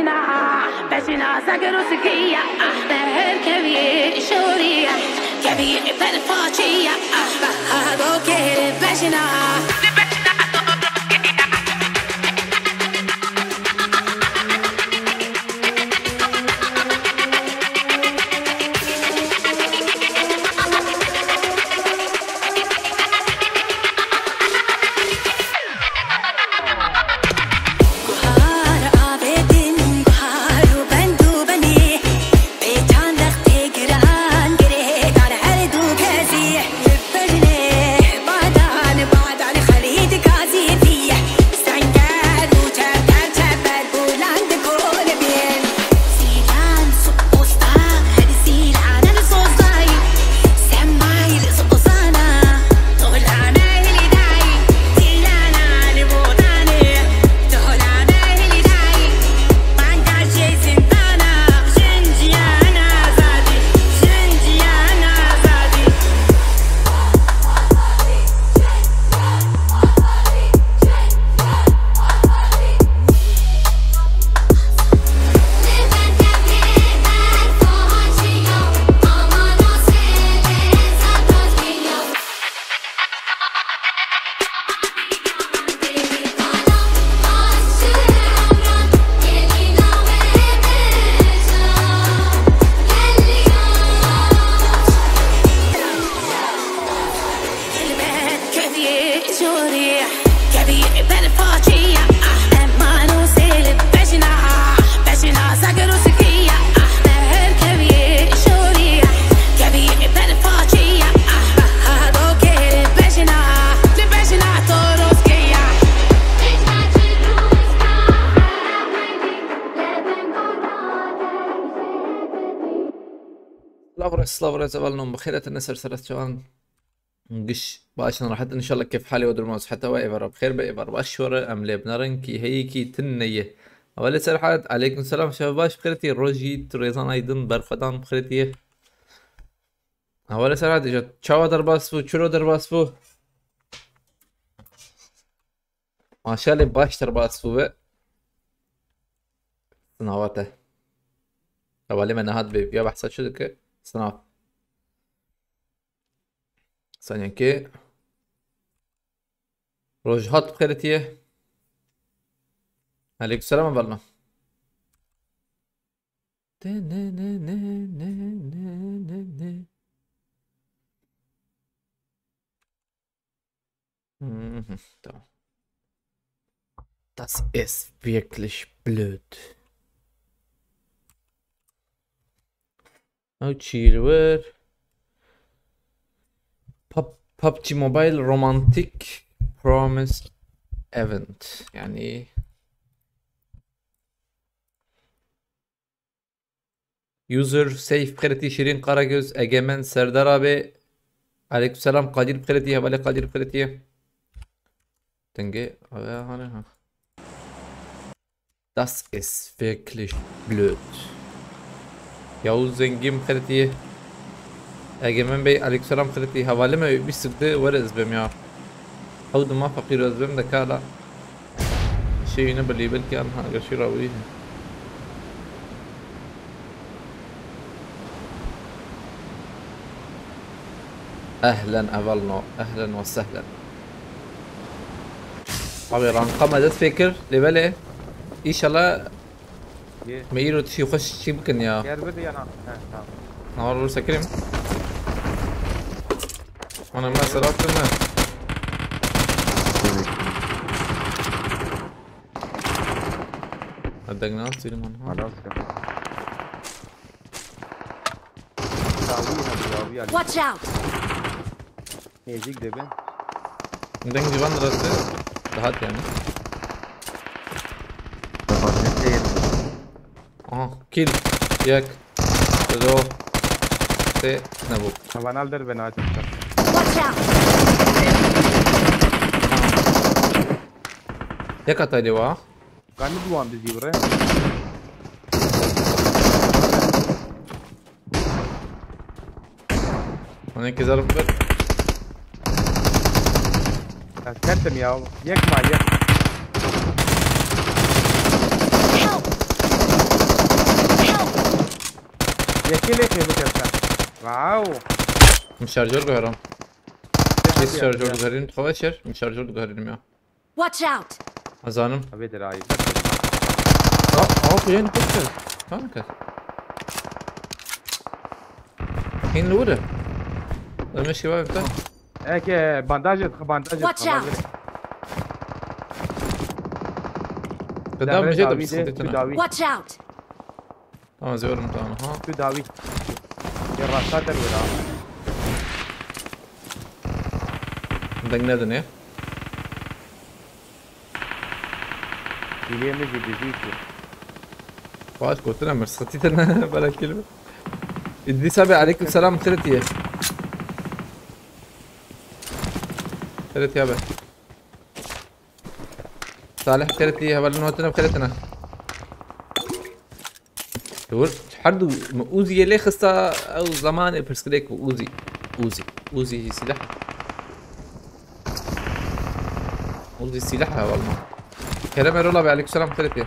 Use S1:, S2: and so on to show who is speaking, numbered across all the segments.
S1: بشنا سكر وسكية بهر كبير شورية كبير بالفاجية بهاجو كير بشنا
S2: سلاورة زبالنهم بخيرة النسر سرسجان قش باشن راحت ان شاء الله كيف حالي ودر موز حتى وايفر بخير بايفر باشورة ام لبنرن كي هيكي تنية اول سرحات عليكم السلام شباب باش بخيرتي روجي تريزان ايدن برخدان بخيرتي اول سرحات اجا تشاو در باسفو چلو در باسفو ما شاء الله باش در باسفو سناواته اولي من هاد بيا بحثات شو دك صناف ثانية كي روجهات بخيرتيه عليكم السلام بالنا Das ist wirklich blöd. Oh chill PUBG Mobile Romantic Promise Event yani User Safe Kredi Şirin Karagöz Egemen Serdar abi Aleykümselam Kadir Kredi Havale Kadir Kredi Denge Das ist wirklich blöd. Yavuz Zengin Kredi Egemen Bey Aleykümselam Kredi havale mi bir sıktı var ezbem ya. Havdu ma fakir ezbem de kala şeyini bili belki anha gaşirawi. اهلا اولنا اهلا وسهلا abi rankama da fikir lebele inşallah ميرو تشي يخش يمكن يا
S3: بدي انا تمام
S2: نور سكريم انا ما سرقت ما عندنا تصير من
S3: خلاص
S1: Watch out.
S3: يجيك دبن
S2: عندك جبان راسه دهات يعني كيل ياك دو تي نبو
S3: وانا الدر بنات
S1: Watch out.
S2: ياك اتاي دوا
S3: كان دوام بزيبره
S2: انا كذا ربط
S3: كتم يا ياك ما ياك كيلي خيبك يا واو
S2: مشارجور قهرم بس شارجور قهرين خواشر مشارجور قهرين يا
S1: Watch out!
S2: ازانم
S3: ابي دراي
S2: فين كسر كانك هين لورا ماشي واقف
S3: هيك بانداج
S1: Watch out!
S2: قدام جدا بس خطيتنا
S3: داوي
S1: Watch out!
S2: تمام زي ورم تمام ها
S3: تو داوي يا راسات الولا
S2: دقنا دنيا
S3: كيلي مجي بيزيك
S2: فاش قلت لنا مرس خطيتنا بلا كلمة ادي سابع عليكم السلام خيرتي خيرتي يا بي صالح خيرتي هبل نوتنا بخيرتنا تقول حد اوزي ليه خستا او زمان برسكليك اوزي سلاح اوزي سلاحها والله كلام رولا عليكم السلام خيرتي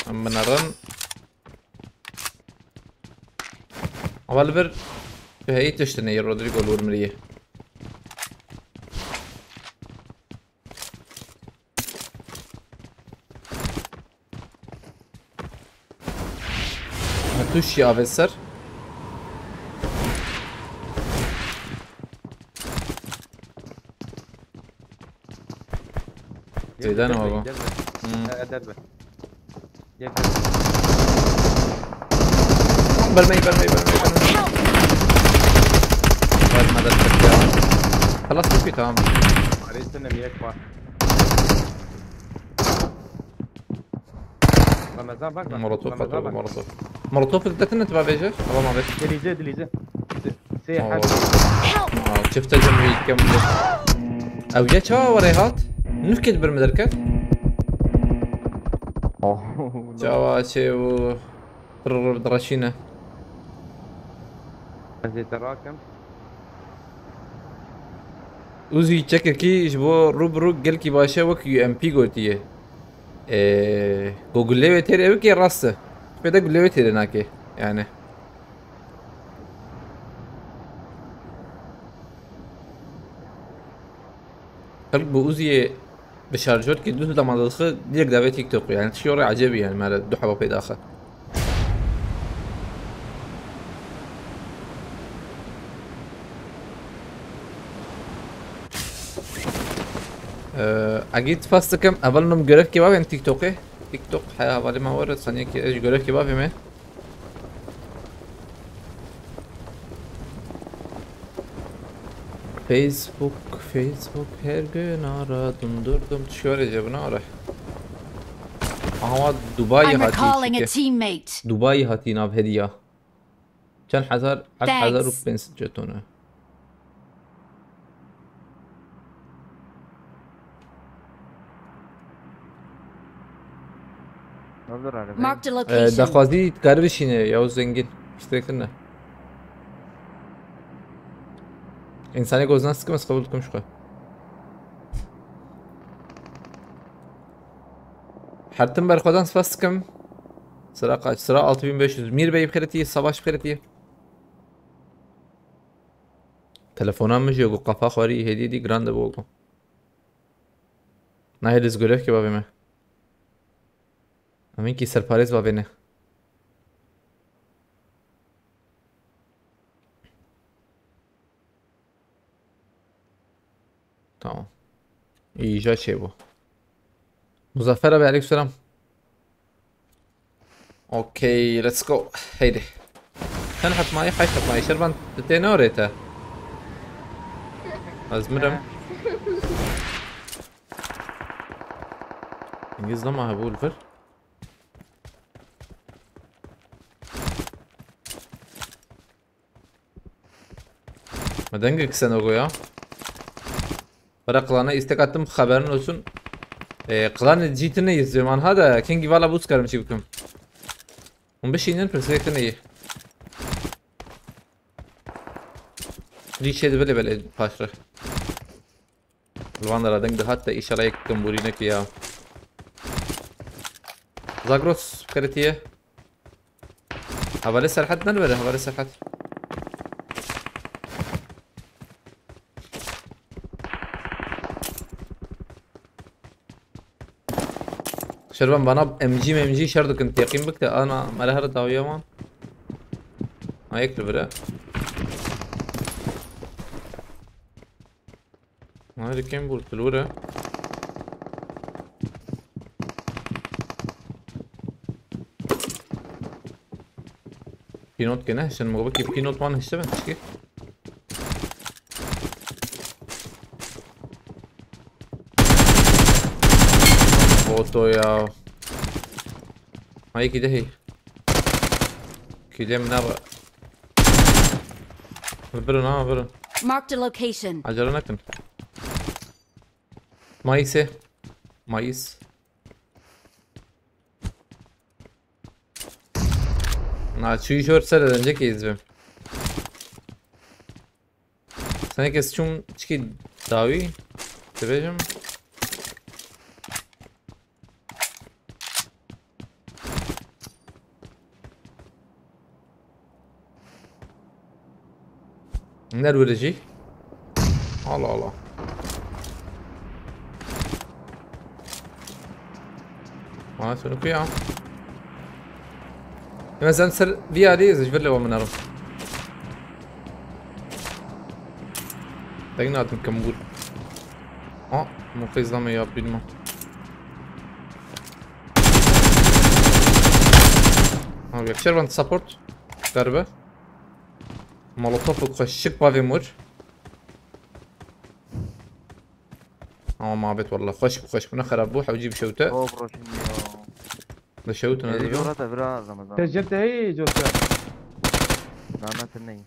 S2: من الرن أولبر في هاي تشتني رودريغو الورمرية هتوش يا أفسر زيدان بابا
S3: دربه
S2: برمي مدد ترجع خلاص تكفي تمام
S3: عريسنا ميك واحد رمضان بقى
S2: مرطوف ادتنا تبع بيجر والله ما بيش
S3: دليزه سي حد
S2: شفت جمعي كم او يا شوا وريهات نفكت بالمدركة شوا شو دراشينا
S3: زي تراكم
S2: اوزي تشكر كي جبو روبرو قال كي باشا وك يو ام بي قلتيه جوجل لي تيري وكي راسه بدا قول لي تيري ناكي يعني قلب اوزي بشارجور كي دوت لما تدخل ديك دافي تيك توك يعني شيء عجبي يعني مال دو حبا في داخل اكيد فاستكم قبل نم جرف كباب يعني تيك توك حياه بالي ما ورد ثانيه كي ايش جرف كباب ما فيسبوك her gün aradım durdum şöyle cebine ara ama Dubai
S1: I'm recalling a
S2: هاتي
S1: teammate.
S2: دبي هاتينا بهدية كان حذر على حذر وبنس جتونا
S3: نظر على
S1: Marked a location.
S2: دخوازي تقربشينه يا زنگin اشترك لنا انساني گوزنا سكم از قبول کم شو حرتم بر خودان سپاس کم sıra kaç? Sıra 6500. Mir Bey بخيرتي صباح بخيرتي تلفونام مش يقول قفا خواري هدي دي جراند بولدو ناهيدز görev kebabı mı? Amin ki surprise babı ne? Tamam. İyice şey bu. Muzaffer abi aleykümselam. اوكي ليتس جو هيدي تنحط معي حيحط معي شربان تينوريتا ازمرم انجز لما هبول فر ما dengek sen o ya Bırak lana istek attım haberin olsun klan ciddi izliyorum an hada kengi valla buz karım çıktım Hon beshinen perspekten iyi. Riche de böyle paşra. Lvandara denk de hatta inşallah yakın burine ki ya. Zagros karetiye. Havale serhat ne böyle havale serhat. شربان بنا MG شرط كنت يقين بك انا ما لها رد يوما ما يكتب لا ما ادري كم قلت له في نوت كنا عشان مغبك في نوت 1 هشتبن كيف اوتو يا هاي كده هي كده من ابغى برن
S1: Marked a location.
S2: عجلنا كن مايسه مايس شو شور سر öncekiyiz be. Sen kesçum çıkı davi seveceğim. Nerede verecek? Allah Allah. ما شنو فيها؟ مثلا سر في عليه زجبر له من نعرف. تقنا عاد نكمل. مو في زلمة يا بيدما. بيكشر بنت سبورت. قربه. مولوتوف وخشك بافي مور. ما بيت والله خش من خربوح وجيب شوته. بشوت انا
S3: انت جبت هي جوتها
S4: لا تني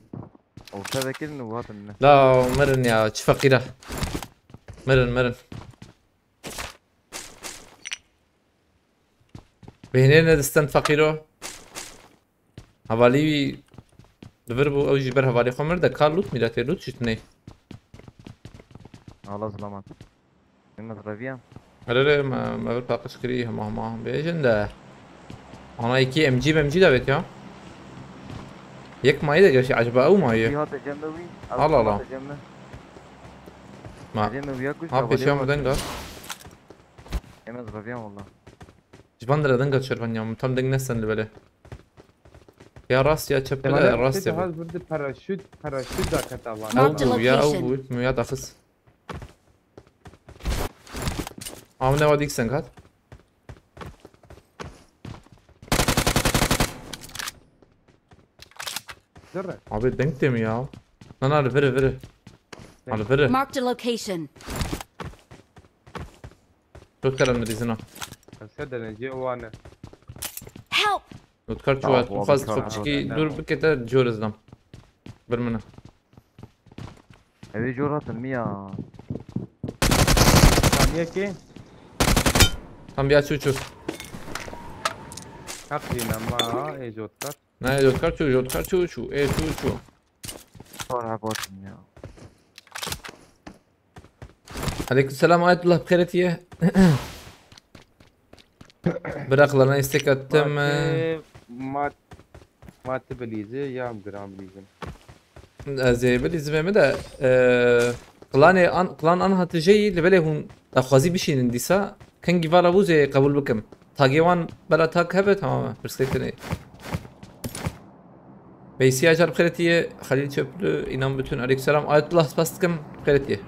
S4: او تذكر انه هذا
S2: لا مرن يا فقيره مرن بهنين دستن فقيره حوالي دبربو او جبر حوالي خمر ده كارلوت ميلاتي لوت شتني
S4: الله ظلمات من رافيا
S2: لا ما بطاقش كريه ما بيجن ده انا يكي ام جي دابت يا يك ماي ده قرشي عجبه او ماي
S4: هذا جنبوي
S2: الله الله ما
S4: جنبوي ياكل
S2: ها في شام دنگا
S4: من رافيا والله
S2: جباندر دنگا شربن يا tam دنگ نسن اللي بله يا راس يا çöp
S3: هذا
S2: راس يا
S3: burada paraşüt da kata var.
S1: Marked a
S2: او يا
S1: location.
S2: او ميا دخس عامل نواديك سنغات
S3: Zırra.
S2: abi denktim ya lan hadi vere hadi vere
S1: Marked a location.
S2: çok karanlı dizine
S3: Sedene civanı.
S1: Help!
S2: وتكرت
S4: والله
S2: شوات فاز
S4: بكره
S2: تفكشكي
S3: هذا.
S2: دور بكتا جورز دم برمنا
S4: هذه جورات 100
S3: Saniye ki
S2: tam bir açı
S3: haklıyım ama ejotlar.
S2: ne jotkar çu
S4: صار عبوات 100
S2: Aleykümselam ayetullah bkhairetiye bıraklarına istek attım
S3: Mate belize ya gram belize.
S2: زي زمامي ده قلان أنا هتجي اللي بالي هون أخذي بشي نديسا كان جيفالا بوزي قبول بكم تاجيوان بلا تاك هبه تماما برسكتني بيسي أجر بخيرتيه خليل شبلو إنام بتون عليك السلام آية الله سباستكم بخيرتيه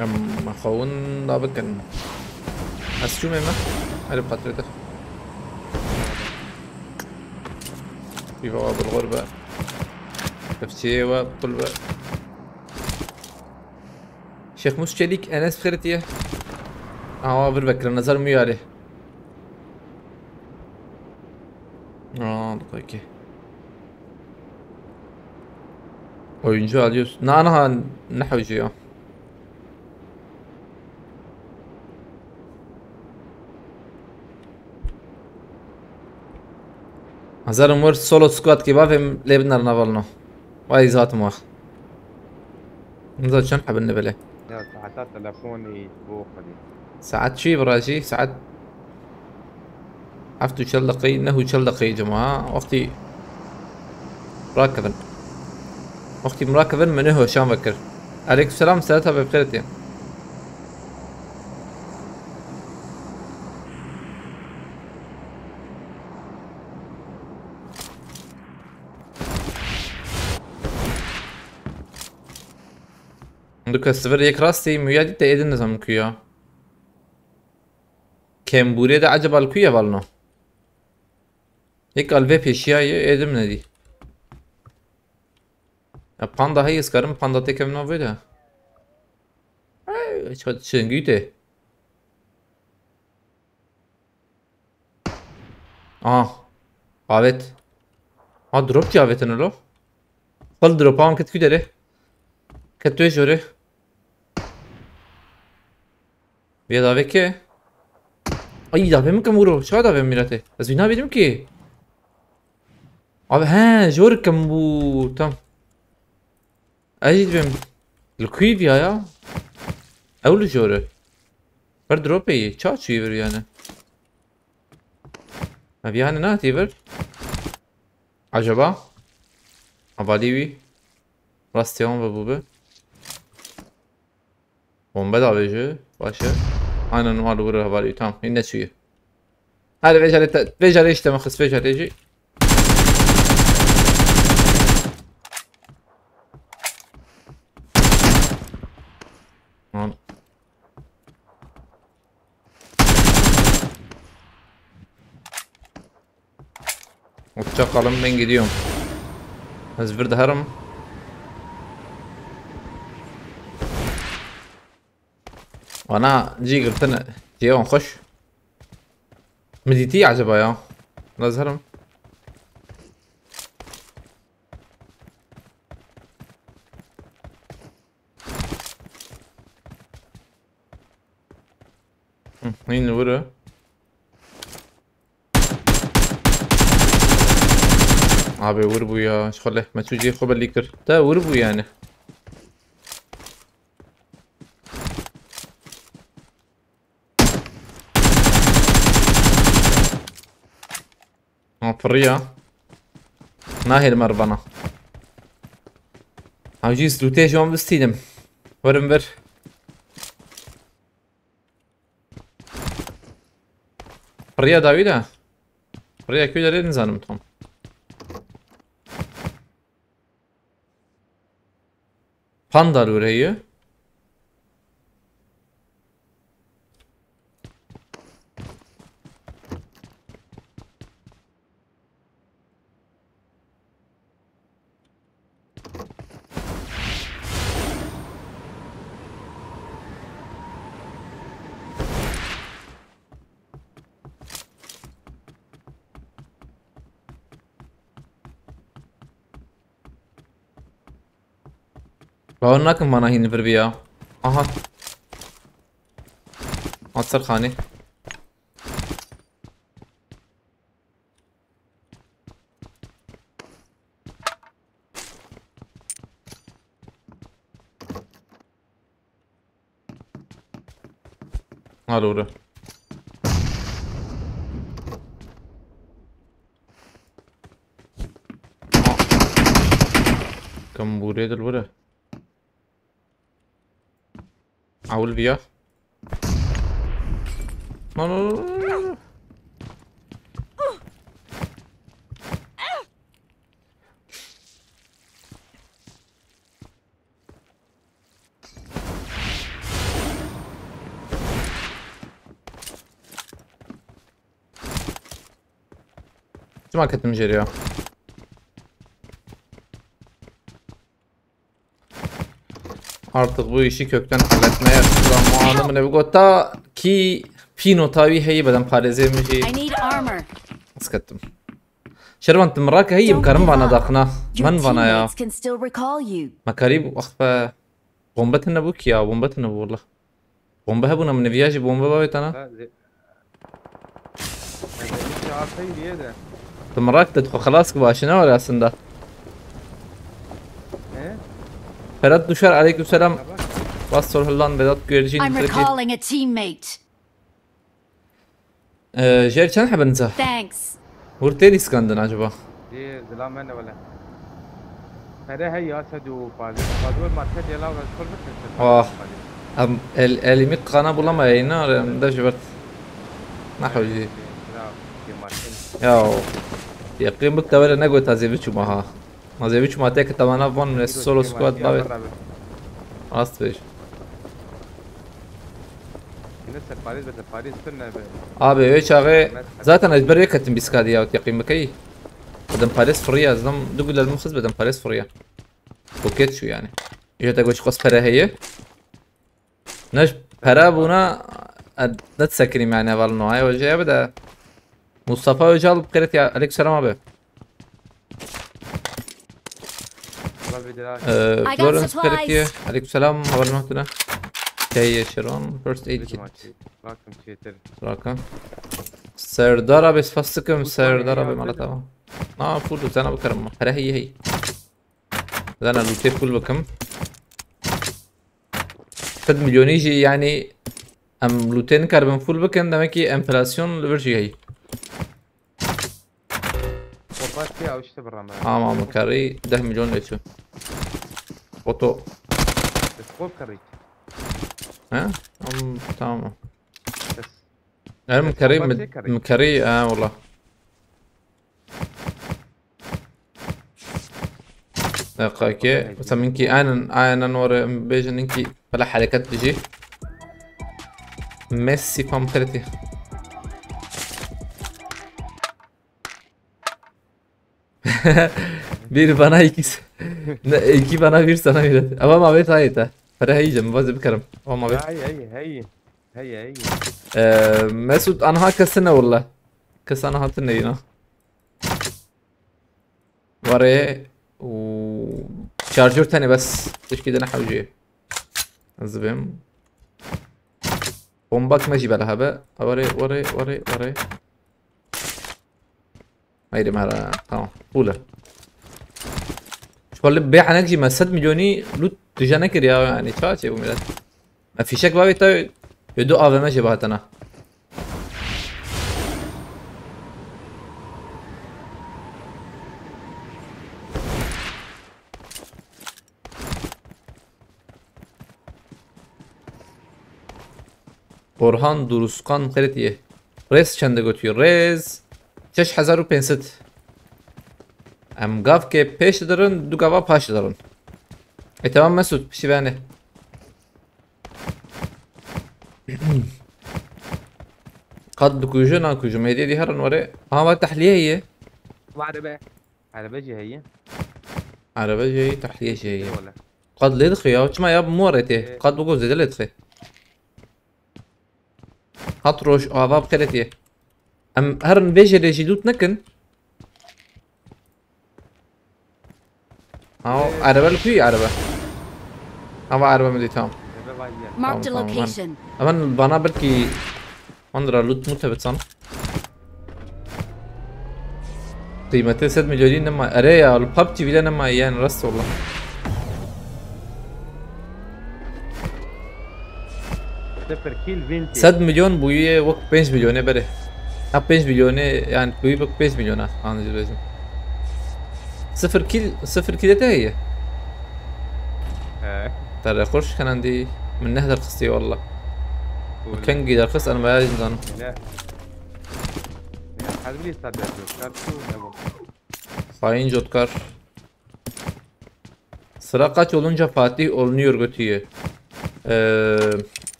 S2: أم خون لابكن أسجو ميما ألي بقاتلته في بواب الغربة تفتيوة بطلبة شيخ موس شريك أنس بخيرتيه بربكر النظر ميو عليه دقيقة oyuncu alıyorsun. Nanahan ne hoca ya? هزارم ور سولو سكواد كي بافهم لي بدنا نافلنو واي ذات مخ نزل شنحة بالنبلة
S3: يا ساعات تلفوني بوخ لي.
S2: ساعات شي براجي ساعات عفتو شلقي انه شلقي يا جماعة وقتي راكبا وقتي مراكبا من هو شام بكر عليكم السلام سلامتها بخيرتين عندك السفر يك راستي ميادي تأيدن نظام كيا كمبوري ده عجب الكويا بالنا هيك الفي بيشيا يدم ندي panda هي سكرم panda تكمل نوفيدا اي شو تشنجيته evet drop cihavetini lo fal drop an ket kudere ket tu jore bir daha ki ay da benim kamuro şu da benim mirate az bina benim ki abi he jor kam bu tam اجد بهم الكويفيا يا اول جوره بر دروبي تشاتش يفر يعني ما في يعني ناتي يفر عجبا اباديوي راستيون ببوبه bomba da vejo başa aynen var vurur havali tamam yine suyu hadi vecale işte makas vejaleci Hoşça kalın ben gidiyorum. Hazır da harım. وانا جي قلت انا جيون خش مديتي عجبها يا نزهرم مين ورا abi vur bu ya şöyle maçucu خبر kır da vur bu yani فريا ناهي المربنة عاوجين سلوتي جوان بستيدم ورمبر فريا داويدا فريا كيو داري نزانم توم Panda orayı. باور نکن مانا هین بر بیا آها آتسر خانه Allora كم بوريد الورا اول بيا no. شو ما كنت مجري Artık bu işi kökten halletmeye zamanım ne bu ta ki Pino tabi هي بدن pareze مشي
S1: I need armor.
S2: اسكتم شربنت مراك هي بكرم وانا داخنا من وانا يا
S1: Teammates can still recall you.
S2: مكاريب اخفى بومبتنا بوك يا بومبتنا والله بومبها بنا من فياجي بومبا بابت انا
S3: لا زي عارفين ليه ده
S2: مرات تدخل خلاص باشنا ولا aslında.
S3: ايه
S2: Ferhat Duşar aleykümselam. Bas sorhulan Vedat Güvercin.
S1: I'm recalling a teammate.
S2: جير كان حاب ننسى.
S1: Thanks.
S2: ورتيلي سكندن عجبه.
S3: دي ظلام انا ولا هذا هي اسد وفاضل فاضل ما تهدي لا ولا كل بس
S2: آه. الاليميت قناه bulamayayına da جبرت. نحو جي. ياو. يقيم بك ولا نقول تازيفيتشو معها. تازيفيتشو ما تك تمانا فون من السولو سكواد بابت. راست بيش.
S3: لسه باريس بس باريس كنا
S2: Abi öyle çağı zaten ezber yakatım biz kadi ya yakayım bakayım. بدن باريس فريا زلم دقل المخز بدن باريس فريا. بوكيت شو يعني. إذا تقول قص فرا هي. نش فرا بونا نتسكري معنا والنوع وجاي بدا. مصطفى وجال بقرت يا عليك سلام أبي. فلورنس بقرت عليك سلام أول ما تنا. كي شرون فيرست ايد كيت. راكم. سردار أبي فاستكم سردار أبي مالتها. فول زانا بكرم فرا هي. زانا لوتي فول بكم. فد مليون يجي يعني ام لوتين كاربن فول بكن دمكي انفلاسيون لفرجي هي.
S3: وفات فيها او اشتبر رمى.
S2: ماما كاري 10 مليون ليشو. اوتو.
S3: بس فول كاري.
S2: ها؟ تمام.
S3: بس.
S2: انا مكاري والله. دقيقة بس منكي انا نور بيجن انكي فلا حركات تجي ميسي فام كرتي bir bana iki bana bir sana bir ama mabet hayta para heyeceğim bazı bir karım ama mabet
S3: هي
S2: Mesut anha kasına والله kasana hatın neyine وري وشارجر تاني بس ليش كده انا حوجيه الزبم بومباك ماشي بلا هبا وري هيدي مهلا تمام فوله شو اللي بيع نجي ما 7 مليوني لوت تجا نكر يا يعني شاشة وميلاد ما في شك بابي تو يدو افا ماشي بهاتنا Orhan Duruskan Kretiye. Rez çende götürüyor. Rez. 6500. Em gav ke peş darın, du gava paş darın. Tamam Mesut, bir şey bende. قد كوجو نا كوجو ما دي هرن وري ما تحليه هي
S3: عربة هي
S2: عربة جاي تحليه جاي
S3: ولا
S2: قد لدخي يا ما ياب مورته قد بقول زي لدخي هطروش عذاب كرتيه ام هرن بيجي ريجيدوت نكن او عربة لكوي عربة اما عربة مدي تام
S1: Marked a
S2: Tamam,
S1: location.
S2: aman bana belki 10 lira loot متفت صن قيمته 7 مليونين نما اريا الببجي بلا نما يعني رست والله
S3: صفر كيل فينتي
S2: 7 مليون بويه وقت 5 مليون بره 5 مليون يعني بويه وقت 5 مليون انا لازم صفر كيل هي ترى خش كان عندي من نهدر القصتي والله كان قيد القص انا ما يجزن
S3: لا حد لي صدق كارتو نبو
S2: Hain Jotkar. Sıra kaç olunca Fatih olunuyor götüye.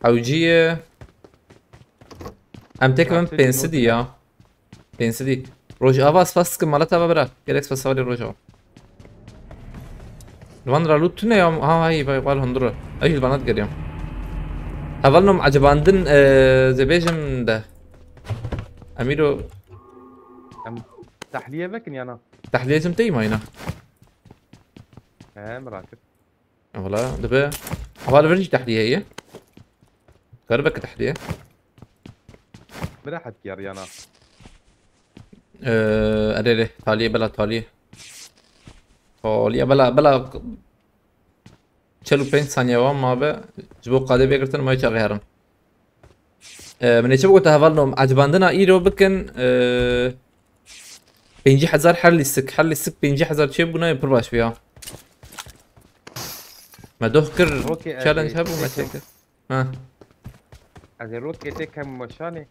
S2: Avcıya. Hem tek ben pensidi ya. Pensidi. Roja avas faskı malata babra. Gerek fasavali roja. Vandra loot ne ya? Ha hay var hundura. Ayı banat geliyorum. Havalnom acabandın zebejim de. Amiro
S3: تحلية بكن يا انا
S2: تحلية جمتي ما هنا.
S3: مراكب
S2: والله دبا هذا فرنجي تحلية هي قربك تحلية
S3: براحت يا ريانا
S2: اري تاليه بلا تاليه بلا 45 ثانية وام ما به جبو قاده بگرتن ما چه غیرم من چه بگوت هفالنم عجباندنا ایرو بکن 50,000 حل السك 50,000 چه بگونه پر باش بیا ما دوه کر چالنج هبو ما چه کر ها
S3: از روکی تکم مشانی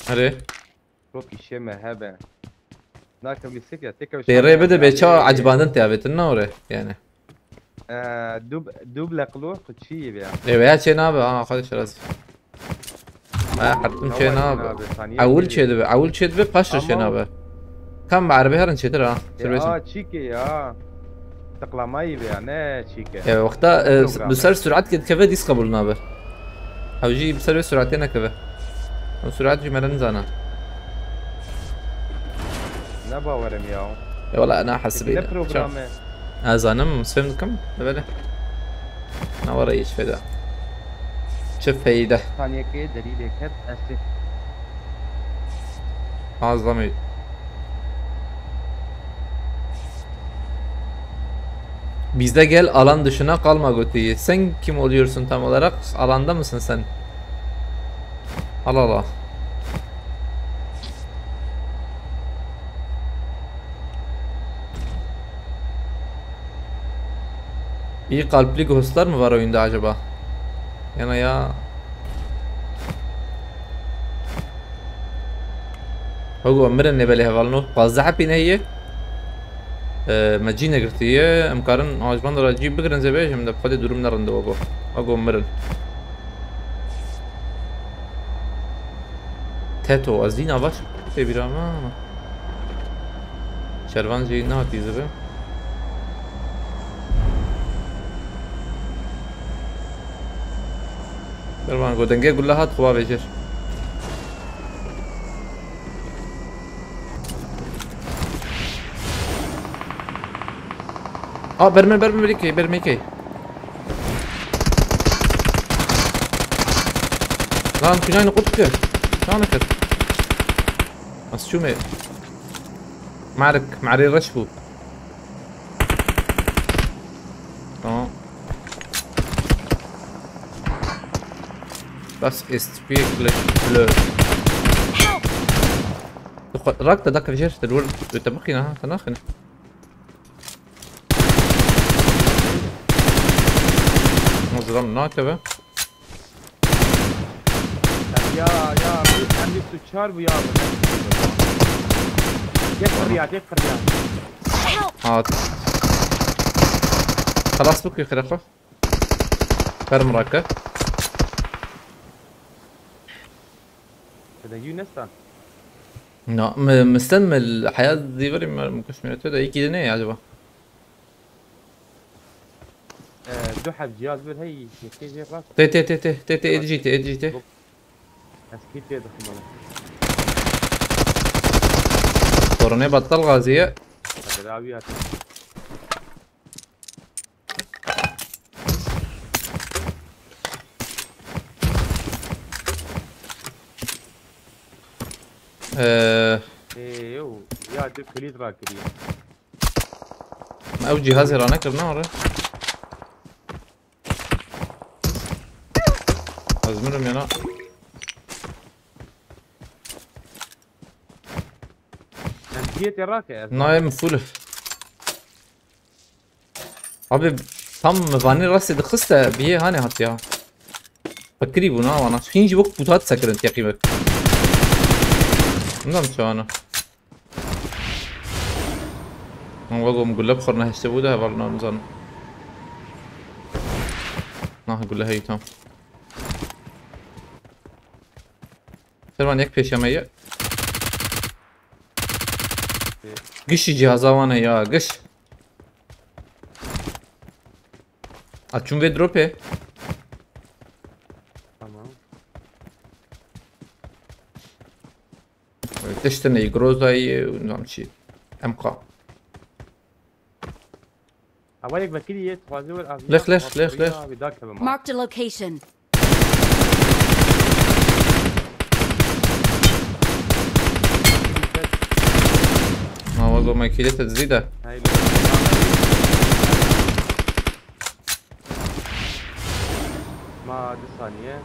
S2: اري
S3: روکی شمه هبه ناكم بالسكة تكم
S2: بيري بده بيتشا عجباندن تابت النورة يعني
S3: دوب لقلو قد شي بيا
S2: ايوه يا شي نابه خذ راسي ما حرتم شي نابه اول شي دبي قشر شي نابه كم بعربي هرن شي ترى
S3: تشيكي تقلى ماي بيا نه تشيكي
S2: ايوه وقتها بسر سرعت كده كفا ديس قبل نابه او جي بسر سرعتين كفا سرعت جي مرن زانا
S3: نبا ورم ياو
S2: والله انا احس بيه ازانم فهمتكم بله انا ورا ايش فدا شوف فايدة
S3: ثانية كي دليل كد اسف
S2: عظمي Bizde gel alan dışına kalma Goti'yi. Sen kim oluyorsun tam olarak? Alanda mısın sen? Allah. İyi kalpli ghostlar mı var oyunda acaba? Yani ya. هو مرن بالي هفالنو قازح بينا هي مجينا قرتيه امكارن عجبان راجي بقرن زبيش من دفقه دورم نرندو اگو مرن تاتو ازدين باش تبيراما شروان جينا تيزبه شروان گودنگه گلهات خواه بجر برمي برمي lan Günay نقطك شلونك بس شو مي معري رشفو تمام بس ist wirklich blöd ركض داك في شاشة الورد بتبقينا ها تناخنا مظلم ناكبه
S3: يا عندي استشار ويا يكفر رياض
S2: هات خلاص بك يخرقه فرم راكه
S3: هذا يونستان
S2: لا مستنى الحياة دي بري مكش مينتو ده يكي دنيا عجبه
S3: دوحة جهاز بل هي كي راس
S2: تي ادجيتي
S3: اسكيت يدخل ماله
S2: كوروني بطل غازية
S3: تداويات ايوه يا دك كليد راكري
S2: ما او جهازي رانا كرنا ورا ازمرهم يلا
S3: جيت راكه
S2: نايم فول abi tam vani rasti dkhista biye hani hat ya فكري بنا وانا خينجي وقت بوتات سكرنت يا قيمك نعم شو انا والله مقول لك خرنا هشتبوده هبلنا نظن هقول لها هي تمام سلمان يك peşemeye قش جهازا وانا يا قش açım ve drop
S3: تمام
S2: تشتني جروزاي ونظام شيء امقا
S3: اولك بكري تفازور
S2: ليش
S1: Marked a location.
S2: والله ما كيلتها تزيدها.
S3: هاي ما 10 ثانية.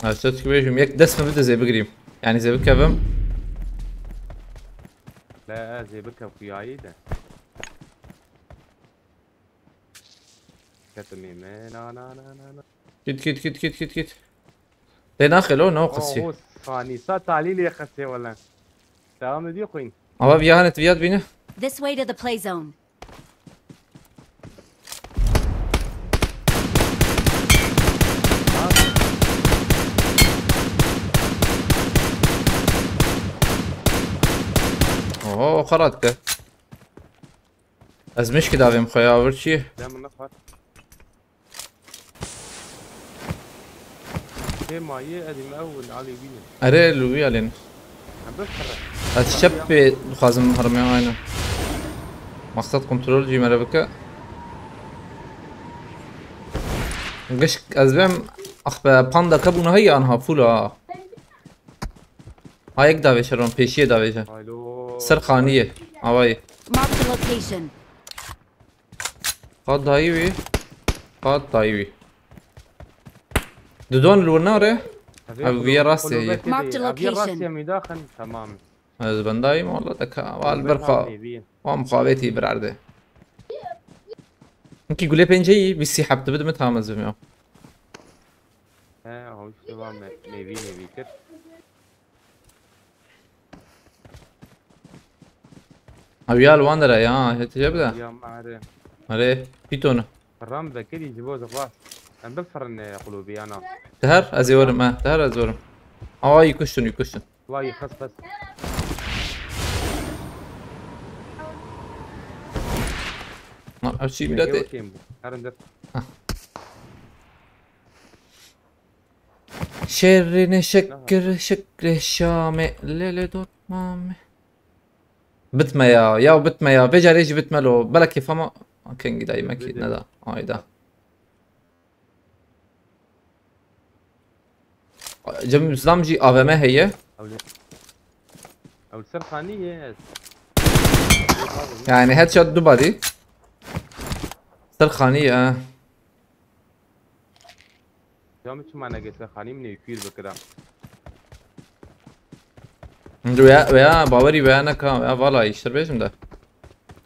S2: هشتت كبيرم يك دسمة بده زي بقريم يعني زي بكفم.
S3: لا زي بكف وياي ده. كتمي نا
S2: كت تناخلو ناقص شيء.
S3: هو ثاني ساعة تعليل يا خسي ولا. تمام دي خوين.
S2: أبا بيهانت بياد بينا.
S1: This way to the play zone.
S2: اوه خرجت. از مش كده بهم خيار شيء.
S3: ده من نفر. ايه ما يه ادي من اول علي بينا.
S2: اري لوي علينا.
S3: عم بفكر.
S2: الشب خازم هرمي عينه. مقصد كنترول جي مربكة. قش ازبم اخ باندا كابونا هي انها فولا. هايك داوي شرون بيشيه داوي جا. سرخانية هواي.
S1: Mark the location.
S2: قاد دايوي. قاد دايوي. دودون الورنارة. أبي راسي هي.
S1: Mark the
S3: أبي راسي
S1: location.
S3: من داخل تمام.
S2: هذا بنداي ما والله دكا والبرقة. ومقاويتي برعدة. انكي قولي بينجي بيسي حبت بدي متهامز بمياه.
S3: هو شو نيفي كت.
S2: أبيال واندرا يا هتجيبها.
S3: يا معرف.
S2: عليه بيتونا.
S3: الرام ذكري يجيبوه زغواس. عم بفرن قلوبي انا.
S2: تهر ازورم ما تهر ازورم. يكشن.
S3: والله يخص بس.
S2: ما أشي بلاتي.
S3: هرندر.
S2: شرني شكر الشامي ليلي دوت مامي. بتما يا بتما يا بيجا ريجي بتما له بلك يفهمه كينج دايما اكيد ندا ده جم زلامجي افما هي
S3: او السرخانية
S2: يعني هيد شوت دبادي سرخانية
S3: جامد شو معنى قلت سرخانية من يكير بكرة
S2: ويا باوري ويا انا كام يا والله يشتر بيش ده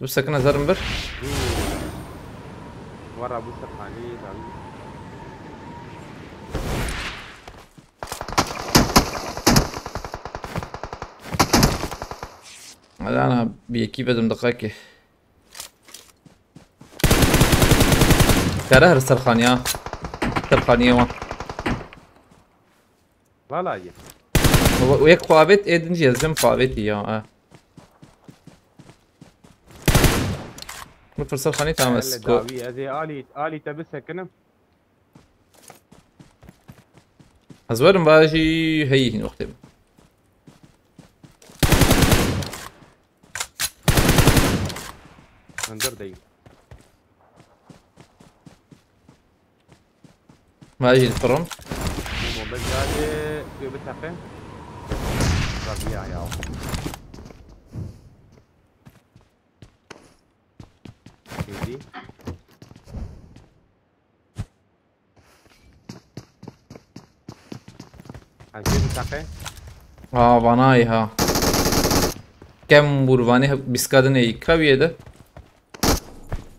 S2: بس سكنه زرمبر
S3: ورا ابو سرخانية
S2: انا بيكي بدم دقيقة كاره السرخانية سرخانية
S3: والله يا
S2: ويك خوابت ادنجي ازم خوابتي يا مفرسل خاني تامس
S3: داوي ازي الي تبسها كنم
S2: ازورم باجي هي نختم
S3: انظر داي
S2: باجي الفرن
S3: مو بس هذا في بتاعه ربيع يا كذي عايزين بتاعه
S2: باناي ها كم بورفاني بسكادن اي كابيه ده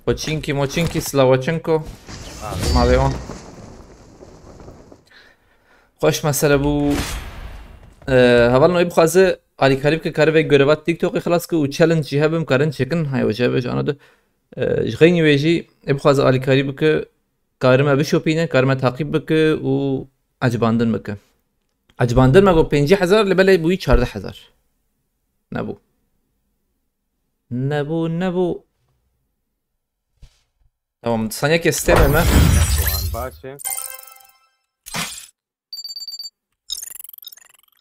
S2: وچينكي موچينكي سلاوچنكو ما بيوان خوش مسئله بو هوالنا ای بخوازه آلی کاریب که کاری به گروات تیک توقی خلاص که و چالنج جی هبم کارن چکن های وجه بهش آنها ده جغینی ویجی ای بخوازه آلی کاریب که کارم بشوپینه کارم تعقیب بکه و عجباندن بکه عجباندن مگو 50,000 لبله بوی 14,000 نبو تمام ثانیه که استمه ما
S3: باشه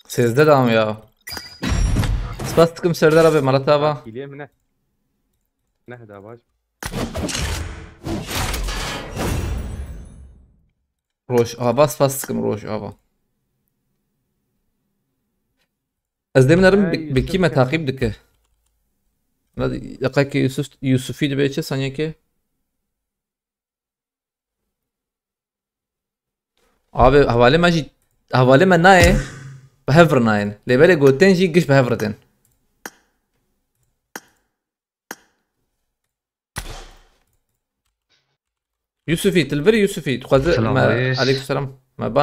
S2: سيزداد عم يا سباستكم سردار ابي مرتبة
S3: كيليه منه نهدى باش
S2: روش بس فاستكم روش از دمنارم
S3: Hey, Yusuf
S2: بکی ما
S3: kes.
S2: تعقیب دکه دقیقه که یوسفی دبی چه ثانیه که abi havale me naye behevr nayin lêberê gotên jî giş behevritin Yusufî tilberî Yusufî dixwaze
S5: Selam
S2: me
S5: reis.
S2: aleykusselam me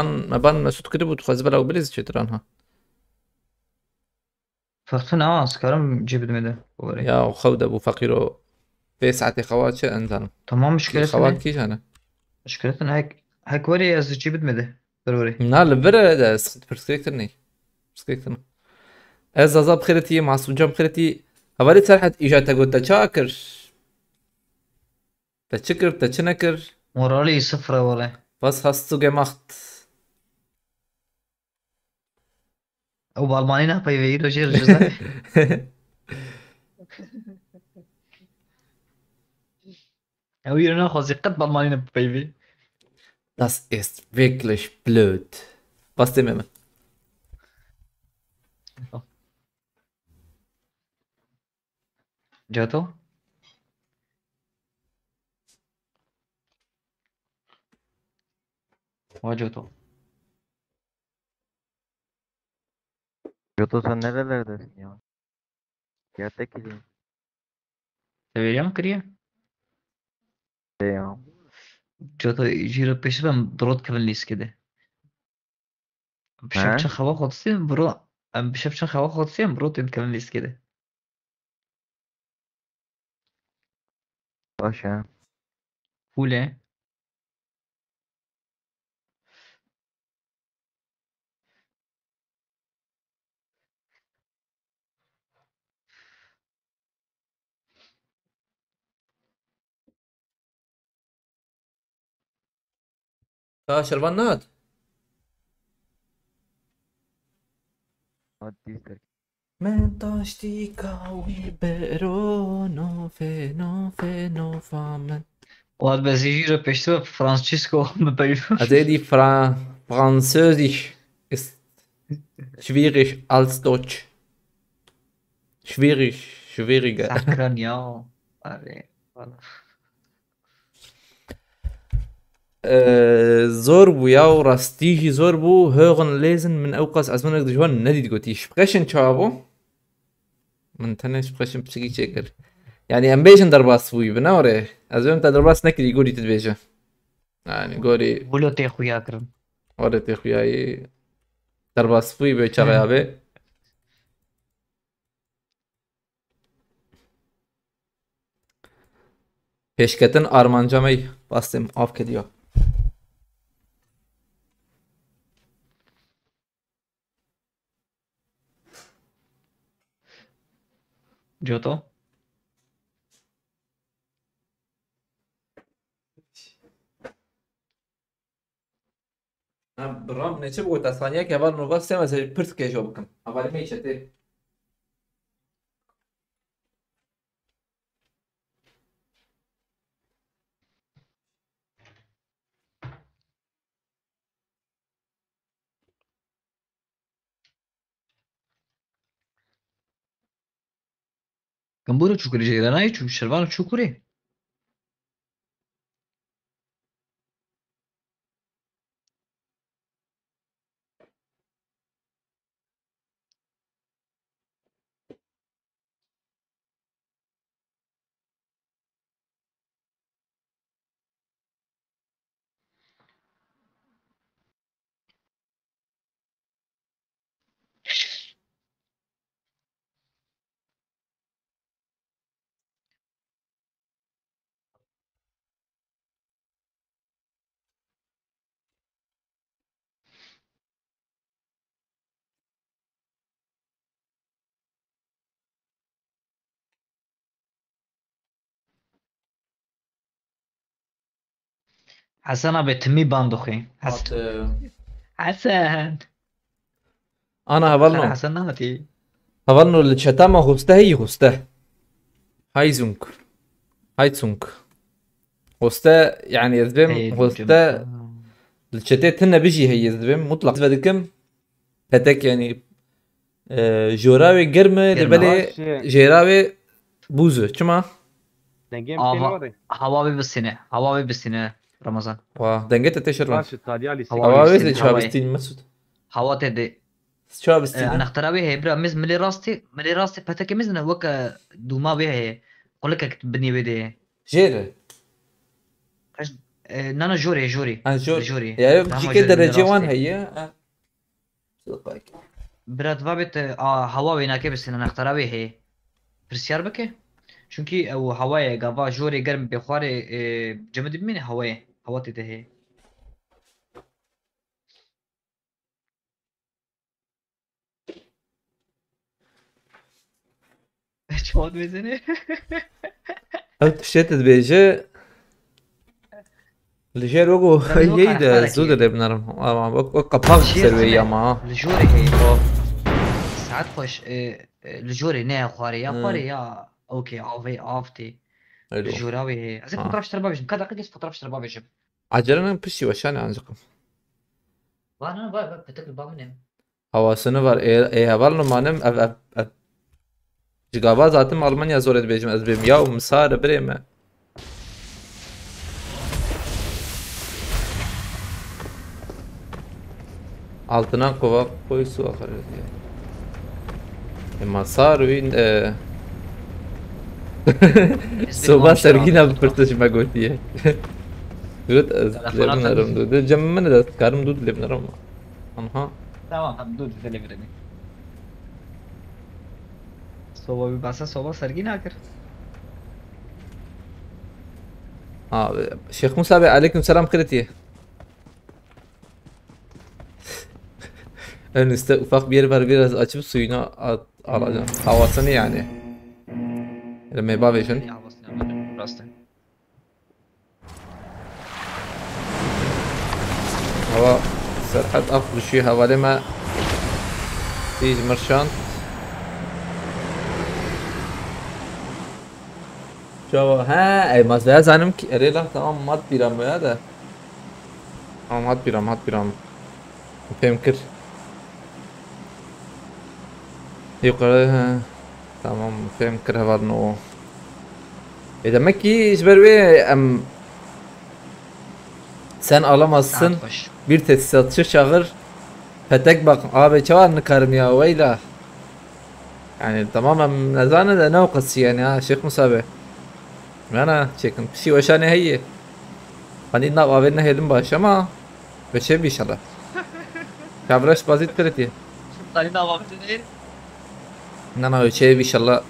S2: ban Mesut kiribû dixwaze belaw bilêz çêtiran ha
S5: فقط askarım cebime de. Oraya.
S2: ya xew de bû feqîro vê saetê xewa çi enzanim
S5: Tamam
S2: xewa
S5: müşkületini.
S2: kî jane
S5: Müşkületini hek var ya az cebime de. Dur
S2: na li vir de pirsgirêktir nê pirsgirêktir ez zaza bixêretî masûncam bixêretî hevalê serhet îja te got te çi kir te çi kir te çi nekir
S5: Morali sıfır valla.
S2: was hast du gemacht
S5: O Almanya ne yapıyor? Verir hoca rıcıza. O yerine xazıkat Almanya ne yapıyor?
S2: Das ist wirklich blöd. Was dem immer?
S5: Jato? O Jato.
S4: Yoto sen nerelerdesin ya? Yerde kiliyim.
S5: Veriyor mu kırıyor?
S4: Ya.
S5: Jato jiro peşi ben brod kevin liskede. بشوف خوا خودسیم برو بشوف خوا خودسیم برو تیم کلن لیست کده
S4: Başa.
S5: فوله
S2: شربان ناد
S4: Hadi ister.
S2: من داشتی کاوی برو نو فامن
S5: واد بس جیرو peşte Francisco بپیو
S2: Also die Französisch ist schwierig als Deutsch. Schwieriger.
S5: سکران یا آره
S2: زور بو ja راستيجي زور بو hören lesen من أوقات أزمنك دجوان ندي تقولي sprechen شابو من تاني sprechen بشكل شكل يعني أمبيجن درباس فوي بناوري أزمن تدرباس نكري يقولي تدبيجه يعني قولي
S5: بولو تی خویا کرن
S2: ورد خوياي درباس فوي بيشغي أبي Peşketin armancamayı bastım af kediyor.
S5: جوتو
S2: برام ne çabuk ta saniye ki var nova sema se pırt kejo bakın. Havali mi içeti?
S5: گمبورو چوکری جیرا نه چو شروانو چوکری حسن ابي تمي باندوخي حسن
S2: Ana
S5: خير
S2: havalno.
S5: حسن ناتي
S2: Havalno l'chatama hoste hi hoste. Heizung. Heizung. Hoste yani yazbim hoste الشتات هنا بيجي هي زبم مطلق بدكم هتاك يعني جوراوي گرمه
S5: گرمه.
S2: لبلی
S3: باشه.
S2: جیراوي بوزه چما
S3: دنگیم
S5: Hava,
S3: تینوری
S5: hava bir besine. Hava bir besine Ramazan.
S2: واه دنگت تشر وان
S3: باشه تاليالي
S5: هوا
S2: هوا
S5: بيستين،
S2: ويزي شو
S5: هواي.
S2: بستين مسود
S5: Hava dedi.
S2: شو
S5: انا
S2: بستين
S5: اخترابي هي برا مز ملي راستي فتاكي مزنا وكا دوما بيها هي قول لك بني بدي
S2: جيرة
S5: نانا جوري
S2: جوري يعني بتجي كده درجة وان هي
S5: برات فابت هوا بيناكي بس انا اخترابي هي برسيار بك çünkü o havaya gava jori germ bexware cemedi bimine havaya hava tete he çod bezene
S2: او تشتت بيجي الجير وقو هي ده زود اللي بنرم وقا باغ سروي يا ما
S5: الجوري هي ساعات خوش الجوري نه خواري يا خواري يا اوكي عافي عافتي الجوراوي هي ازيك فتره اشتري بابجم كذا قديش فتره اشتري بابجم
S2: عجلنا بشي وشاني عنزكم
S5: وانا بقى بتاكل بامنم
S2: هوا سنفر ايه هبالنا مانم اف جگابا zaten Almanya zor edeceğim az benim ya مسار بريمه altına kova koy su akar diye. مسار وين صوبا سرگینا پرتش مگوتیه قلت از لبنارم دود جمع ده کارم دود لبنارم آنها
S5: tamam tamam dur televireni soba bir basa soba sergi ne akır
S2: شيخ موسى عليكم سلام خيرتي ön üstte ufak bir yer var biraz açıp suyunu alacağım havasını yani لما بافيشن هو سرحت افضل شيء حوالي ما تيجي مرشان شو ها اي مازال زانم ki لا tamam mat biram ya da tamam mat biram فهم يقرأ tamam فهم هذا انه اذا ما كيش بروي ام sen alamazsın bir tesisatçı çağır petek bak abi çağır nıkarım ya veyla yani tamamen nezane de ne okası yani ha Şeyh Musa Bey انا çekin bir şey وشاني هي hani ne avenne helim baş ama beşe bir inşallah kavraş basit kredi
S5: tani da vakti değil
S2: انا beşe bir inşallah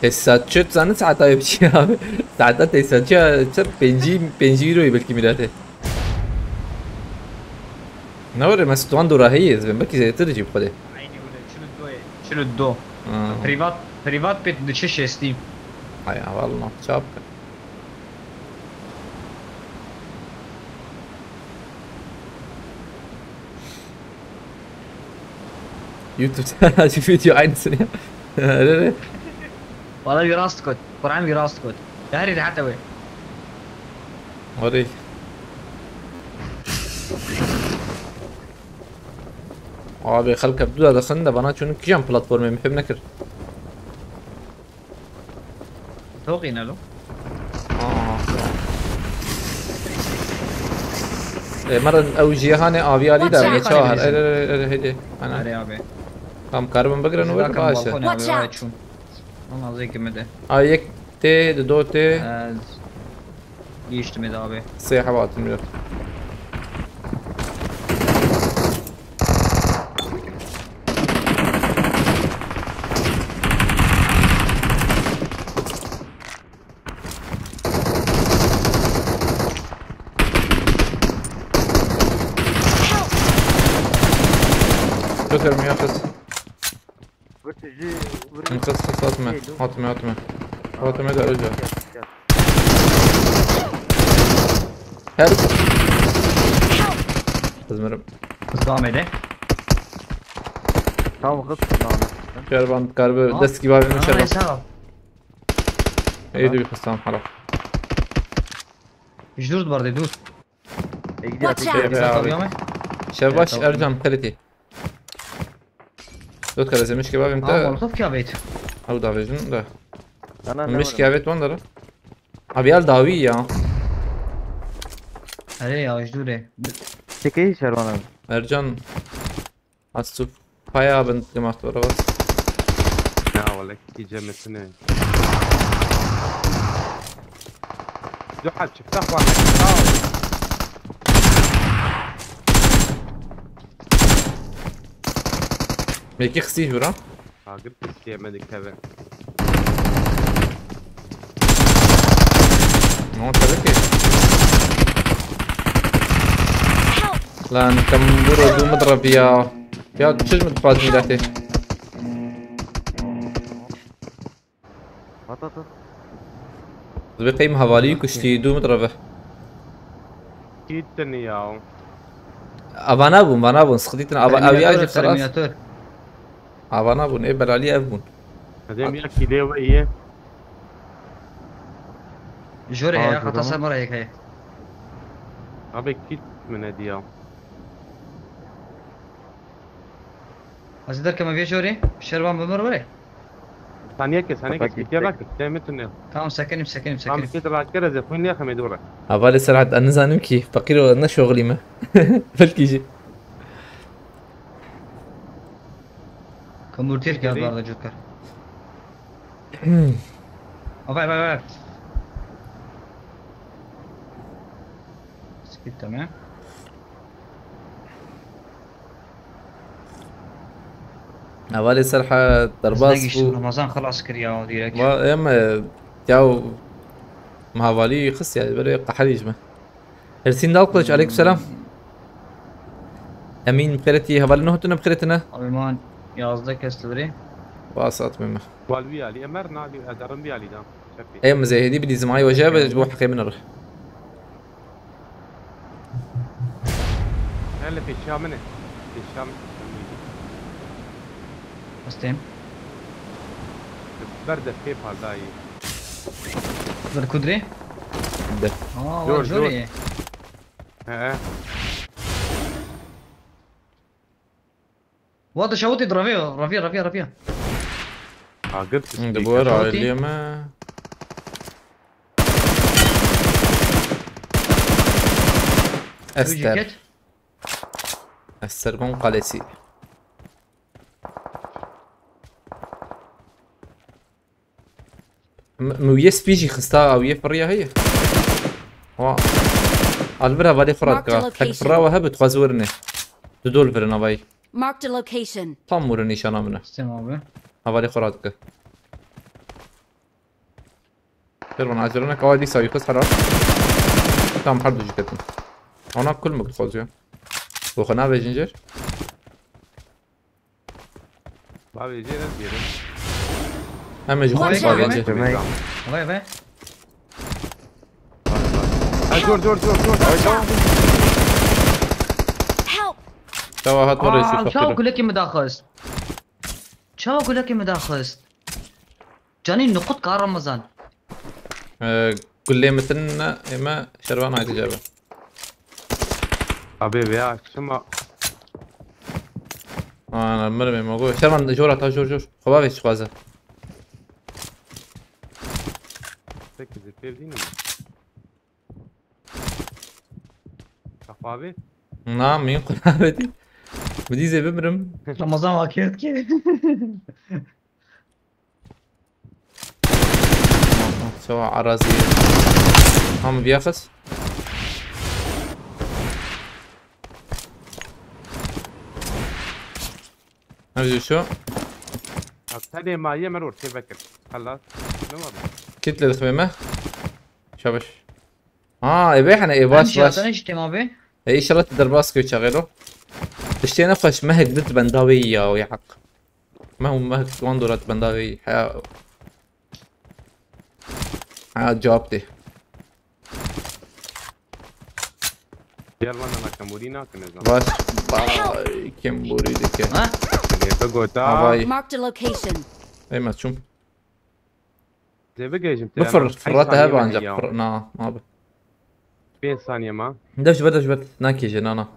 S2: tesisatçı zannet saat ayıp şey abi saatte tesisatçı benji euroyu belki milate ne var ya Mesut Van Dorahiyiz ben belki zeytirci bu kadar
S5: شنو الدو بريفات بيت دشش ستيم
S2: ايوه والله شاب يوتيوب شوف فيديو einzeln ja
S5: والله وراست كود قرآن وراست كود دهري حتى وين
S2: وريك abi خلك بدو دخلنا بنات شنو كيان بلاتفورم محب نكر
S5: توقينا له
S2: مرة او جيهاني افيالي دا من شهر هيدي انا
S5: هري ابي
S2: كم كاربن بقرا نور باشا
S1: Watch out.
S5: والله زي كمده
S2: يك تي دو تي
S5: يشتمي ده ابي
S2: سيحة بعض الملف شكرا ياخذ انقذ هاتمه ده رجع هرب ازمرم
S5: devam ede
S4: Tamam kız kulağına.
S2: كربان كارب دست gibi abim inşallah.
S5: سلام
S2: İyi de bir kısam hala.
S5: يجدود برضه يدوس
S4: Gidiyor
S1: Watch
S4: peki.
S1: out.
S2: Be abi.
S5: يومي
S2: شباش ارجع قلتي دوت كذا زي مش كباب انت
S5: مولوتوف كيا بيت
S2: او دافيجن ده
S4: انا
S2: مش كبابت وندر ابيال داوي يا
S5: هري يا جدوري
S4: تكي شروانا
S2: ارجان اسف بايا بنت جماعة ورا بس
S3: لا والله كي جا مثنين جحد شفتك واحد
S2: ميكي خسيه ورا
S3: قلت لك مدك كذا
S2: ما تبكي لا نكمل دو مضرب يا تشج متفاز ميلاتي
S4: بطاطا
S2: بقيم هوالي كشتي دو مضربه
S3: اكيد تنياو
S2: افانابون سخديتنا ابي اجي خلاص
S5: ترميناتور
S2: افانابون ايه بلالي ابون
S3: هذا يحكي ليه وهي
S5: جوري هي
S4: جوري.
S5: خطا مرة هيك هي
S3: ابي اكيد من هدية
S5: أصدر كما في جوري الشربان بمر وري
S3: ثانية كيف يراك دائما تنيا
S5: كام سكني
S3: عم كده بعد كده زي فين يا خمي دورة
S2: افالي سرعة النزانم كيف فقير انا شغلي ما فالكيجي
S5: كم مرتير كي هذا برضه جوكر باي سكيت تمام
S2: افالي سرحة درباس
S5: رمضان خلاص كريا ديرك
S2: ما اما تاو ما افالي خص يعني بري قحريج ما ارسين دالقلج عليكم السلام امين بخيرتي هفالي نهتنا بخيرتنا
S5: المان يا قصدك استدري
S2: واسط مما
S3: والوي علي امرنا علي ادرم بي علي ده شفي
S2: ايما زي هدي بدي زماي وجاب جبوا حقي من الرح
S3: هلا في الشام منه في الشام
S5: استيم
S3: بردة كيف هذا
S5: بالكدري
S2: ده
S3: جور،
S5: جوري
S3: ها
S5: واضح شوتي رفيع
S3: قلت
S2: دبورة اليوم استر استر من قلسي ويس بيجي خستا او يفريا هي وا البرا بالي فرادك تك فرا وهبت غزورني دول فرنا باي
S1: Marked a location.
S2: طمرني شانا منه
S5: استيم ابي
S2: هبالي فرادك ترون عجلنا كوادي سوي خس حرام تام حرب جكتنا هنا كل مقد خوزيو وخنا بجنجر
S3: بابي يجي نزيره
S2: اما جو
S1: Watch
S2: خمس
S1: out.
S2: بجنجر
S5: باي
S3: جور
S1: Help!
S2: توا هات مرة يشوف
S5: شو
S2: فكره
S5: اقول لك مداخست شو اقول لك مداخست جاني نقط كار رمضان
S2: قل لي مثلنا اما شروان هاي تجابه
S3: حبيبي يا شما
S2: انا المرمي موجود شروان جورة تا جور خبابي شخوازه
S3: ركز في ديني أخوابي
S2: نعم مين قنابتي بدي زي بمرم
S5: رمضان واكيد كيف
S2: سوا عرازي هم بيافس نرجو شو
S3: ابتدي ما يمرور كيف بكر خلاص نمر
S2: كتلة الخميمة شابش يبيحنا باش باش
S5: ايش ما
S2: اي شرط درباسكو يشغله تشتي نفش مهك ضد بنداوية ويا حق ما هو مهك وندورات بنداوي حياة جوابتي
S3: يلا انا كمورينا كنزل
S2: باش باي كم بريدك
S5: ها
S3: بقوتا
S2: باي
S1: Marked a location.
S2: اي ما تشوم
S3: زي بقى جمت
S2: بفر فراتها هبا عن جاب ما
S3: 20 ثانية ما
S2: دش بدش بد ناكي جنانا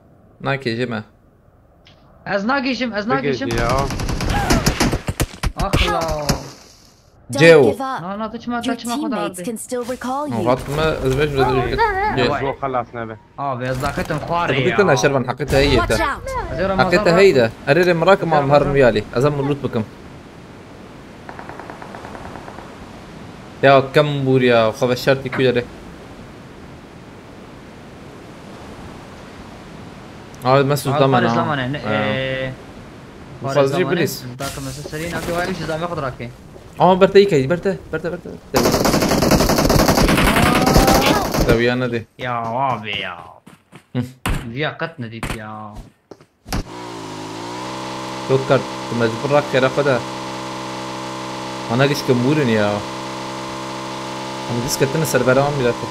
S2: ناكي جمع
S5: از ناگیشم از ناگیشم
S3: بقيت يا
S5: اخلا
S1: Don't
S2: Joe.
S1: give up.
S5: نه نه تچما
S1: Your
S5: تچما خود
S1: teammates
S5: عرضی
S1: can still recall you.
S2: غطمة زبيش بدري
S3: جو خلصنا به
S5: بس ذاكتهم خواري
S2: قلت لنا شربان حقيتها هي
S1: Watch
S2: ده
S1: out.
S2: حقيتها هي ده اريد مراكم مع مهر ويالي ازم اللوت بكم يا كم بوريا وخبشرتي كده هذا مسوس ضمن
S5: زمان
S2: خازجي بليس
S5: ذاك مسوس سرينا في وايش زعما ياخذ راكي
S2: برتي كي برته ويانا دي
S5: يا وابي يا فيا قتنا ديك يا
S2: توكر مجبور راك كده خدها انا قش كمورن يا انا ديس كتنا سربرام ميلاته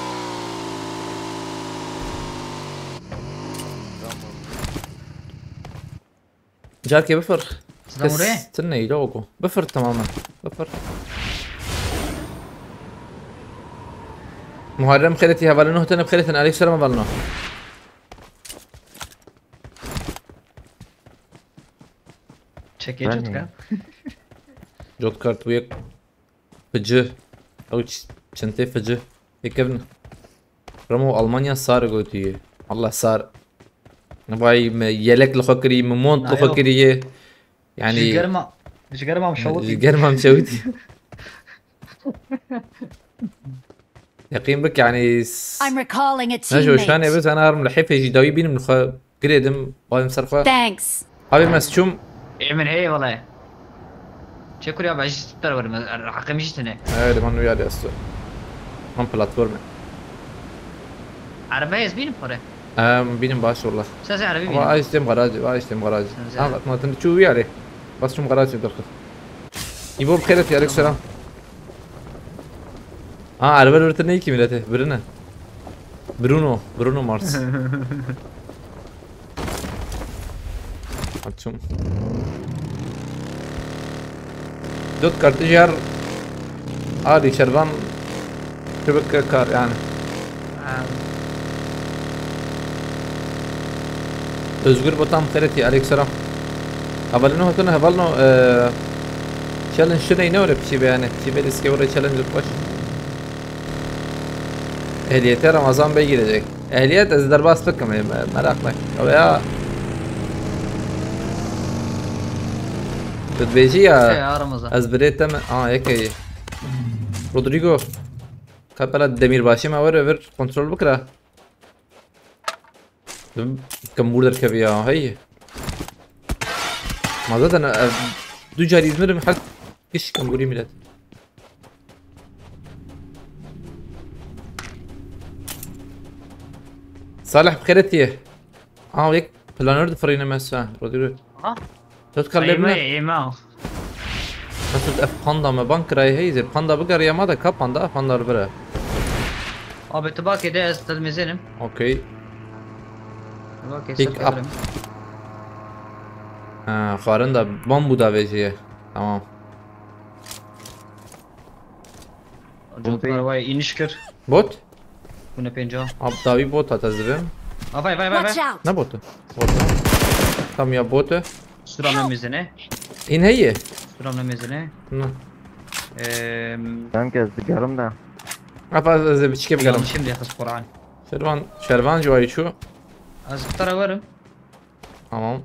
S2: جاركي بفر
S5: زموري
S2: استنى يلوقو بفر تماما بفر محرم خيلتي هبالنو هتنا بخيلتنا عليك سلام بالنو
S5: تشيكي جوتك
S2: جوت كارت ويك فجه او çente فجه يكبن رمو ألمانيا صار قوتي الله صار باي يلك لخكري مونت لخكري يعني
S5: جرما مشوتي
S2: جرما مشوتي يقين بك يعني
S1: I'm recalling a
S2: نجو شاني
S1: teammate.
S2: بس انا ارم لحيفه يجي داوي بين من قريدم باي مسرخه
S1: Thanks.
S2: هاي مسشوم
S5: من هي والله شكرا يا باش ترى ولا حقي مش هنا
S2: هاي من ويالي اسو من بلاتفورم
S5: عربية زبين بره
S2: بينم باش والله
S5: ساسي عربي بين
S2: عايش تم غراج عايش تم غراج ما تنشو ويالي بس شو غراج يدخل يبو بخيرت يا عليك السلام عربي ورتني كي ملته برونو مارس açım دوت كارتجر عادي شربان شبكة كار يعني özgür botam خيرتي عليك سلام قبلنا هتنا هبلنا challenge شنو ينور بشي يعني شي بالسكيوري challenge باش ehliyete Ramazan Bey girecek. Ehliyet ezderbas bakım merakla. Ya بتبيجي
S5: يا رمضان
S2: ازبريت تم هيك هي رودريجو كابلا دمير باشي ما ور كنترول بكره كم بوردر كبيا هي ما زاد انا دو جاري زمر محل ايش كم بوري ميلاد صالح بخيرتي هيك بلانرد فرينا مسا رودريجو تتكلمنا
S5: ما
S2: Nasıl panda mı bankrayı heyze panda bıgar yamada kapanda pandar bıra.
S5: Abi tabak ede استلمزينم
S2: Okey.
S5: tabak
S2: Pick up.
S5: استلمزينم
S2: Ha, karın da bambu da veciye. Tamam.
S5: واي ينشكر
S2: Bot?
S5: كنا بينجا
S2: Abdavi bot atazırım.
S5: فاي فاي
S1: Watch
S5: فاي
S1: out.
S2: Ne botu? Bot. Tam ya botu.
S5: سرامنا ميزنه
S2: İn heye.
S5: سرامنا ميزنه
S2: Ne?
S4: Ben gezdikarım da.
S2: Apa zebçike
S5: يلا
S2: bakalım.
S5: شم لي خص قران
S2: Şervan joyi şu.
S5: از ترى ورم
S2: Tamam.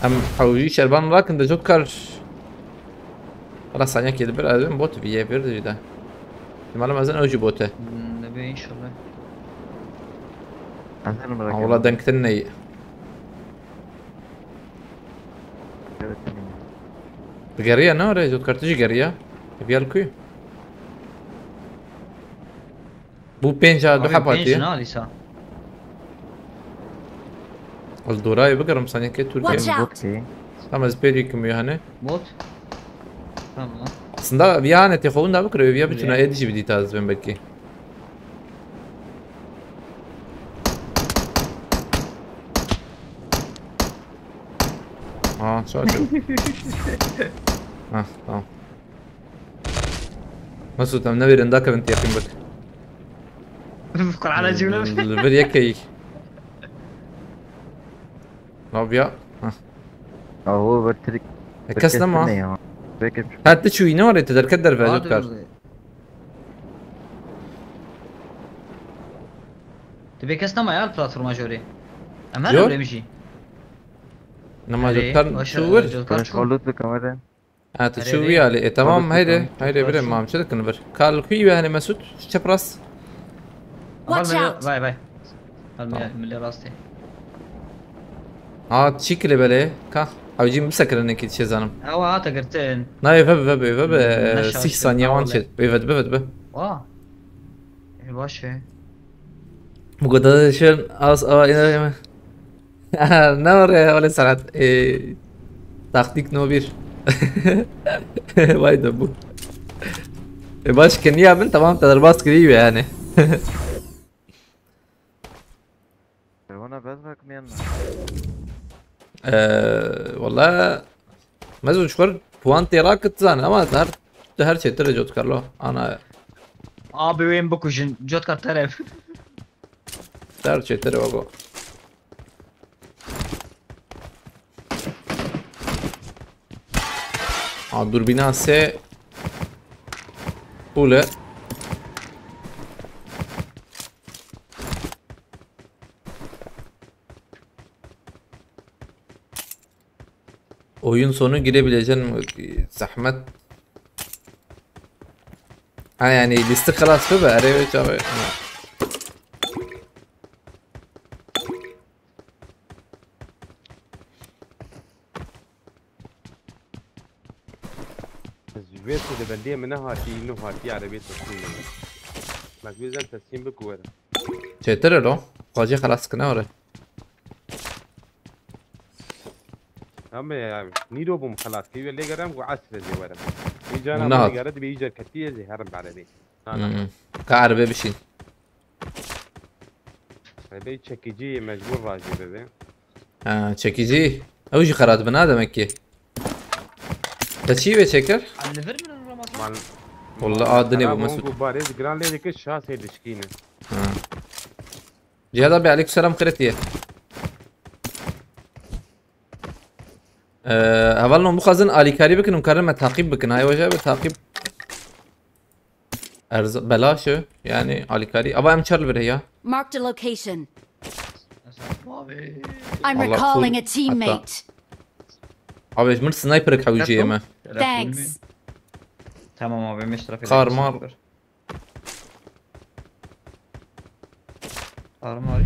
S2: Em حوجي شربان لكن ده جوكر خلاص ثانية كده بقى لازم بوت بيه بيرد ده المعلومة أزن أوجي بوته
S5: نبي ان شاء الله
S4: Hasan'ım bırak.
S2: والله دنكتني بقرية نوري جوكر تجي قرية بيالكوي بو بينجا دو حباتي
S5: لسا
S2: الدوراي بقرم ثانية كده
S1: Watch
S2: توركي
S1: out.
S4: Okey.
S2: Tamam ezberi كمية
S5: بوت تمام
S2: aslında yani تخون ده بكره بيا بتونا ادجي بدي تاز بين بكي شو أشوف tamam مسعود هم نبي رنداك بنت يقين بك
S5: فكر على جمله
S2: البر يكي نوبيا
S4: هو برترك
S2: كسنا ما
S4: يا فاكر
S2: حتى شو ينور تقدر كدر في جوتكار
S5: تبي كسنا ما يا البلاتفورم جوري اما
S2: جور؟
S5: انا ولا مشي
S2: لما جوتكار شو
S4: كنت خلوت بكاميرا
S2: هات شو يعني تمام هيدي بريم ما مش لك نبر قال كوي يعني مسود شبراس
S1: Watch out.
S5: باي باي من اللي راستي
S2: تشيكلي بله كا او جيم بسكر انك شي زانم
S5: هوا تقرتين
S2: ناي فب 6
S5: نشاش
S2: ثانيه وان
S5: بالطاولة.
S2: شيت بيفد
S5: واه ايه باشه
S2: مقدر شن اس نور ولا سرعت تاخديك نوبير وايد ابو باش كنيا بنت تمام تدربات قريبه يعني
S4: وانا بزغك مين
S2: والله مازو شفر بوانتي راكت زان اما هر شيء ترى جوت كارلو انا
S5: ابي وين بكوشن جوت كار تعرف
S2: هر شيء ترى وقو دوربينا سي اولى oyun sonu girebileceğin zahmet. Ha yani liste خلاص بقى araya çağır.
S3: الزويت اللي بنديه منها هاتي انه هاتي على بيت السنين مكبوزا تسيم بكوره
S2: Çetere lo. Koca خلاص كنا oraya.
S3: هم يعني نيرو بوم خلاص كيف اللي قرام وعسر زي ورم يجانا
S2: نهض.
S3: ما قرد بيجي كتير زي هرب على بيت
S2: كعربة بشين.
S3: بيت شكيجي مجبور راجي ببي
S2: Çekici. Avucu karat bana demek ki. Taşıyı çeker.
S5: الليفر من رمضان
S2: والله adını bu Mesut.
S3: باريز جران لي ديك الشاس هي الشكينه
S2: Cihat abi aleykümselam kretiye. هفلنا مخزن آلی کاری بکنم کارم تعقیب بکن های وجه به تعقیب ارز بلاشه یعنی آلی کاری اما ام چرل بره یا
S1: Marked a location.
S5: ابي
S1: I'm
S2: Allah
S1: recalling
S2: full
S1: a teammate.
S2: abi من سنايبر كحوجي يما
S1: Thanks.
S5: تمام ابي مشترك
S2: خار مار
S5: خار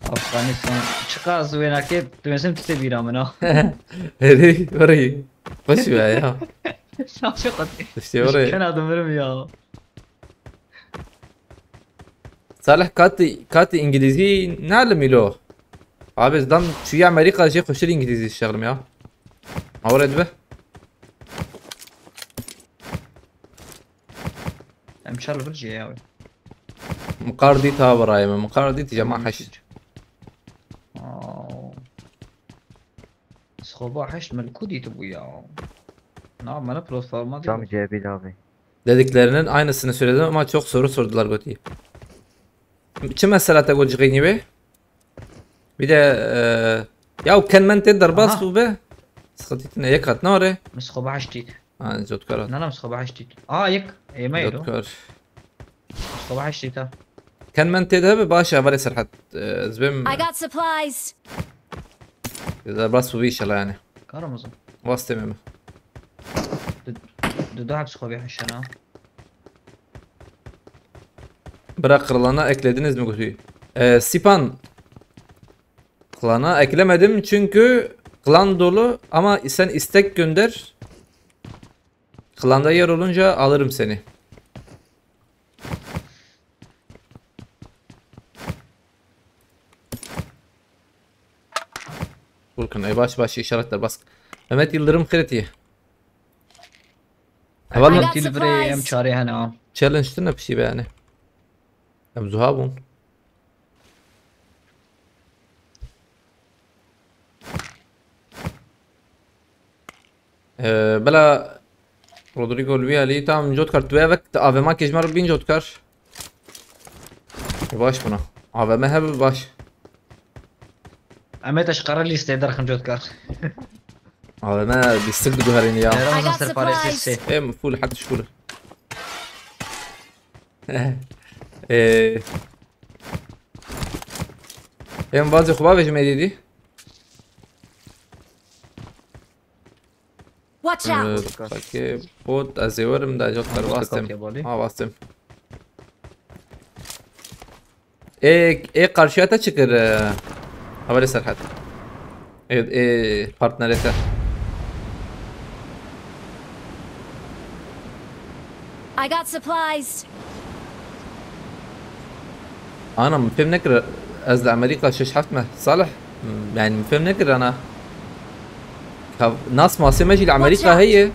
S5: افغانستان چقدر زویناکه تونستم تو بیرامنا
S2: هري وري بس يا
S5: شو قطعي
S2: اشتي وري
S5: كان ادمرم يا
S2: صالح كاتي انجليزي نعلم له abi adam şu Amerika şey koşur İngilizce işlerim ya أورد به
S5: مشار الفرجي يا وي
S2: مقاردي تابر يا مقاردي تجمع حش
S5: سخوبا حش ملكودي تبويا نعم انا بلاتفورما
S4: Tam cebil abi.
S2: dediklerinin aynısını söyledim ama çok soru sordular Goti'ye. Çi mesela تقول جغيني به bir de ya كان تقدر بس به سخطيتنا يكات نوري
S5: مسخوبا حشتيت
S2: جوت كارات
S5: لا مسخوبا حشتيت يك اي ما
S2: جوت
S5: يدو
S2: كار
S5: مسخوبا حشتيت
S2: كان تقدر باشا بالي سرحت زبم
S1: I got supplies.
S2: إذا بس بيش يعني
S5: كارمزو
S2: واسطة ميمة
S5: دو مسخوبا حشنا
S2: Bırak klana eklediniz mi Goti'yi? Sipan klana eklemedim çünkü klan dolu ama sen istek gönder. Klanda yer olunca alırım seni. Burkun baş işaretler bas. Mehmet Yıldırım kritiği.
S1: I
S2: Heval
S1: got
S5: تلبري ام
S1: supplies.
S5: شاري هنا
S2: challenge'tın hep şey be yani. Hem zuhabun. بلا رودريجو الويالي تام جوت كارت وقت AVM كجمر بين جوت كار باش بنا AVM هب باش
S5: امتش قرار لي استيدر خم جود كار
S2: انا بيستقدوا هرين يا
S5: رمضان
S1: got
S5: سر باريس
S1: supplies.
S5: سي
S2: ايه مفول حتى شكوله ايه ايه مبازي خبابي جميدي دي
S1: Watch out!
S2: اوكي بود ازيورم دا جوكر واستم واستم ايه قرشياتا شكر اول سرحت ايه بارتنريتا
S1: I got supplies.
S2: انا مفهم نكر ازل امريكا شش حفتمه صالح يعني مفهم نكر انا ناس ما سمجي لامريكا هي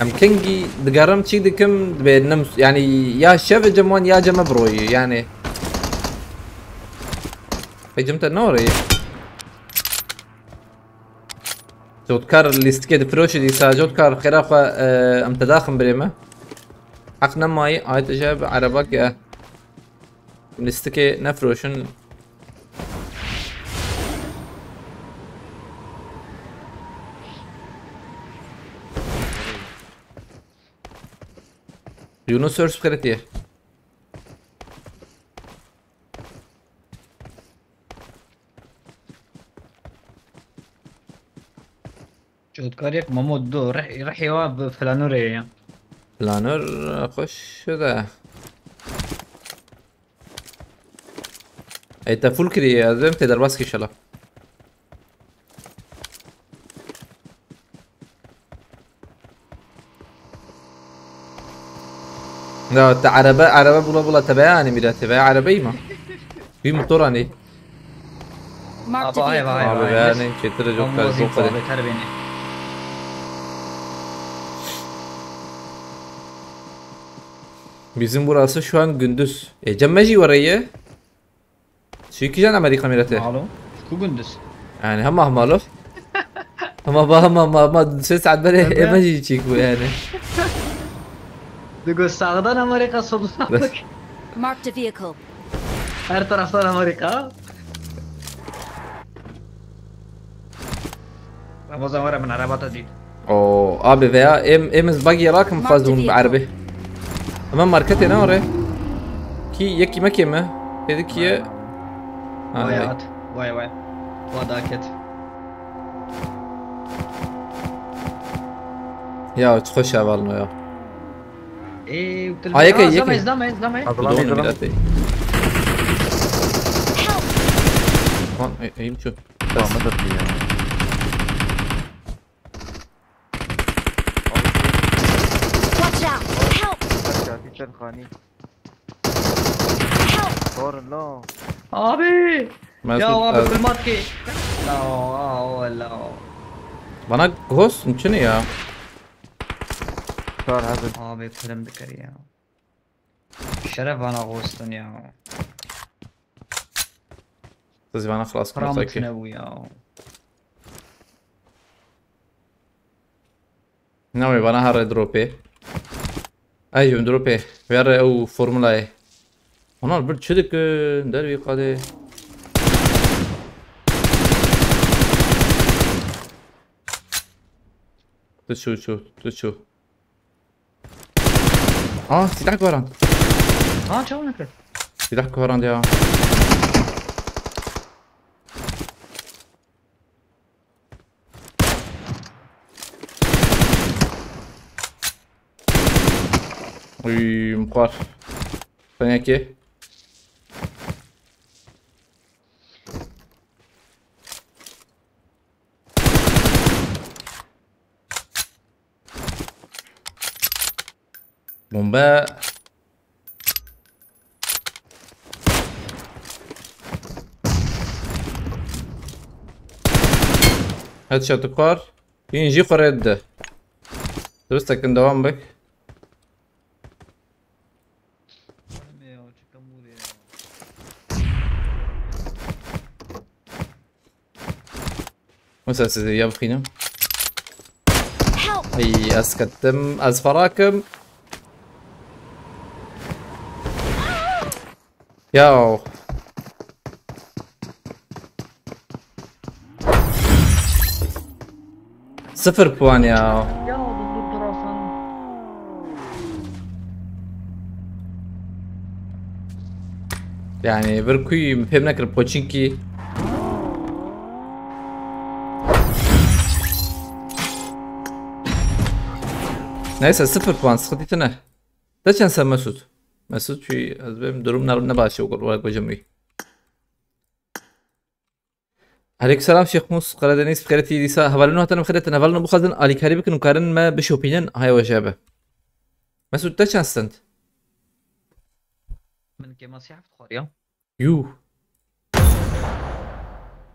S2: ام كينجي دقرم تشي دكم بينم يعني يا شيف جمون يا جم بروي يعني في جمت النوري جوت كار اللي استكيد فروش دي سا جوت كار خرافه ام تداخم بريمه حقنا ماي هاي تجاب عربك يا نستكي نفروشن يونس سورس بخيرتيه
S5: جود كار يك ممود دو رح يواب فلانوريا
S2: بلانر خش ذا انت فول كري ازم تقدر باسكي شلا لا عربة بولا تبعاني ميدا تبع عربي ما في موتور اني
S1: Marked a
S5: باي
S1: vehicle.
S5: باي
S2: يعني شتر جوكر جوكر
S5: تربيني
S2: Bizim burası şu an gündüz. Cemmeci orayı. Çünkü can Amerika mirete.
S5: معلوم شكو قندس
S2: Yani هم ahmalı. Ama ses adbere emoji çekiyor yani.
S5: تقول ساعدان امريكا صدق
S1: Marked a vehicle.
S5: her taraftan Amerika Ramazan ورا من عربات دي
S2: Oo abi veya emiz bagi rakım fazla bunun Arabi. Ama markete ne oraya? Ki yeki meki mi? Dedi ki ya.
S5: وايات واي وداكت
S2: Ya çıkış havalno ya.
S5: ايه
S2: هيك هيك.
S5: زمي
S2: Budonu
S4: اظلمي
S2: millet değil. Lan iyiyim şu.
S4: مدد لي يعني.
S1: Watch out! Help!
S4: ترجع في تلخاني
S1: Help!
S4: صور لا
S5: ابي يا وابي
S2: Mesut
S5: كل ماركي لا
S2: bana ghost için ya.
S4: صار هذا
S5: ابي فيلم ذكر يا شرف انا غوستن يا
S2: Siz bana خلاص
S5: حرام
S2: konuşsak ki.
S5: تنوي يا
S2: ناوي bana her drop'e. Ayım drop'e. Ver o formülayı. Onlar bir çelik derbi kade. تشو سلاح كوران
S5: ها شو نكت
S2: سلاح كوران يا uy mukar ثانية كي bomba هاد شات كار ينجي قرد درستك ان دوام بك مسلسل يا بخينا
S1: Help!
S2: اي اسكتم ازفراكم ياو 0 puan ya.
S5: Ya dur tarafın.
S2: Yani bir kuyu pem nekir Pochinki. Neyse 0 puan sıkıntı ne? Kaçın sen Mesut? Mesut şu az benim durumlarım ne başı olarak hocam iyi. Aleykümselam Şeyh Mus Karadeniz بخيرتي ديسا هبلنا هتنا بخيرتنا هبلنا بخزن علي كاريبك نقارن ما بشوبينين هاي وجابه Mesut kaçın sent?
S5: من كي ما سيحف خوريا.
S2: يو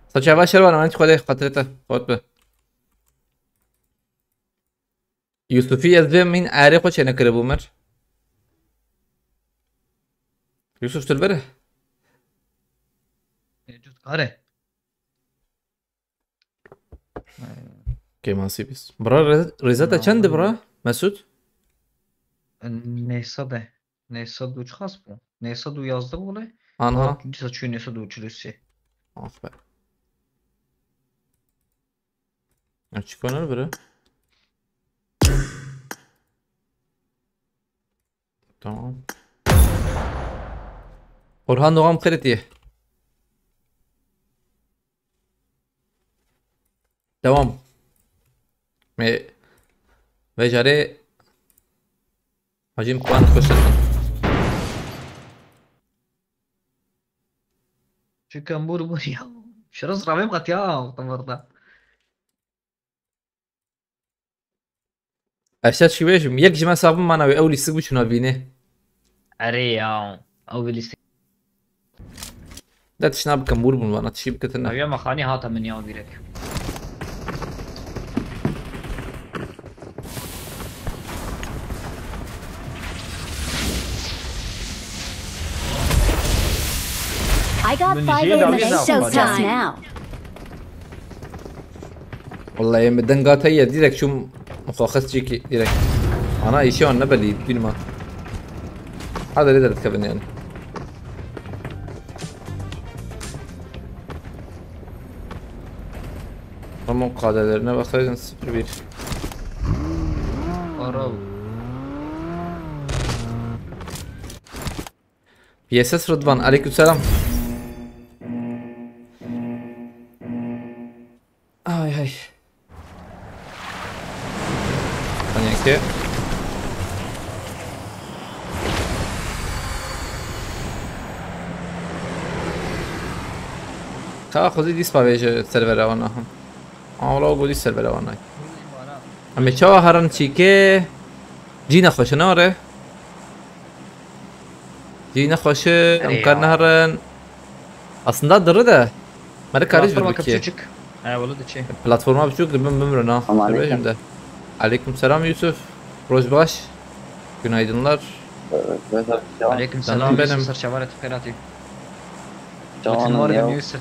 S2: صار باش وانا ما انت خدي قطرته خطبه يوسفي ازبم من عارف وش انا كربو مر يوسف تلبره
S5: جوت كاره.
S2: كي ما سيبس برا ريزاتا چند برا Mesut
S5: Neyse uç khas bu. Neyse yazdı bu olay.
S2: anha
S5: Disa çü neyse uçulusu.
S2: ah be açık oynar biri tamam Orhan Doğan kredi devam ve jare hacim puan koşarsan
S5: Şu kambur ya. Şurası rabim kat ya tamarda.
S2: aşağı şivejim yek jima sabım bana ve evli sık şuna bine
S5: Are ya. Au bilisi.
S2: da tışna bir kambur bun bana tışıp katına
S5: Aviya makhani hata min ya direk.
S1: I got
S5: When
S1: 5
S5: you see it, I'll
S1: minutes.
S5: get out.
S1: Showtime now.
S2: والله مدنقات هي ديرك شو مخاخس جيكي ديرك انا ايشي وانا بلي بدون ما هذا اللي درت كابن يعني Ramon kadelerine baksaydın 0-1
S5: Arav.
S2: PSS Rıdvan aleykümselam ay ay Panieki خذي دي سباويج سيرفر وانا هم والله قولي سيرفر وانا اما چاوا هرن چیکه جی نخوشه ناره جی نخوشه امکان نهرن aslında dırı da Meri karış bir ki
S5: Çık. Ha valla da şey.
S2: platforma bir çok ben bilmiyorum ha
S6: Aleyküm.
S2: şimdi Aleykümselam Yusuf Rozbaş günaydınlar
S5: Aleyküm
S2: Tamam,
S5: selam.
S2: benim.
S5: Yusuf Sarçavar Tıkırati.
S6: Canım
S5: Var
S6: ya.
S5: Yusuf.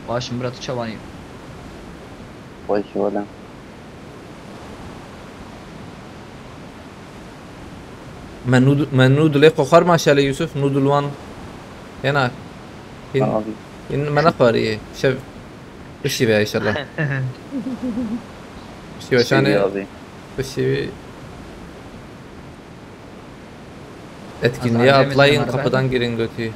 S5: Başım Murat Çavani.
S6: Boş valla.
S2: من نودل اخو خار ما شاء الله يوسف نودل وان هنا
S6: Abi.
S2: إن ما نقاري شوف وش بها ان شاء الله وش
S6: Şey
S2: عشان
S6: abi.
S2: وش etkinliğe atlayın kapıdan girin götü.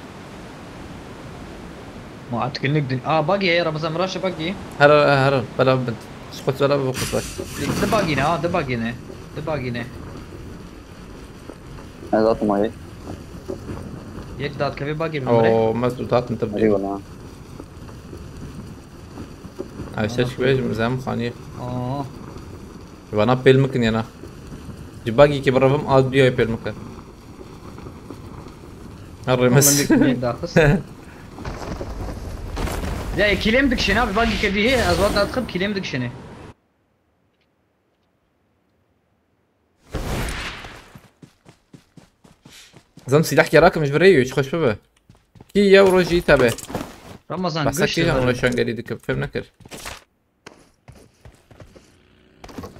S5: Muatkinlik din. Bagi ya Ramazan Maraş'a bagi.
S2: Her bela bint. Şkot bela bu kutlar.
S5: De bagi ne ha de bagi ne. De bagi ne.
S6: Ne zaten ayı.
S5: Yek dat kavi bagi mi bre?
S2: O مسدودات انت
S6: Hadi
S2: بدي
S6: valla.
S2: عايشة شوية مزام خاني
S5: Aa.
S2: وانا بيل ممكن يانا جباقي كي برافم از ديو بيل ممكن الرمس
S5: Ya kilim dikşeni abi bagi kedi azvat atkıp kilim dikşeni.
S2: زم سلاح كراك مش بريو ايش خوش بابا كي يا وروجي تابع
S5: Ramazan
S2: بس
S5: gış
S2: كي جان
S5: ya.
S2: روشان قال يدك فهم نكر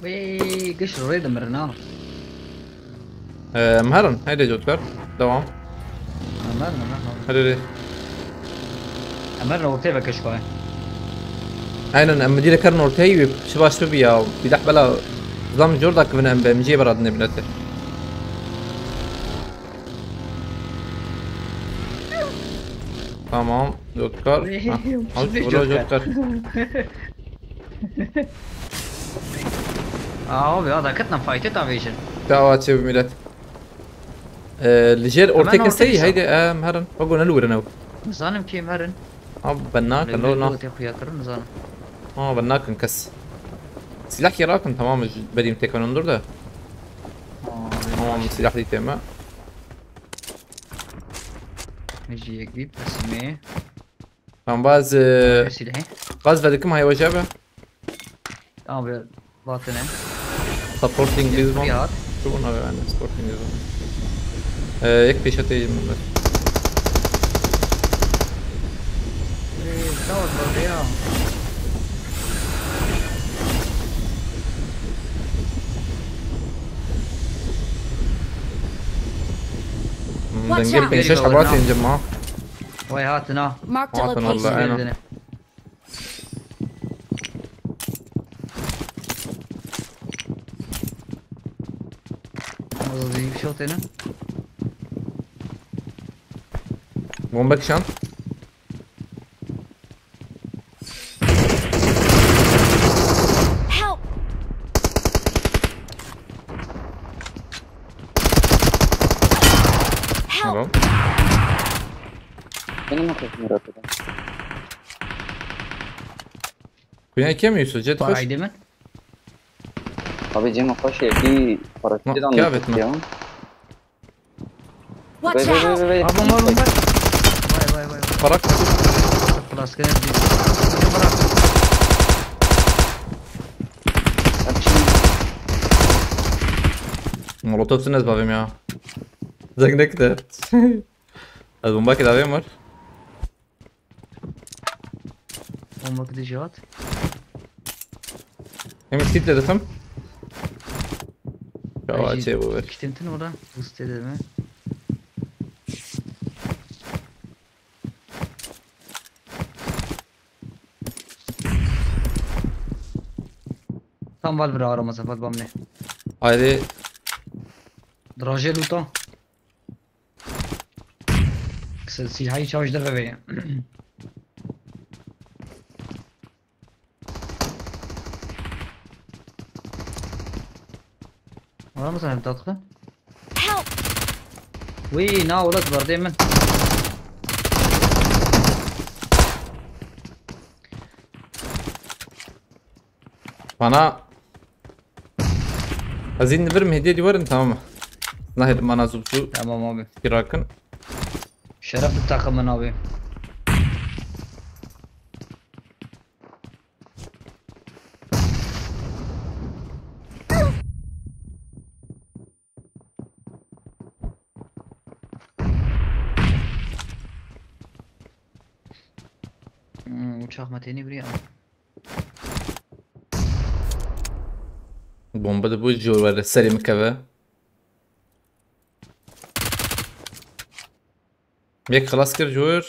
S5: Ve gış reyde mirna.
S2: مهرن هيدا جوتكر دوام
S5: Aman aman.
S2: هيدا
S5: أمرنا ورتي بك شوي.
S2: aynen ama direkt karın ortaya yiyip şu başlı bir ya. Bir dakika bela zam jordak ben MG beradne binete. Tamam, Jotkar. Al şuraya Jotkar.
S5: Abi هذا كتنا فايتة تافيشن.
S2: Dava çev millet. Lijer ortaya kesey haydi mehran. Bago nalur ana.
S5: نزانم كيم هرن.
S2: Ab bannak
S5: لو
S2: no.
S5: تي خويا كرن نزانم.
S2: Bannak nkes. Silah yarakın tamam benim tek ondur da. Tamam silah değil tema.
S5: نجي يقريب بس مي.
S2: Tamam bazı
S5: سلاحي.
S2: gaz verdikim hay vajaba.
S5: abi باطنه.
S2: Supporting this one.
S5: رياض.
S2: Şu ona yani supporting this one. Ek peş atayım ben.
S5: دور بالرياض.
S1: Watch
S2: Dengel
S1: out.
S2: pençeş habat ineceğim ha.
S5: وي هاتنا.
S1: Marked a
S2: Hatun Allah,
S1: location.
S2: aynen.
S5: عندنا. وظيف شوطنا.
S2: Bomba kişan.
S1: Help! Help!
S2: Tamam.
S6: Benim o kısmı rahatladı.
S2: Kunya ikiye mi Yusuf? Jet koş.
S5: باعي من.
S6: Abi Cem koş ya bir paraşütten
S2: kıyafet mi?
S6: ya.
S1: Watch out!
S5: ابو مر واي واي واي.
S2: Parak.
S5: خلاص كده.
S2: Molotov sünez bavim ya. Zagnek de. Az bomba ki davim var.
S5: امك دي جات.
S2: Hem skit dedim. Ya şey bu ver.
S5: كنت ورا استاذ ما. Tam var bir ara masafat bamne.
S2: Haydi.
S5: دراجة لوطا. سلاحي شاوش در ببين. والله مثلا بتدخل.
S1: Help!
S5: وي نا ولد بردين من.
S2: Bana hazin verim hediye divarın tamam mı? Nahir bana zubsu
S5: تمام ابي.
S2: kirakın.
S5: شرفت الطاقم من ابي. uçak mateni buraya.
S2: Bomba da bu jor var seri mikave. Mek خلاص kır jor.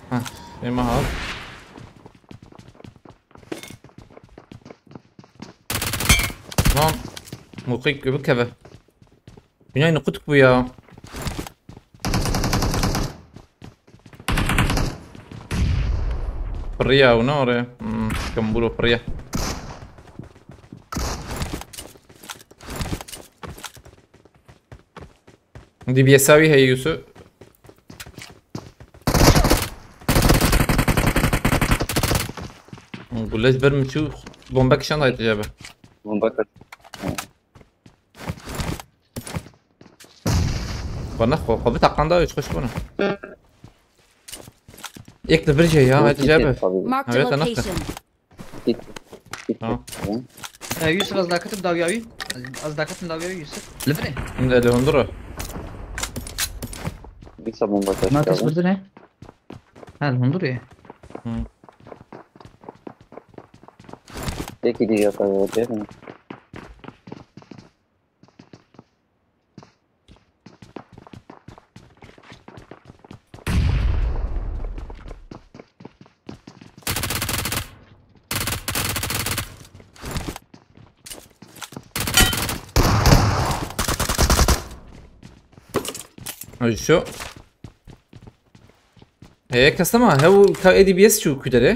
S2: Ha, ema al. Tamam. Mukik gibi kave. Dünyayı nukutuk bu ya. Priya ونوري كمبولو بريا دي بيساوي هي يوسف نقول ليش برمي شو بومبك شان هاي تجابه
S6: Bomba kaç.
S2: بنا خو قبت عقندا ايش خش بنا يكتب برجع يا هاي تجابه
S1: Marked a
S2: Evet, anahtar.
S1: location.
S6: Git. Git.
S2: Tamam.
S5: يوسف از داكتم داوياوي. از داكتم داوياوي يوسف. لفني.
S2: اللي هندرة
S6: Bir sabah bomba kaç.
S5: ما تصبر نه. هل هندور ايه.
S6: Tek gidiyor tabii değil mi?
S2: شو هيك كستما هو كا اي دي بي اس شو كدري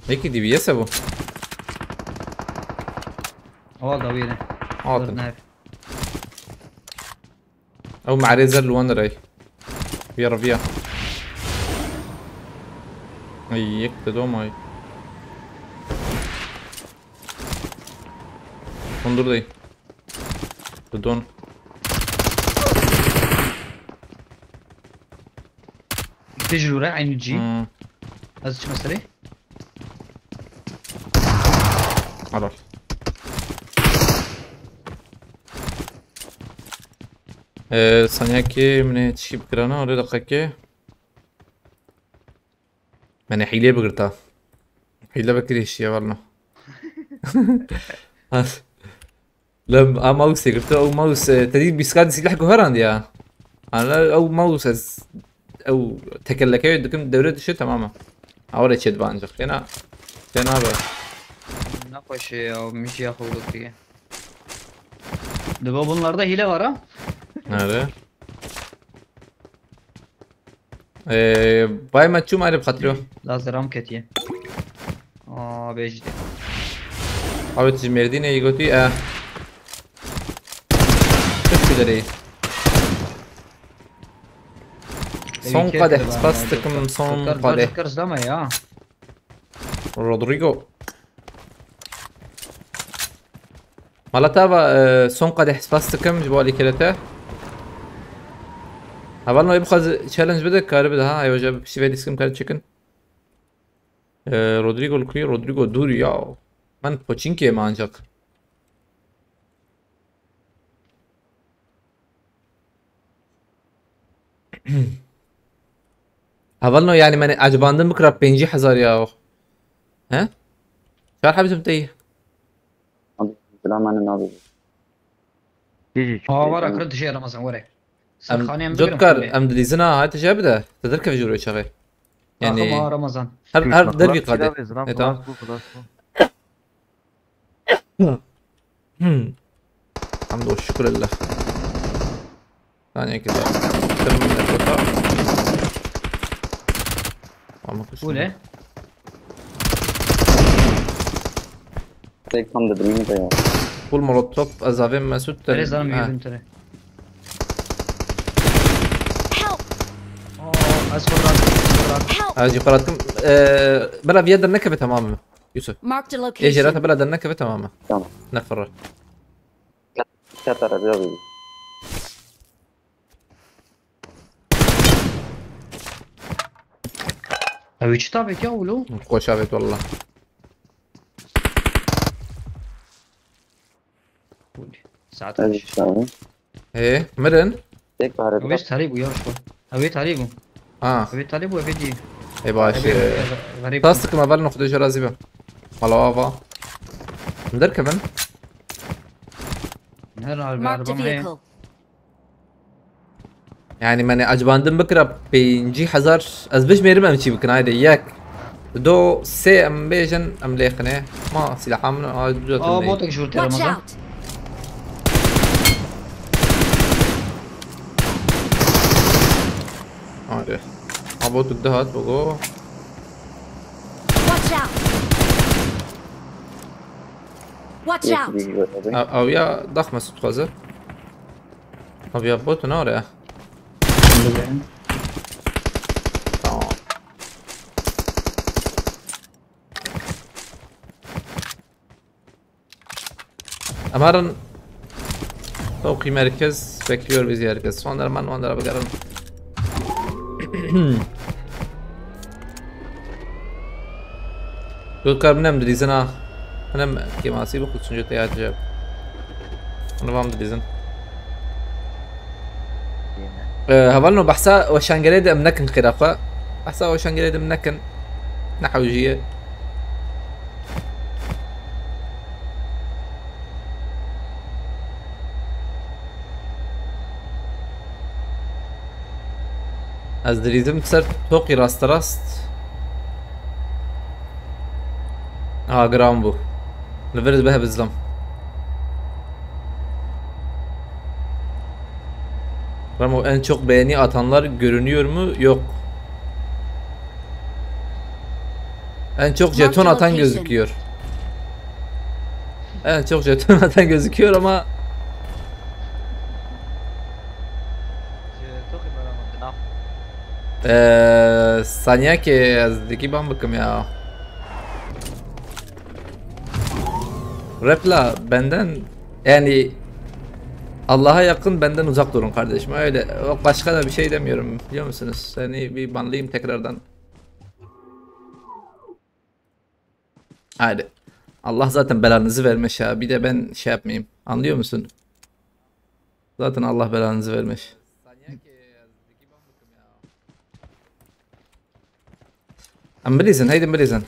S2: هيك دي بي اس ابو
S5: والله وينه
S2: عاطل
S5: نايف
S2: او مع ريزر الوان راي فيا فيا هيك تدوم هاي انظر دي بدون
S5: تجي ورا عين تجي هذا شو مسري
S2: عرف ثانية كي من تشي بكرانا ولا دقيقة من حيلة بقرتها حيلة بكريش يا والله لم ماوس قلت او ماوس تدريب بيسكاد سلاح جوهران يا انا او ماوس او تكلكي دكم دورة شو تماما اول شيء بانجا هنا هذا
S5: نقش او مش ياخذ فيه دابا bunlarda hile var ha.
S2: هذا باي ما تشوم عارف خاطرو
S5: لازم كتيه بيجدي
S2: او تجمردين يقولي شو تدري son قدح سباستكم son قدح
S5: تذكر زلمه يا
S2: رودريغو مالتها son قدح سباستكم جبالي كلته اول يبقى تشالنج بدك كار بدها ايوه جاب شي فيديو سكم كار تشيكن رودريغو الكري رودريغو دوري يا من بوتشينكي ما انجاك اولنو يعني من عجباندم بكره بينجي حزار يا ها شو حابب تبتي
S6: سلام عن النبي
S4: تيجي
S5: ورا كرد شيء رمضان ورا
S2: جوكر ام دليزنا هاي تجابده تذكر في جوري شغال يعني
S5: رمضان
S2: هر دربي قادم الحمد والشكر لله ثانية كذا
S5: قول ايه
S6: Take from the dream there.
S2: Full molotov azavim mesut
S5: ترى زلمه يبين ترى
S1: Help!
S5: اصبر
S2: اجي قراتكم بلا بيد النكبة تماما يوسف
S1: Marked a
S2: ايش جراتها
S1: location.
S2: بلد النكبة تماما
S6: Tamam.
S2: نفر
S6: Katar abi.
S5: ابي تشطابك يا ولو
S2: قوة شافت والله
S5: ساعات
S6: Hadi şahane.
S2: ايه مرن
S6: Take bahar
S5: ابي تهريبو يا شو ابي تهريبو
S2: اه
S5: ابي تهريبو ابي دي
S2: اي باش
S5: غريب
S2: تاستك ما بالنا خدوش رازبة ملوافا مدر كمان
S1: Marked a vehicle.
S2: يعني ماني عجباندم بكره بينجي حزار ازبش ميرم امشي بكنا هيدا اياك دو سي ام بيجن ام ليخنه ما سلاح من
S5: بوتك شو ترى
S1: Watch
S5: رمضان
S1: out!
S2: هذا عبوت الدهات بقو
S1: Watch out! Watch out!
S2: او يا ضخمه ست خوزه او يا بوت نار يا تمام امارن توقي مركز بكيور بيزي مركز واندر من واندر بقرن Gökar benim dizin ha. Benim kemasıyla kutsunca teyacı. Onu vam dizin. هبلنا بحسا وشانجريد منكن خرافة بحسا وشانجريد منكن نحوجية از دریزم سر توقي راست راست جرام بو لفرز بها بالظلم Ramo en çok beğeni atanlar görünüyor mu? Yok. En çok jeton atan gözüküyor. En çok jeton atan gözüküyor ama saniye ki azdaki ben bakım ya. Rapla benden yani Allah'a yakın benden uzak durun kardeşim öyle başka da bir şey demiyorum biliyor musunuz? Seni bir banlayayım tekrardan. Haydi. Allah zaten belanızı vermiş ya bir de ben şey yapmayayım anlıyor musun? Zaten Allah belanızı vermiş. Ambilizin haydi ambilizin.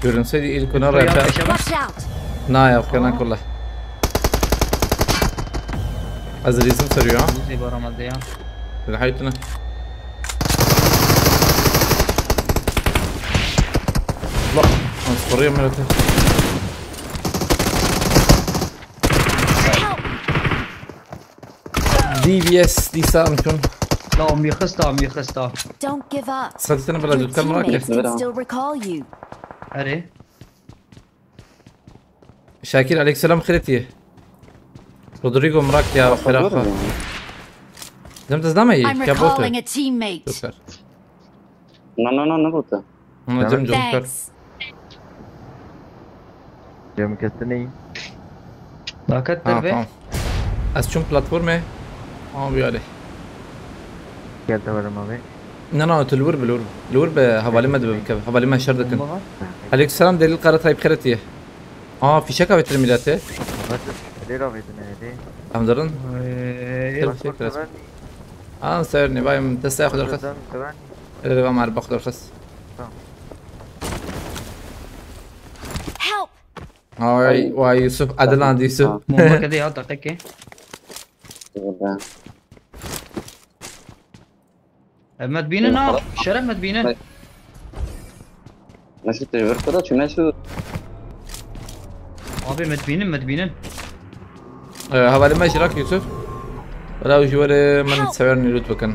S2: Görünseydi ilk ona rap.
S1: Watch out!
S2: Na ya kana kullah. Azrizim sarıyor ha.
S5: زي برا ما ادري
S2: لحيتنا لا اصفريه مرتين دي بي اس دي سامكن
S5: لا امي خستا امي خستا
S1: Don't give up.
S2: صدقتنا بلا
S1: Your
S2: دكتور مراكز
S1: teammates can still recall you.
S5: اري
S2: شاكر عليك سلام خيرتي رودريغو مراك يا فراخ زم تزدامي
S1: I'm
S2: يا بوتو
S1: recalling a teammate.
S2: سكر
S6: No puta.
S2: انا جم جوكر
S1: Thanks.
S4: Diyorum kesinlikle.
S5: لا كتر به
S2: تمام اسشون بلاتفورمه بيالي
S4: Geldi varım abi.
S2: انا تلور الورب حوالي ما دبك حوالي ما شردكن عليك السلام دليل قرة طيب خيرتي في شكا بتر ميلاتي
S4: Evet. Neler abiydin neydi?
S2: امدرن
S5: إيه.
S2: شكرا سيرني بايم تسا ياخذ الرخص اللي بقى معرف باخذ الرخص
S1: Help!
S2: هاي ويوسف عدلان يوسف
S5: مو كذي هذا دقيقة ما تبينن شرف ما تبينن
S6: ماشي تجربة كده شو ماشي
S5: ابي ما تبينن ما تبينن
S2: حوالي ما يشراك يوسف ولا جوالي من تسويرني لوتبكن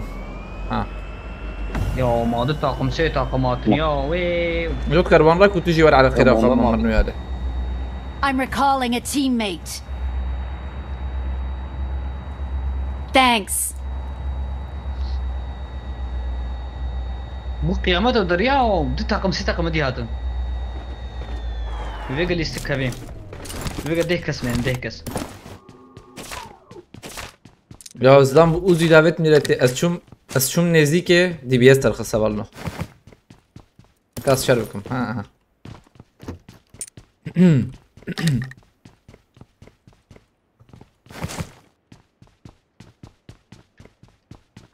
S5: يا ما ضد طاقم سي طاقمات يا وي
S2: لوت كربان راك وتجي ورا على خير
S6: والله ما-
S2: مرنو هذا
S1: I'm recalling a teammate. Thanks.
S5: مو قيامته ودريا ضد طاقم سي طاقم دي هذا فيجا اللي استك بين فيجا دهكس من دهكس
S2: يا زلام اوزي دافت ميلتي اسشوم نزدیک دی بی اس ترخص والله كاس شربكم ها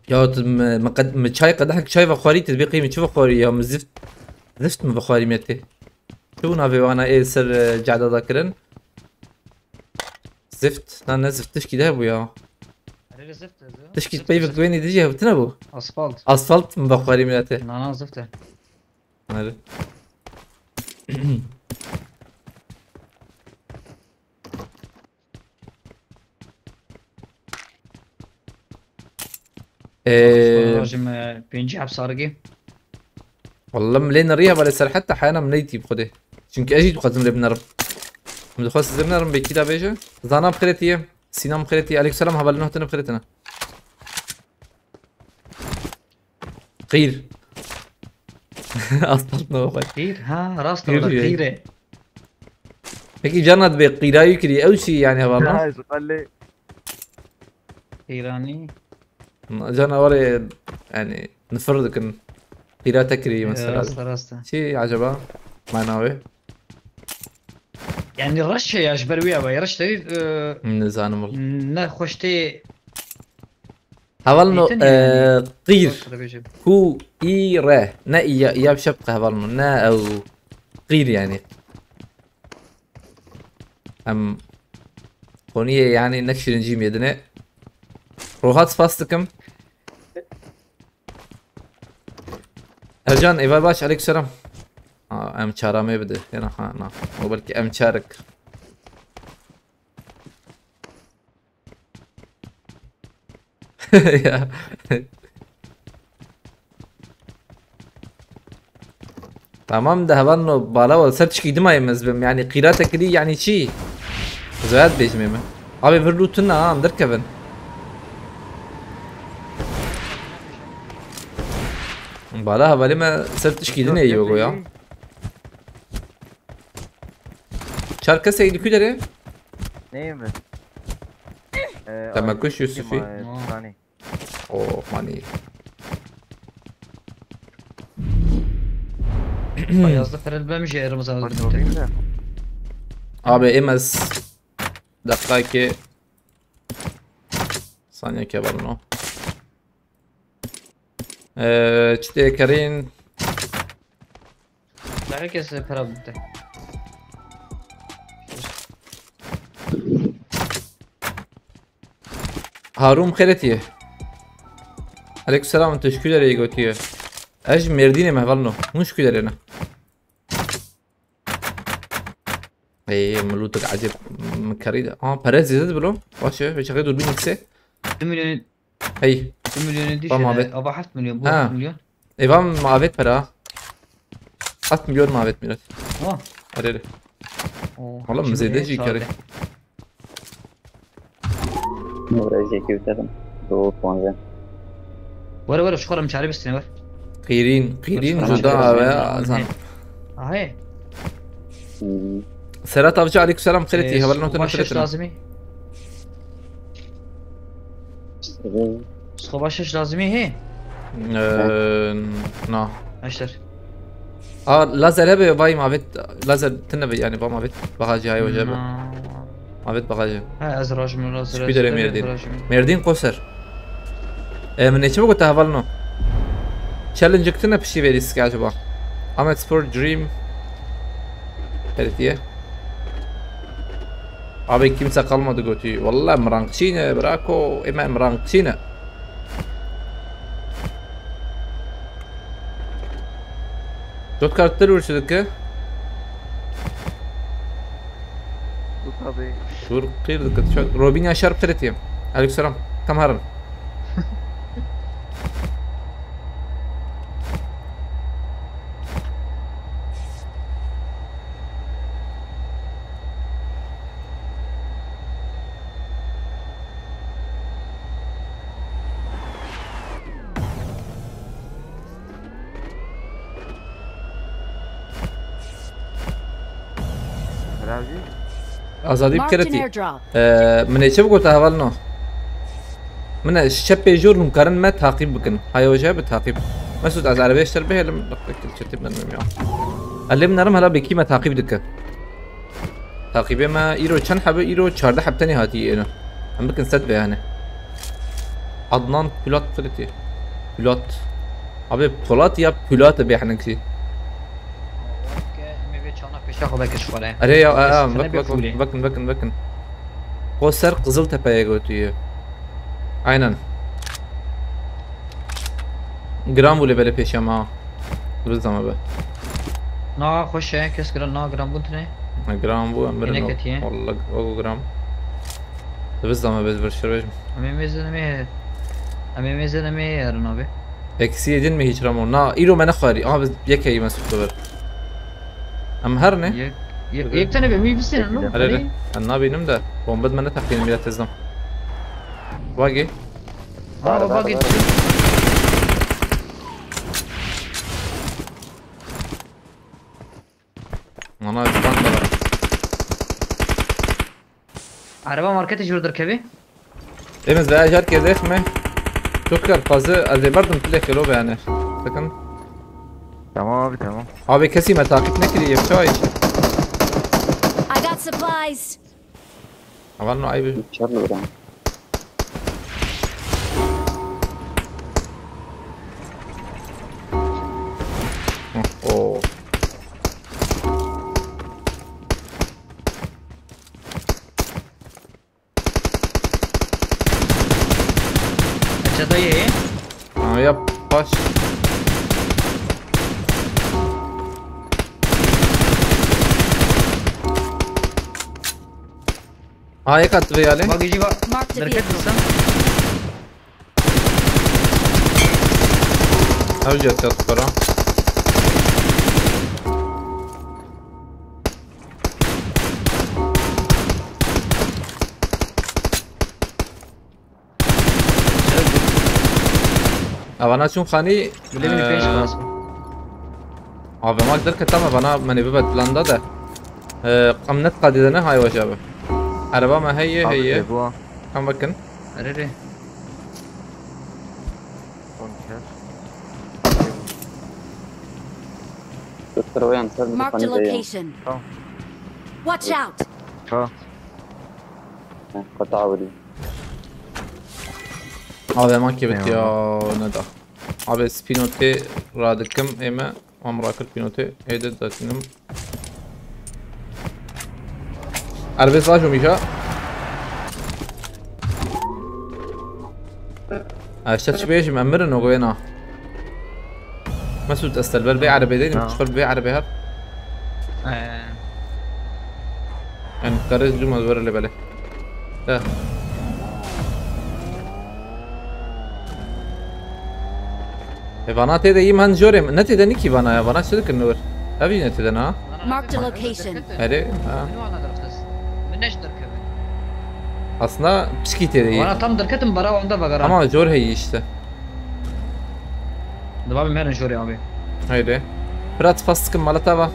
S2: يا شاي قدحك شاي بخاري تطبيقي من شو بخاري يا زفت من بخاري ميتي شو نافي وانا ايه سر جعد ذاكرن زفت انا زفتش كده ابو يا تشكي طيبك وين تجي بتنبو
S5: اسفلت
S2: اسفلت من بخاري ميتي
S5: انا زفته
S2: هذا
S5: راجم بينجي بسارقي
S2: والله ملينا ريها ولا سر حتى حيانا منيتي بخده çünkü اجي تقدم لي بنرب مدخلس زمنرم بكيدا بيجا زانا بخيرتي سينام بخيرتي عليك السلام هبل نهتنا بخيرتنا قير اصطلتنا بخير
S5: كثير ها راسنا ولا
S2: كثير.
S5: كثيره
S2: هيك جرند بقيراي كري او شيء يعني هبلنا
S4: Hayır قال
S5: ايراني
S2: جانا وري يعني نفرض كن قيرا تكري مثلا
S5: راسته راسته
S2: شي عجبها معناوي
S5: يعني الرش يا جبرويا باي رش تريد
S2: من زانم والله
S5: نا خوشتي
S2: هبلنا
S5: يعني.
S2: قير هو اي ره نا يا بشبقه هبلنا نا او قير يعني ام قونية يعني نكشر نجيم يدنا روحات سپاستكم ارجان ايوه باش عليك سلام ام چارامه بده هنا ها نا مو بلكي ام چارك tamam da havanno bala ol search ki demay mezbem yani qirata kili yani çi زاد بيجميمه ابي فردوتنا عم دركبن بالاها بالي ما سرتش كي دنيا يوغو يا شاركة سيدي كدري
S4: نيم
S2: تمكش يوسفي
S4: ثاني
S2: اوه ماني
S5: Yazdı Ferel ben mi şey Ramazan
S4: برضه
S5: azdı.
S4: فين ده؟
S2: abi emez dakika saniye kebalno çite karin
S5: Herkes para bitti.
S2: هاروم خيرتيه عليك السلام انت شكو داري قوتيه اج مرديني مهفلنو مو شكو داري انا اي ملوتك عجب مكريدة باريس زيادة بلو واشي بيشغل دوربين اكسي
S5: 1 milyon
S2: هي
S5: 1 milyon değil.
S2: Tamam abi.
S5: Aba 7 milyon bu
S2: Ha.
S5: 7 milyon.
S2: ايفام معافيت برا 7 مليون معافيت ميرات
S5: Tamam.
S2: اريري
S5: Oo,
S2: والله
S5: şimdi
S2: مزيدش
S5: sağ
S2: يكري
S5: ol.
S6: ورجع كيف ترى دو بونزا
S5: Vara şu kadar mçarı bir var.
S2: قيرين
S5: Başka
S2: جدا
S5: başka
S2: زان
S5: Ha he.
S2: سيرات افجع عليك السلام خيرتي هبلنا تنا
S5: Başlaş
S2: خيرتنا
S5: lazım. Başlaş lazım he.
S2: نا
S5: Başlar.
S2: لازر هبه باي معافيت لازر تنبي يعني با معافيت بغاجي هاي وجابه معافيت بغاجي
S5: Ha az rajım lazım.
S2: شكو داري ميردين قصر من ايش بقول تهفلنو تشالنج كتنا بشي بيريسك عجبا احمد سبورت دريم خيرتيه abi kimse kalmadı götü. Vallahi mrankçine brako ema mrankçine. Dört kartları uğraştık ki.
S4: طبي
S2: Dur kıyırdık. Robin Yaşar Ferit'iyim. Aleykümselam. Kam harın.
S4: راجي
S2: Azadi
S1: Marked an
S2: Ferit'i.
S1: airdrop.
S2: من ايش بقول تهفلنو. من الشاب يجور مقارن ما تعقيب بكن. هاي وجهه بتعقيب. مسعود از عربية اشتر به لم لقيت الشتيب من المياه. اللي بنرم هلا بكيمة تعقيب دكه. تعقيبه ما ايرو چند حبه ايرو 14 حب تاني هاتي انا. هم بكن سد به يعني. عدنان بلات فلتي. بلات. abi Polat ya Polat be احنا كثير. Araya ya bakın. Koser Kızıltepe'ye götürüyor. Aynen. Gram bule böyle peşem ha. Dur zaman be.
S5: Na hoş ya kes gram na gram bu ne?
S2: Gram bu
S5: Yine
S2: emrin.
S5: kötü ya.
S2: Vallahi o gram. Dur zaman bez bir şey.
S5: Amemezene mi yarın abi?
S2: Eksi yedin mi hiç Ramon? Na iro bana khari. Abi yekeyi mesut ver. Am her ne?
S5: Yek tane mi bilsin lan?
S2: Arada. Anna benim de. Bombad bana takviyelim biraz tezdim. Vagi.
S5: Ha baba git.
S2: Ana üstten de var.
S5: Araba markete jurdur kebi.
S2: Deniz veya jar gezek mi? Çok kar fazla az bardım pile kilo yani. Sakın.
S4: تمام ابي تمام
S2: Abi kesime takip ne kiri yapacağız?
S1: I got supplies.
S2: Avalno ayıbı.
S6: شر برام
S2: Oo. ويا باش هاي كات فيالي
S5: باقي جيبها
S1: Marked a
S5: دركت
S1: vehicle.
S5: لسه.
S2: ارجعت تذكره انا شو خاني
S5: بالليل من فيش خلاص.
S2: abi ما اقدر كتابة bana mani bibet planda da قمنت قاددنا هاي وجابه عربا ما هي
S4: بوا
S2: كم بكن
S5: ريري
S6: دكتور وين صار
S1: Marked a location.
S4: Oh.
S1: Watch out.
S4: ها
S6: قطع ولي
S2: abi ما كيبت يا ندى abi spinote radikam ema amrakal spinote هيدا داتنم عربي صاجو ميشا اشتش بيش مأمر انه قوينا مسعود استلبل بيع عربي دين مش بيع عربي هاد يعني كاريز جو مزور اللي بالي لا ايفانا تيدا يمان جوري نتي دا نيكي بانا يا بانا شدك النور ابي نتي دا نا
S1: Marked a location.
S2: هادي
S5: منو انا دركت منش دركت
S2: اصلا بشكي تيدا
S5: وانا tam دركت مباراة وعنده بقرا
S2: اما جور هي işte
S5: دبابي مهرن جوري abi.
S2: هيدي برات فاستكم مالتها با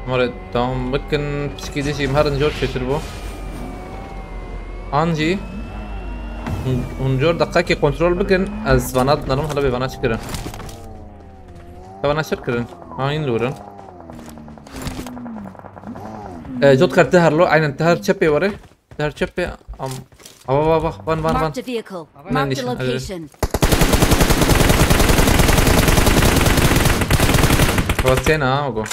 S2: مرد تام ممكن بشكي ديشي مهرن جور تشربو انجي ونجور دقاكي كنترول بكن از بنات نرم هلا ببنات شكرن ببنات شكرن هاين لورن جود كار تهر لو عين تهر تشبي وري تهر تشبي ام بابا بان
S1: Marked a vehicle. Marked a location.
S2: روتينا اوغو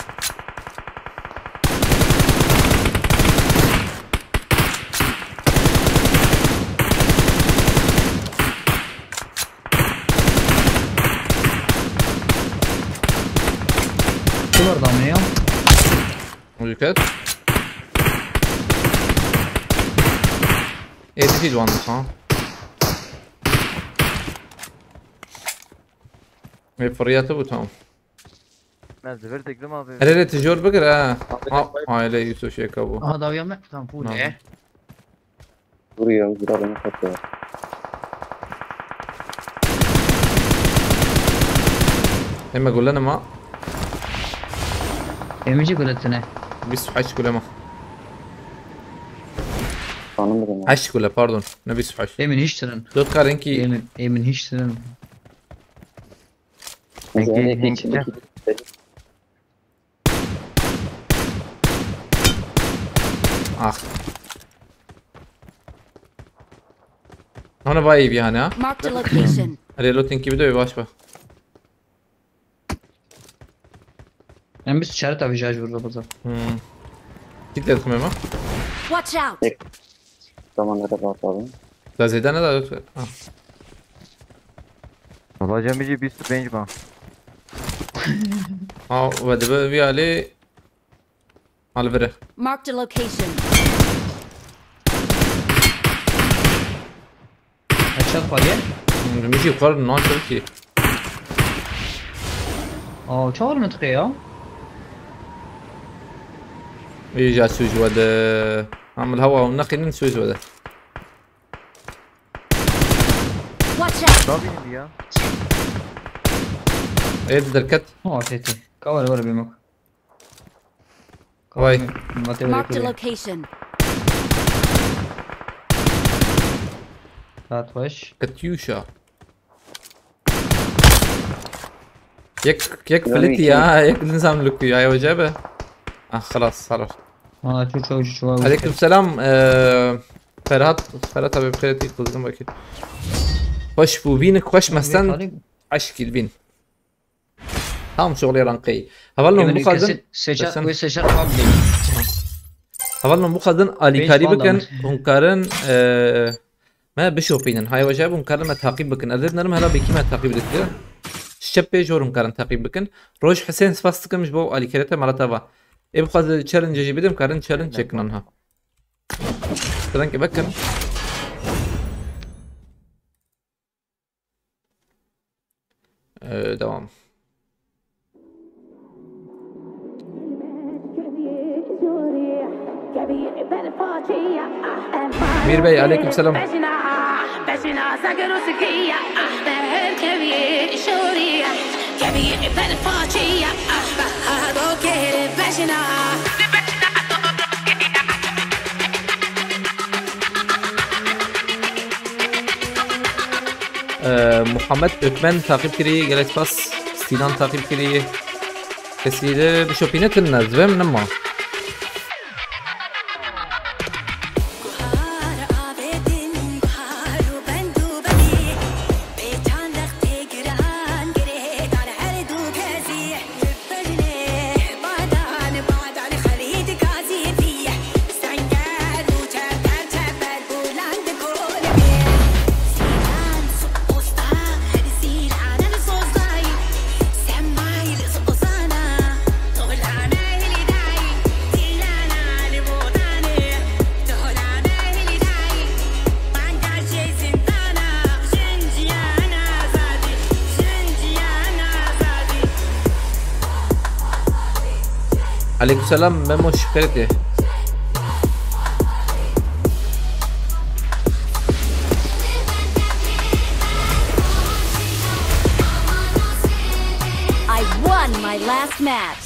S5: شو برضه يوم
S2: وجكت ايه تفيد وان ها ايه فرياته بتهم
S4: نازل فيرتك لما في
S2: هل تجور بقرا هاي لا يسو شيء كابو
S5: هذا يوم كان فول
S2: نعم.
S5: ايه
S6: وريا وزرار نفسه
S2: اما قول لنا ما
S5: يمشي قلت انا
S2: بيسو حش كله ما
S6: قانون بدنا
S2: حش كله باردون نبيسو حش
S5: من هيشترن
S2: دوت كارينكي
S5: من هيشترن
S2: اخ هنا بايب يعني ها
S1: Marked a location.
S2: اللي تنكي بدو يباش با
S5: انا بس شارتها في جاج بالضبط
S2: كيف لازم ما
S1: Watch out.
S6: طبعا هذا بعطاه
S2: لا زيدان هذا
S4: والله جنبي يجي 25 با
S2: اه وبدا بي عليه على بره
S1: Marked a location.
S5: هتشاط فاضيه
S2: مشي قرن نوع تركي
S5: اه شو منطقيه
S2: يجي على السوج ودا عمل هوا ونقي نسوج ودا
S1: Watch out.
S4: ضابين بيا
S2: ايه دركت
S5: اه تيتي كاول ولا بيمك
S2: واي
S5: ما تقول
S1: Marked a location.
S5: هات وش
S2: كاتيوشا يك فلتي يك نظام لك يا وجابه خلاص عرفت
S5: اه شو
S2: عليكم السلام فرهات ابي بخيرتي قدام اكيد خوش بوبينك خوش مستن عشكي بين هم شغلي رنقي هبلنا مقدم
S5: سيشات قبل
S2: اولا بو خدن الي
S5: بيج
S2: كاري
S5: فان
S2: بكن
S5: دامر.
S2: هونكارن ما بشوفينن هاي وجاب هونكارن ما تعقيب بكن ازيد نرم هلا بكي ما تعقيب دكتور الشبه جور هونكارن تعقيب بكن روش حسين سفاستكم مش بو الي كاريتا مالتها ابقى تشالنج جي بدم كارن تشالنج تشيكننها كذا بكن دوام مير بي عليكم السلام محمد Ökmen takip kiri Galaxy Pass Sinan takip kiri Kesiri بشوفينات الناس فهم نما عليكم السلام ميمو شكرتي
S1: I won my last match.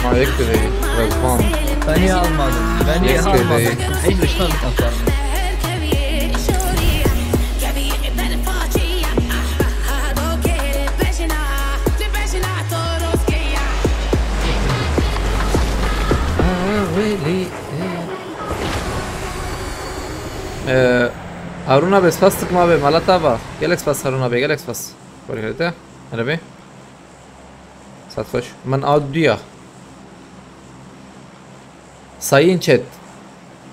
S2: ما يكفي غضبان
S5: Beni almadın. Beni
S2: Yes,
S5: almadın.
S2: bebeğim.
S5: Hiç düşman tasarım.
S2: هارونا بس فاستك ما بي مالتا با جالكس باس هارونا بي جالكس باس بركته انا بي satış من addiya sayın chat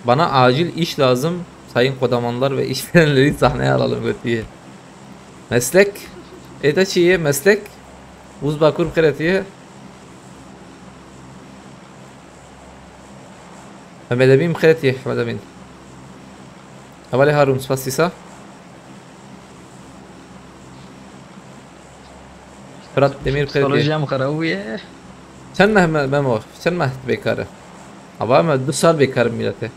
S2: bana acil iş lazım sayın kodamanlar ve işverenleri sahneye alalım götüye meslek etaçiye meslek uzbakur kretiye مدابين خيرتي مدابين أولي هارون سباسيسا فرات دمير خيرتي
S5: Soracağım karavuye.
S2: sen memo sen mah bekarı ama ben 2 saat bekarım millete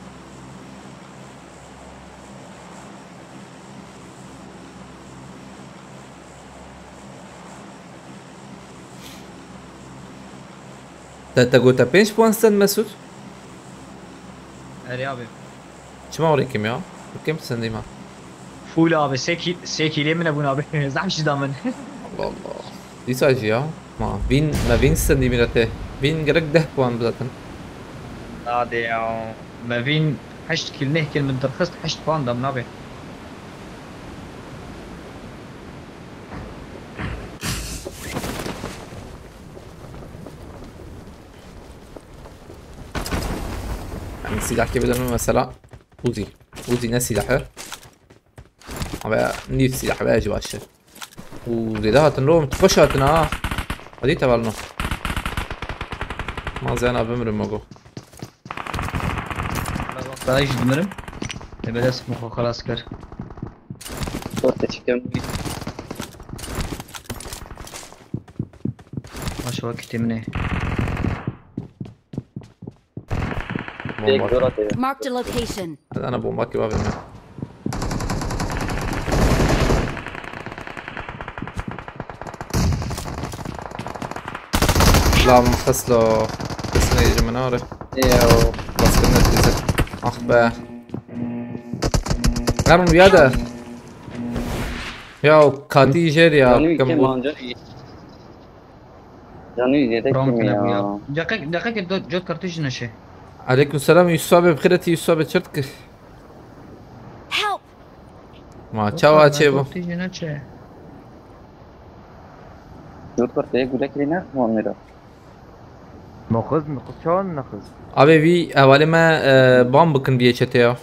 S2: تا قلت 5 puan sen Mesut
S5: Eri abi.
S2: شو أوريكم يا كم سنة ما
S5: Full abi. Sek yemin abun abi. Zamşi damın.
S2: الله الله دي ساجي يا ما فين سنة ميلته فين قرق 10 puan zaten
S5: Hadi ya. Mevin حشت كل نهكل من درخصت حشت فان دام نابي.
S2: يعني السلاح كيف بدنا مثلا اوزي ناس سلاحه عم نيف سلاح باجي باشا وزيدات نروم تفشتنا هدي تبعنا ما زين بمر ماجو
S5: Daha hiç dinlerim. Böyle smoke خلاص kır.
S6: Orta çıkıyorum.
S5: Maş vakti mi ne?
S6: Direkt zor atıyor.
S1: Marked a location.
S2: انا بومباك باب الماء لا منفصله بس يجي مناره
S6: Eee
S2: بس كنا نتزل اخ بقى قرن وياده يا كاتي جيريا
S6: Benim
S2: كم
S6: ülkem
S2: بو
S6: ancak iyi. Canı yedek
S5: برام
S6: mi
S5: کنه بیا
S6: ya?
S5: دقیقه که جد کارتوش نشه
S2: عليكم السلام يوسف abi بخيرتي يوسف abi çırtkı.
S1: Help!
S2: Ma çava çevo.
S5: کارتوش نشه
S6: Dört kartaya güle kirine muamera.
S4: ماخذ شلون ناخذ؟
S2: Abi vi evveli me bam bakın diye çete ya.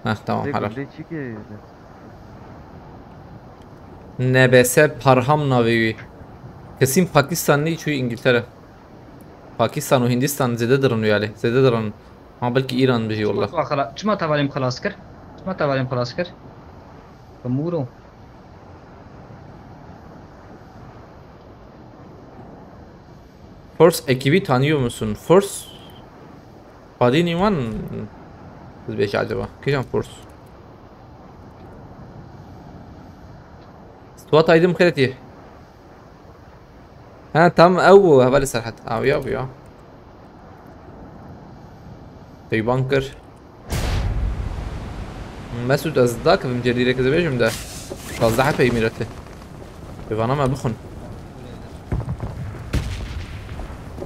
S2: Heh tamam
S4: ليه
S2: helal.
S4: ليه شي كذا؟
S2: Nebese Parham navi. Kesin Pakistanlı çünkü İngiltere. Pakistan و Hindistan زده درن ویاله زده درن. ما بلکه ایران بجی والله.
S5: چما توالیم خلاص کر چما توالیم خلاص کر بمورو
S2: Force ekibi tanıyor musun? Force Badin Ivan Siz beş acaba. Kişan Force Stuat aydım خيرتي ها تم او هبل سرحت او يا في بانكر مسعود ازداك في مجريرك كذا بيجم ده فازدحت في ميرته فانا ما بخن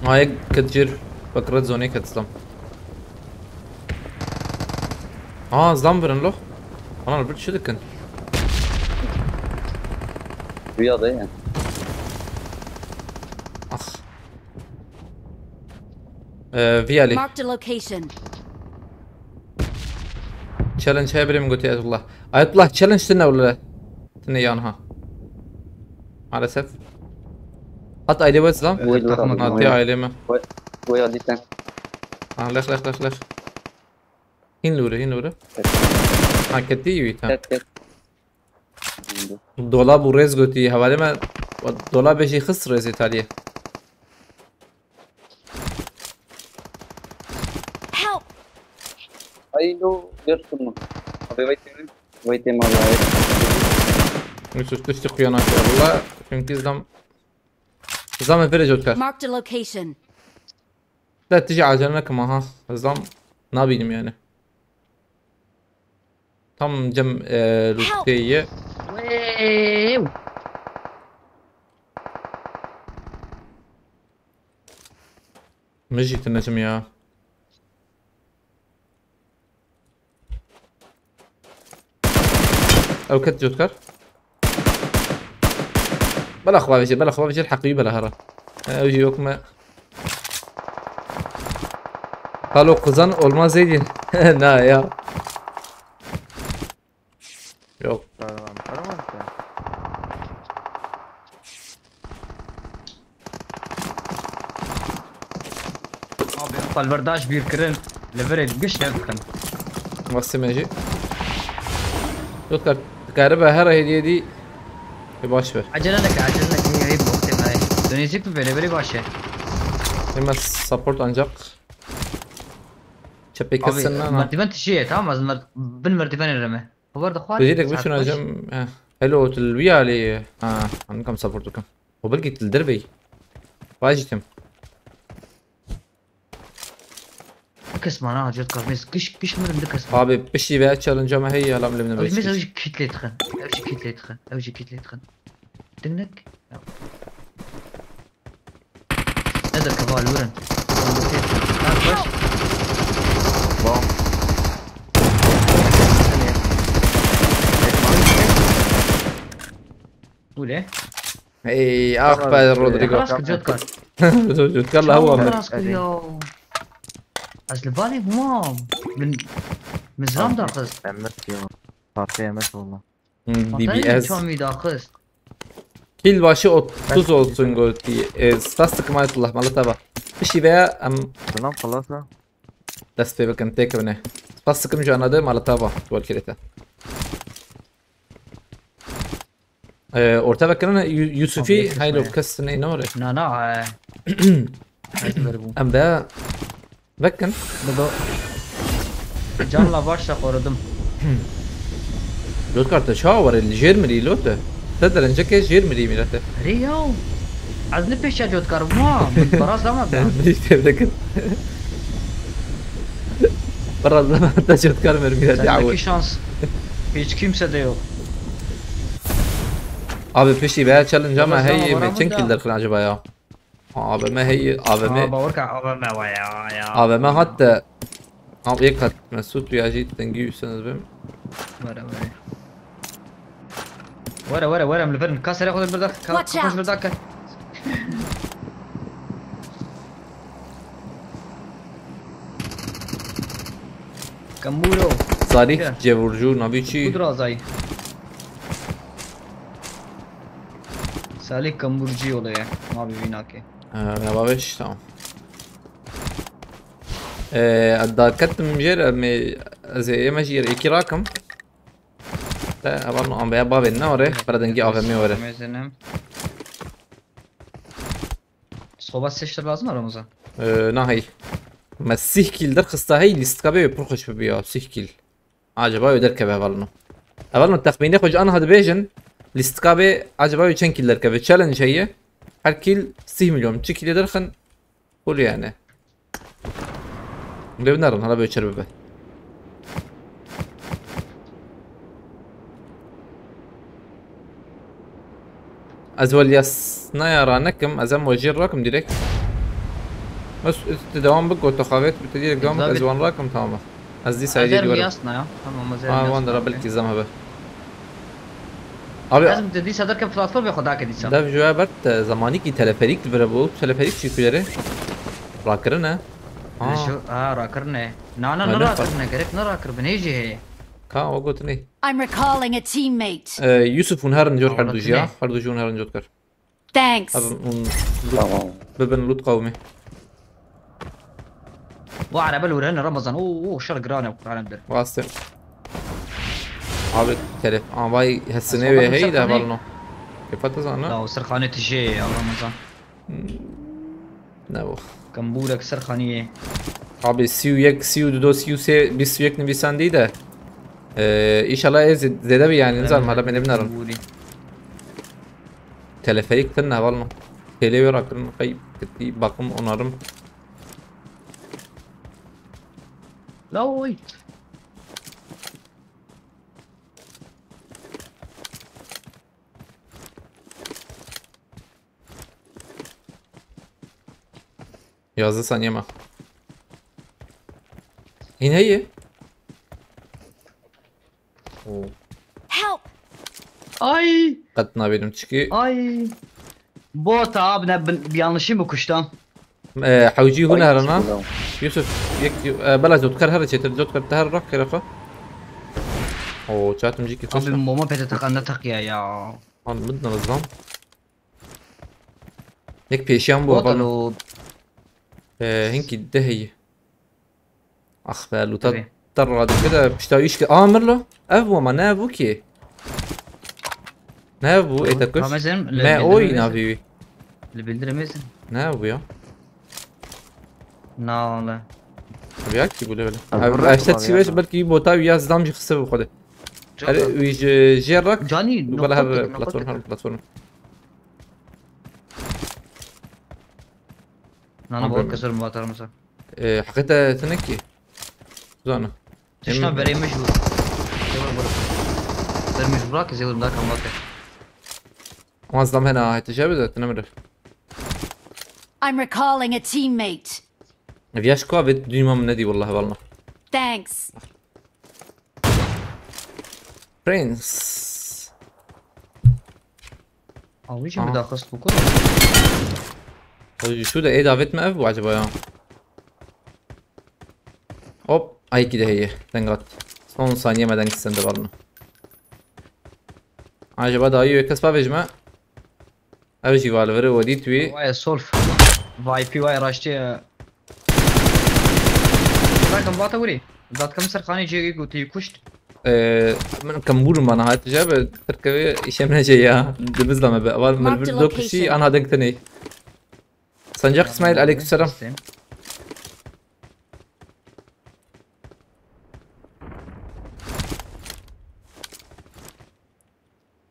S2: هاي كتجر فكرت زوني كتسلم زلام برن له انا البرد شو دكن
S6: Rüyada ya.
S2: اخ فيالي
S1: Marked a location.
S2: تشالنج هاي بريم قلت آية الله آية الله تشالنج تنا ولا لا؟ تنا يانها على سف حط ايدي ويت سلام اعطيه ايدي ما
S6: Rüya ditten.
S2: لخ هين لورا كتي ويتا
S6: Ket.
S2: دولاب وريز قلتي حوالي ما دولاب بيجي خسر ريز ايطاليا
S1: Help!
S6: Ay no, diyorsun mu? Abi wait mi abi?
S2: تشتي قيانا والله يمكن زلام فرج وتكر
S1: Marked a location.
S2: لا تجي عجلنا كما ها زلام نابينم يعني tam cem Rusya'yı
S5: ويو
S2: مجيت النجم يا او كت جوتكر بلا اخوة بيجي الحقيقي بلا هرا اوجي يوكما قالوا قزان olmaz زيدين نا يا yok
S4: Aramaz ya.
S5: abi فالبرداش بير كرن ليفريج قش يدخن
S2: بس ماشي جوتكر كهرباء هرا هدية دي باش ver
S5: عجلة لك هي بوقت هاي دونيزيك بفيلي باشه
S2: اما support ancak çepek
S5: abi
S2: kessene
S5: مرتبان تشيه تمام از بالمرتبان الرمي وبرضه اخواني
S2: بجيلك بس شنو جم حلو الويا لي عندكم سبورتكم وبلقي الدربي واجتم
S5: كسم انا جد كارميس كش من عندك كسم
S2: abi بشي بقى تشالنج ما هي لا من
S5: اوجي
S2: بيش
S5: اوجي كتلة تخن اوجي كتلة تخن دنك نزل كفال ورن قول ايه
S2: اي اخبار رودريجو
S5: راسك جد كار
S2: يلا هو من
S5: راسك يو از لبالي مام من زمان داخل
S4: MS ya. Parça MS والله.
S2: دي بي اس
S5: شو داخل
S2: kill başı 30 olsun gol diye stas takıma Allah malı taba بشي بقى ام
S4: تمام خلاص.
S2: دست في بكن تيك بنه stas takım جو انا ده malı taba gol kilite orta bakırına Yusufi haylo kasını inore
S5: نا
S2: ام ده بكن
S5: بدو جalla başla korudum.
S2: لوت كارتا شاور الجيرمري لوت تقدر انجك جيرمري ميلاته
S5: ريو از ne peşe jot karma براس لما
S2: تفتكر برا زمان تشوت كارمر ميلاته
S5: Sendeki
S2: عود
S5: şans hiç kimse de yok.
S2: Abi peşi veya challenge ama
S5: Tamam,
S2: hey
S5: tamam,
S2: mi çen
S5: tamam.
S2: kill derken acaba ya. AVM hey AVM
S5: باورك AVM ويا
S2: AVM hatta abi ek kat Mesut riyacı dengiyorsanız benim.
S5: ورا من الفرن كاسر ياخذ البردك
S1: Watch
S5: خذ
S1: out.
S5: البردك كمبورو
S2: Sarih
S5: Gel.
S2: cevurcu navici.
S5: قدرة زي سالك كمبورجي ولا يا ما بيبيناك
S2: Ya babeş tamam. اتذكرت من جير زي ما جير iki rakım. Da abarno am veya babin ne oraya? Para dengi AVM oraya.
S5: ميزنم صوبات سيشتر لازم رمضان
S2: نهي مسيح كيل در خستا هي ليستقبي بروخش ببيا مسيح كيل عجبا يدر كبه والنو اولنو تخميني خوج انا هاد بيجن ليستقبي عجبا يچن كيل در كبه تشالنج هي هر كيل 6 مليون چي كيل درخن قول يعني لبنرن هلا بيچر ببه ازول ياس نايا نكم ازم وجير راكم ديريكت بس دوام بك وتخافيت بتديرك دوام
S5: بالضبط.
S2: ازوان راكم تمام از دي سعيدي
S5: ازر
S2: دي ورا
S5: مياسنا يا تمام ازر
S2: اه وان درا بلكي زعما به ابي
S5: لازم تدي صدر كم بلاتفورم ياخذ هاك دي سام
S2: ده جوا بت زماني کی تلفریک برابو تلفریک چی کجره راکرنا
S5: شو راكرنا نانا
S2: هلا
S5: نراكرنا قريت نراكر بنيجي هي
S2: کا وقتني
S1: I'm recalling a teammate.
S2: يوسف ونهار نجور
S5: والله
S2: حردوجيا
S5: تنين.
S2: حردوجي ونهار نجور كر
S1: Thanks.
S6: Tamam.
S2: ببن لوت قومي
S5: وعلى بال ورنا رمضان اوه شرق رانا عالم در
S2: واسطه ابي تلف باي هالسنه هي ده بالنا كيف تزعنا
S5: لا سرخانة تجي يا رمضان
S2: نو
S5: كمبولك سرخانية
S2: ابي سيو يك سيو دو سيو سي بس يك نبيسان دي ده ان شاء الله زيدا بي يعني نزل مالا من ابنرن
S5: كمبولي
S2: تلفريك تنا والله تلي وراكن قيب كتي باقم onarım
S5: لا وي
S2: yazdı saniyema yine iyi
S1: Help!
S5: اي
S2: قدنا benim çıkı
S5: اي بوتا ابنا بيانشين بكشتان
S2: حوجي هنا هرنا
S6: Tamam.
S2: يوسف يك بلا زود كر هرچه تر زود كر تهر رخ كرفه او çatım جيكي
S5: ابي
S2: خش
S5: ماما بتتقنا تقيا يا
S2: an بدنا نظام يك بيشيان بو بالنا
S5: بوتلو
S2: هنكي ده هي اخفى
S5: تبي.
S2: ترى كده بشتايش امر له ابو ما نابو كي نابو ايه تكش
S5: مثلا
S2: ما اوي نابي
S5: اللي بيندر ميزن
S2: نابو يا
S5: لا لا
S2: بياك يقول
S4: البراد
S2: له اشتت
S4: طبعاً
S2: سويش
S4: يعني.
S2: بلكي بوتا ويا زدام جي خسر بخده ويج جيرك
S5: جاني
S2: ولا هر بلاتفورم هر بلاتفورم
S5: انا بقول كسر موتر مثلا
S2: حقيقة تنكي زانا
S5: تشنا بري مجبور در مش براك زي ولا كان باكر
S2: ما زدام هنا هتجابز تنمر
S1: I'm recalling a teammate.
S2: فياش كوابت دنيا ما من ندي والله والله
S1: Thanks.
S2: برنس
S5: او يجي مداخل بكل
S2: شو ده ايه دافيت ما ابو عجبه يا hop ay ki de iyi dengat son saniyemeden gitsen de var mı acaba daha iyi kaspa vejme avji valvere ودي توي
S5: واي سولف واي بي واي راشتي راكم باتا وري ذات كم سرخاني جي قلت يكشت
S2: من كمبور ما نهاية جاب تركبي işemine şey ya dibizleme be var mı bir dokuşi ana denkteni Sancak İsmail aleykümselam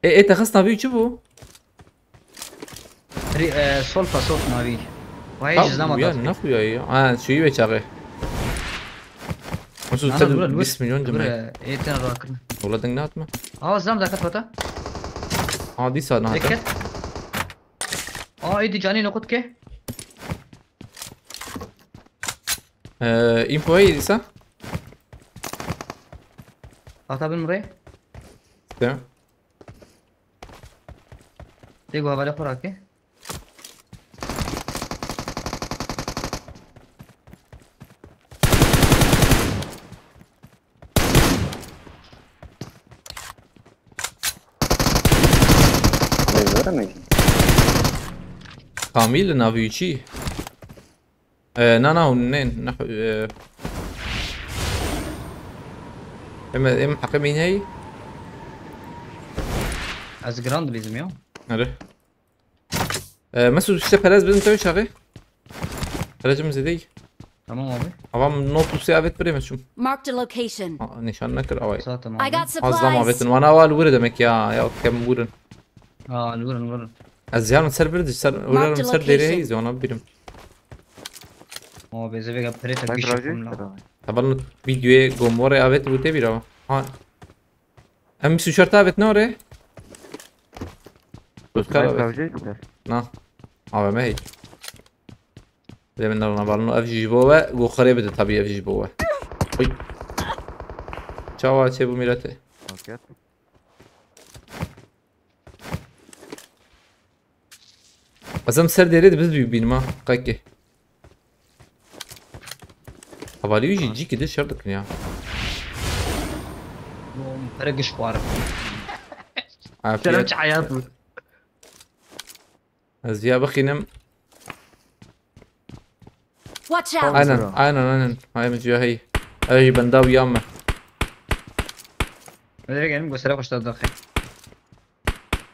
S2: ايه تخصنا بيه شوفوا
S5: سولفا صوت ناري وهي جزء ما
S2: يا
S5: ضاف
S2: نخويا يا شو يبي شغله مسو
S5: أنا
S2: تد
S5: بقول
S2: 20 مليون جمعي
S5: ايه تن راكن
S2: والله دنقات ما
S5: اه زلمه ذاك فتا
S2: دي صار نهار
S5: دكت ايدي جاني نقط كي
S2: إيمبو هي دي صح؟
S5: اعطى بالمري
S2: تمام
S5: تيجوا هبالي خوراكي
S2: كامل نافيوتشي نانا ونين نحو اما حقي مين هي؟
S5: از جراند لازم يوم
S2: اره مسعود işte Perez bizim tabii şağı. Aracımız değil.
S5: تمام ابي
S2: Avam not tutuyor evet bre mesum.
S1: Marked a location.
S2: Nişan nakır avay.
S5: صار
S1: I
S5: تمام
S1: got
S2: Az zaman
S1: supplies.
S2: vetin. Wana aval vurur demek ya kem vurun.
S5: اه الورن
S2: Az ziyan ser bir ser
S1: Marked
S2: vurarım ser deri
S1: location.
S2: heyiz ona birim.
S5: هو بيزبيك بريتك
S4: Ben
S5: بيشوفهم
S4: proje
S5: لا
S4: istedim.
S2: Taban videoya gomore evet bu te bir ama. Hem su şartı evet ne oraya? Özkar
S4: Ben
S2: evet.
S4: proje istedim.
S2: Na. Abi me hey. Demin narına balonu ev jibova go khare bide tabii ev jibova. Oy. Çava çe bu millete.
S4: Okey.
S2: Azam ser deri biz büyük benim ha. Kaki. Havali yüce kide şartık ya.
S5: فرقش بارك
S2: Afiyet.
S5: سلامت حياته
S2: Az ya bakayım.
S1: Watch out.
S2: Aynen. Hay mecbur hey. Ay ben daha uyama.
S5: مدري يعني بس لا خش تدخل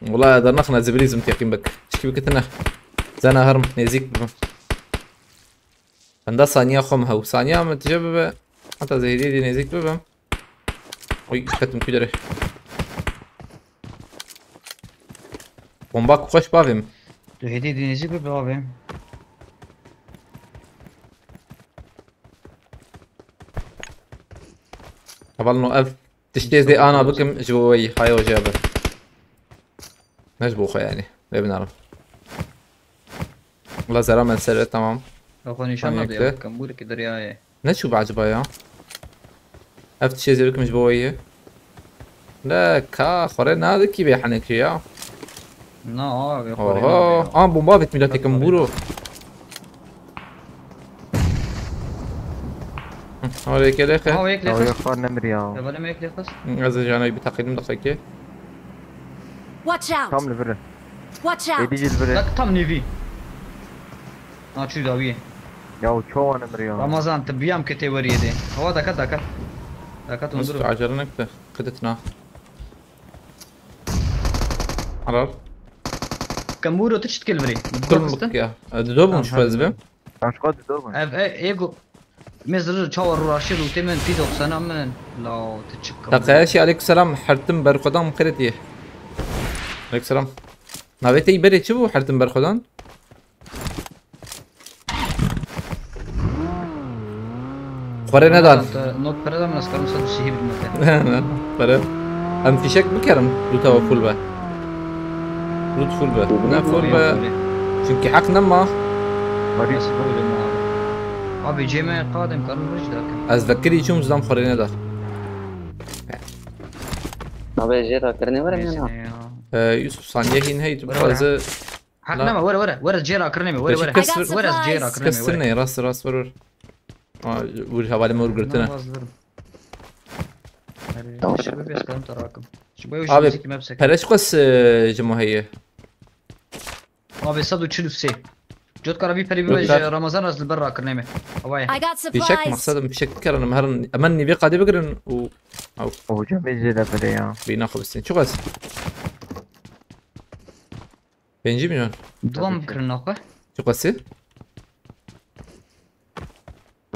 S2: والله درنخنا زبليزم تيقين بك. شكي بكتنا. زنا هرم نزيك بهم. عندها ثانية خمها وثانية متجبة حتى زي دي نزيك بهم. Oy كتم كدره. Bombak خوش bavim.
S5: هدي دي نجيب بابي
S2: قبل اف تشتي زي انا بكم جوي هاي وجابه. مجبوخة يعني لا بنعرف. والله زرا من سر تمام.
S5: اخواني شان
S2: هيك.
S5: نضيع كمبوري كده ريايه
S2: نشو بعجبها يا. اف تشتي زي بكم جوي. لا كا خورين هذا كي بيحنك يا.
S5: لا اه يا
S2: اوه بومبا ميلاتي كمبورو. هوريك يا اخي.
S5: هو هيك
S4: او
S5: ليخص
S4: يخوار نمري يا
S5: ولا ما هيك ليخص
S2: غزة جانا بتقييم دقيقة.
S1: Watch out.
S4: tam levre.
S1: Watch out.
S4: Edici levre.
S5: لك تم نيفي اه شو داويه
S4: Ya o çoğu نمري يا.
S5: رمضان تبيام كتي وريدي هو دكت
S2: مست
S5: انظروا
S2: عجرنك قدتنا. عرار.
S5: كمبورو تشتكل بري
S2: كل يا دوبهم شو فازبه.
S4: Başka da doğru.
S5: اف ايجو مزر تشاور راشد وتمن في دوق سنه من لا تشكل
S2: تقاشي عليك السلام حرتم برقدان قرتيه. عليك السلام. ما بيتي بري شو حرتم برقدان؟ خوري ندان.
S5: نوت بردا من اسكار مسد شيء بالمكان
S2: برا. ام في شك بكرم لو توا فول با. لو فول با. نا فول با. çünkü حق نما
S5: بس بقول ما ابي جيمي قادم كان رجلك
S2: از فكري شو مزدام خوري ندان.
S6: अबे ये तो करने वाले हैं ना
S2: يوسف ثانية هين هي تبغى
S5: حقنا ورا جيرا كرنمي ورا
S2: كسر-
S5: ورا جيرا كرنمي
S2: كسرني راس ورور. ورها بالي مور قلتنا.
S5: شباب بس كلام تراكم شباب
S2: Abi,
S5: وش ما بسك
S2: بلاش قص جمهورية.
S5: ابي صدو تشلو سي جوت كربي بري
S2: جوت
S5: بيج
S2: كار.
S5: رمضان نزل برا كرنمي هواي
S1: I got
S2: في شك
S1: supplies.
S2: مقصدا في شك كرن مهرن أمني بقى دي بقرن
S4: O camici levre ya.
S2: بيناخذ السن شو قص. 5 milyon.
S5: دوام كرنا اخو
S2: شو قصي؟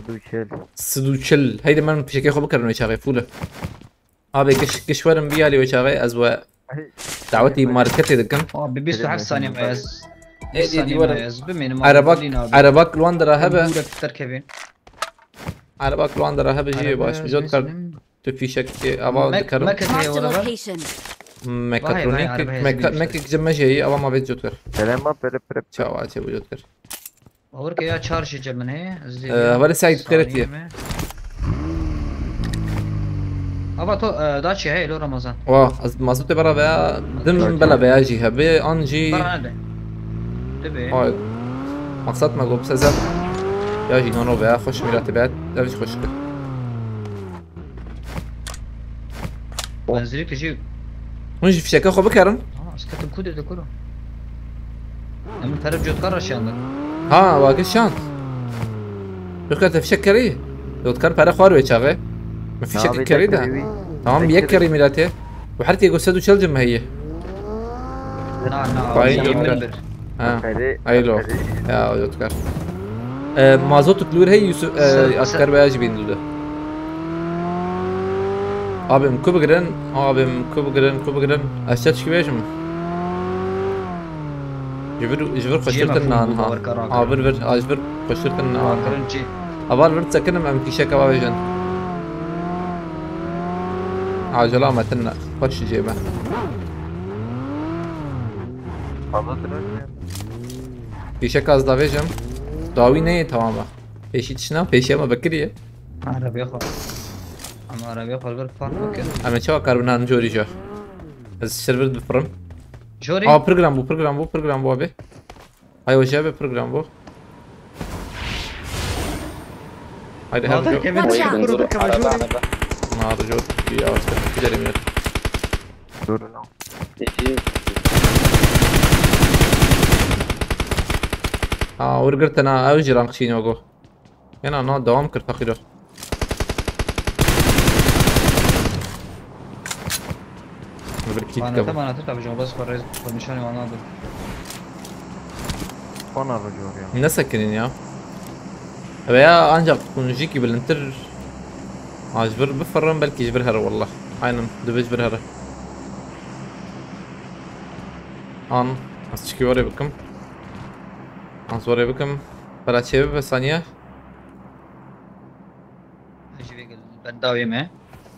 S4: Bu şey.
S2: سدوشل هيدا من في شك ياخذ بكرن ويشاغي فوله. أبي كشورن بيالي ويشاغي أزوا دعوتي ماركتي دكان.
S5: اه بيستو حف ثانيه ميز
S2: دي ورا.
S5: ميز بمين
S2: عربك لواندرا هبه.
S5: تركبين
S2: عربك لواندرا هبه جي باش بجد كار. تو في شك أبغى
S5: ما
S2: ذكره.
S5: كنت هي
S1: Marked a
S5: ولا
S1: location.
S2: Mekatronik,
S5: arabaya zibir
S2: mekik cemmejeyi ama mabet jotkar.
S4: سلام برب
S2: Çava çebu jotkar.
S5: باور که یا چارش جمنه
S2: ولی سعید بخیرتیه.
S5: ابا تو داچی هی لو رمضان
S2: واه از مازوت برا بیا دم بلا بیاجی هبه آنجی.
S5: برا نده تبی
S2: آی مقصد ما گفت سزد. یا جینانو بیا خوش میرات بیاد دوش خوش کرد.
S5: بنزلی کجی
S2: اونجی فشکه خوب بکرن.
S5: اسکتم کوده دکورو من طرف جوتکار راشیانده
S2: ها واقع شانس. بخاطر فشک کری. جوتکار پره خواره چاقه. ما فشک کری ده. تمام یک کری میراته. وحرتي قصدو شلجم ما هي.
S5: نعم منبر
S2: ايلو يا يذكر مازوت كلور هي يوسف عسكر بياج بين دول abim kubgren اشتش كبيشم جبر خشرتنا عنها عبر اجبر خشرتنا عنها ابال برد سكنم ام كيشك باجن عجلة متنا خش جيبه كيشك از داويجم داوي نه تماما پیشی تشنا پیشی ما بکریه
S5: عربي خال اما عربي خال بر فرق كده
S2: اما چوا کاربنان جوری جا از سرور بفرم
S5: جوري
S2: برنامج بو ابي هاي وجابه برنامج بو هاي هذا
S1: Watch out!
S2: نار جو يا استاذ جريمه ورقرت انا اوجي رانقشين وقو هنا انا دوام كرت اخيره
S5: انا طبعا هتتعب جو بس فرز نشاني وانا ضد
S4: وانا الرجول يعني
S2: نسكنين يا يا انجق كونجيكي بالانتر اجبر بفرم بلكي يجبرها والله عينم دبي يجبرها ان اسكي وري بكم انصوري بكم فلا شيء بثانية
S5: ايش بيقول البنداوي ما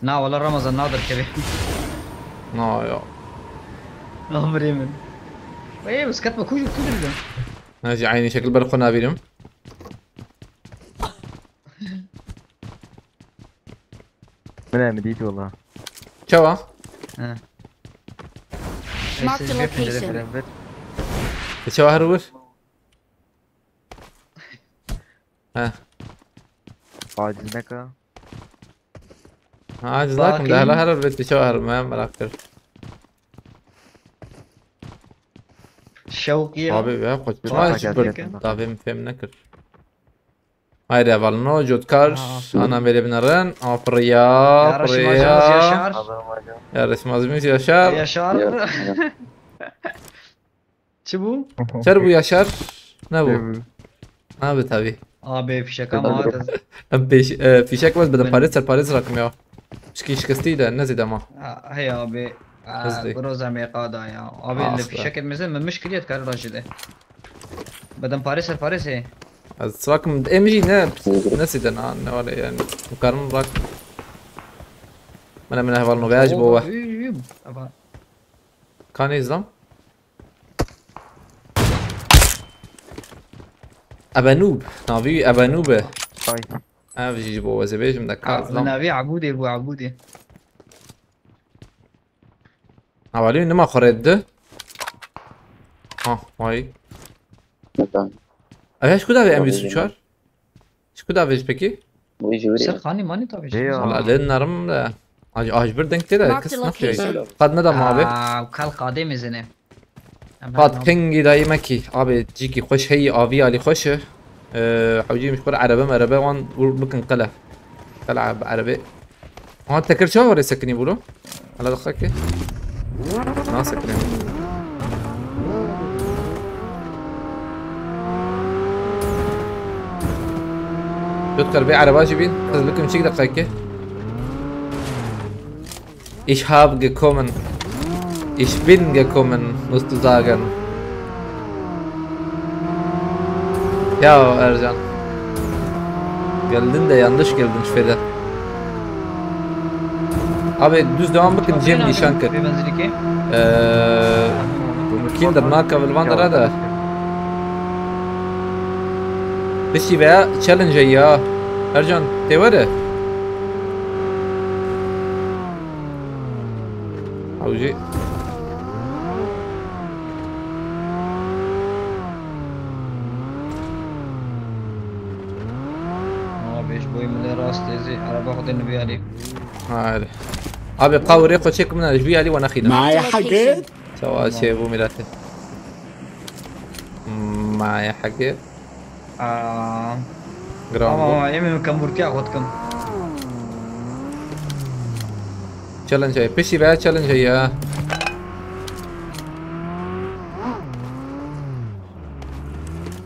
S5: نا والله رمضان ناظر كبير
S2: يا
S5: عمري من ايه بس كتبه كوجو كله
S2: ناجي عيني شكل برقنا بينهم
S4: من مديتي والله
S2: شوا
S1: Mark the location.
S2: شوا هروش ها
S4: عاجزنك
S2: جزاكم ده هلا البيت شواهر ما مراكتر
S5: شوقي
S2: حبيبي يا قلت ما شبرت طابم فهم نكر هاي والنو جودكار انا ميري بنرن افريا يا رش مازميز يا شار
S5: يا شار شبو
S2: شربو يا شار نبو ما بتابي
S5: ابي في شكا ما
S2: ام بيش في شك بس بدل باريس رقم يا شكستي ده نزي ده ما
S5: هي ابي بروزا مي قادا يا ابي اللي في شكل مثل من مشكلة كان راشده بدل باريس هي
S2: رقم ام جي نسي ده انا ولا يعني مقارنة رقم من هالنو بياج بوه كان يزلم ابانوب نافي ابانوبه افجي بو زبيج من دكات
S5: نافي عبودي ابو عبودي
S2: اولي انما خرد هاي ايش كده بي ام بي سوشار ايش كده بيج بكي
S5: سر خاني ماني طابش
S2: والله لين نرم اج بردن كده كس نفسي قد ندم ابي
S5: كل قادم زنه
S2: قاد كينجي دايمكي ابي تجيكي خوش هي ابي علي خوش حوجي مش برا عربه وان ممكن قلعه بعربه هون تكر شو ورا سكني بقولوا على دخلك ما سكني يذكر بيع عربه جيبين خذ لكم شيء دقيقه Ich habe gekommen. Ich bin gekommen, musst du sagen. Ya Ercan. Geldin de yanlış geldin Fede. Abi düz devam bakın Cem nişan kır.
S5: Bir benzinlik.
S2: Kinder naka بالمنظر هذا بشي بقى تشالنج يا ارجان تيوره اوجي
S5: Abi boy من راس تيزي على باخذ النبي علي.
S2: هاي ابي قاوري ريقو تشيك من الجبيه علي وانا خينا
S1: معايا حاجات
S2: سوا شيء ابو ميلاته معايا حاجه جرام
S5: يمين كم بركي اخذكم.
S2: تشالنج هي بشي بقى تشالنج هي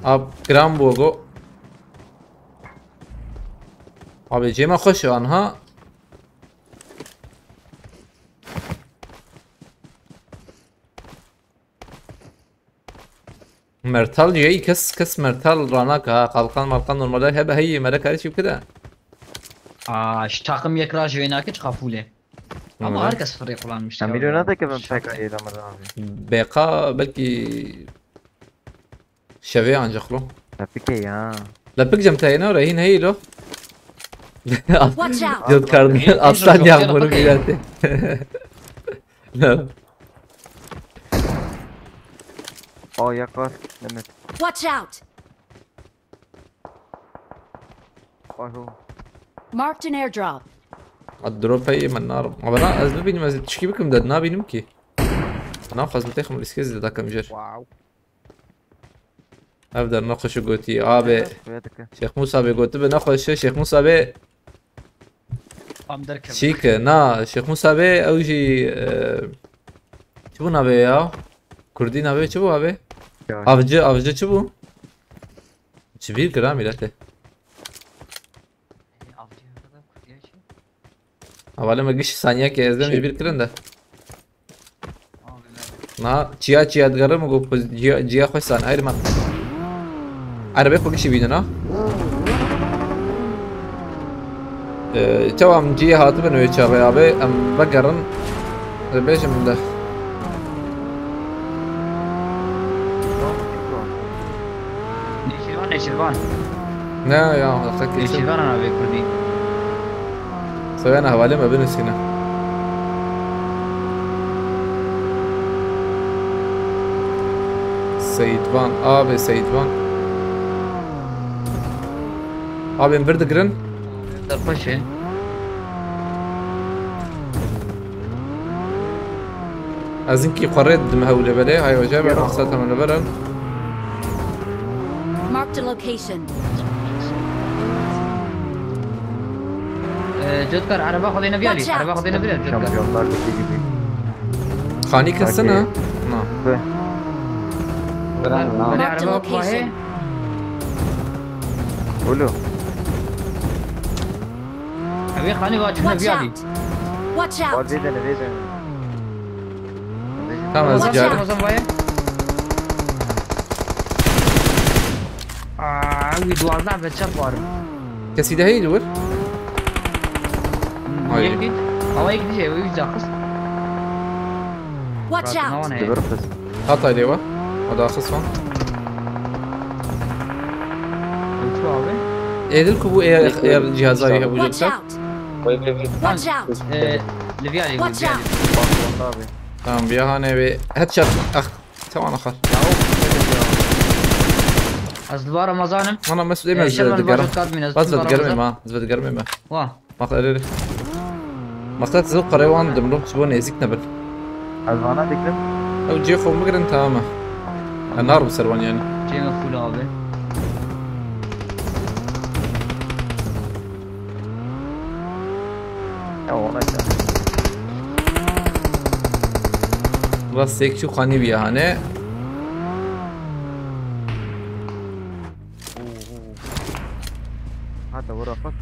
S2: اب جرام بوغو ابي جيما خوش عنها مرتال جاي كس مرتال راناك ها قلقان مرقان نورمال هبه هي ملك هرشي بكده
S5: اشتاقم يك راج هناك تخافوله. اما هركس فريق والله مش
S4: مليونات كمان فاكر إذا مرة
S2: بقى بلكي شبيه عن جخلو
S4: فيكي ها
S2: لا بيك جمتاينا رايحين هي له
S1: Watch out!
S2: جد كاردينال اصلا يعملوا بيلاته لا
S4: يا كار نمت
S1: Watch out!
S4: هو
S1: Marked an airdrop.
S2: الدروب هي من النار ابنا ازلو بيني ما تشكي بكم ددنا بينمكي انا خلاص بتاخم الاسكيز ده كم جر
S4: واو
S2: ابدا ناخش قوتي ابي
S4: ويدك
S2: شيخ موسى بيقول بناخش شيخ موسى بي
S5: ام دركب.
S2: شيك نا شيخ موسى بي او جي شو نبي يا كردي نبي شو ابي افجا شو كبير كلامي لا حوالا ما جيش ثانية كأزدم جبير كلام ده نا چیا دگره مگو پس جیا خوش سان ایر من عربی خوگیشی بیدنا چاو ام جیا هاتو بنوی چاوی آبی ام بگرن بیشم ده
S5: نيشيرفان
S2: نه یا اختك ایشن
S5: نيشيرفان انا بكردي.
S2: سوينا حوالي ما بين السنة سيدوان abi Seyidvan abi انفردقرن
S5: درفشه
S2: ازنكي قريت مهولة بلي هاي وجابة مقصدها من البلد
S1: Marked a location.
S5: جودكر انا باخذ هنا بيالي.
S1: Watch
S5: انا
S1: out.
S5: باخذ هنا بيالي جودكر.
S4: شامبيونlar بتيجي بيه
S2: خانيك السنة نعم
S5: بني
S1: Marked a
S5: انا باخذ
S1: location.
S4: قولوا
S5: ابي خاني واجه هنا
S1: Watch
S5: بيالي.
S1: out! Watch out!
S4: والدينا نريد
S2: تمام
S1: Watch
S2: زجاجة
S1: out.
S5: وصل بايه وي دوار لعبة شفار.
S2: كسيدة هي دور هاي.
S5: يكدي هو يكدي شيء ويجي خص.
S1: Watch out!
S4: برخص
S2: هاتا ليوا هذا خصوان
S5: شو هذا؟
S2: ايه دلكو بو ايه جهازاي هبو
S1: Watch
S2: جلسة
S1: out!
S6: Wait, wait, wait.
S1: Watch out!
S5: لفيالي
S1: Watch out!
S4: والله بيه
S2: تمام بيها بي هات شات اخ توان اخر
S5: أصدبار مظالم.
S2: انا مسؤول ما
S5: شباب
S2: زاد قرم
S5: الباجت من
S2: بس
S5: أصدبار
S2: زاد قرمي
S5: مظالم.
S2: ما زاد قرمي ما
S5: واه
S2: ما قرر ما اخترت زود قريوان دمرو سبوني يزيك نبل
S4: الفانا ديكلم
S2: او جيخو مقرن تماما النار بسروان يعني
S5: شيء مفهول هذا.
S4: والله
S2: بس یک شو خانی بیاهانه
S4: هذا ورقة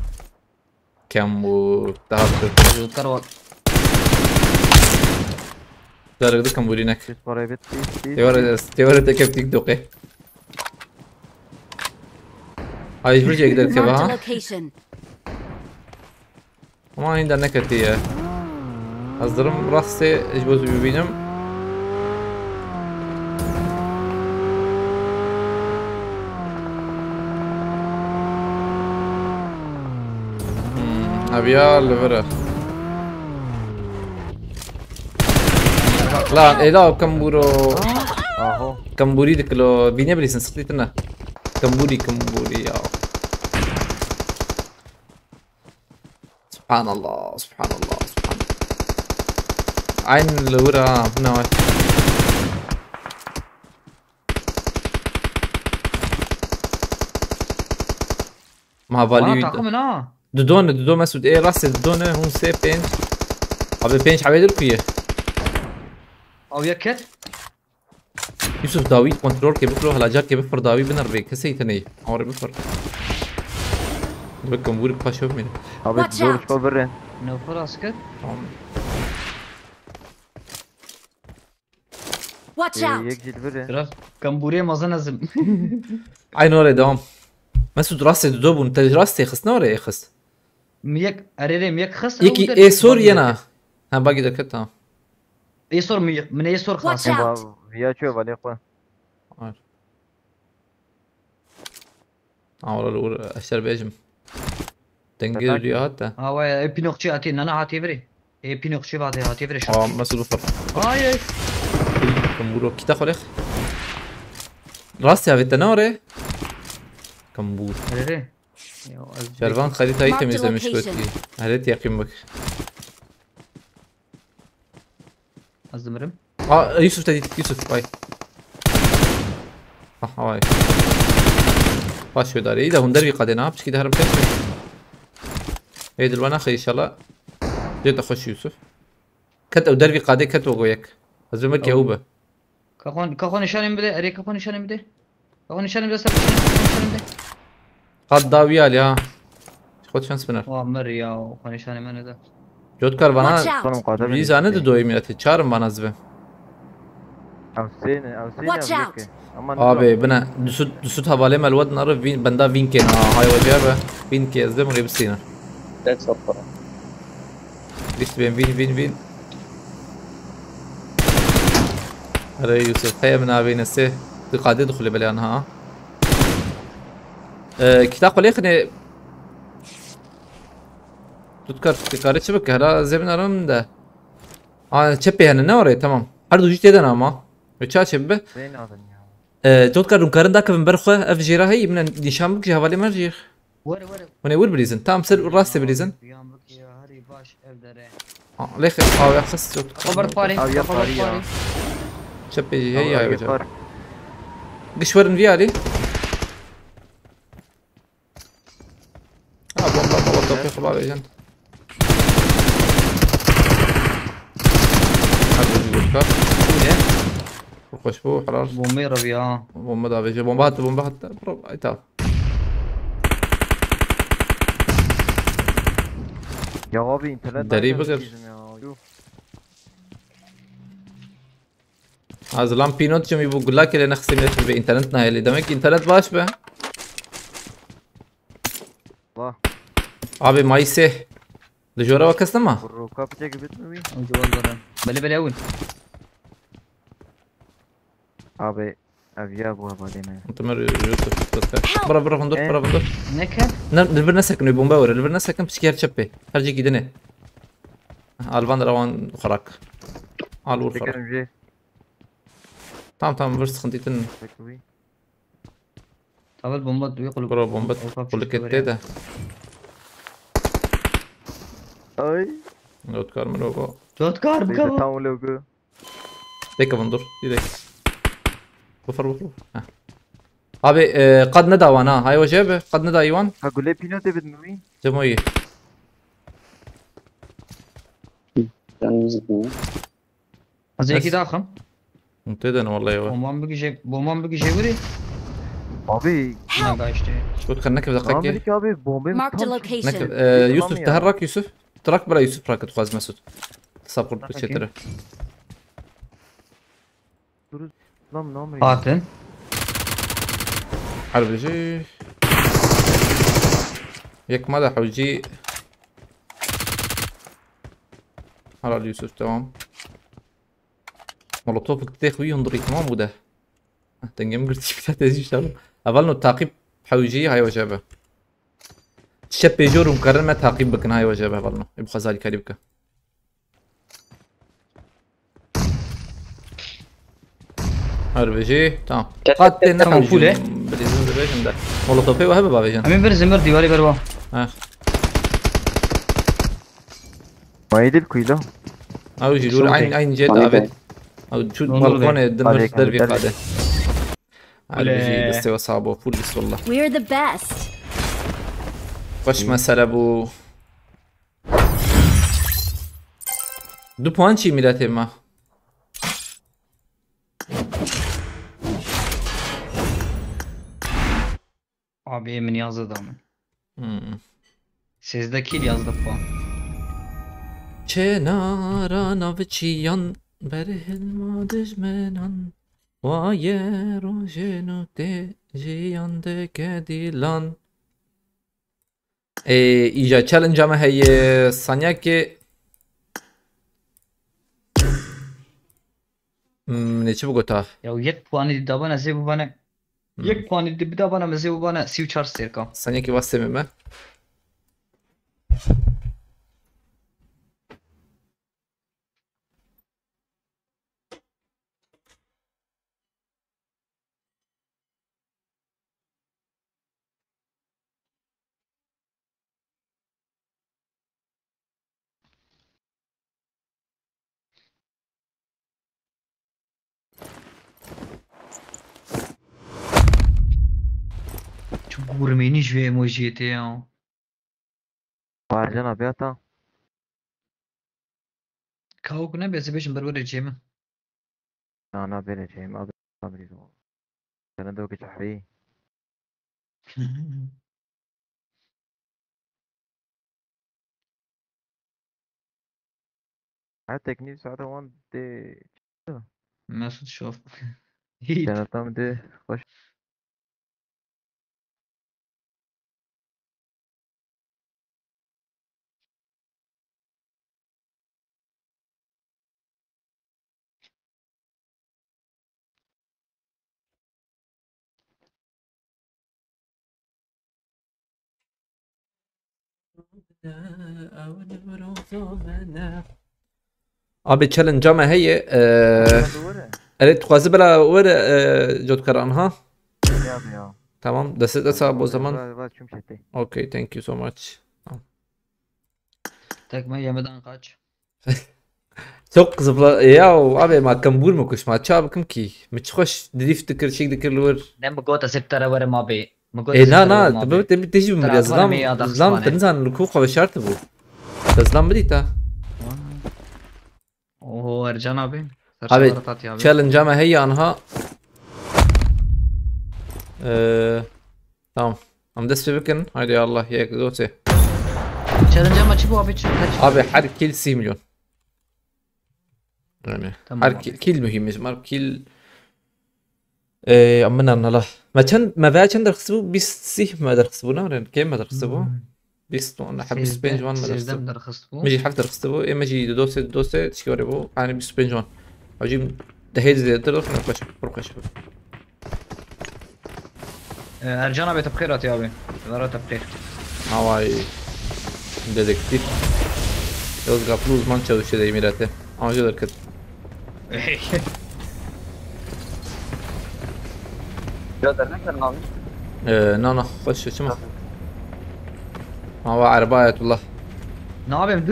S2: کم و دهات
S5: جودكر وات.
S2: دارك دكم بولينك
S4: بس برايفت بيس
S2: تيورا تكيف تيك دوقي هاي برجع يقدر
S1: Marked a
S2: كبها
S1: location.
S2: ما عندنا نكتي Hazırım rastı ecbozu benim. Avya levera. Lan ela kamburo.
S4: اهو
S2: Kamburi diklo bine bilisin sıkıntına. Kamburi ya. Subhanallah, subhanallah. Aynı levera buna var.
S5: وانا
S2: Mavali.
S5: takımın ha.
S2: دودون مسعود ايه راس دودون هون سي بينج ابي بينج حبيدر كويه
S5: او يكت
S2: يوسف داوود كنترول كيف بيفرو هلا جار كيف بفر داوود بنر بيك هسه يتني اور بفر بكم بوري باشوف من
S4: ابي
S1: Watch
S4: دور
S1: out.
S4: شو برين
S5: نوفر اسكت.
S1: Watch out!
S4: يجي برين
S5: Biraz kamburiye mazan azım.
S2: اي نور دوام مسعود راسي دودو انت راسي خصنا ولا يخص
S5: ميك اريري ميك خس.
S2: يكي ايه سوريا انا ها باقي دكتها
S5: اي صور ميك من اي صور خلاص.
S1: Watch out!
S4: يا شو بالي اخوان
S2: والله الاول اشتر بيجم تنقل رياضة
S5: ها وي بينوخشي اتي انا هاتي بري. اي بينوخشي بعد هاتي بري شو.
S2: مسعود بفر
S5: هاي
S2: كمبورو كي تاخذ اخ راسي هذا تنوري كمبور
S5: اريري.
S2: شرفان خليت هاي
S1: Mark the
S2: تميزة مش
S1: location.
S2: كوتي هلت يا قيمك
S5: ازمرم.
S2: يوسف تدي يوسف باي هاي باش شو داري اذا هندربي قادنا بس كده هرب كده هي دلوانا خي ان شاء الله جيت اخش يوسف كت او دربي قادي كت وقويك ازمك يا اوبا
S5: كاخون نشانم بده اري كاخون نشانم بده. كاخون نشانم بده سب نشانم بده.
S2: قاد داويالي ها خد شانس بنر
S5: وامر يا كاخون نشانم انا ده.
S2: جود كار
S1: Watch
S2: بنا
S1: out!
S4: صار مقاتل
S2: بيز انا دوي مياتي چارم بنا زبه
S4: او
S1: Watch
S4: سين
S1: out.
S2: ابي بنا دسوت حواله مالود نعرف فين بندا فين كان هاي وجابه فين كي ازدم غيب السينا
S6: ذات صفرة
S2: ليش بين فين هذا يوسف هيا من ابي نسي قاعد يدخل بالي انا ها كتاب قولي خني تذكر شبك هذا زي من ارم ده تشبي هنا نوري تمام هردو جيت يدنا ما بتشاشبه
S4: زين هذا
S2: تذكر مكرن ذاك من برخه افجيرا هي من نشامك جهوالي مرجيخ
S5: ور
S2: وني ور بريزن تام سر راسي بريزن
S5: يامك يا هري باش افدره.
S2: ليخ يا خص
S5: خبر فاري
S4: أو يا
S5: خبر
S4: فاري،
S5: فاري.
S2: شبي هي وجه
S4: فرق
S2: قشور انفيالي والله توفيق بابا جن خوش بو خلاص
S5: بومي ربيع.
S2: بومبا دا بيجي بومبا برو ايتا
S4: جوابي انترنت
S2: دري بغير. از لام بينوت جمي بقول لك اللي نخسي من بانترنتنا اللي دمك انترنت باش به
S4: الله
S2: ابي ما يسه دجورا وكستما
S4: الركاب تيجي بتنوي
S5: جوال دارم. بلي اول.
S4: ابي ابي ابو بعدين
S2: انت مر يوسف برا فندق
S5: نكهت.
S2: نلبر نسك نبي بومباور نلبر نسك بسكير شبي هرجي كيدنه الفان روان خراك الور خراك
S4: تكلم جي
S2: تمام برس خنتيتن
S4: تكوي
S5: اول بومبات يقول
S2: برو بومبت قول لك ده
S4: اي
S2: لو تكار منو
S5: تذكر
S4: بيتا
S5: بكبو.
S4: تاولوغو
S2: ديك فندق ديك بفر ابي قد ندى وانا هاي وجبه قد ندى ايوان
S4: اقول لي بينو تبي تنوي
S2: جمويه
S6: كان مزدنا
S5: زي كده اخم.
S2: منتدن والله ايوه
S5: بومبان بيجي جيبري.
S4: ابي
S5: انا قاعشتي.
S2: شو تخنك بدقيقه
S4: امريكا ابي بومبي
S1: Mark the location.
S2: يوسف تحرك يوسف ترك بلا يوسف راك تخاز مسعود صبر بتشتره
S4: لام امريكا
S5: قاتل.
S2: حرب جي يك ماذا حوجي هلا يوسف تمام. مولوتوف كتير ينظري تمام وده تنجم قلت بتاعت هذه الشغله أظل التعقيب حوجي هاي وجبه الشاب بيجور ومكرمة تعقيب بكن هاي وجبه ظلنا يبقى ذلك كاريبك اربجي تمام قاتل نحن
S5: فوله.
S2: بديزون دبيجن ده مولوتوفي وهبه بابيجن
S5: امين برزمر ديوالي بروا
S4: ما يدل كويلو
S2: او يجي عين جيت عبد او شو بالكون الدمر دربي قاعده اربجي بس وصابه فولس والله
S1: We're the best.
S2: وش مسألة ابو دو بوانشي ميلاتي ما
S5: Abi Emin yazdı da mı? 8'de kill yazdı puan.
S2: Çenara navçiyan berhilma düşmenan Vaye rojenu te jiyan de kedilan İyice challenge ama hey sanya ki ne çabuk ota
S5: Ya yek puanı dedi bana size bu bana. Yek puanı dedi bir daha bana size bu bana siv çar serka.
S2: sanya ki vasse mi
S5: Çok vurmayın şu emoji eti ya.
S4: وارجان ابياتا
S5: Kavuk ne besi beşim berber edeceğim.
S4: انا بيرجيم ابري انا دوك تحري حتى كني ساعتها وان دي
S5: Mesut şov. Hiç.
S4: انا تام دي خوش
S2: Abi challenge ama hey
S4: دوره
S2: evet tukazi bela ور جود كران ها
S4: يا بيا
S2: tamam dese bu zaman
S4: بس شو مشيتي
S2: okay thank you so much
S5: Tekme yemeden kaç.
S2: çok zıpla ya abi ma kambur mu kuş ma çabukım ki متخش drift ذكر شيء ذكر لور
S5: Ne mi gota septara varım abi.
S2: لا لا تبي تجي من
S5: ترى
S2: زلام
S5: أنا مية
S2: زلام
S5: أخص
S2: تنزل الكوخ بشرط بو زلام بديتا
S5: Oho Ercan abi.
S2: Abi,
S5: Sarı tat ya abi.
S2: challenge ama هي عنها tamam am دست بكن هاي يلا هيك دوسي
S5: Challenge maçı bu abi. Kaç?
S2: abi her kill 6 milyon يعني
S5: Tamam
S2: her
S5: abi.
S2: kill مهم اسمه kill أمنا الله ما كان ما فيها كان درخصبو بس سيه ما درخصبو نارن كيف ما درخصبو بس أنا حب سبين جوان ما درخصبو
S5: Sizden درخص bu.
S2: مجي حب درخصبو إيه مجي دوسة تشكي بو أنا بس سبين جوان أجيب دهيد زي درخ نقاش بروقش
S5: Ercan abi tepkir atıyor abi. Lara tepkir.
S2: هواي ديتكتيف يوز قابلوز مان çalışıyor Emirate ama şöyle kız
S6: بيقدر نحن نعمل
S2: نا نا خش شو ما هو عرباية والله
S5: Ne yapayım?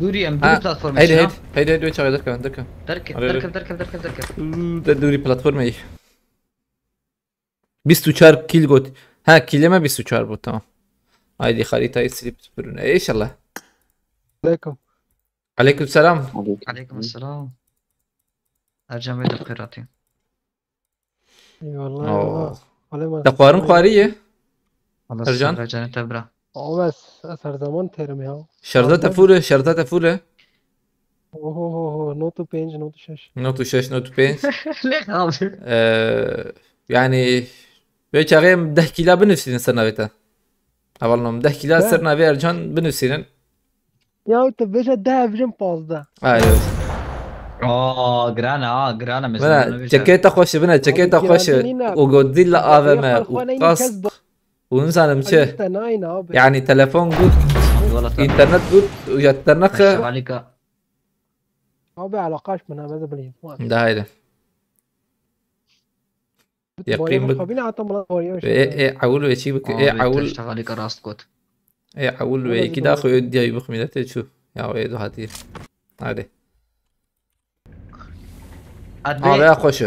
S5: Duri platformu
S2: هيدي
S5: için ha.
S2: هيدي شغله دركب دركب
S5: Derkep.
S2: دوري بلاتفورم اي 24 كيل جوت ها كيلما 24 bu tamam هايدي خريطة silip süpürün ايش الله
S7: عليكم
S2: عليكم السلام
S5: Aleykümselam. Ercan Bey tepkir atıyor.
S7: اي والله
S2: أوه.
S7: والله ولا ما
S2: تقوارن قوارية
S5: Allah
S2: Ercan?
S5: Ercan'ı tebra.
S7: بس اثر زمان ترم يا
S2: شرطة فولة شرطة فولة
S7: اوه نوتو بينج نوتو شاش
S2: نوتو شاش نوتو بين
S5: Lek abi.
S2: يعني بيش أغيم 10 كيلا بنفسين سرنا بيتا أولنا 10 كيلا
S7: لا.
S2: سرنا بي أرجان بنفسين
S7: Ya تبيشة ده بجن 15
S2: ايوه
S5: جرانا
S2: بنا جاكيتا خوش بنا جاكيتا خوش وجوديلا افم وقص وانسان مشي
S7: تناين abi.
S2: يعني تلفون قلت انترنت قلت ويتنخ
S5: عليك
S7: abi علاقاش منها ماذا بليه
S2: ده هيدا يقين بك
S7: خبيني عطا ملاقوري
S2: ايه عول ويشيبك ايه عول
S5: اشتغل عليك راست كوت
S2: ايه عول ويكيد اخو يدي يبخ ميلاتي شو يا ويدو هاتي هادي هذا خوش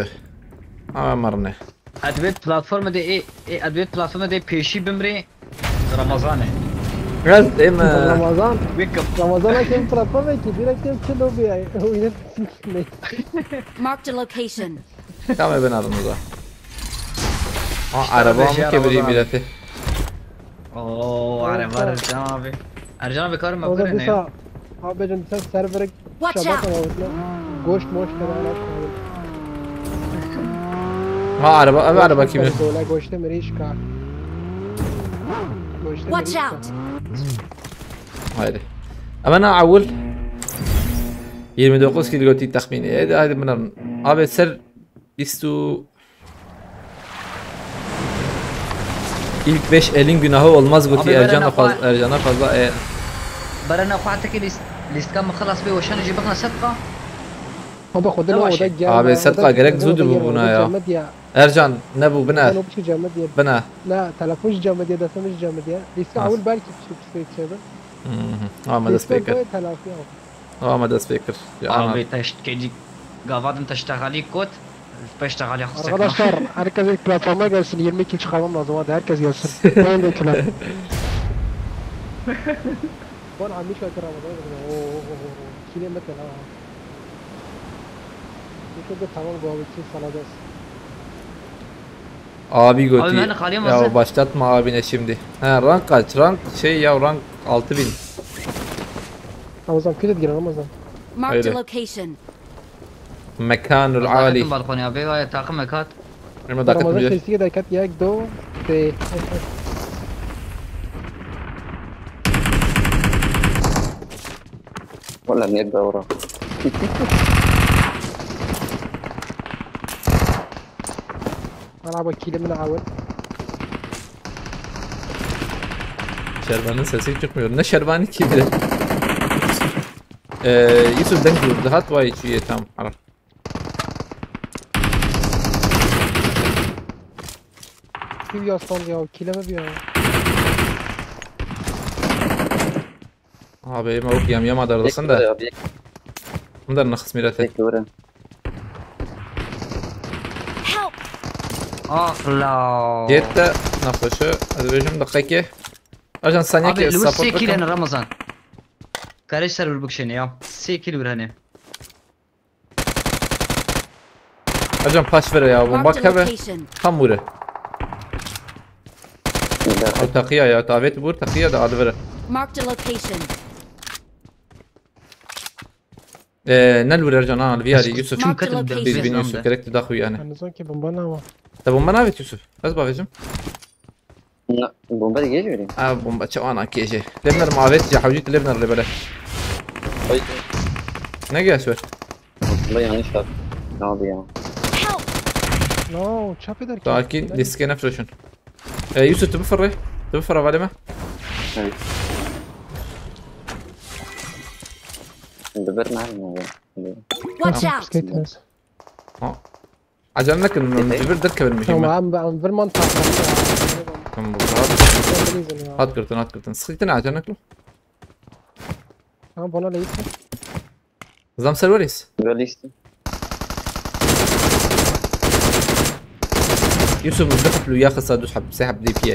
S2: مرنه
S5: ادويت بلاتفورم دي ايه ادويت بلاتفورم دي بيشي بمري رمضان
S2: قلت اما
S7: رمضان
S5: ويك اب
S7: رمضان كم بلاتفورم كبيرة كم كيلو بيعي هو ينسي
S1: Marked a location.
S2: كم بنا رمضان عربان كبري ميلاتي
S5: اوه عرب ارجانبي كارم
S7: هذا
S5: مبرنا
S7: بسا abi جن بسا سيرفرك
S1: Watch
S7: شبكة
S1: out.
S7: موتنا goşt moş كده
S2: عربة كبري
S7: ولا goşt مريش كار goşt
S1: Watch out.
S2: هايدي اما انا اعول 29 كيلو جوتي تخميني هيدا من ابي سر بيستو İlk 5 elin günahı olmaz bu ki Ercan'a fazla
S5: برنا اخواتك ليست كان خلاص بيه وشان يجيب لنا صدقه
S7: abi خدنا وده جامد
S2: abi صدقة gerek zudu bu buna ya Ercan ne bu bina
S7: انا بشي جامد يا
S2: bina
S7: لا تلفوش جامد يا ده مش جامد يا لسه اول بالك في كده
S2: ama da speaker
S7: تلافي
S2: ama da speaker ya
S5: ابي تشتكي قاعد انت تشتغلي كوت بشتغل يا خصك
S7: arkadaşlar herkes ilk platforma gelsin 20 kill çıkarmam lazım hadi herkes gelsin ben de kill بون عم مش فاكر رمضان كيلو مثلا شو ده tamam bu için sana da
S2: abi götü
S5: Abi ben de kalayım
S2: ya
S5: olsa.
S2: başlatma abine şimdi ha rank kaç rank şey ya rank 6000
S7: Ramazan kile gir Ramazan
S1: Marked a
S2: Öyle.
S1: location.
S2: mekanul ali
S5: بالكون يا بيه طاقم كات
S2: Rima dakika
S7: Ramazan
S2: duruyor
S7: sesi de kat yak do de
S6: ولا النت ده وراه
S7: araba kilimini avut
S2: Şerban'ın sesi çıkmıyor ne Şerbani ki bile Yusuf denk durdu hat vay içiye tam ara
S7: kim yaslan ya kilime bir ya
S2: abi ما وقيام يا ما درسن ده مدر نخص ميراته
S6: هيك ورا
S1: Help.
S5: اخ لا
S2: جيت نخشه هذا بيجم دقيقة عشان ثانية
S5: ابي
S2: كي
S5: لو
S2: السبورت
S5: 6 كيلو انا رمضان كاريش سر بالبكشن يا 6 كيلو هنا
S2: عشان باش فرا يا بومبا
S1: Marked a
S2: كبه
S1: location.
S2: كم وره او تقيا يا تابيت بور تقيا ده عاد
S1: Marked a location.
S2: نلور رجعنا على الفياري يوسف
S5: شو
S1: Marked a
S5: كتب
S1: location.
S2: بين يوسف كريكت داخو يعني
S7: ben sanki bombana ama
S2: طب بومبا نافت يوسف بس بافيجم
S6: لا البومبا دي جيجي
S2: بومبا تشوانا كيجي لبنر معافيت جا حوجيت لبنر اللي بلا
S6: طيب
S2: نجي اسود
S6: والله يعني شاب ناضي يعني
S1: Help.
S7: no çap eder ki
S2: لكن ديسكي نفرشن يوسف تبفر تبفر على ما
S6: دبرنا على الموضوع
S1: Watch out.
S7: Sketiniz.
S2: عجبناك الجبر دركب
S7: Tamam
S2: المهمة
S7: عم verman taklandı
S2: كم
S7: ya.
S2: هات كرتون هات كرتون سخيتنا عجبناك له
S7: Tamam bana neyse.
S2: نظام سيروريس
S6: باليستي
S2: يوسف مدخل له ياخذ صادوس حب سحب دي بي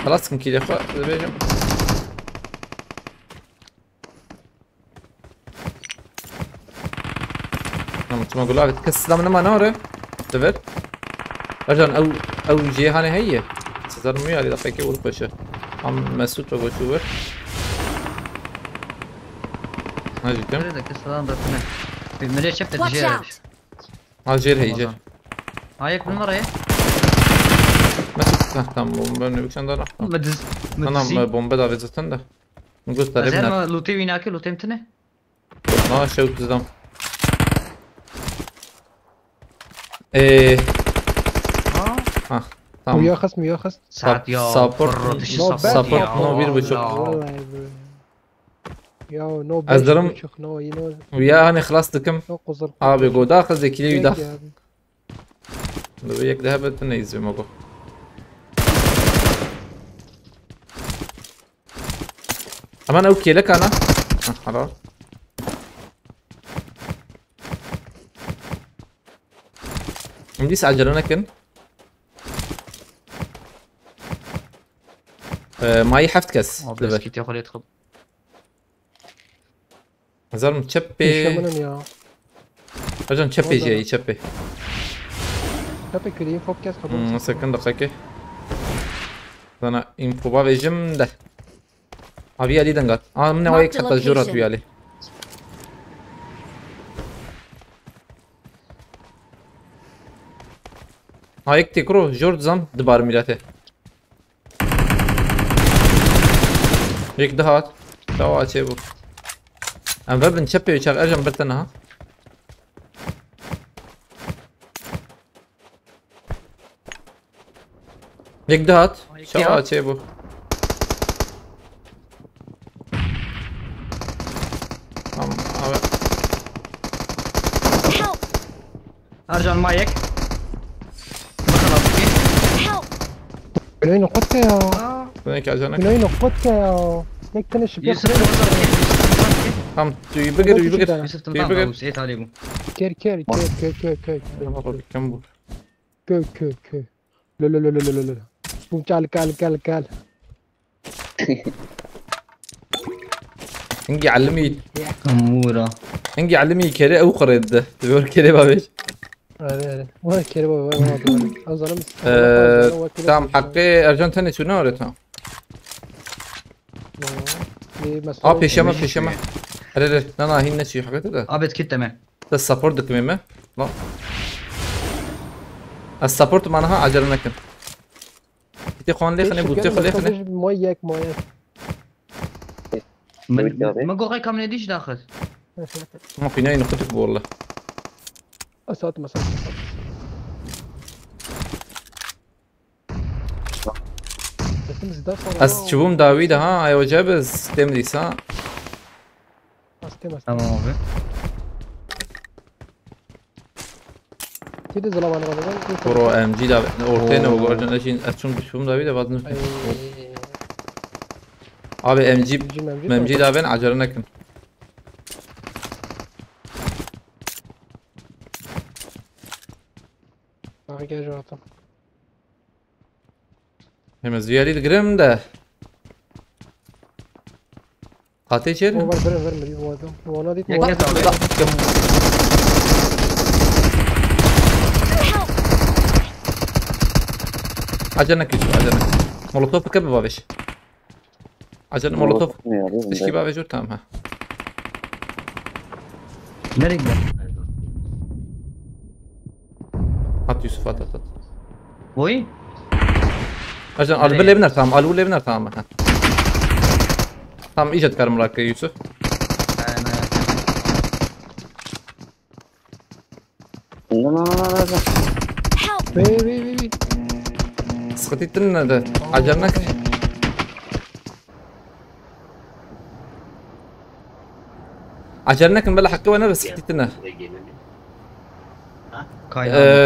S2: خلاص كم كيلو يا اخوة انا ما اقول لك تكسر لما ما ناره تفر رجع او جي هاني هي صار مية على دقيقة اول باشا عم مسود بقول شو هاجي كم
S5: هذا كسران ربنا في مليا شفت
S1: Watch
S5: الجير
S1: out.
S2: هاجير هي جير
S5: هايك بالمرة ايه
S2: مسود تمام بومبا نبيكشن ده راح
S5: مدز
S2: انا بومبا ده فيزتن ده نقول
S5: بس
S2: طالبنا
S5: ما لوتي ويناكي لوتي متنه
S2: ما شو تزدم ايه
S5: اه
S2: tamam.
S7: ويا خصم ويا خصم
S5: ساعات يا
S2: support
S5: فرطش
S7: no
S5: الصفات
S7: back.
S5: يا
S2: support no 1.5
S7: والله يا نو
S2: از درم
S7: نو ينو
S2: ويا هاني خلاص دكم
S7: نو قصر
S2: ابي جو داخل زي كلي
S7: يا
S2: داخل
S7: أبي.
S2: لو وياك ذهبت تنيز بموقع امان اوكي لك انا خلاص عندي ساعة كن معي حفت كاس
S5: بس
S2: دبل
S5: كيت ياخذ يدخل
S2: زلمة
S7: إيش
S2: تشبي
S7: منن يا
S2: رجل تشبي جاي تشبي
S7: تبي كريم فوق كاس خلاص
S2: سكن دقيقة انا امبروبابي جمدة ابي علي دنقات من وياك حتى الجرات ويالي هايك تكرو جورد زم دبار ميلاته هيك دهات توا تشيبو ام بابن تشبي وشاغ ارجم برتنها هيك دهات شوا تشيبو
S1: Help!
S5: ارجع معك ما خلاص
S1: Help!
S7: من أين قدك يا
S2: هيك عجنك
S7: من أين قدك يا ليك تنش
S5: يوسف تنطر
S2: قام يبقر يبقر
S5: يوسف
S2: يبقر
S5: تنطر وسيت عليكم
S7: كير كير كير كير كير
S2: كم
S7: كير كير كير لا لا لا لا لا لا بوم كال كال كال كال
S2: انجي علمي
S5: اموره
S2: انجي علمي كري او قرد تقول كري بابيش
S7: وين كير وين أظلم
S2: تام حقي ارجنتيني شو نورتها بيشما بيشما لا لا هي نسي حقتها ده
S5: ابد كده تمام
S2: السبورت كميمة لا السبورت معناها عجلنا كن تي خوان لي خلينا بوتي خلي خلينا
S7: مويك مويك
S5: ما قوقي كم نديش داخل
S2: ما في ناي نقطك والله
S7: أسات مسات
S2: اس تشوفون داويد ها ايوه جابز تملي سا
S5: تمام ابي
S7: كده زلمة أنا غلطان
S2: برو ام جي داويد اورتين وجورجن اشين اتشوم تشوفون داويد بعد ابي ام جي داوين عجلنا كن
S7: باقي جواتم
S2: هم زيادة الجريم ده قاتي شير
S7: هو برا برا مريض هو ده هو نادي
S5: يا كده
S2: عجلنا كيشو عجلنا مولوتوف كب بابش عجلنا مولوتوف تشكي بابش وتام ها
S5: مريق
S2: حط يوسف هات
S5: وي
S2: عشان قلب اللي بنر تام قالوا اللي بنر تام ها تام اجت كرم راك يوسف
S6: لا لا لا لا
S1: Help!
S7: وي وي وي
S2: سقطي تن ده عجلناك عجلناك نبلع حكي وانا بس سقطيتنا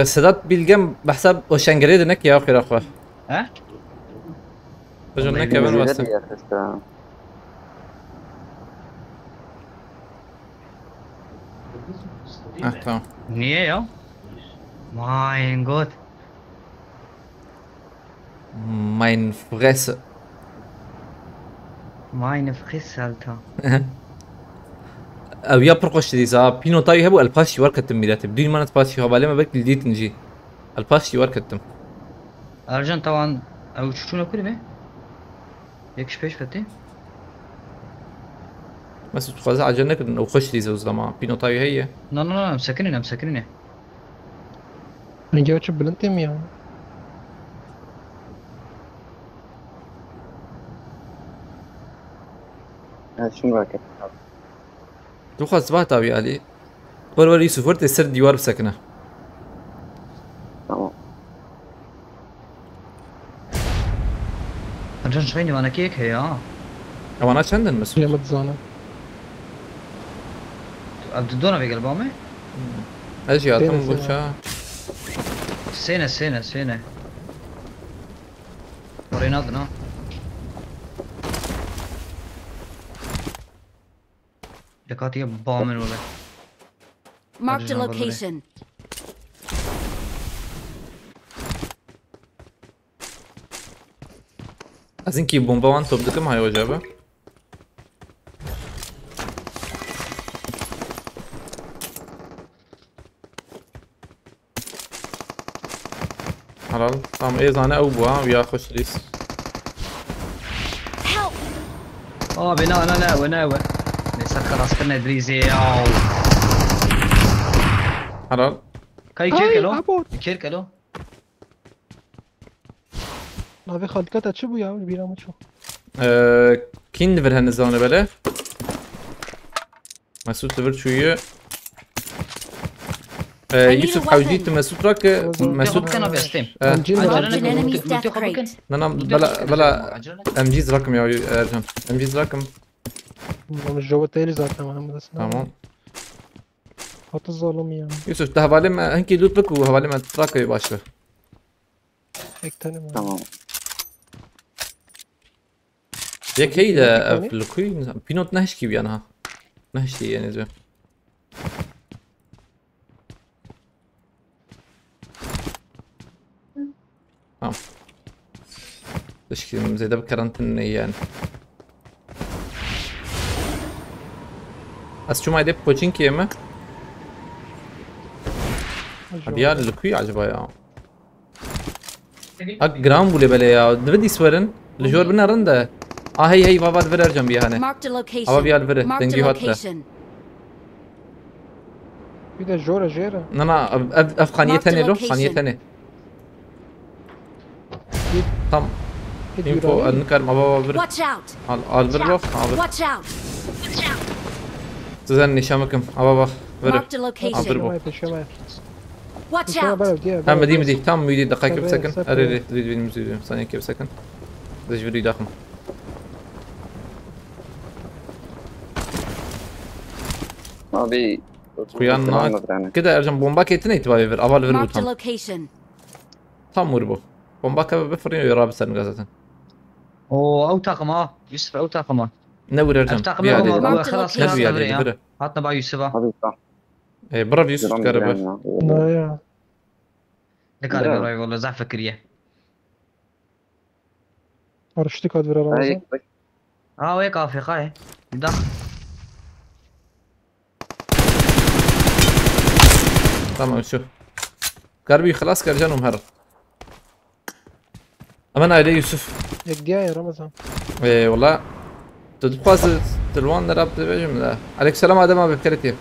S2: سداد بالجنب بحسب وشانجريد هناك يا اخي اخوه
S5: ها
S2: رجل هناك كمان بس تمام
S5: نيه يا ماين جود
S2: ماين فغيس
S5: ماين فخس هالتا
S2: او يا برقش ديزا بينو طاي هبو الباسي وركتم ميلات بدون ما نتباسي هو بالما بك الديت نجي الباسي وركتم
S5: ارجن طبعا او شو كل ما يكش بيش فتي
S2: بس تخزع عجنك او خش ديزا وزلما بينو طاي هي
S5: لا لا لا مسكنني
S7: أنا جاي أشوف بلنتي يا
S6: شنو راكب؟
S2: تو خلاص بقى طبيعي علي ور يوسف ورت السر ديوار بسكنه
S6: تمام.
S5: رجع شغيني وانا كيك هي
S2: او انا عندن مسؤول
S7: يا متزانة
S5: ابدونا في قلبامي
S2: اجي
S7: سينا،
S2: اعطيهم
S7: سينا.
S2: بوشا
S5: سينا وريناضنا لكاتي بامن ولا
S1: Marked a
S5: Original
S1: location.
S2: از اینکه بمبا وان توپ دکم های وجبه حلال tamam ايه زانه او بوا ويا خوش ريس
S1: Help!
S5: بناء انا ناوي ليس خلاص كنا دريزي
S2: حلال
S5: كاي
S7: هاي،
S5: كيركلو
S7: عبود.
S5: كيركلو
S7: نافي خالتك تشبو يا بيرا ما تشوف
S2: كين نفر هنزانه بله مسعود تفر شويه يوسف حوجيت مسعود راك مسعود
S5: كان بيستيم
S1: Enemy's death crate.
S2: انا بلا امجيز رقم يا ارجان امجيز رقم
S7: مش جوا التالي ذات محمد اسمه
S2: تمام
S7: حط الظالم يعني
S2: يوسف ده حوالي ما هنكي دوت بك وحوالي ما تراك باشا
S7: هيك تاني ما
S6: تمام.
S2: ياك هيدا في الكوين بينوت نهشكي بيانها نهشتي يعني زي تشكي زي ده بكرنتن يعني از شو ما يدب بوچين كيما ابيا الكوي عجبايا اك جرام بولي بلا يا دبدي سورن لجور بنا رنده هي بابا الفيرر جنبي هنا
S1: Marked a location.
S2: ابا بيا الفيرر
S1: Marked a
S2: تنجي هات
S1: location.
S7: في ده جورا جيرا
S2: انا اف خانيه ثانيه له خانيه ثانيه تم ينفو النكر ما بابا بير
S1: Watch out!
S2: الفيرر
S1: Watch out!
S2: تزني شامكم ابا بير
S1: Marked a location.
S2: أضربه.
S7: شو
S1: Watch
S7: ما
S1: out!
S7: بعرف دي
S2: تم مدي تم مدي دقائق
S7: سبعين،
S2: بسكن
S7: سبعين.
S2: اريد تزيد مزيد ثانيه كيف سكن زي جري داخل
S6: ما بي
S2: خويانا كده ارجع بومبا كيتني تباي فير افال فير
S1: Marked a
S2: بوتام
S1: location.
S2: تام مربو بومبا بفرين يراب سن غازتن
S5: او طاقم يوسف او طاقم
S2: نور ارجع
S5: الطاقم
S2: بيا
S5: هو
S2: علي
S5: خلاص
S2: نبي
S5: خلاص
S2: علي
S5: نبري
S2: بره
S5: هاتنا بقى يوسف
S6: ما بي صح.
S2: ايه برا يوسف كهرباء
S7: لا يا
S5: لك على براي والله زعف فكريه
S7: ارشتك هاد فيرا رمضان
S6: هيك
S5: ويك في قاي دخل
S2: تمام شوف كهربي خلاص كرجان ومهر امانة علي يوسف
S7: هيك دي يا رمضان
S2: ايه والله تدخل تلوان نراب تبجم لا عليك سلام هذا ما بفكرتي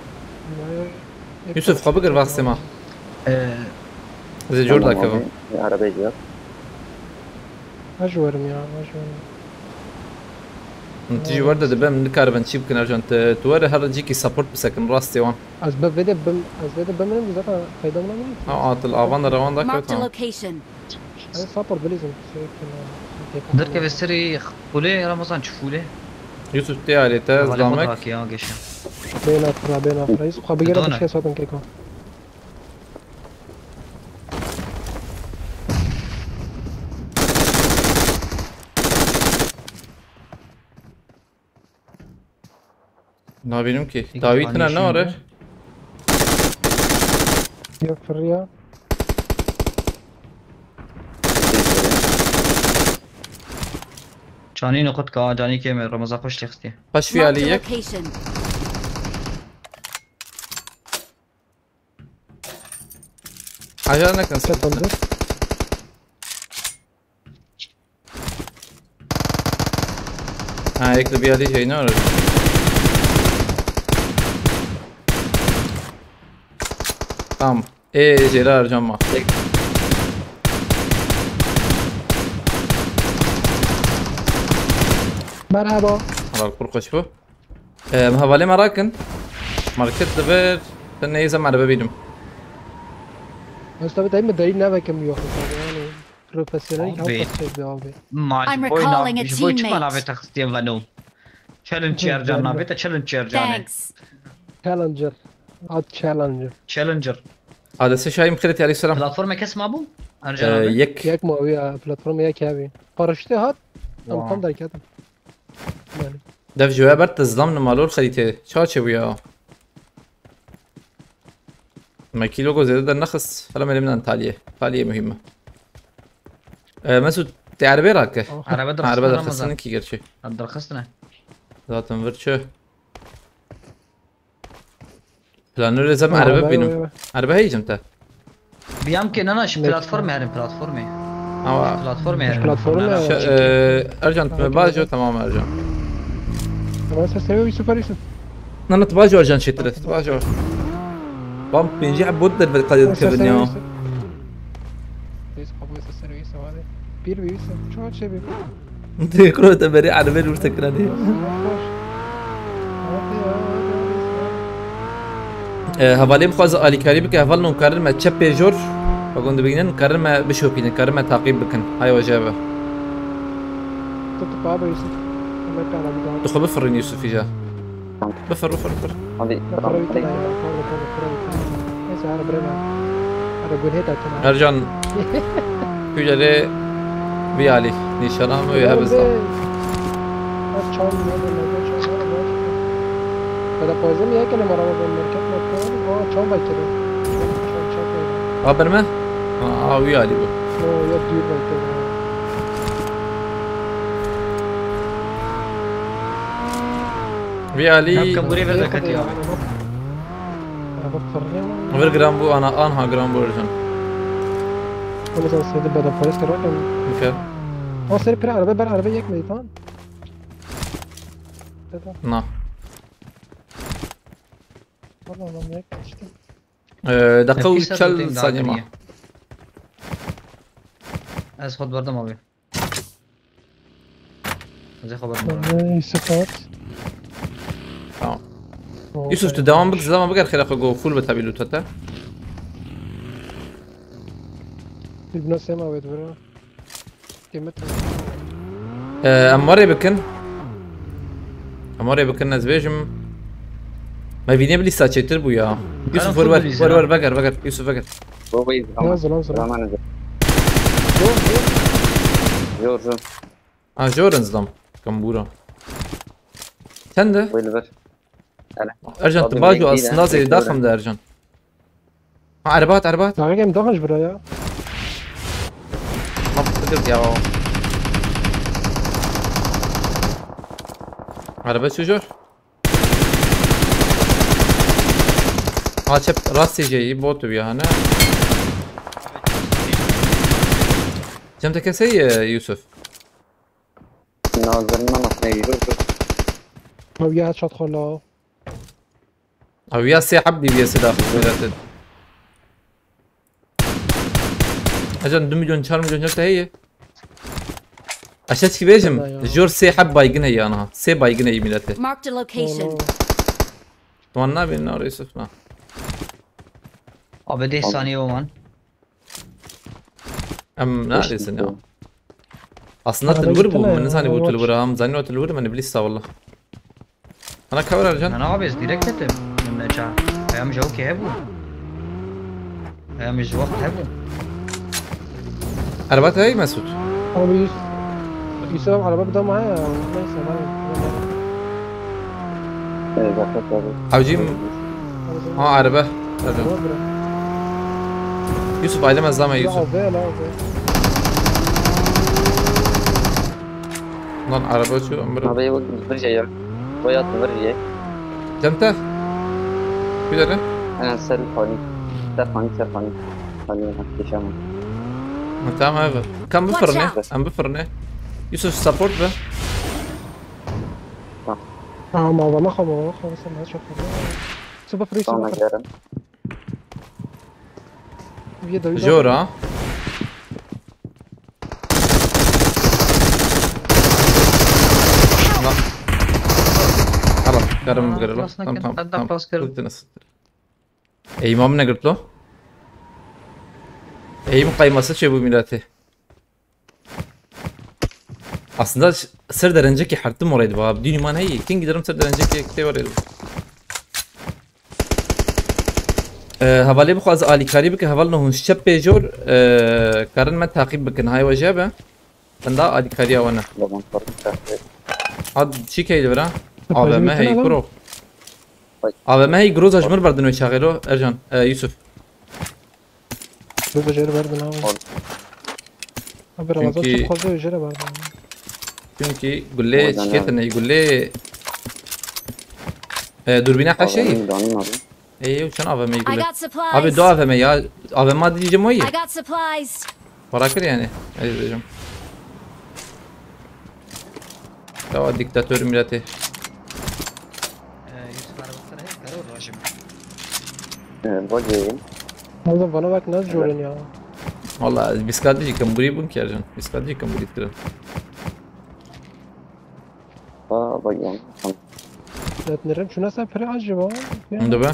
S2: يوسف خبقر باقسمه زي جوردا كفو
S6: عربية
S7: اجورم يا اجورم
S2: تيجي وردة دبا من الكهرباء نشيب كنا عشان توري هذا تجيكي سبورت بسكن راستي وان
S7: اسباب فيديو بم ذاك فايده من
S2: عاطل الافان روان ذاك
S1: Marked a
S2: تمام
S1: location.
S7: هاي سابر بليزم
S5: درك كيف السري خولي رمضان تشوفولي
S2: يوسف تي علي تاز لامك
S5: يا قشا
S7: بين رئيس خبير
S5: بدونك.
S7: مش كيسات كيكو
S2: ما بينهم كي داويتنا نورش
S7: يا فريا
S5: جاني نقط كا جاني كي من رمضان خوش تختي
S2: خش في
S1: Marked a
S2: عليك
S1: location.
S2: عشانك نسيت
S7: تفضل
S2: ها يكتب يا لي شيء نورش تمام ايه جيرار جمع
S7: مرحبا
S2: على القرقش فو هوالي مراكن ماركت دبر تنه يزم على ببينم
S7: بس دايما دايما نبا كم يوم يعني بروفيشنال
S5: Abi.
S7: هاوس بيابي
S5: Mać,
S1: I'm
S5: wojna,
S1: recalling a
S5: już wojczyma
S1: teammate.
S5: nawet tak zdjęwaną. Challenger nawet, a Challenger yani.
S1: Thanks.
S7: تشالنجر هاد تشالنجر
S5: Challenger.
S2: هذا شاي مخلتي عليه السلام
S5: Platforma kes ma bu? Ercan abi.
S2: يك
S7: ياك ماوية بلاتفورم ياك هابي بارشتي هات
S5: Wow.
S7: tam دركاتم يعني
S2: دف جوابات تظلمنا مالور خليته شاشة وياه ما كيلو جو زيادة النخس فلا ما نمنا تالية مهمة مسعود تعربي راكه
S5: Araba da
S2: عربة
S5: Ramazan.
S2: درخصنا كي قرشي
S5: Adrخصنا.
S2: ذات انفرتشو بلانو لازم عربة بينهم عربة هي جمتها
S5: بيمكن انا ايش بلاتفورم يعني بلاتفورمي. بلاتفورمي يعني.
S7: بلاتفورم
S2: ارجنت باجو تمام ارجن
S7: بس اسوي سوبر يوسف
S2: انا تباجو ارجن شي ترى تباجو بام بيجي عبود القضية كبنيو
S7: bir büyüsün. Çok şey bir.
S2: انت كروه تبري على بالي وتكراني هوالي بخواز آلیکاری بکه هوال نون کارن ما چپ جور بگوند بگینن کارن ما بشوپینن کارن ما تعقیب بکن های وجابه
S7: Tut baba Yusuf. Ne kadar bir daha.
S2: دخل بفرن يوسف جا بفر
S6: هذه
S7: Para bir tane. Neyse ara brema. Ara gol heda tane.
S2: ارجان كوجري بيالي نيشانام ويا بزلا
S7: Çal ne de çal. Kada pozum ya ki ne maraba ben market ne yapıyorum? Aa çal bakıyor. Çal.
S2: غابر ما ويالي بو
S7: O ya düğür bakıyor.
S2: بيالي
S5: Napkan buraya ver zakat ya.
S7: Bak farkı
S2: غير جرام بو انا انها جرام بو ارجان
S7: Onu sen sevdi bada polis kırarken.
S2: بكر
S7: O seni pire araba ben araba yekmeyi tamam.
S2: نا
S7: Vallahi lan yek işte.
S2: دقة
S5: Nefis
S2: وشل
S5: atayım daha
S2: ثانية ما
S5: iyi. Az خد برضه abi. زي خبر
S7: Yusuf at.
S2: تمام يوسف تداوم بك زمان بقر خير اخو فول بتابي لوتاتا
S7: Bir sema ve duvara. Kıymet.
S2: اماري بكن نزبيجم ما فيني بلي ساتشيتر بويا يوسف
S5: فول
S2: ور
S5: بليزر.
S2: ور بقر يوسف بقر
S6: بوبي
S7: Nazır.
S6: زمان جور
S2: جورن زلم كمبورا سنده
S6: ويلفر
S2: ارجن
S6: طب
S2: تباجو
S6: جديدة.
S2: اصلا زي داخم ده ارجن عربات
S7: Daha gem daha buraya.
S2: ما بقدر يا عربات شو جور شب راسي جاي بوتو يا هنا جمتك سي يوسف
S6: ناظرنا مصنعي جور
S7: Abi ya çat kola.
S2: او يا سي حبي بيا سداخل بلاتد اجن 2 مليون 4 مليون جبتها هي اشتكي بيجم جور سي حب بايقن هي انا سي بايقن هي ملاتي
S1: Marked a location.
S2: طوانا بين نار يوسفنا
S5: Abi 5 saniye o man.
S2: ام ناريسن يا اصلا تلور بو من ثاني بو تلور هم زاني تلور من ابليس والله انا كور ارجن
S5: انا abi direkt ettim. من جا. Ayağım جو ki hebu. Ayağım جو وقت hebu.
S2: عربات هاي مسعود
S7: Abi Yusuf araba bir daha معايا. Neyse ben.
S2: عوجيم ها عربه يوسف عايلما الزامة يوسف
S7: Abi la abi.
S2: lan araba şu امرو
S6: ما بيوك برجع يا ويات برجع
S2: جنته كده
S6: انا سر فاني سر فاني هكذا شامل
S2: تمام هذا كم بفرنه ام بفرنه يوسف سبورت به
S7: Ama ما خلاص ما شوف. Super free.
S6: طبعا جارم
S2: جورا خلاص كرم بقرله
S5: خلاص
S2: تمام
S5: نكن.
S2: تمام
S5: هذا خلاص كرم.
S2: قلت نص ايمام ne قلت له eğim kayması şey bu milleti. Aslında sır önceki hartım oraydı baba. Dün iman hey. Kim giderim sır önceki şey oraydı. Havale bu kadar Ali Karibik havalna hun şep bejor karın men takip bakın hay vajabe. Ben daha Ali Kariya wana.
S6: طبعا فرق تحت
S2: Ad çikeydi vera. AVM hey
S7: Tamam.
S2: pro. AVM hey groz ajmır bardın ve şagelo Ercan Yusuf.
S7: Bu beceri verdin abi. Abi Ramazan
S2: Çünkü-
S7: çok fazla beceri verdin.
S2: Çünkü gülle
S6: Oradan
S2: şirketin hey gülle dürbine kaşey.
S6: دانين abi.
S2: İyi uçan AVM'yi
S1: I
S2: gülle.
S1: got supplies.
S2: Abi do AVM ya. AVM diyeceğim o iyi.
S1: I got supplies.
S2: Bırakır yani. Öyle diyeceğim. Tamam diktatör milleti.
S5: Yusuf arabasına hep kara olur hacım.
S6: الوجه
S7: Oğlum bana bak nasıl jorin ya.
S2: Vallahi biz kardeşik kan burayı bun ki Ercan. Biz kardeşik kan burayı tıkırın.
S6: فبيان
S7: Etnerim şuna sen pere acaba.
S2: Onda be.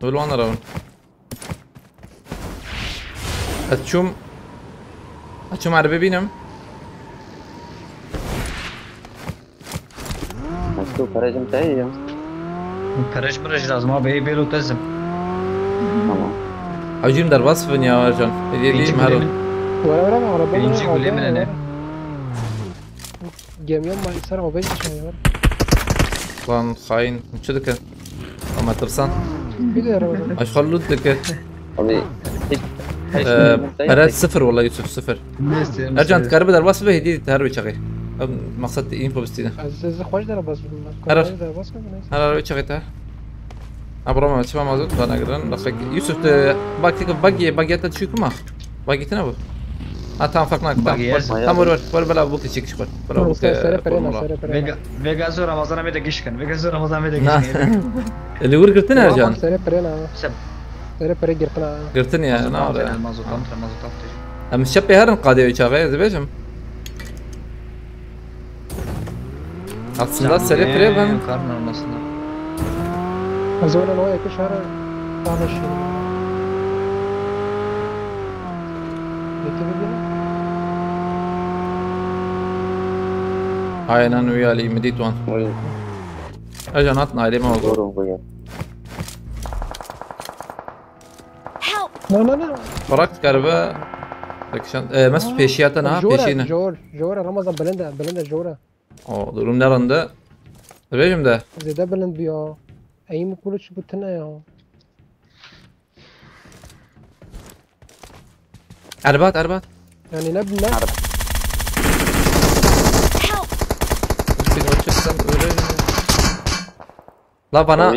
S2: Öyle onlar avun. Açım araba binem.
S6: مكتوب فرجم تاعي
S5: Karaj mıraj lazım abi. Ey belo tezim.
S6: tamam.
S2: Avcım der vasfın ya Ercan. Diyeyim her an.
S7: Vara vara mı araba?
S5: Birinci gülemine ne?
S7: Gemiyon mu? Sen o beş şey var.
S2: Lan hain. Çıdık. Ama tırsan.
S7: Bir de araba.
S2: Aşkallı dıkı.
S6: Abi hiç
S2: Evet sıfır vallahi Yusuf sıfır.
S5: Neyse.
S2: Ercan karabı der vasfı ve hediye terbi çakı. Maksat info bistine.
S7: Sizi hoş da arabası bunlar.
S2: Arar.
S7: Da arabası mı? Neyse.
S2: Her araba çakı ta. Abrama açma mazot bana giren. Yusuf de bagiye çıkıyor mu? Bagiyeti ne bu? Ha tamam farklı.
S5: Bagi yersin.
S2: Tamam var bela bu çıkış çıkar. Bela bu
S7: Sere pere na sere pere.
S5: Vega zor Ramazan'a ve de gişkin. Vega zor Ramazan'a ve de
S2: Na.
S5: gişkin.
S2: Eli vur gırtın Ercan.
S7: Sere pere na.
S5: Seb.
S7: Sere pere girtna.
S2: Gırtın ya ne var ya.
S5: Mazot amtra mazot amtra.
S2: Ama şapı herın qadiye çağı zebecim. Aslında sere pire ben
S5: Karnın olmasında.
S7: Azona no ek şara. Tanış.
S2: aynen uyali medit wan. Ercan atna aileme oldu.
S6: doğru bu ya.
S1: Help!
S7: No.
S2: Bırak garba. Bakışan mes peşiyata na peşine.
S7: Jora Ramazan belende Jora.
S2: O durum nerede? Zebecim de.
S7: Zede belend biya. Ayım kuluç butuna ya.
S2: Erbat.
S7: Yani ne bilmem.
S1: Help!
S2: Seni açırsan öyle. La bana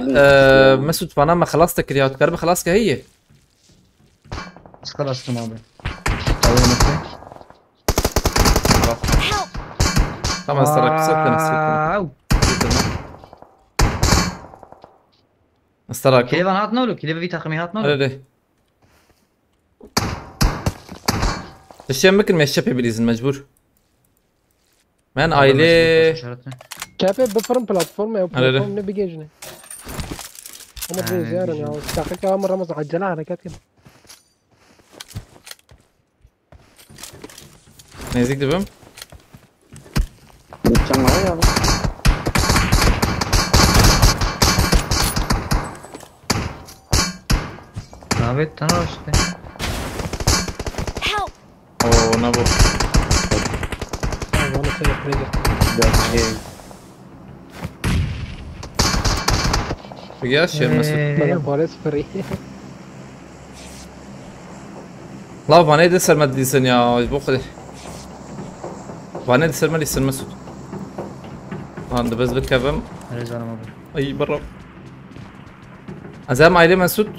S2: Mesut bana ما خلصت كريات قرب خلاص كهي
S5: Sıkılaştım abi.
S1: Help!
S2: tamam استرك سكتنا استرك
S5: Kile bana hat ne olur? Kile bir takımı hat ne olur?
S2: öyle الشيء ممكن ما الشبه بليزن مجبور من aile
S7: Kepe befırın platform ya.
S2: Öyle.
S7: Platform ne bir gecne. Ama bu ziyaret ya. Takık ya ama Ramazan acele hareket kedi.
S2: نزيك دبم
S6: Gideceğim var ya.
S5: Evet tanır işte.
S1: Help!
S2: او نبو
S7: Bana seni kıracak.
S2: بقاش يا مسعود
S7: Bana Paris free.
S2: لا فاني دي سلمى ديسن يا بوخدي فاني دي سلمى ديسن مسعود عند بس بالكفم
S5: Rezanım abi.
S2: اي برا ازام عائله مسعود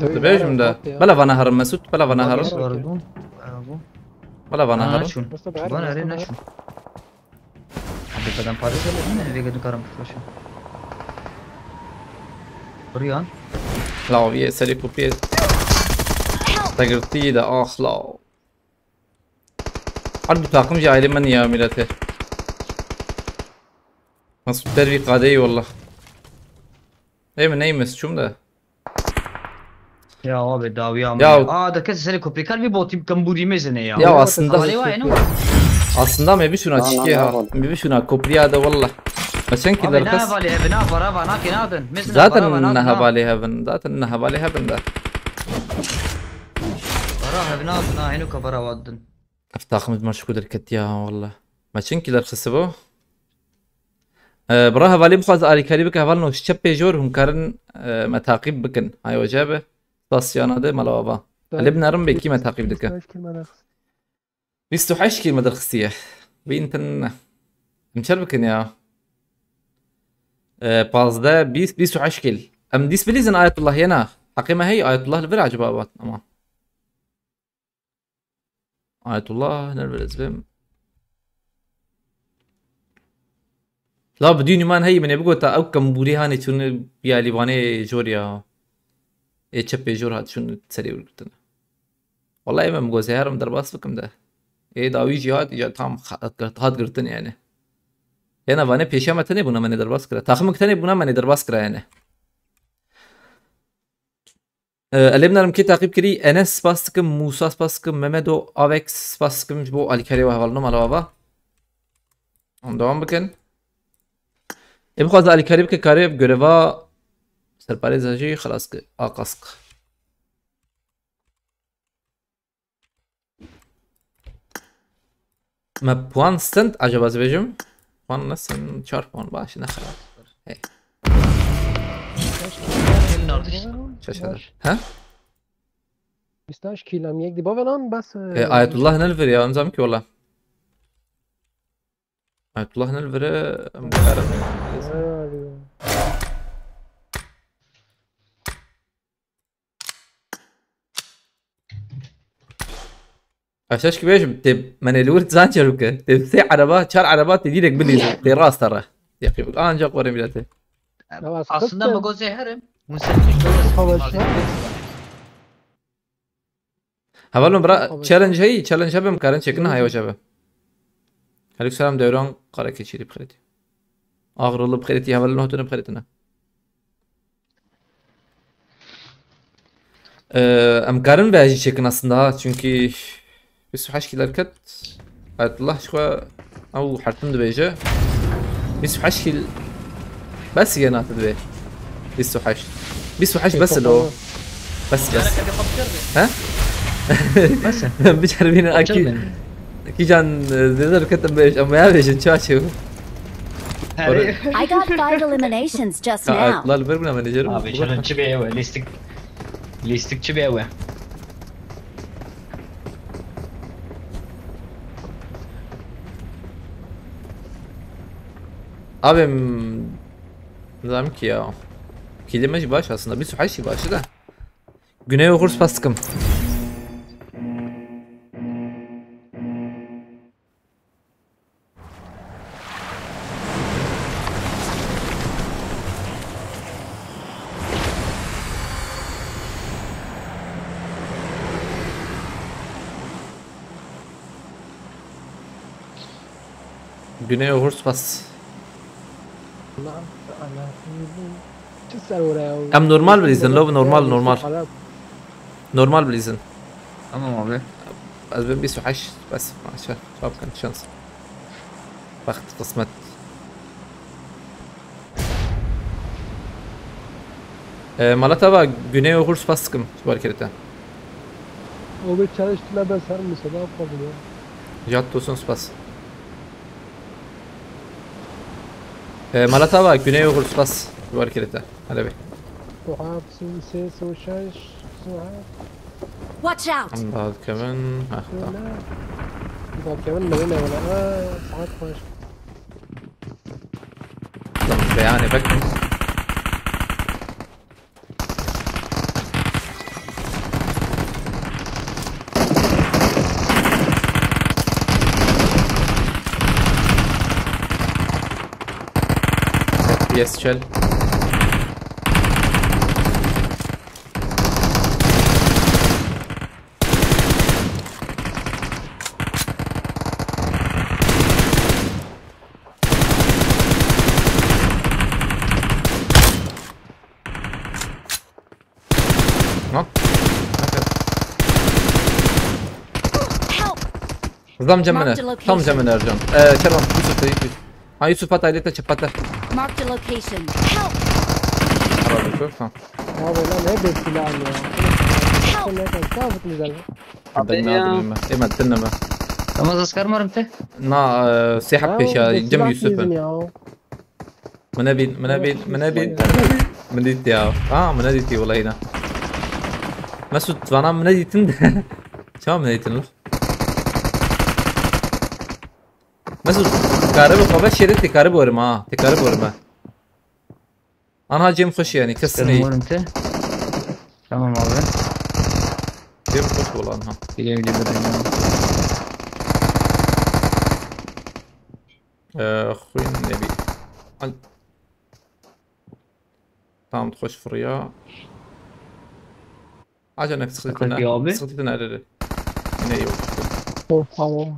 S2: تبيجم ده بلا فانا هرم مسعود بلا فانا هرم
S5: Var bu. Bu.
S2: بلا فانا
S5: Bana
S2: هرم
S5: şun.
S7: Mustafa her
S5: Bana
S7: Mustafa
S5: ne
S7: her.
S5: şun. Abi kadın Paris'e mi? Eve gidip karım flaşı. Buraya.
S2: لا في سري كوبي تقرتي ده اخ لا عرض طاقم جاي من يا ميلته مسعود دربي قادي والله neymiş şum da.
S5: Ya abi davi
S2: Ya-
S5: ama. Da kese seni koplikar bir botim kamburi mezene ya.
S2: Ya aslında
S5: Havale var ya.
S2: aslında me bir şuna
S6: Lan,
S2: çıkıyor
S6: lan,
S2: ha.
S6: lan.
S2: Bir şuna kopriya da valla. Açan ki
S5: Abi ne
S2: derkas.
S5: havale evine para var nak inadın.
S2: Zaten ne havale heaven. Zaten ne havale heaven da.
S5: Para evine adın ha henu kabara vadın.
S2: افتاخمد مرش كودر كتيا والله ما تشنكي لرخصبو براها فالي بخواز آلي كاريبك هفالنو شبه جور هم كارن متاقيب بكن هاي وجابه ستاسيانا ده ملوابا اللي بنارم بيكي متاقيب دكا 28 كلمة درخصية بينتن مشار بكن يا باز ده 28 كل ام ديس بليزن آية الله ينا حقيمة هي آية الله الفرع جبابات اما آية الله نرفز بهم لا بدون مان هي من يبغوا تا او كم بوري هاني شون بيالي باني جوريا اي تشبي جور هات شون تسري ورقتنا والله ما مغو زهرم درباس بكم ده اي داوي جهاد يا tam هات قرتن يعني هنا باني پیشا تني بنا من درباس كرا تاخمك تني بنا من درباس كرا يعني اللي بنرم كي تعقيب كري انس سباسكم موسى سباسكم ممدو افكس سباسكم بو علي كري وهالنو مال بابا دوام بكن ابخواز علي كري بك كاري بغريفا سرپريز هجي خلاص اقاسق ما بوان ستنت عجب از بجم بوان نسن 4 بوان باش نخلاص هي شاشة ها
S7: 28 كيلو یک دی بابنان بس
S2: آية الله نلفر يا نظام كي والله آية الله نلفر مكارم عشاش كبيش تب من الورد زانشر وكا تب سي عربات شار عربات تجيلك بلي تي راس ترى يا اخي الان جا قوري ميلاته
S5: Aslında mago zeherim. Musafir
S2: هبالهم برا تشالنج هي تشالنج هبم كارن شكلنا هاي وجبه عليك سلام دوران قرك شيري بخيرتي اغر الله بخيرتي هبالهم هتون بخيرتنا ام كارن باجي شكلنا aslında çünkü بس حشكي kat الله شو او حرتم دبيجه بس حشكي بس جنات دبي بس حش بس لو بس ها
S5: بس
S2: مش عارفين اكيد اكيد كان زيدر كتب ايش اما يا ايش تشاشو
S1: I got 5 eliminations just now.
S2: الله البرنا مانجر
S5: Abi challenge bir eve listikçi bir eve.
S2: abim nizam ki ya kelimeci baş aslında bir her şey başı da Güney Oğuz Paskım Güney Oğuz Pas ام نورمال بليزن لو نورمال بليزن
S5: Tamam abi.
S2: از بين 28 بس عشان شباب كانت شانس بخت قسمت مالتا بقى Güney Oğuz Paskım şu harekete
S7: O bir çalıştılar ben sarım mesela yapmadım ya.
S2: Jat olsun spas مالتا بقى Güney Oğuz Pas şu harekete hadi be
S7: سحاب سوسي سوشاش سحاب
S1: Watch out!
S2: بعد كمان ها
S7: طب كمان مدينة ولا ساعات خوش
S2: يعني بك FPS çel Zam cemene.
S1: Marked location.
S2: Tam cemene Ercan. Şervan Yusuf da Yusuf. Ha Yusuf at ailete çapata.
S1: Marked a location. Help!
S2: Arada Yusuf. Tamam.
S7: Abi lan ne bekliyor ya. Ne kadar sabit güzel.
S6: Abi ya.
S2: Eman dinleme.
S5: Tamam asker mi te?
S2: Na سيحب peş ya. Cem Yusuf'un.
S7: ya.
S2: من ديت يا من ديتي والله هنا مسعود وانا من ديتن شو من ديتن مسعود كهرباء قبل شريت تكهرباء ورما تكهرباء ورما انا جيم خش يعني كسني
S5: Tamam abi.
S2: جيم خش والله انها
S5: Güle güle bebeğim.
S2: اخوي النبي tamam تخش في الرياض عجنك سخطتنا على هنا ايوه
S7: Tamam.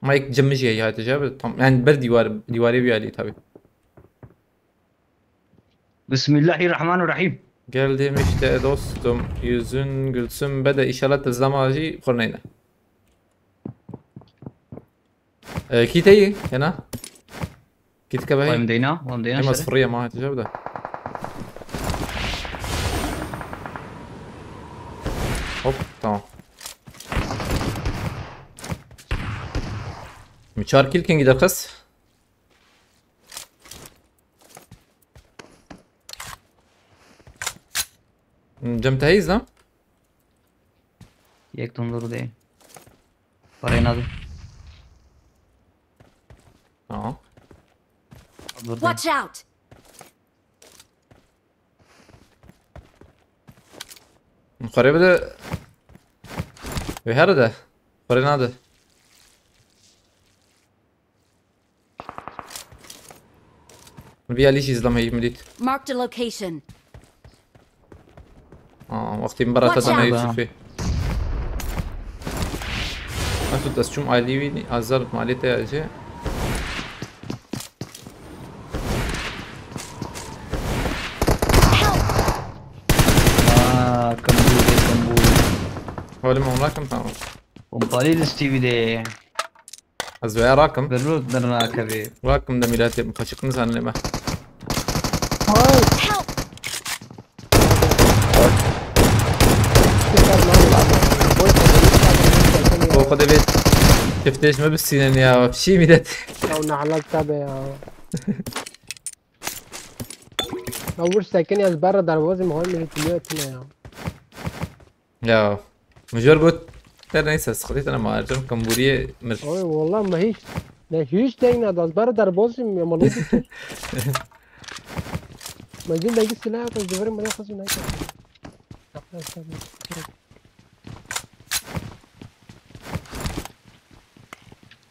S2: ما يجمج هي هاي تجاب يعني بر ديواري بيالي tabi.
S5: Bismillahirrahmanirrahim.
S2: Geldim işte dostum yüzün gülsün be de inşallah tezlamacı korneyne. كيت هي هنا كيت كبهي
S5: ومدينا
S2: اي مصفريه ما تجاب ده هوب tamam. Müçar kilken gider kız. Cem teyiz lan.
S5: Yek dondur değil. Parayın adı.
S2: Tamam.
S1: Watch out!
S2: Yukarıya bir de ve her de parayın adı. Bir ليش يزلم هي مديت
S1: Marked a location.
S2: وقتی مباراه
S1: Watch
S2: دادن
S1: out.
S2: یوسفی أنتو دستشوم عالیوی آزار مالیته یاجه
S5: Kamburi.
S2: هو ما راكم تمام
S5: ومطالي الستيفي دي.
S2: أزوايا راكم
S5: Berlut درنا كبير.
S2: راكم دميلاتي مخشق نزان لما
S1: Help!
S2: فوق ده بيت شفت ايش ما بالسنين يا شي ميدت
S7: لو نعلق تابع يا أول ساكن يا زبارة دروازة مهم من التليات
S2: يا مجور قلت ترى نيسا سخطيت أنا ما أرجم كمبورية مر
S7: أوه والله ما هيش ده هيش تاني ده زبارة دروازة ملوك ما جينا نجي السلاح بس زبارة ما يخلص من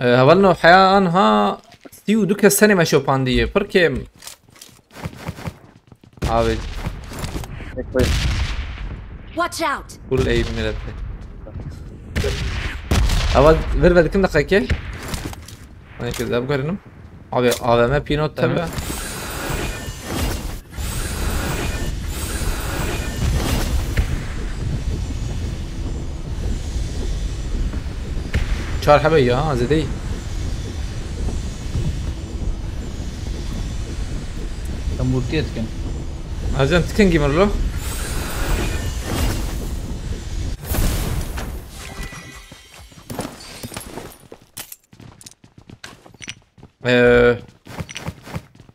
S2: هولنا حياة أنها ستيو دوكا السنة ما شو باندية بركي عابد
S1: Watch out!
S2: كل أي ميلاد أول ver verdim dakika. Hani kızlar bu karınım. Abi AVM pinot tabi. Çar حبايبي ها زدي.
S5: Kamburi etken.
S2: Azam تكن جيمر له.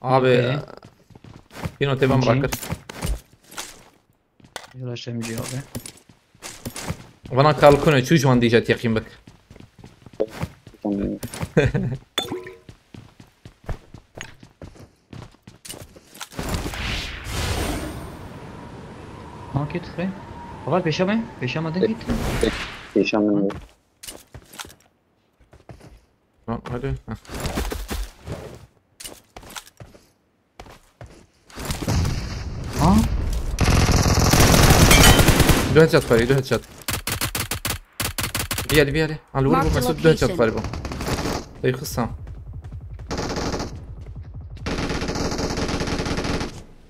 S2: Abi Pino tebem bırakır.
S5: يلا شمجي abi.
S2: Bana kalkın şu an diyecek yakın bak.
S5: Ha git buraya. Baba peşeme. Peşemeden git.
S6: Yaşamın
S2: Tamam hadi. Heh.
S5: Ha?
S2: دو هيدشات فري دو هيدشات بيالي بيالي على الورق
S1: Marked
S2: مسعود دو هيدشات
S1: location.
S2: فري بو اي خصها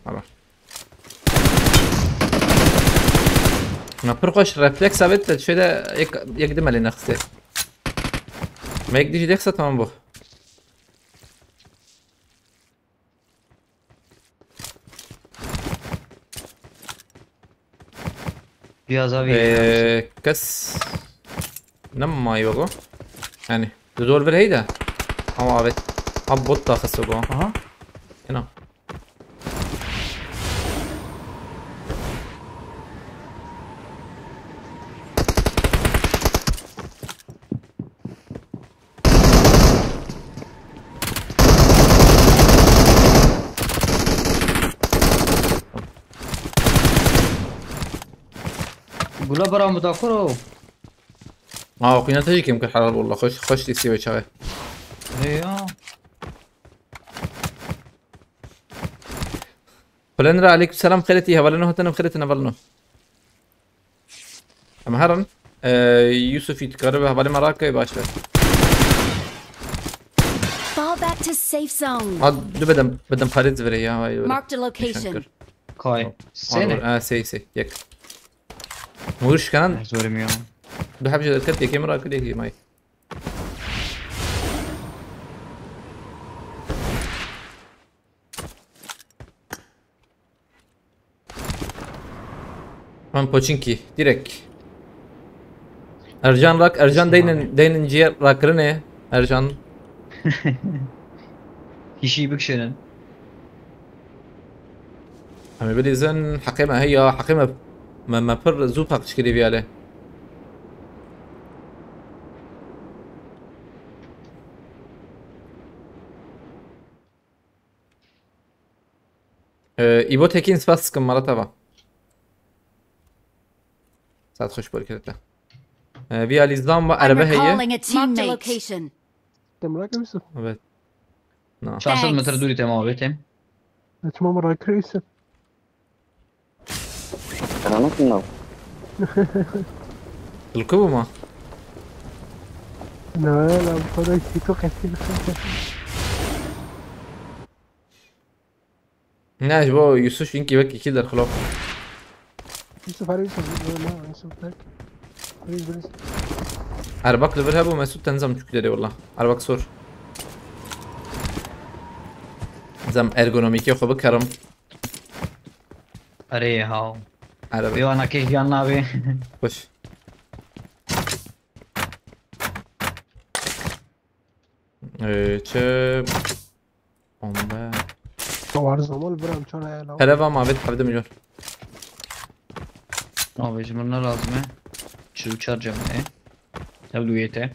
S2: هلا ما برخوش رفلكس ثابت شو ده يقدم علينا خسر ما يقديش يدخل تمام بو
S5: Biraz abi.
S2: كس نما يوغو يعني دور في هيدا هو عبت عبط خسو جو
S5: Aha.
S2: هنا
S5: Gula bara mudakoro.
S2: قينا تجيك يمكن حلال والله خش تسوي شغله
S5: Ya.
S2: فلان عليكم السلام خيرتي هبلنو هتنا بخيرتنا بلنو اما هرن يوسف يتقرب هبالي مراكي باشا
S1: Fall back to safe zone.
S2: دو بدم خالد زبري يا هاي
S1: Marked a location.
S5: Kay. Seni.
S2: سي يك مورش كان
S5: Zorum ya.
S2: دو حبش الكرت يك مرا كده ماي من بوچينكي ديريك ارجان راك ارجان دينن جير راكرنه ارجان
S5: Kişiyi bükşenin.
S2: عم بيقول لي زين حقيمة هي حقيمة ما بر زوبها تشكيلي فيها ايبو تكين سباس كم مرة تبع ساعة تخش بالكلة فيها النظام
S1: I'm
S2: عربة هي
S1: recalling a teammate. Marked a location.
S7: انت مراك يوسف؟
S2: evet. No.
S5: 400 metre دوری تمام بتم.
S7: اسمه مراك يوسف.
S6: انا نص
S2: الكوبو
S7: لا بخدا يسيتو قتيل.
S2: ناش بو يوسف ينكي بكي كده خلاص
S7: يوسف على يوسف لا يوسف ذاك. بريز.
S2: عربك ليفر هبو مسود تنظم تشكيلي والله عربك صور زم ارگونومیکی خوب کرم
S5: Araya ha.
S2: عربی
S5: Bir ana keş yanına abi.
S2: خوش چه بمبه
S7: طوار زمان برام چون هلا.
S2: هلا ما بيت حبده مليون
S5: Abi şimdi ne lazım he? Şu uçarcam he. Tabii yete.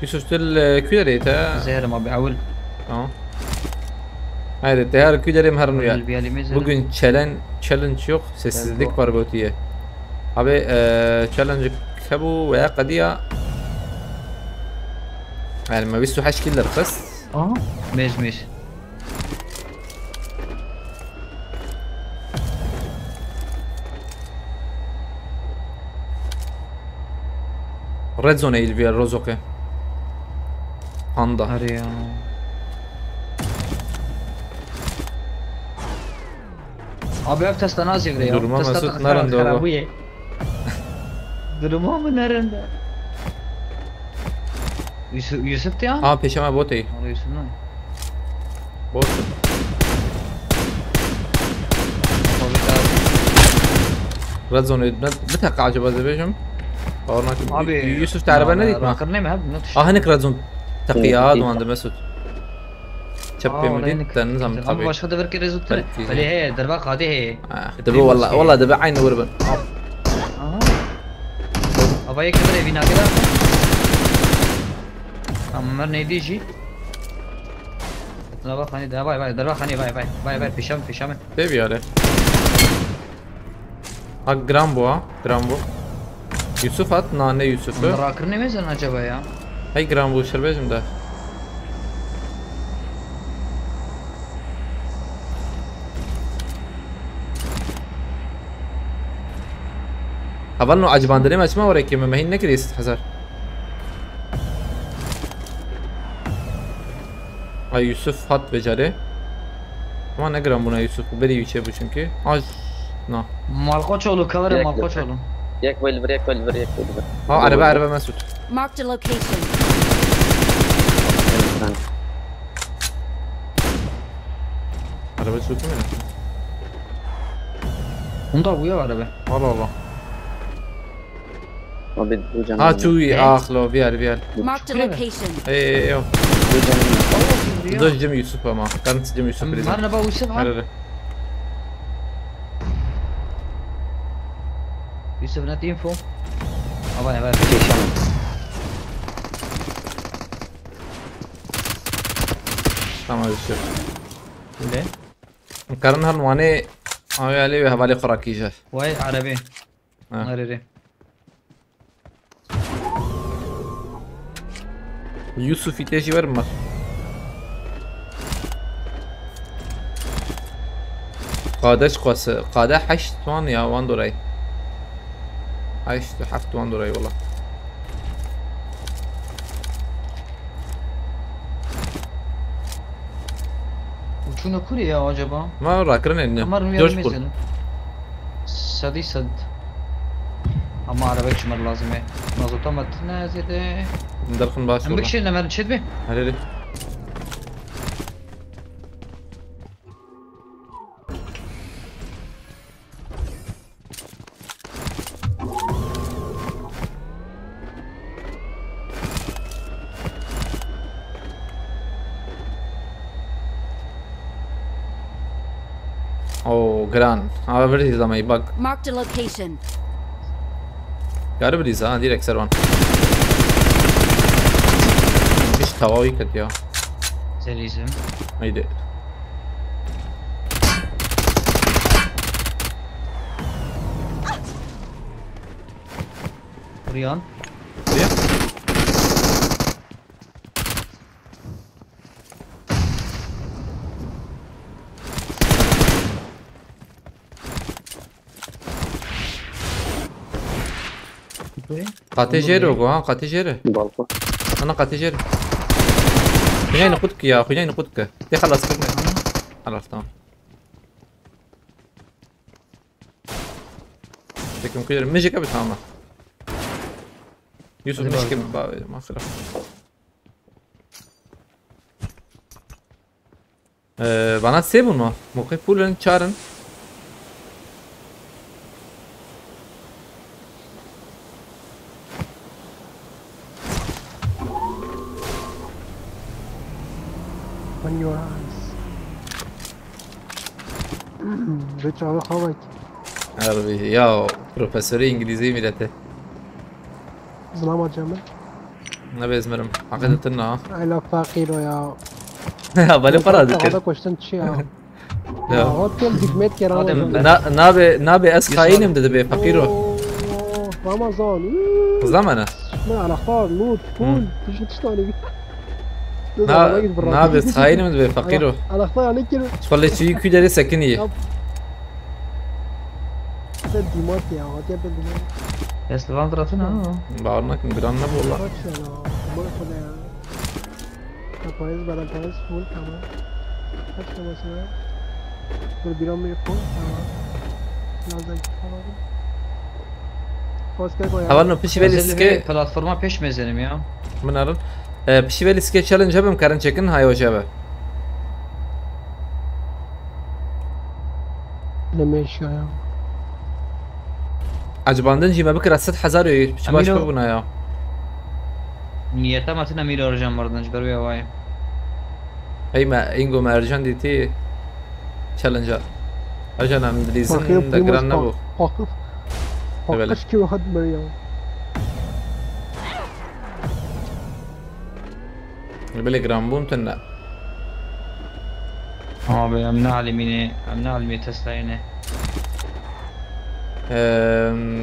S5: يوسف تل كودريتا Zehrim abi avul.
S2: Hayır değer küderim harım ya.
S5: Bir halimiz.
S2: Bugün challenge yok, sessizlik var bu diye. Abi challenge كابو ويا قضية يعني ما بيسو حاش كيلر بس
S5: Aha. Mezmiş.
S2: ريد زون ايل فيها الروزوكي باندا
S5: Araya. Abi hep Tesla nasıl yürüyor?
S2: Durma
S5: Tesla
S2: Mesut,
S5: takar,
S2: nerede o?
S5: karabuye. Durumu mu nerede? Yusuf ya?
S2: اه بيشما بوتي
S5: Abi Yusuf ne?
S2: بوت ريد زون بتقع عجبة زي بيجم
S5: Abi
S2: يوسف تعرف انا ديت ما
S5: Rakır ne mi? Hep ne
S2: اه هنك ريد زون تقياد وعند مسعود
S5: Aa,
S2: شبي
S5: oraya
S2: مدينة
S5: nik-
S2: نظام
S5: Ama
S2: طبيعي
S5: başka da bir kere rezultat.
S2: Belki.
S5: Ali he, derbak hadi he.
S2: دبا والله دبا عين وربن
S5: Aha. Havaya kadar evine kadar. Amma ne diyeceği? Derbak hani derbak hani vay peşam.
S2: Devi yani. Ha Grambo ha Grambo Yusuf at nane Yusuf'u
S5: Rakır ne mezen acaba ya?
S2: Hay Grambo şerbecim de أظن عجبان دري ما وراك ما هي نكري 6000 Ay Yusuf hat beceri. Ama ne gram buna Yusuf beri yüçe bu çünkü. Ay na.
S5: Malkoçoğlu cover
S6: Direkt
S5: Malkoçoğlu.
S6: Yak belver yak belver yak belver.
S2: Ha araba Mesut.
S1: Marked a location.
S2: Araba sürdü mü?
S5: Bunda bu ya araba.
S2: Allah Allah.
S6: Abi bu canım.
S2: Ha tu ahlo vial.
S1: Marked a location.
S2: Yo.
S6: Bu canım.
S2: Dois cem Yusuf ama. Garanti cem Yusuf prizem.
S5: Var ne bak Yusuf ha?
S2: Arada.
S5: Yusuf net info. Ama ne var?
S2: Tamam Yusuf.
S5: Ne?
S2: Karan halvane ayali ve havale khorakije.
S5: Vay arabi.
S2: Ha.
S5: Arare.
S2: Yusuf ihtiyacı var mı? قادش قاس قاده 8 توان يا 1 دوري 8 7 1 دوري والله
S5: Uçunu kur ya acaba?
S2: ما راكرن انه
S5: Umarım
S2: جورج
S5: yarım
S2: بول
S5: izledim. Sadi sad. Ama araba çıkmar lazım ya. Mazota matına zede.
S2: ندرخن باش
S5: Hem bir
S2: والله
S5: kişi ne mer çedbi?
S2: هلي او جران هذا بريز لما يبق
S1: Marked a location.
S2: قال بريز ها ديريكت سروان مش تواوي كت يا
S5: Zerizim.
S2: هيدي
S5: Riyan.
S2: قاتي جيرو ها قاتي جيرو
S6: Balkon.
S2: انا قاتي جيرو خليني نقودك يا خليني نقودك دي خلاص كمل خلاص تمام لكن كده ميجي كابت هاما يوسف مش كابت ما خلاف bana sebun mu? Mokai pulun çağırın.
S7: On your eyes. Rich abi خوابك.
S2: Harbi ya profesörü İngilizce millete.
S7: ظلام الجمل.
S2: Ne bezmerim. Hakikaten ha.
S7: على فقير يا.
S2: Ya bale para
S7: هذا
S2: dikkat.
S7: question شيء يا.
S2: Ya.
S7: هو كم دقمت كرام.
S2: Nabe es kainim dedi be fakiro.
S7: رمضان.
S2: Zamana.
S7: ما على خار نوت فول تيجي تشتغل
S2: Nabe es kainim dedi be fakiro.
S7: على خار يعني كده
S2: Şöyle çiğ küleri sakin iyi.
S7: بدي موت يا ودي بدي موت.
S5: Eslan tarafına ha.
S2: Bağırmak granna bu Allah.
S7: موت يا موت يا. كويس بدل كويس فول كمان. هات كمان سوا. دول بيرام يفول تمام. لازم تفهم. Poske koy.
S2: Havalno pişiveliske
S5: Platforma peş mezelim ya.
S2: bunların. Pişiveliske challenge yapım karın çekin hayo şebe.
S7: لماشي يا.
S2: Acabandın cime bir kırasat hazar yo. Şu başka buna ya.
S5: Niyete matına mil arayacağım vardan çıkar bir havaya.
S2: Hey ma ingo mercan diti challenge. Ajan amdrizin da granna bu. Evet.
S7: فقش كي واحد مريم.
S2: Böyle gram bum tenne.
S5: Abi amna alimini Tesla yine.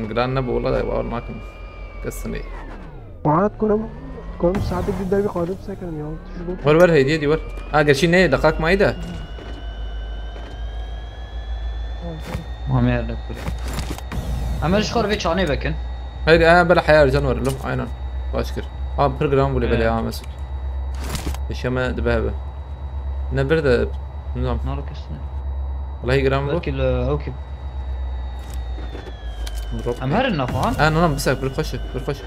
S2: Granna bu ola da var makım. Kasını.
S7: وعاد كنا ساعات جدا بيقعدوا سكن يا.
S2: Var hediye di var. Ha gerçi ne dakik mayda.
S5: Muhammed Rekuli. Amel şkor ve çane bakın.
S2: Haydi ha bela hayal canvar lo aynen. Başkır. Ha program böyle böyle ya mesela. Yaşama dibebe. نبرد نظام
S5: نارو كسنه
S2: والله جرام بو
S5: بلكي اوكي
S2: بروب
S5: ام هر النفان
S2: انا بس بالخش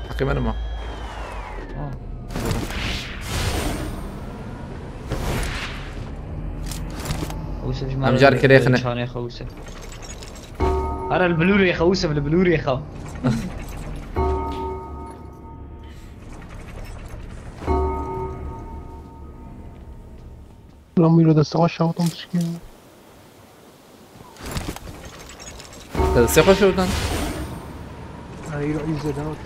S2: حكي انا ما
S5: خوسه
S2: أم جار كده خنه.
S5: كان خوسه ارى البلوري خوسه بالبلوري خو
S7: لما يلو دسته شاوطم تشكيل
S2: سيخش شو دان
S7: يلو إيزا داوت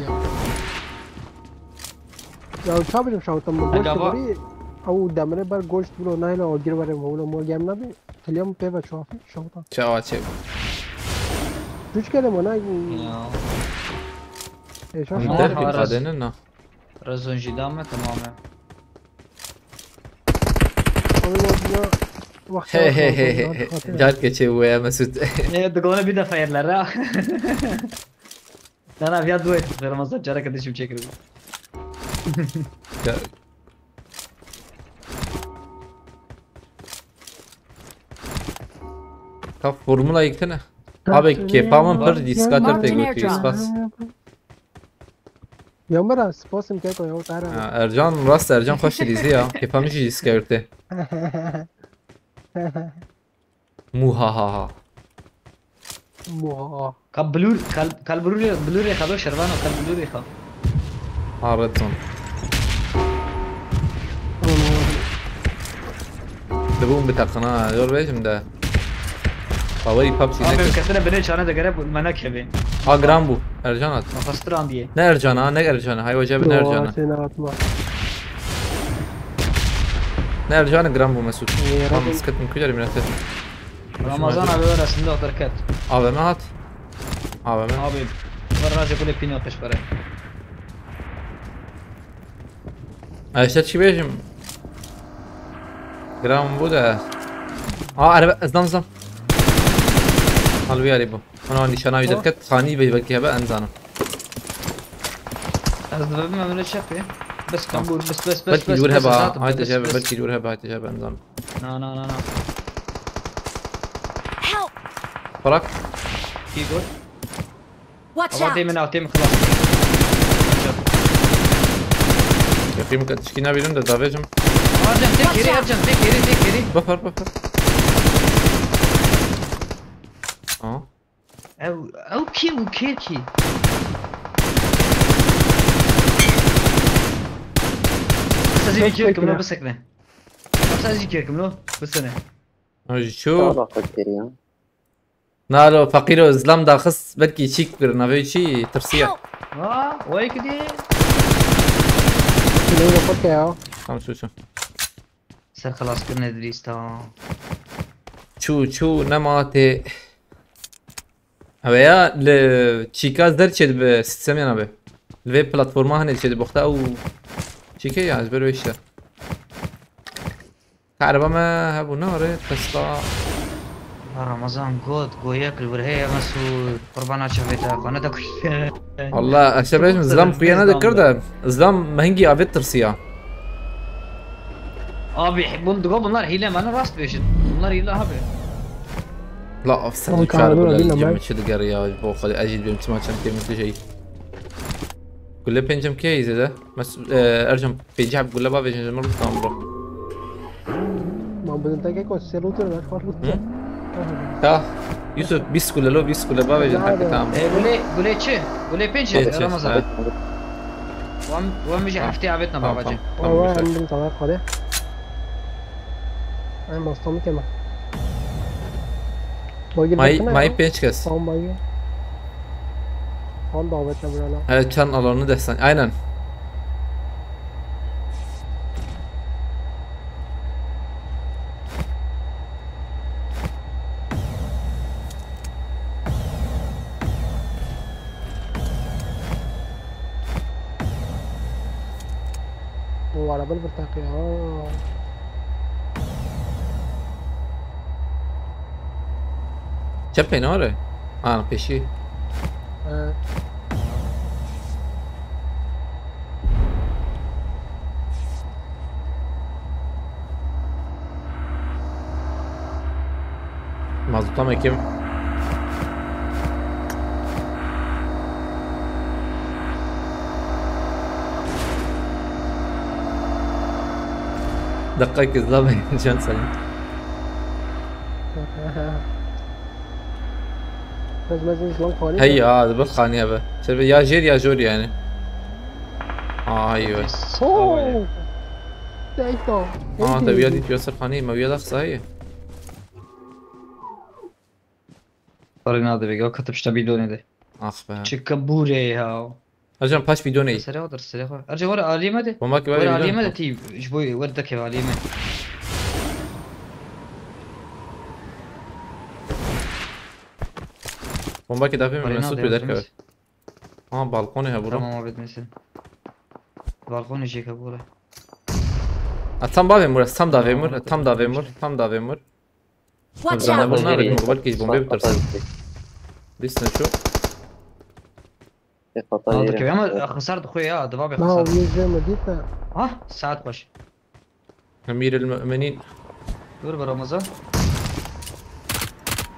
S7: یا چا بیرم شاوطم گوشت
S5: اگه با-
S7: بری او دمره بر گوشت بلو نه لا گیر برم مولا مور گیم نبی کلیم پی و شافی شاوطم
S2: شو چه
S7: دوش کلم نه ایشان
S5: آه،
S2: انت
S5: خلاص.
S2: بعدين انه
S5: رزون جدامه تماما
S7: وقت
S2: هي هي هي جات كشي ويا مسود
S5: ايه دقونه بيدا فاير لرا انا في دويت في رمضان جارك قديش بشكل
S2: طب فورمولا يكتنا abi kefamın per diskater te götü spas.
S7: Yamara spasım ke koy o tara.
S2: Ercan rast Ercan hoş dizi ya. Kefamı diskerte. Muhahaha.
S7: Muha.
S5: كالبلور كالبلوري بلوري خذوه شربانه كالبلوري خذ
S2: Aradzon. دبون بتقنا يور بيجم ده. Havayı PUBG'de.
S5: abi كسرنا بنيت انا ده قرب المناك هبين
S2: Ha gram bu. Ercan at.
S5: مفستران دي
S2: Ne Ercan ha ne Ercan hay hoca ne Ercan.
S7: Seni atma.
S2: Ne Ercan gram bu Mesut.
S7: Yarabbim.
S2: Tamam sıkıntı kuyarım yine.
S5: رمضان abi arasında oturkat
S2: AVM at. AVM.
S5: abi برا كل بيني وقش برا
S2: Ayşet çi bejim. Gram bu da. Araba azdan. Halbuki bu. Ona nişana yüzet kat khani bey belki hebe anzana.
S5: هذا ما من شافي بس كمبور بس
S2: Belki jur heba. Haydi tecrübe belki jur heba tecrübe anzana.
S5: لا
S1: Help!
S2: Bırak.
S5: في جول
S1: Watch
S5: اودي
S1: out!
S5: من اوتيم خلاص
S2: Yapayım kat işkina birim de davecim.
S5: ارجع تكيري ارجع تكيري
S2: Bafar. Aa.
S5: او كيركي استاذي كيركم لو بسكنه استاذي كيركم لو بسنه
S2: Şu.
S6: Allah fakir ya.
S2: Nalo fakir İslam da khas belki çik bir navi çi tersiye.
S5: اه ويك دي
S7: Seni rapor ke ya.
S2: Tamam şu.
S5: سر خلاص كنا ادريس تمام
S2: Şu nemate. Veya le çikaz derçed be sistem yana be. Ve platforma hani çed bokta o çike ya ezber işte. Araba ma هبو ناره تسلا
S5: رمضان جود جوياكل ورهي مسعود قربانا شافيتها فانا دا
S2: والله اشبه İslam خيانه ذكر ده İslam مهنجي افيت ترسيا
S5: abi bunlar hile mi? Bana rast beşin. Bunlar hile abi.
S2: لا افسد
S7: طبعاً
S2: الشارع
S7: كانوا
S2: ولا
S7: قاعدين
S2: الجيم
S7: معاك.
S2: مش دقر يا بوخ اجي بيمت ما كان كلمه شيء كل بينجم كيز ده بس ارجم بيجاب كل باب بينجم مره تمره
S7: Ma بدن تاكي كو سيلوتر لا خالص.
S2: تا يوسف بيس كل لو بيس كل باب بينجم حتى تام
S5: Gule çi? Gule pinçi
S2: Pinçi,
S5: Ramazan.
S2: evet.
S5: Vam مش حفتي عبتنا
S2: تمام
S5: باباجي.
S7: والله عندهم طلع قريه. انا مصطمي كمان. باقي
S2: ماي بينج كس
S7: Tamam باقي. Son davetle buraya.
S2: evet çan alanını destan aynen
S7: وعلى بال برتاقي
S2: çep ne var peşi Mazluta mı kim? دقيق الزمن عشان سنة
S7: بس مثلا شلون خالي
S2: هي هذا بالخاني هذا يا جير يا جور يعني ايوه
S7: اوه تعيشتو
S2: طيب يا دي يوصل خاني ما ويا اقصى هي
S5: طارق نادي بيقول كتب شتا بيدوني ده
S2: اخ
S5: تشكبوري هاو
S2: ارجع باش بدوني
S5: سريع ودر سريع ارجع ورا علي مدى
S2: وما كبار
S5: ورا علي مدى تي جبوي وردك يا علي مدى
S2: وما كده في من صوت
S5: نادي
S2: بدك بالكوني ها برو
S5: تمام ما بدمسن بالكون يجيك ابوله
S2: tam davemur tam davemur tam davemur tam davemur
S1: Watch
S2: انا
S1: out!
S2: بقولنا بدك مقبل كيس بومبي بترسل لسه نشوف
S6: في خطا
S5: هذا
S6: يري.
S5: كمان خسرت اخويا دبابي
S7: ما هو
S5: خسرت
S7: يجي مدينة
S5: ها ساعات خوش
S2: امير المؤمنين
S5: دور برمضان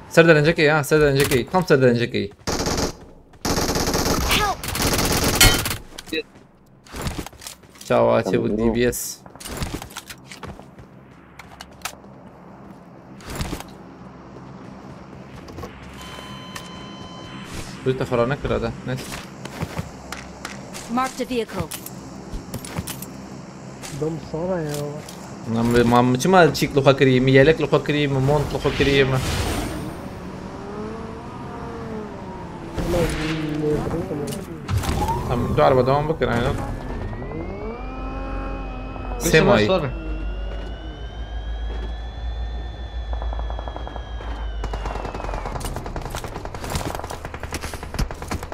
S2: سردر انجكي ها سردر انجكي tam سردر انجكي
S1: Help!
S2: ciao اتي ودي بي اس قلت فرانك ده ناس
S1: Marked a vehicle.
S7: دم صارع يا
S2: ما ما تشيك لو كريم يالك لو كريم مونت لو كريم am du araba devam bakın aynen Semay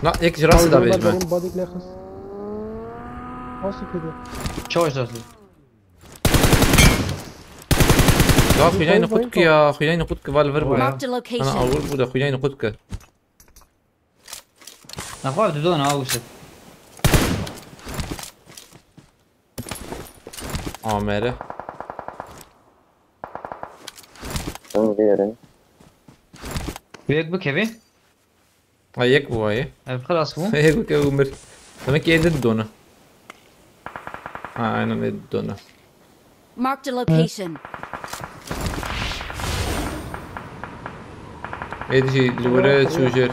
S2: لا يك جراسي ده بيجمع
S7: باديك لخص كده
S5: شوش درسل
S2: لا خلينا نقودك يا خلينا نقودك فالفر بولا
S1: Marked a
S2: انا
S1: location.
S2: اول بودا خلينا نقودك
S5: نخوف بدون اوسط
S2: عمره
S6: Tamam diyelim.
S5: وياك بكيفي
S2: هيك هو هي
S5: خلاص مو
S2: هيك بك عمر تمام كي ضدنا انا ضدنا
S1: Marked a location.
S2: ايدي لورا سوجر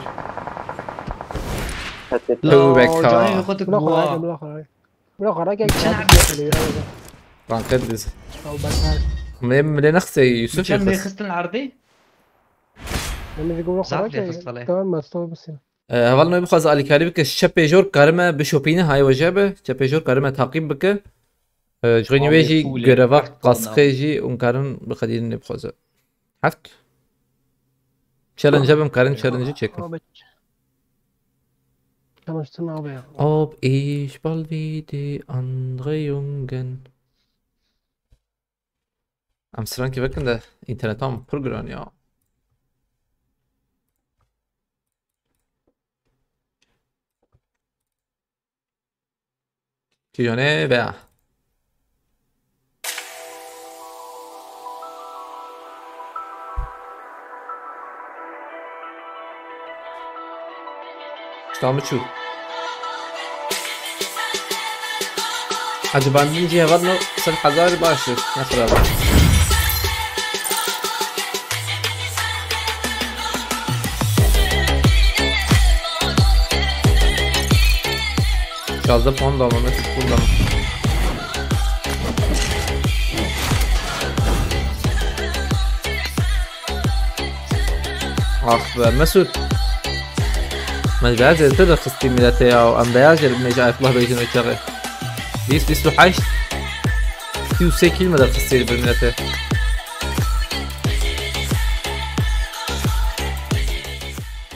S6: Hadi.
S2: لو بك
S5: جاني نخوتك
S7: بلا خراج
S5: بوا
S7: بلا خراج بلا خراج
S2: كان قدس
S7: او بس
S2: من نخسي يوسف
S5: كم
S2: يخس
S5: خست العرضي
S7: لما يقولوا
S5: صعب لي
S7: خراج
S5: خست عليه.
S7: تمام ما استوى بس
S2: هذا بخواز على كاريبك الشبيجور كارما بشوبينه هاي وجابه شبيجور كارما تعقيب بك جغني بيجي
S5: فولي.
S2: جرافا
S5: أحطنا.
S2: قاسخيجي ونكارن بخدين بخوزة حفت challenge yapayım Karin challenge'ı çekin.
S7: Çalıştın abi ya.
S2: Ob ich bald wie die andere Jungen. Am Sranki bakın da internetten program ya. Kiyone ve Tamam şu. عجباني جي غنو سن حزاري باشر نخرب Şazda puan da almamı kullanım. Ah be Mesut. ما بيعجل تقدر خستي ميلاتي او ام بيعجل ميجا يطلع بيجن ويشغل بيس له حاش فيو سيكل مدى خستي بالميلاتي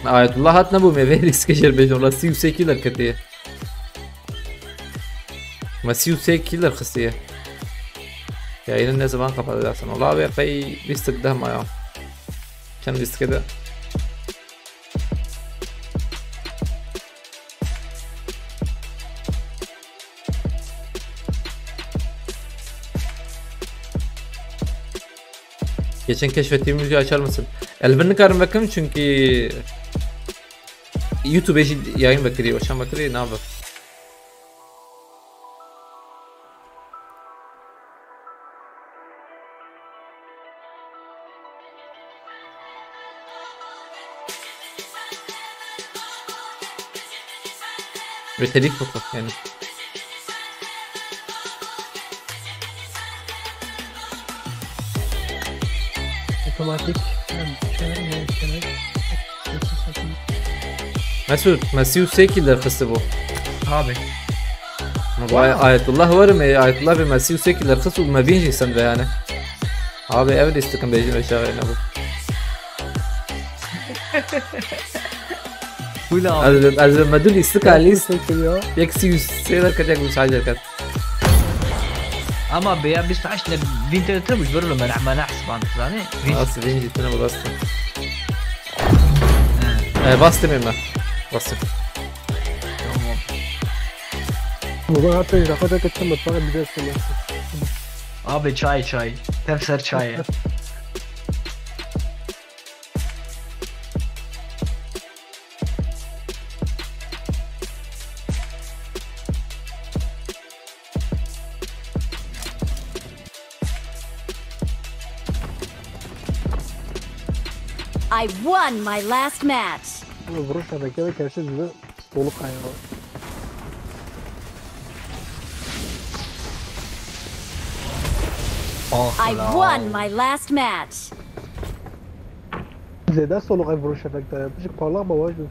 S2: آية الله هات نبو مي فيريكس كجر بيجن والله سيو سيكلر كتير ما سيو سيكلر خستيه يا إلى الناس زمان قبل الأحسن والله أبي في بيستك ده ما يا كان بيست كده Geçen keşfettiğim videoyu açar mısın? Elbini karım bakım çünkü YouTube'e yayın bakıyor, akşam bakıyor, ne yapayım? Ve telif yok yani.
S7: Otomatik.
S2: Mesut, Mesut Sekil'dir kısı bu.
S5: Abi.
S2: Ayetullah var mı? Ayetullah bir Mesut Sekil'dir kısı وما بينجي سند yani. Abi evde istikim bejim aşağıya bu.
S5: Hula.
S2: Az ما دول استقاليس
S7: Çekiliyor.
S2: يكسي سيدر كده مش عاجل كده.
S5: Ama be biz taşla 1000 TL tırmış veririm ben ama nahs bant yani.
S2: Nasıl beni cidden bu bastım. Bastım ben. Bastım.
S7: Bu hatta rakata kaçtım mutfağa biliyorsun.
S5: Abi çay. Tefsir çay.
S1: I won my last match.
S7: Vuruş şebekeye karşı bize soluk ayağı.
S1: I won my last match.
S7: Zede soluk ay vuruş şebekte yapışık parlak babacım.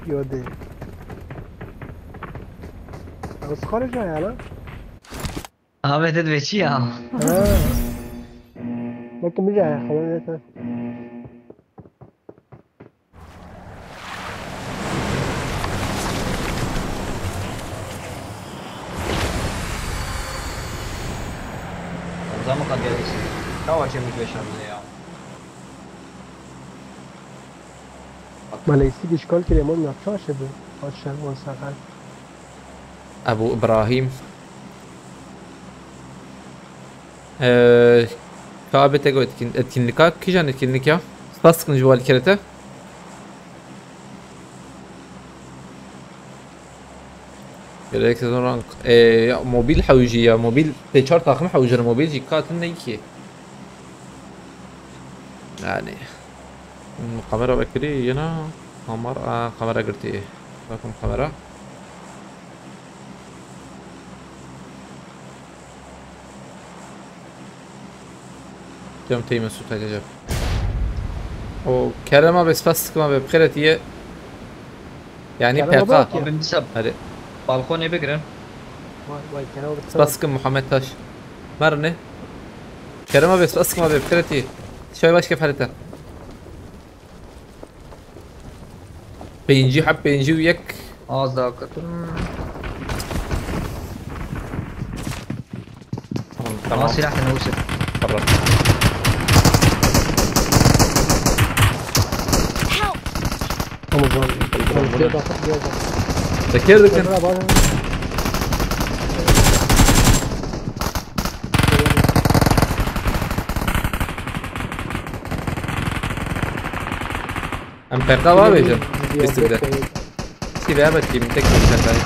S7: Yo değil. Az خارج ya lan.
S5: Abi dedi çi ya.
S7: Bakın bir ya خلاص.
S5: Zaman kad gelirsin. Kava çemik beşamız ya.
S7: Maleysi işgal kiremon yapacak şey bu. Aşağı olsa
S2: Abu İbrahim. Kabe tego etkinlik ha. Kijan etkinlik ya. Baskın juval kerete. Gerek sezon rank. Mobil حوجي ya. Mobil teçar takım حوجي mobil jikatın ne ki? Yani. Kamera bekliyor yana. Kamera girdi. Bakın kamera. اليوم تي مسوق هذا جاب وكرمه بس فسك ما بخيرتي يعني بقى
S5: Abi nisab.
S2: هذا
S5: Balkona bekren.
S7: Vay kenara
S2: فسك محمد تاش مرني كرمه بس فسك ما بخيرتي شوي باش كيف حالته بينجي حب بينجي وياك
S5: Az daha katır.
S2: تمام
S5: silah tenavusir.
S2: قرب
S1: Help!
S7: Ama bu.
S2: ذكر ذكر ام بقى وابجم استبدال كذا بدي من تكتب شغال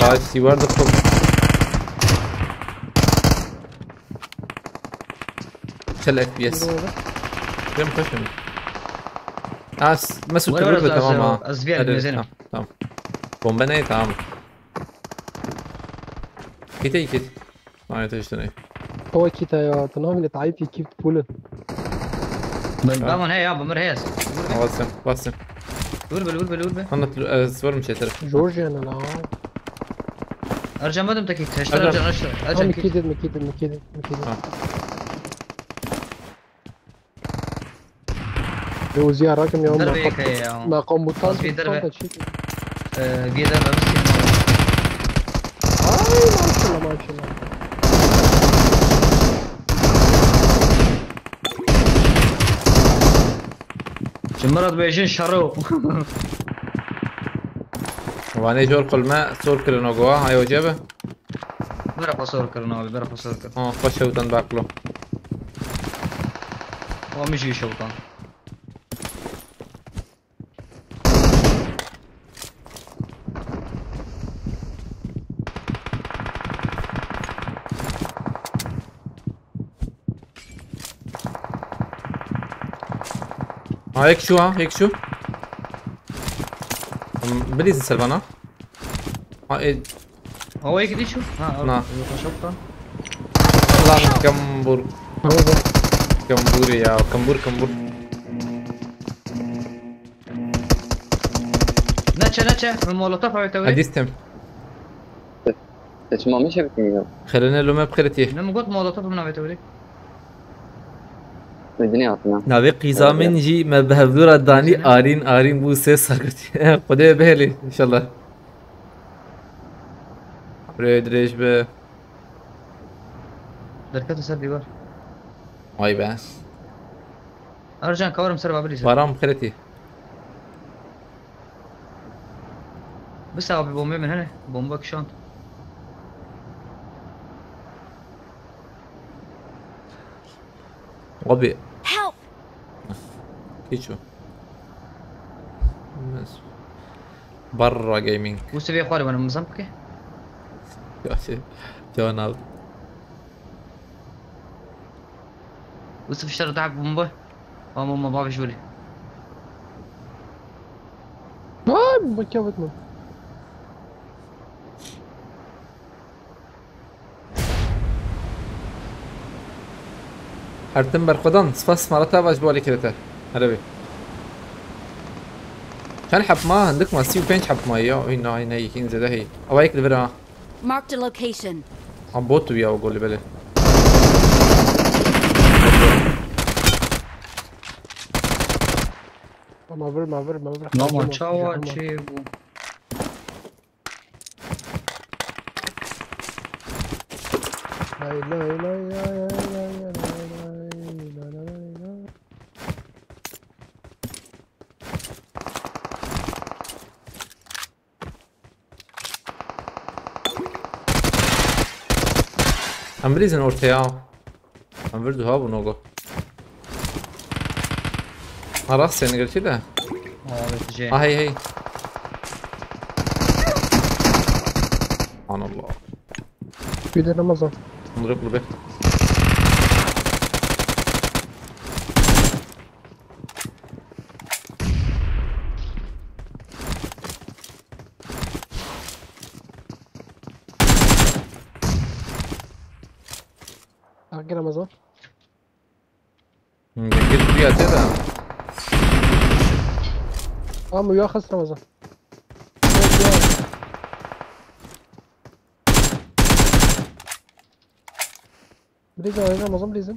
S2: طيب سي ورد الطب شل اف بي اس كم خشم مسك
S5: ولا
S2: الركبه
S5: ولا
S2: تمام
S5: أزفير بيزنم.
S2: تمام بومبناي تمام كده كده ما يتجتني
S7: هو كده يا تنام اللي تعيط يكيب بولن.
S5: Bamon hey ya bamır hey.
S2: باسم
S5: Vur be.
S2: انا صور مش هتعرف
S7: جورجيا انا لا.
S5: Arjamadım dakik.
S2: Arjam.
S5: Arjam.
S7: مكيدة. لو زيارة كم يوم
S5: Darbe kaya ya.
S7: ما قام بطال
S5: في دربة.
S7: ما
S5: Vida da miskin.
S7: شاء الله ما شاء الله.
S5: المرض بيجين شرو
S2: واني جور كل ما صور كلنا جوا هاي وجبه
S5: برا فصور كرنا برا فصور كر
S2: خوش وتن باكلو
S5: هو مش شوطان
S2: هيك شو هيك شو بليز سلفانا
S5: هو هيك دي شو
S2: نعم.
S5: شوطان
S2: والله كمبور كمبور يا كمبور
S5: نتشا من مولوتوف او توي
S2: هديستم
S6: اسمه مش بكمية
S2: خلينا لو ما بخيرتي
S5: لما قلت مولوتوف من او توي
S6: الدنيا عطنا
S2: ناوي قيزا من جي ما بهذورا داني آرين بو سه ساكتي خدي بهلي ان شاء الله بريد ريش به
S5: دركات سر ديوار
S2: واي بس
S5: ارجع كورم سر بابليز
S2: بارام بخيرتي
S5: بس ابي بومبي من هنا بومبك شلون
S2: وبي
S1: Help!
S2: كيشو بس برا جيمنج
S5: وش تبي اخواني وانا مزمكه
S2: جوانب
S5: وش في الشارع تعب بومبا ماما بابي شولي
S7: بكوت من
S2: هرتم برخدان سفاس مرتا باش بولي كرتا هربي كان حب ما عندك ما سيو بينش حب ما يا هنا هنا يكين زده هي او هيك الفرا
S1: Marked a location.
S2: عم بوتو يا وقول لي بله
S7: ما
S5: ماما تشاوا تشيبو
S2: امريزن اورتياو ام فيردو هابو نوغو خلاص يعني قلت كده
S5: بتجي
S2: هي سبحان الله
S7: في ده رمضان
S2: نضرب له به
S7: حق رمضان
S2: قلت فيها كده
S7: مياخذ رمضان بريزن رمضان بريزن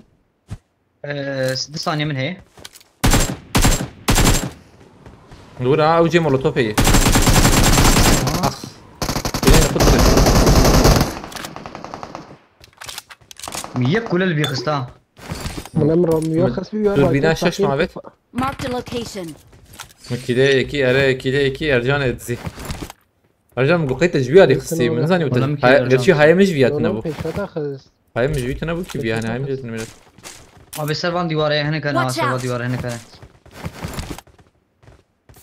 S5: 6 ثانية من هي
S2: نقول اوجي مولوتوف هي اخ خلينا ناخذ
S5: مية كل اللي بيخستها
S7: من امر مياخذ فيه
S2: توربينا شش مع بيت
S1: Marked a location.
S2: كده كي ارى كده كي ارجان ادزي ارجان مقيت تجبيا لي خسي من زاني وتل غير شي هاي مش فياتنا بو هاي مش فياتنا بو كي بيانا هاي مش فياتنا
S5: ابي سربان ديواره هنا كان
S1: Watch
S5: سربان
S1: out.
S5: ديواره هنا كان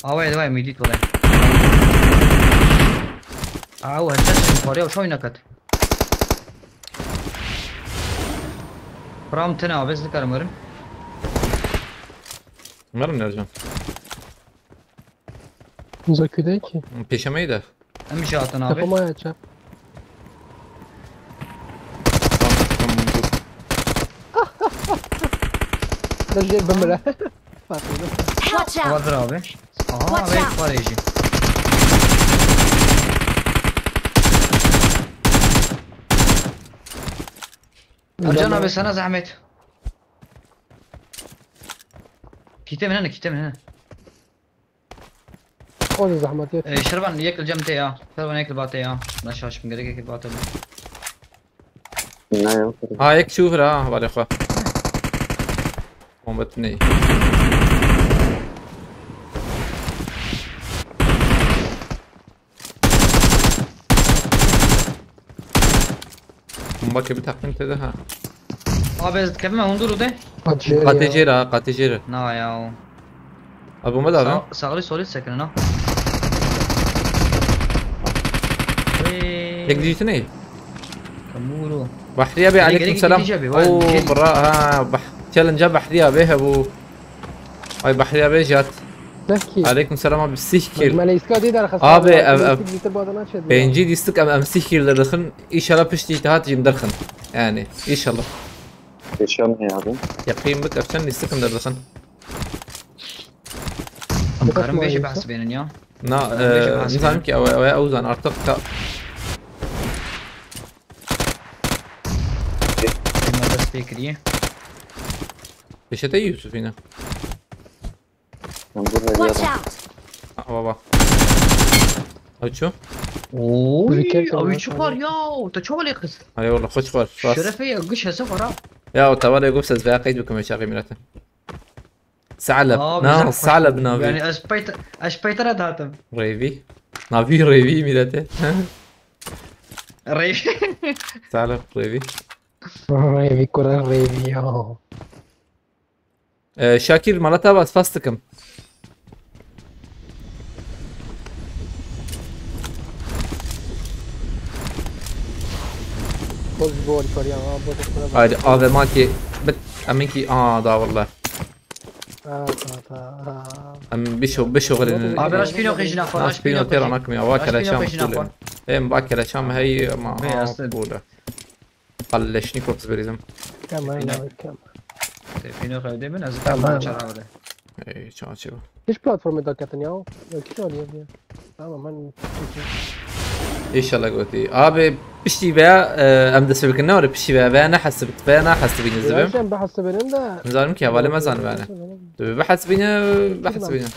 S5: واي ميديت ولا هتشش فوريا وشوي نكت برام تنا بس ذكر مرن
S2: مرن ارجان
S7: مذاكرتي
S2: پیشمه ده
S5: امشي عطنا
S7: تقوم
S5: ابي
S7: يا شاب رجع بمره
S1: Watch out!
S5: اضرب ابي
S1: Watch
S5: ابي
S1: out.
S5: فوريجي ارجعنا بس انا زعمت كيتي من هنا كيتي من هنا
S7: خذ زحمتي
S5: شربان ياكل جمتي يا شربان ياكل باطي يا نشاش من قريك ياكل باطي
S2: هيك شوف راه بالي اخوة ومتني باكي بتحقن تده ها
S5: Abi kevme hunduru de.
S2: قاتي جيرا
S5: Na ya.
S2: ابو مدى ها
S5: Sağlı solid sakın ha.
S2: هيك دي تني
S5: Kamuru.
S2: بحرية بي عليكم
S5: قريب
S2: السلام
S5: جيبي،
S2: اوه
S5: وين؟
S2: براء ها تشالنج بحرية بيه ابو هاي بحرية بيه جات
S7: نحكي
S2: عليكم السلام ابو السيكل
S7: ما ليسكا دي در
S2: Abi,
S7: بيتر بعضنا شد
S2: بينجي دي ستك ام سيكل درخن ان شاء الله بشتي تهات جيم درخن يعني ان شاء الله
S6: Yaşam ne abi?
S2: يقين بك افشن يستكم درخن
S5: Karım beşi bahs benim ya.
S2: نا نظام كي او اوزان ارتق
S5: Ma da spekriye.
S2: بشتي يوسف هنا
S6: Ben burada bir
S1: Watch
S6: adam.
S1: out!
S2: بابا او شو
S5: Oy,
S7: Ülker
S5: abi
S7: kadar.
S5: çok var ya. Ta çok var kız.
S2: هاي والله خوش خور راس
S5: Şerefe ya gış hesap var.
S2: يا وتوالي يقول سز قيد بكم يا شاغي ميراته ثعلب
S5: Abi,
S2: نا
S5: zah-
S2: ثعلب نافي
S5: Yani aşpaytara dağıtım.
S2: ريفي نافي ريفي ميراته
S5: Rey.
S2: ثعلب ريفي
S7: ريفي كورة ريفي
S2: شاكر مالتها بس فاستكم
S7: بوز بول كوريا بوز كورة
S2: هاي هذا مالتي بت امينكي دا والله ام بشغل
S5: Abi raspino kejna far.
S2: ناس بينو تيرا ناكمي اواكل
S5: Raspino
S2: شام
S5: kejna far.
S2: كلهم ايه مباكل شام هي ما
S5: هي أصلاً.
S2: مقبولة قلشني كورتس بريزم
S7: كمان كمان
S5: Pino kevde ben az
S7: Tamam.
S5: tamam çarabı.
S2: اي شو شو
S7: ايش بلاتفورم ده كاتنياو؟ كيلو دي تمام من
S2: ان شاء الله قلتي ابي بشتي بيا ام دسبك النور بشتي بيا انا حسبت انا حسبين الزبم
S7: عشان بحسب ده
S2: نزارم كي بالي ما زان انا بحسبين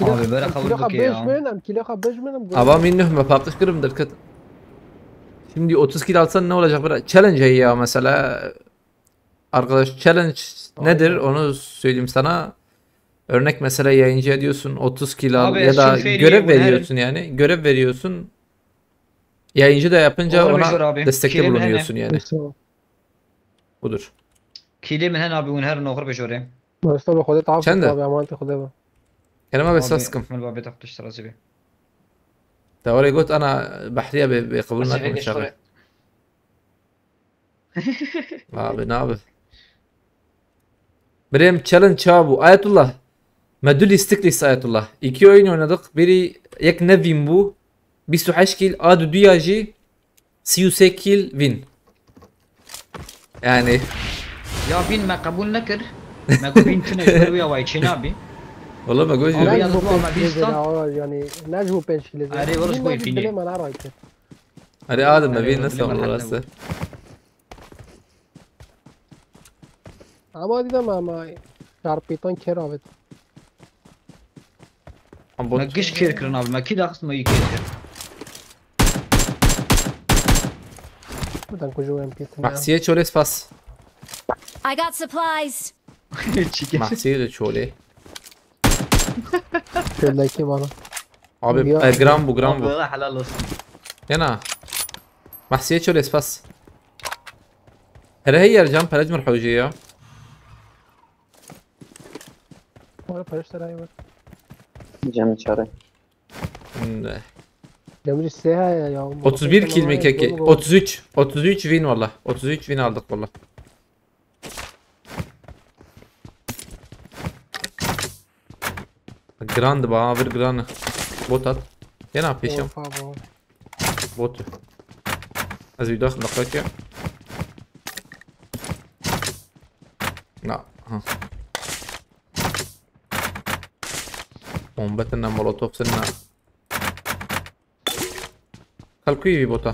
S5: Abi böyle kabul
S7: كيلو
S5: bak ya.
S7: خبيش من كيلو خبيش من
S2: aba minnuh mafakış kırım derket. Şimdi 30 kilo alsan ne olacak? Böyle challenge ya mesela. Arkadaş challenge nedir onu söyleyeyim sana. Örnek mesela yayıncı ediyorsun 30 kilo al
S5: Abi,
S2: ya da
S5: sülferiye
S2: görev
S5: bu her-
S2: veriyorsun yani. Görev veriyorsun. Yayıncı da yapınca
S5: Olur
S2: ona
S5: Mecnun abi.
S2: destekte
S5: Kilim
S2: bulunuyorsun yani. Budur.
S5: Kili min hen abi un her nohur beşore.
S7: بس طب خدت عفوا
S2: چنده؟
S7: طب امانت خدها
S2: Kelime besaskum.
S5: من باب تحت اشترى بي.
S2: توري قلت انا بحريه بقبولنا
S5: بس هيك
S2: كل شغله. abi ne abi? Benim challenge bu. Ayetullah. Medül istiklis Ayetullah. İki oyun oynadık. Biri yek ne win bu. 28 kill. Adı duyacı. 38 kill win. Yani
S5: Ya bin ma kabul nakir. Ma bin tine şöyle ya vay çin abi.
S2: والله ما قلت
S5: Abi,
S2: لك.
S5: yalnız bu ama biz
S7: يعني نجمو بنش كيلو
S5: أري ورش بوي فيني.
S7: ما انا رايك
S2: هذه ادم ما بين نسا والله هسه.
S7: اما دي ما شاربيتون كيرافت
S2: عم
S5: Ma
S2: بوت.
S5: giş kirkirin abi. Ma kida kısmı iyi kirkir.
S7: بدنا كوجو ام بي
S2: محسيه تشولي سباس.
S1: I got supplies.
S2: محسيه تشولي.
S7: شو كي بana
S2: Abi
S7: Ya-
S2: gram bu gram bu.
S5: Allah helal olsun.
S2: هنا محسيه تشولي سباس. هل هي يا رجال بلد مرحوجيه؟
S7: ولا فرشت راي
S6: Cem çare.
S7: جميل الساعة يا
S2: 31 kill mi keki? 33 win valla. 33 win aldık valla. Grand bana bir grand. Bot at. Ya ne yapıyorsun? Bot. Az bir daha naklet ya. لا ها وانبتنا مولوتوف سنة خلقي بوتا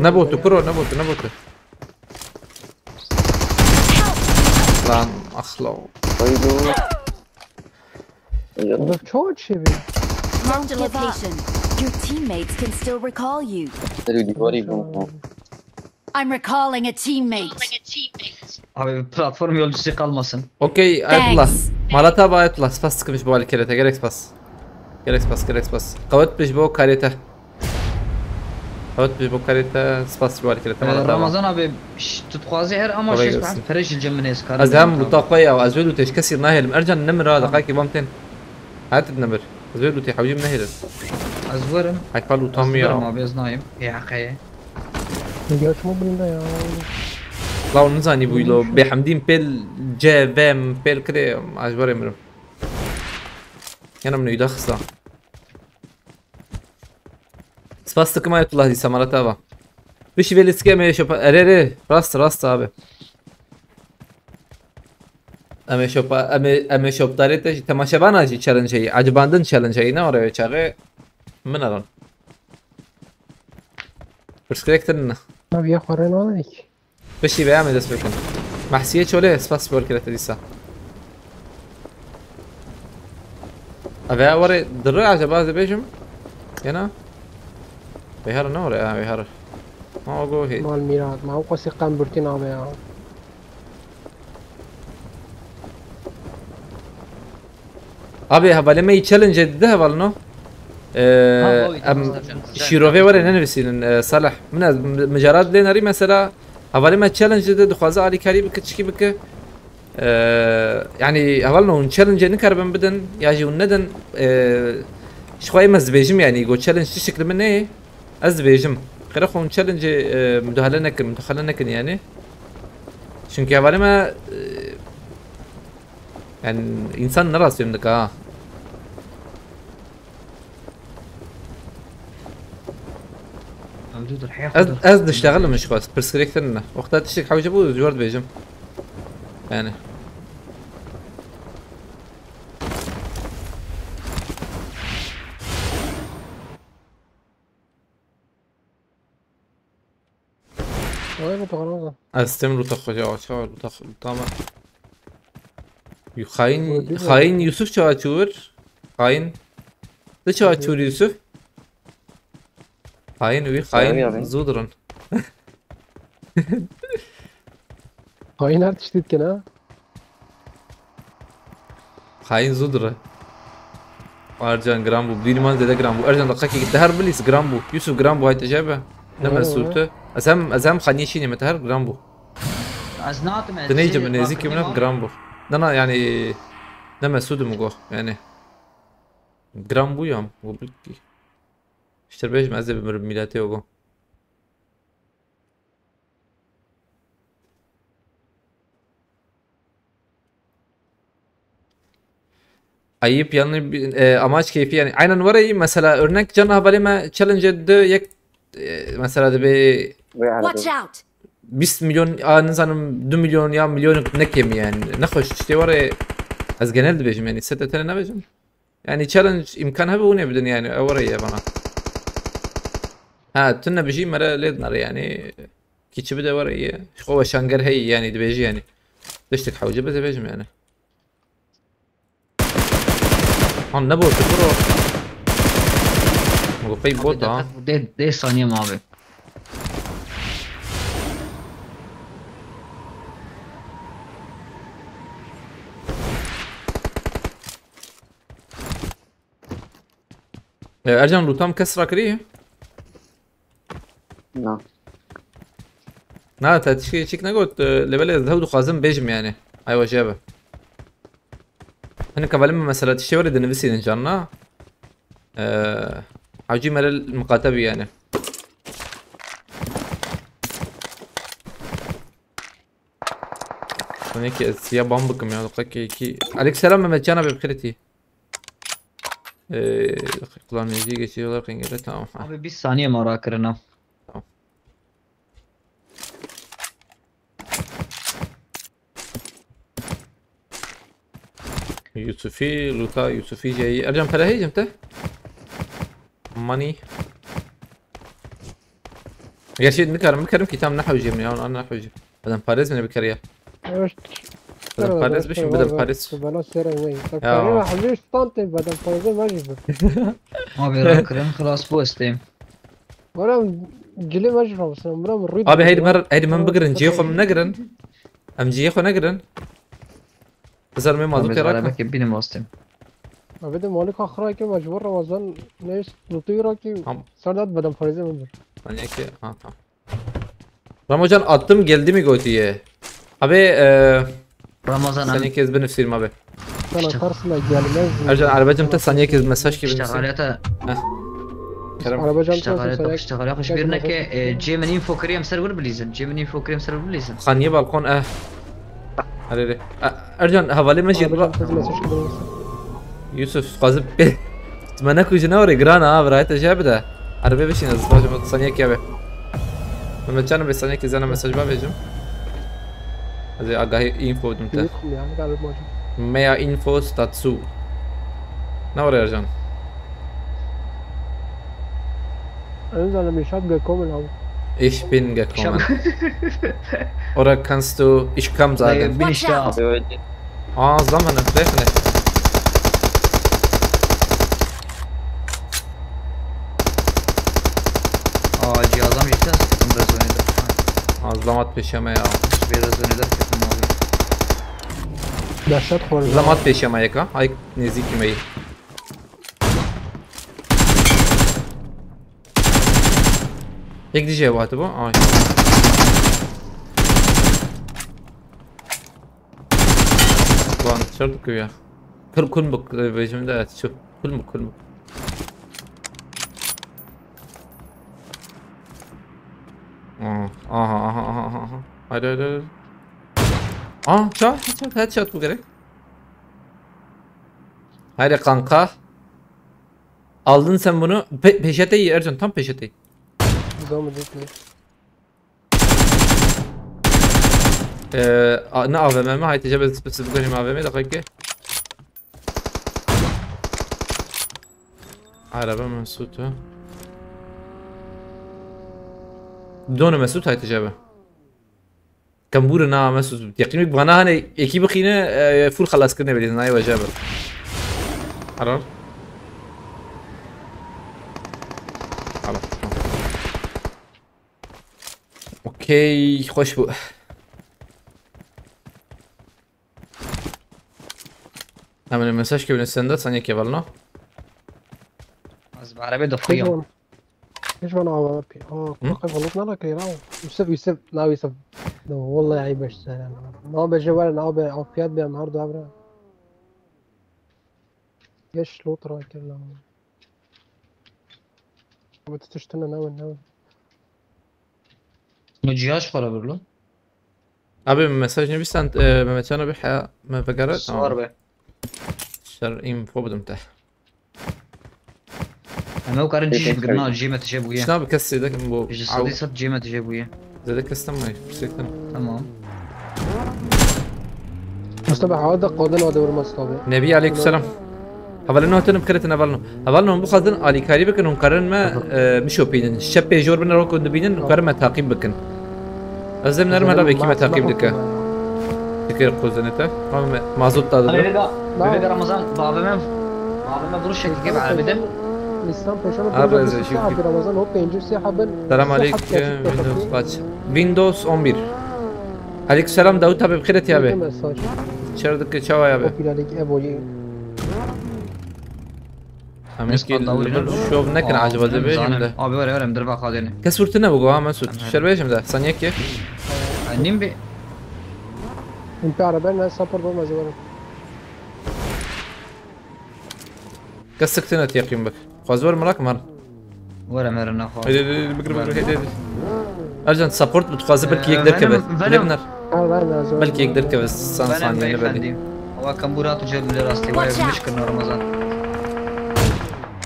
S2: نبوتو كرو نبوتو lan akhlo
S6: Haydi.
S7: هذا شو شيء
S1: Marked a location.
S8: Your teammates can still recall you.
S6: Hadi divari bu.
S1: I'm recalling a teammate.
S5: Abi platform yolcusu kalmasın.
S2: okey Ayetullah
S1: Thanks.
S2: Malata Ayetullah spas sıkmış bu harekete gerek spas گرک سپاس قوت پیش بو کاریته قوت پیش بو کاریته سپاس بوار کرد تمام
S5: رمضان ابي تتخوازي هر اما
S2: طبيعي
S5: شيش
S2: بس.
S5: بعد فريش الجمنيس كار
S2: از هم لطاقية او از ویلو تش کسی ناهل ارجع النمر هذا قاكي بامتين هات النمر از ویلو تي حوجي منهل
S5: ازورم
S2: هاي قالوا طامي
S5: ما بيز نايم هي حقيقة
S7: دیگه شما برنده یا
S2: لا نزاني بويلو بحمدين بيل جا فام بيل كده عجباري مرم انا منو يدخصا سباستك ما يطلع دي سمارة ابا بشي بيلسكي امي شوب اريري راست ابي امي شوب داريتش تماشبانا جي چالنج هي عجباندن چالنج هي نه oraya çağı من الان برسكريكتن
S7: ما بیا خوره نانه کی
S2: بشي بيعمل دست بكن محسية شوله سباس بور كده تديسا ابي اوري درع عجباز بيجم هنا بهار نور يا بهار ما اقول هي
S7: مال میراد ما او قصی قم برتی نامه یا
S2: ابي هبالي ما يتشالنج ده بالنو ام شيروفي ورا ننفسين صالح من مجرات لينري مثلا هبالي ما تشالنج ده دخوازه علي كاري بك تشكي بك يعني هبالنا تشالنج نكربن بدن ياجي وندن شوي مزبيجم يعني يقول تشالنج شكل من ايه ازبيجم غير اخو تشالنج مدخلنك يعني çünkü هبالي ما يعني انسان نراس يمدك
S5: موجود الحياة
S2: از نشتغل مش خاص برسكريكتنا وقتها تشتك حاجه بو جورد بيجم يعني
S7: وين بتغرض
S2: استمروا تخرجوا طبعا خاين يوسف çağatıyor خاين ده çağatıyor يوسف خاين وي خاين زودرن
S7: خاين هر تشتيت كنا
S2: خاين زودره ارجان جرامبو بينمان ده جرامبو ارجان دقيقه الدهر بليس جرامبو يوسف جرامبو هاي تجابه لما سولته ازم خانيشيني متهر جرامبو
S5: ازنات ما
S2: تنيجي من نزيكي من جرامبو انا يعني لما سود مجو يعني جرامبو يوم وبلكي اشتربيش معزب ميلاتي وجو ayıp yani amaç keyfi yani aynen orayı mesela örnek canı haberime challenge etti yek mesela de bir
S1: Watch out!
S2: 20 milyon insanım 2 milyon ya milyon ne kem yani ne hoş işte oraya az genel de bejim yani sete tane ne bejim yani challenge imkan ha bu ne bidin yani oraya bana ha tünne bejim mera lednar yani kiçi bir de oraya şu şangar hey yani de beji yani dıştık حوجه بده bejim yani Han ne botu bro? Mogu pej bota ha?
S5: ده ثانية ما بي
S2: Ercan lutam كسرة كريه؟
S6: نعم
S2: لا تشكي تشيك نقول لبلا ذهود خازم بيجم يعني ايوه جابه هنا كبالما مثلا تشي ورد نفسي نجرنا حاجي مال المقاتب يعني هناك سيا بامبكم يا دقيقة كي عليك سلام ما جانا ببخيرتي كلام يجي geçiyorlar kengele tamam
S5: abi 1 saniye mi ara kırına
S2: يوسفي لوتا يوسفي جاي ارجع فلاهي جمته ماني يا شيء مكرم كتاب نحو جيم يعني انا نحو جيم بدل باريس من بكريا بدل باريس بش بدل باريس
S7: بلا سير وين تفكرين حبيش طنطي بدل باريس ما جيب
S5: abi ara kırın خلاص bu isteyim
S7: ولا جلي ما جرى بس مرة مريض
S2: ابي هيدي من بقرن جيخو من نقرن ام جيخو نقرن بزر مي ما
S5: abi
S2: ذكر
S5: ara bekle benim bastım
S7: أبدا مالك آخر که مجبور رمضان نیست لطفی را که
S2: Tamam.
S7: سرداد بدم فریزه من
S2: Saniye ki. Ha tamam. Ramazan attım geldi mi Goti'ye? Abi
S5: Ramazan
S2: saniye
S5: abi.
S2: kez benefsiyim abi.
S7: sana karşısına gelmez.
S2: Ercan arabacım ta saniye kez mesaj gibi misin?
S5: اشتغالات
S2: Kerem.
S7: Arabacam
S5: اشتغالات
S7: sana
S5: اشتغالات خوش بيرنا كي جي من ينفو كريم سيرفر بليزن جي من ينفو كريم سيرفر بليزن
S2: Saniye balkon Hadi. Ercan havale meşi.
S7: arabacam sana mesaj gidiyor.
S2: Yusuf kazıp اتمنى كوجنا وري جرانا برايت جابده عربي بشي نزل ثانيه كي ابي لما كانوا بثانيه كي زنا مسج بابيجم هذه اغاهي انفو دمته
S7: Büyük mi yani galiba hocam.
S2: mehr infos dazu نور يا رجال
S7: Önce eine Mischung gekommen habe.
S2: ich bin gekommen oder kannst du ich kann sagen
S5: bin ich da
S6: Abi öyle.
S2: zaman vielleicht nicht
S5: اه cihazam yeter biraz oynadı
S2: azlamat peşeme ya
S5: biraz oynadı kötü abi
S7: Dehşet خورد.
S2: azlamat peşeme yaka ay nezik meyi یک دیجه واته با آی وان شرط كويا كل بك بيجم ده شوف كل بك Hadi. Çat headshot bu gerek. Haydi kanka. Aldın sen bunu. Peşete iyi Ercan tam peşete iyi.
S7: Devam edelim.
S2: Ne AVM mi? Haydi cebe spesifik benim AVM dakika. Araba Mesut'u. دون مسعود هاي تجابه كمبورنا مسعود يقينك بغنا هنا اكيب خينا فول خلاص كنا بدينا هاي وجابه عرفت خلاص اوكي خوش بو نعمل المساج كيف نستندت ثانية كيف قلنا
S5: az بعربي ضفيه
S7: ايش وانا عوابي وقف غلطنا لك يا راو يوسف لا يوسف والله عيب ايش ما بجوال انا عافيات بيا النهارده عبره ايش لوطرا كده بتشتنا ناوي
S5: مجياش خرا برلو
S2: ابي مساج نبي سنت ممتى انا بحياة ما بقرأت
S5: صور به
S2: شر info بدم تحت
S5: انا وكارن جيش بقرنا جيمة تجيبوية
S2: شنو بكسي ذاك مو
S5: يجي صديقة جيمة تجيبوية
S2: زي ذاك استمعي سكتن
S5: تمام
S7: مصطفى هذا قادن ودور مصطفى
S2: نبي عليك السلام هبلنا هتن بكرت هبلنا بو خدن علي كاري بكن قرن ما مشو بينن الشاب يجور بنا رو كند بينن قرن ما تعقيب بكن ازم نرم هلا بكي ما تعقيب دك فكر قوزنته ما زبط هذا
S5: بيبي رمضان بابا ما بروش كيف على بدل
S7: İslam peşine
S2: Arreze
S7: bir
S2: şükür.
S7: abi Ramazan o pencüsü habın.
S2: السلام عليك ويندوز باتش ويندوز 11 عليك السلام داود abi بخيرت يا ابي
S7: Mesaj.
S2: شردك تشاو يا
S7: O
S2: ابي
S7: piladik eboyi.
S2: امسكي شوف نكن عجبه ذا بيجم
S5: abi var مدرب خادني
S2: كسورتنا بقوا مسعود شربيشم ده ثانيه كيف
S5: نيم بي
S7: انت arabayla sapır olmaz var.
S2: كسكتنا يقيم بك خازور مراك مر
S5: ولا مرنا خالص
S2: هيدي ارجن سبورت بتخازي بلكي يقدر كبس لبنر
S7: Allah
S2: بلكي يقدر كبس سان
S5: بنم
S2: ثانيه نبدي
S5: بيفندي هو كان براتو جاب لي راستي واي مشكل رمضان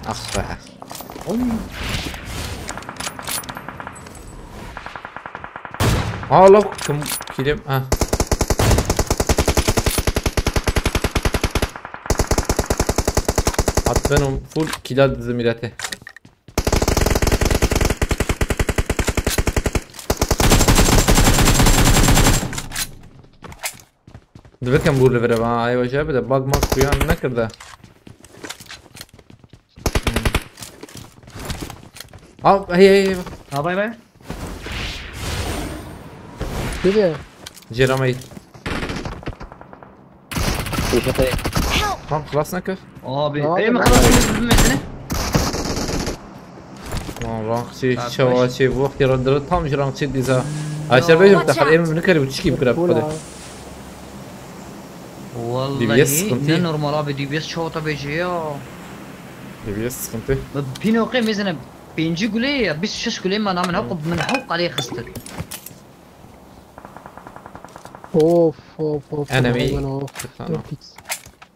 S2: اخ والله كم كيلم حطينهم فول كيلات زميلاته دبي كم بقول لفرا ما ايوه جاب ده باق ما كويان نكر ده هي
S5: باي باي
S7: Gidiyor.
S2: جيرامي
S6: Peşete.
S1: Help!
S2: Tamam خلاص نكر.
S5: Abi.
S7: Abi,
S5: Ey mi
S7: ben-
S5: خلاص bilmesine?
S2: رانق شي
S5: تعال
S2: شوا
S5: كويس.
S2: شي وقت يرد طعم رانق شي ديزا. عشان بيجي
S1: Watch
S2: تحت
S1: out.
S2: ايم من كري بتشكي بكره
S7: فول
S2: بكره.
S5: والله
S2: صنتي.
S5: ne normal abi DBS çoğuta beceği
S2: بيس خنتي.
S5: بينو قيم مثلا بينجي قولي 26 قولي ما نعمل حق من حق عليه خسته
S7: اوف اوف اوف
S2: Enemy.
S7: اوف
S2: أنا.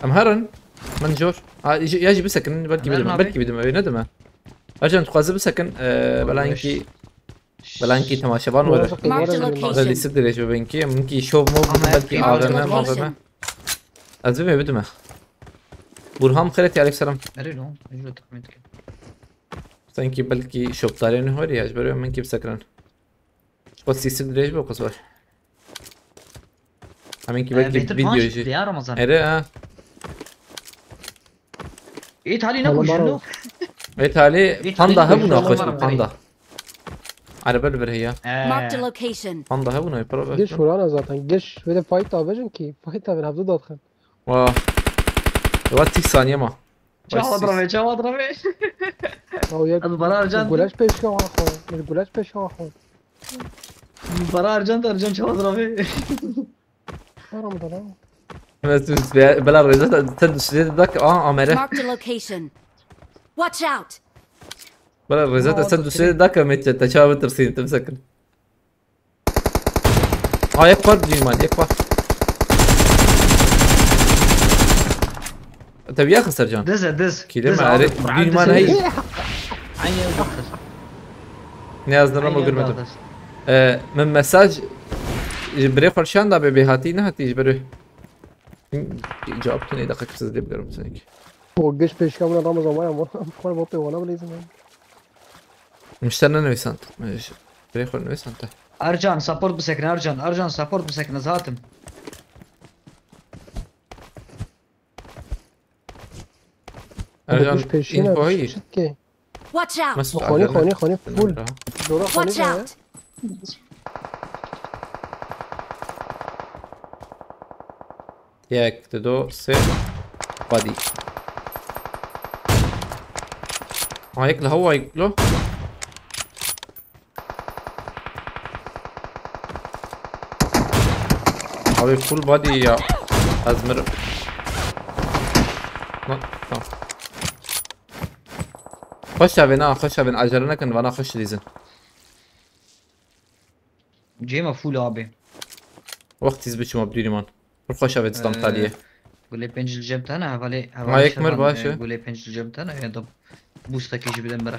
S2: امهرن منجور يجي بسكن بلكي
S5: أمهرن
S2: بدم
S5: أبي.
S2: بلكي بدم ندمه. اجل تقازي بسكن بلانكي بلانكي تماشبان ولا
S1: Marked a
S2: اللي
S1: location.
S2: يسد ليش بنكي ممكن شوف مو
S5: أما
S2: بلكي
S5: في
S2: عادنا
S1: location.
S2: معظمه. ازمه بدمه. برهام خيرتي عليك سلام.
S5: ارينو اجو تقمت كده
S2: سانكي بلكي شوب طارين هوري يا جبروا منكي بسكرن. بس يسد ليش بقصور. همينكي بلكي فيديو يجي.
S5: يا رمضان
S2: ايه
S5: ايه تعالي ناكل شنو
S2: ايه تالي
S5: إيه
S2: باندا
S5: تالي
S2: هبونا
S5: ناكل
S2: خوش
S5: مرة
S2: باندا. على بالبر هي
S1: Marked a location.
S2: باندا هبونا يبرو.
S7: جيش ورانا zaten جيش böyle fight abicim ki fight abi hafta da atın.
S2: واه دلوقتي ثانية ما
S5: شو اضربه شو اضربه
S7: او یک
S5: البرار جان
S7: گلش پیش که آخو من گلش پیش آخو
S5: برار جان ارجان شو اضربه
S7: آرام دارم
S2: بس بلا رزات تدش ذاك عمره
S1: Marked a location. Watch out.
S2: بلا رزات تدش ذاك مت تشاور ترسين تمسكن. يكبر ديمان يكبر. طيب يا خسر جان
S5: دز
S2: كده ما عرف ديمان هي
S5: عيني ودخل
S2: نياز نرمى قرمته. من مساج جبري فرشان دا بهاتي نهاتي جبري جوابتني دقيقة تزدي بقرم سنك.
S7: o geç پیش که من رمضان ما يمر خال باپی ولا بلیزم
S2: مشتنا نويسانت ماشي بريخو نويسانت.
S5: ارجان سبورت بسكن ارجان سبورت بسكن زاتم
S2: ارجان
S7: geç پیشی
S2: info
S7: نه
S2: هي
S7: شد که
S1: Watch out.
S2: مسؤول
S7: خانی
S2: عن
S7: خانی خانی فول دورا خانی
S1: Watch
S7: نه
S1: out.
S2: ياك تدو سي بادي هيك لهو هيك له هاي فول بادي يا ازمر خش بنا خش بنا اجرنا كن وانا خش ديزن
S5: جيما فول ابي
S2: وقت يزبط ما بدي مان خش بنا استم تاليه
S5: قول لي بنج جبت انا هفالي
S2: ما يكمل باشا.
S5: قول لي بنج جبت انا يا دب بوست كيجي بدن برا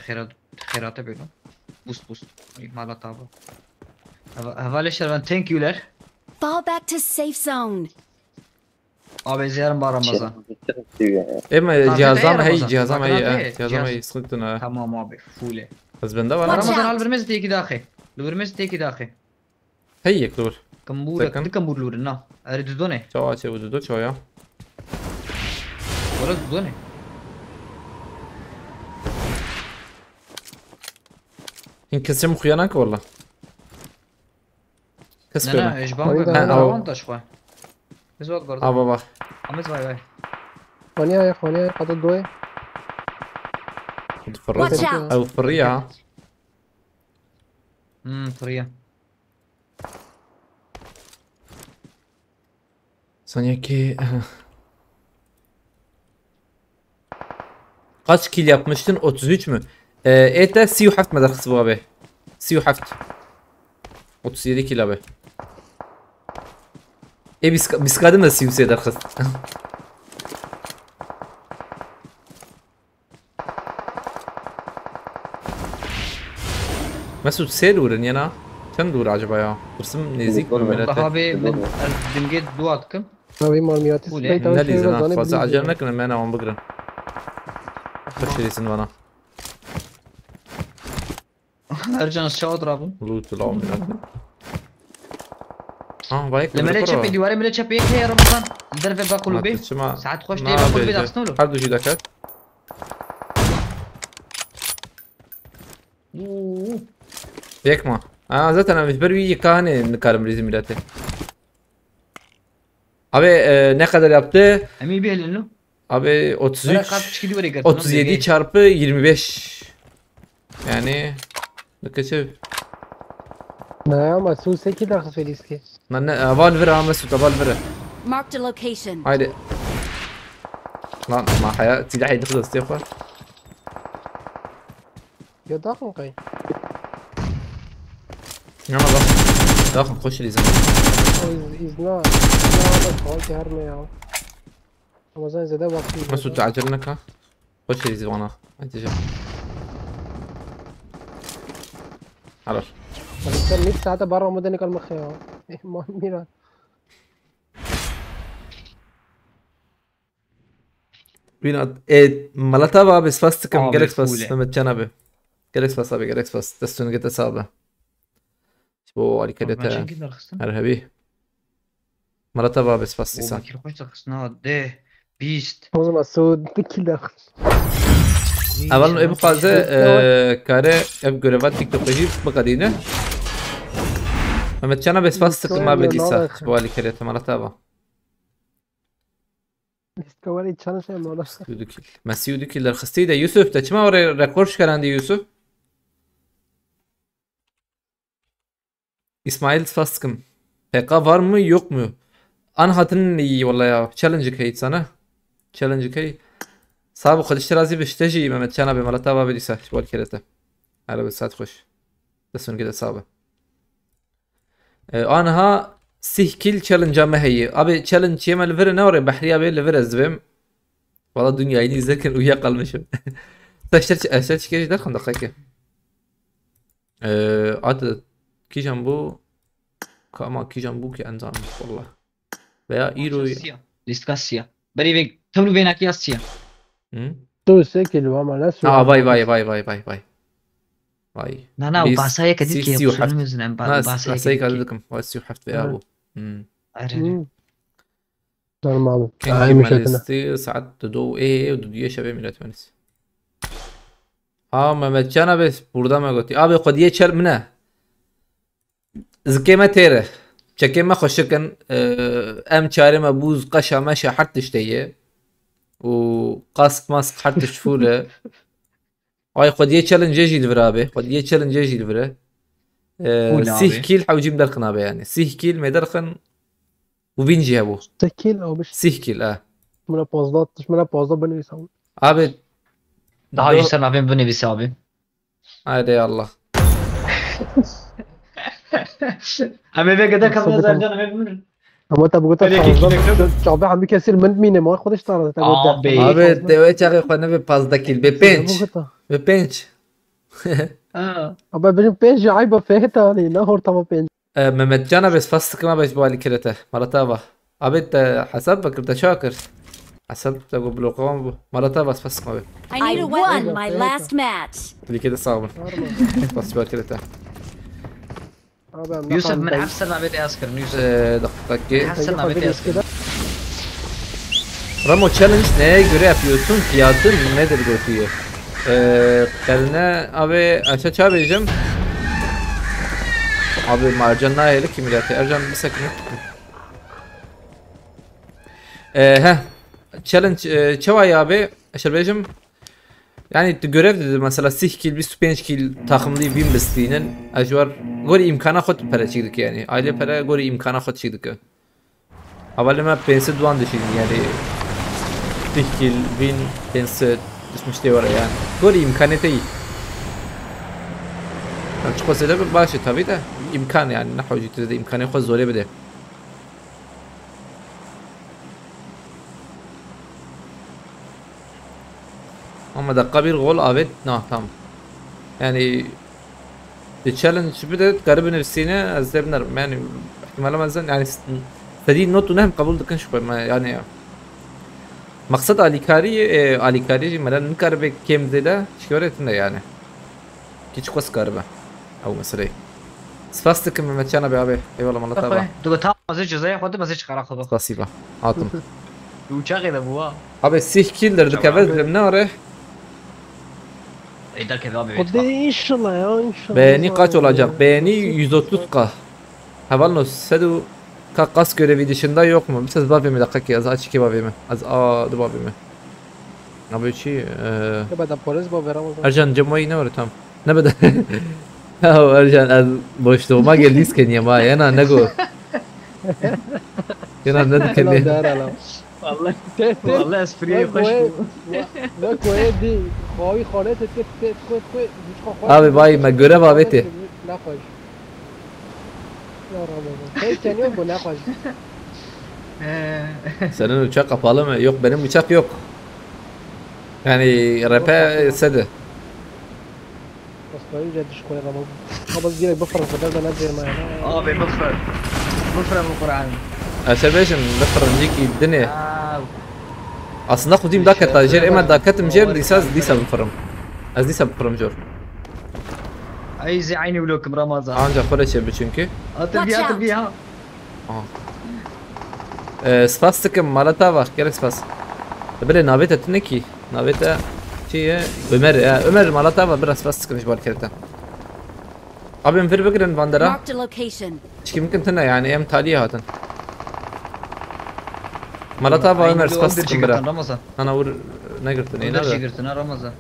S5: خيرات بينو بوست مالا تابا هفالي شربان ثانك يو لر
S1: Fall back to safe zone.
S5: ابي زيارم بار رمضان
S2: اما
S5: طب
S2: جهازام
S5: إيه
S2: هي
S5: رمضان؟
S2: جهازام
S5: طب
S2: هي
S5: إيه؟
S2: جهازام هي
S5: جهاز.
S2: سخنتنا
S5: تمام ابي فوله
S2: بس بندا
S1: Watch
S2: ولا
S1: out.
S5: رمضان البرمز تيجي داخل البرمز تيجي داخل
S2: هي كلور
S5: كمبور
S2: سكن.
S5: كمبور لورنا اريد دوني
S2: شو شو ودو شوية
S5: ولا دوني
S2: إن كسر خيانك والله كسر
S5: انا ايش
S7: طيب،
S5: بقى
S7: أنا-
S5: انا وانت شوي بزود برضه
S2: بابا
S5: عملت باي باي
S7: خانی خانی قطع دوی
S2: فرط
S1: Watch out.
S2: او فرية
S5: طريقه
S2: ثانية كي kaç kill yapmıştın? 33 mü? Ete C7 mederxisi bu abi. C7 37 kill abi. Biz kadın da C7 derxis. مسعود سير ينا كم دور عجبا يا برسم نزيك
S5: والله ابي دمجيت دواتكم
S7: اوی مرمیاتی
S5: فوله.
S7: سپیت
S2: نادي زنا فاز عجلنا كنا ما انا عم بقرن بشري سنوانا
S5: ارجع الشاو اضربهم
S2: لوت العمر بايك
S5: لما لقيت شبي ديواري مليت شبي هيك يا رمضان الدرب باكل بيه
S2: ما
S5: ساعات خوش تي باكل بيه داخسنو له
S2: هردو شي دكات هيك ما ذات انا مجبر كان نكارم زميلاتي abi ne kadar yaptı?
S5: امي بيه لانه
S2: Abi 33
S5: Bırak kaç kilo oraya
S2: 37 çarpı 25. Yani ne kaçı?
S7: ما مسعود से كده اخذ في الاسكي.
S2: Ben Valvera Mesut Valvera.
S1: Marked a location.
S2: Haydi. Lan ma hayat silahı يدخل استيقظ.
S7: يا داخل قاي.
S2: يلا داخل خش لي زين.
S7: He's not. لا بس هاي هرمي يا. رمضان زي ده وقت.
S2: مسعود تعجلنك ها. خش لي زوانا. انت شوف. خلاص.
S7: بس انت 100 ساعة برا رمضان كان مخيا. ما ميرا.
S2: بينا ملاتابا بس فاست كم جالكس بس
S5: فولة.
S2: لما تجنبه. جالكس بس ابي جالكس بس دستون قد اصابه. شبو علي كده
S5: عشان كده رخصنا
S2: ارهبي. ملاتابا بس فاست يسا.
S5: وبكير خوش رخصنا ده بيست
S7: هو مسعود كده.
S2: اول نو ابقازه كاره اب جرافات تيك توك جيب بقدينه. لما تجنبه بس فاست ما بدي سا. شبو علي كده ملاتابا.
S7: استوالي تشانل شيء مولا.
S2: Yudukil. Mesih Yudukil'ler xıstı da Yusuf da çima oraya rekor çıkaran diye Yusuf. İsmail Faskım. PK var mı yok mu? An hatırın iyi vallahi ya. Challenge kayıt sana. Challenge kayıt. Sabu Kılıç Razi Beşiktaş'ı Mehmet Can abi Malatya abi disa. Şu halkerete. Hala bir saat hoş. Desun kده sabu. Anha sihkil challenge ama heyi. Abi challenge yemel vere ne oraya Bahriye abi le vere zbim. Valla dün yayını izlerken uyuyakalmışım. Taşlar çıkacak derken dakika. Adı kicam bu. Ama kicam bu ki enzam valla. Veya İro'yu.
S5: ليستكاسيا بري بيك تملو بينك يا سيا
S2: Hı?
S7: تو سكل وما ناس.
S2: Vay. Vay.
S5: لا
S2: Biz
S5: وبعصايا كديك
S2: سي
S5: يا
S2: سيو حفت.
S5: بسلم
S2: ناس
S5: بعصايا
S2: عسايك
S5: كديك
S2: عليكم واسيو حفت في ابو.
S7: Normal.
S2: Kendi malisti saat do do diye şebe millet menis. Ha Mehmet Can abi burada mı götü? Abi kodiye çel mine. Zkeme tere. Çekeme hoşken em çareme buz qaşa meşe hart işteye. و قاسك ماسك حتى شفوله. هاي قضية تشالنج يجي الفرا به قضية تشالنج يجي الفرا. سيه كيل حوجيم درخن ابي يعني سيه كيل ما درخن وبينجي ابو
S7: سكيل او مش
S2: سيه كيل
S7: من بوزدات مش من بوزدات بني يسوي.
S2: abi
S5: daha yüksel abim bu nevi abi.
S2: Haydi ya Allah.
S5: Ama be kadar kapıya zarcan ama bunun.
S7: اما انت بقول لك شعبي عم بيكسر من مين ما خدش طار
S2: Abi devet çakı konu bir fazla kill be penç. Be penç.
S7: ابا بجيب بيج عيبه فيهتا يعني نهر تمام بيج.
S2: Mehmet Can abi fastık ma beş bali kirete. Maratava. Abi حسبك انت شاكر. حسبت تقول بلوقام bu. Maratava fastık ma be.
S1: I need a won my last match.
S2: اللي كده صعب. بس بال كده.
S5: يوسف من حفصل عبيد أسكر يوسف
S2: dakika.
S5: حفصل عبيد أسكر
S2: Ramo challenge neye göre yapıyorsun? Fiyatın nedir götüyor? Kendine abi aşağı çağıracağım. Abi Marcan nayeli kim ilati? Ercan bir sakın. Challenge çavay abi aşağı vereceğim. Yani görev dedi mesela sihkil bir süpençkil takımlı bin bestinin ajvar gori imkana khod para çıktık yani aile para gori imkana khod çıktık. Avvela ma pense duan düşün yani sihkil bin pense düşmüştü var yani gori imkanı değil. Çok fazla bir başı tabii de imkan yani ne hocaydı da imkanı khod zor bede. Ama dakika bir gol evet tamam. Yani the challenge بدأت قريب نفسينا أزدبنا يعني احتمال مثلا يعني سديد نوت ونهم قبول دكان شوي ما يعني مقصد أليكاري مثلا نقرب كم زيادة شكورتنا يعني كي تقص قربة أو مثلا سفاستك من متشانا بأبي أي والله ما طبعا
S5: تقول تام مزج جزايا خد مزج خرا خد
S2: قصيبة عاطم
S5: وشاغل أبوها
S2: أبي سيح كيلر دكابل لمناره
S5: İdar kebabı
S7: قد inşallah ya inşallah.
S2: Beğeni kaç olacak? Beğeni 130k. Havalno sedu kas görevi dışında yok mu? Biraz babimi dakika yaz aç ki babimi. Az aa babimi. Abi çi
S7: بدا پلیس با برام
S2: Ercan Cemo'yu ne var tam? Ne beden? Ya Ercan az boşluğuma geldiyiz Kenya ma yana ne go? Yana ne Kenya?
S7: دار الا
S5: والله
S7: ته
S5: والله اسپری خوش
S7: لا کوی دی خواهی خانه ته ته کوی
S2: Abi bay ma görev aveti.
S7: لا خوش Ya Rabbi. Hey kanıyor bu ne خوش
S2: Senin uçak kapalı mı? Yok benim uçak yok. Yani repe sede.
S7: بس باید جدش کنه رمضان خلاص گیره بفرم بدل ده نزیر ما
S5: ابي بفر بفر من القران
S2: Azerbaijan befremciki الدنيا. Aslında kudum da kata jer ama da katım jer disa befrem. Az disa befrem jor.
S5: اي زي عيني ولوكم رمضان
S2: Ancak böyle şey çünkü.
S5: تبيها تبيها
S2: Spastıkım malata var gerek spas. Böyle navet etine ki navete şey Ömer ya Ömer malata var biraz spastıkım iş var kerten. Abim bir bakın bandara.
S1: Marked a location.
S2: Hiç mümkün tane yani em taliye hatın. Malata var Ömer spastıkım bira.
S5: رمضان
S2: Ana vur ne gırtın
S5: انا
S2: ne
S5: شي
S2: ne?
S5: قلت رمضان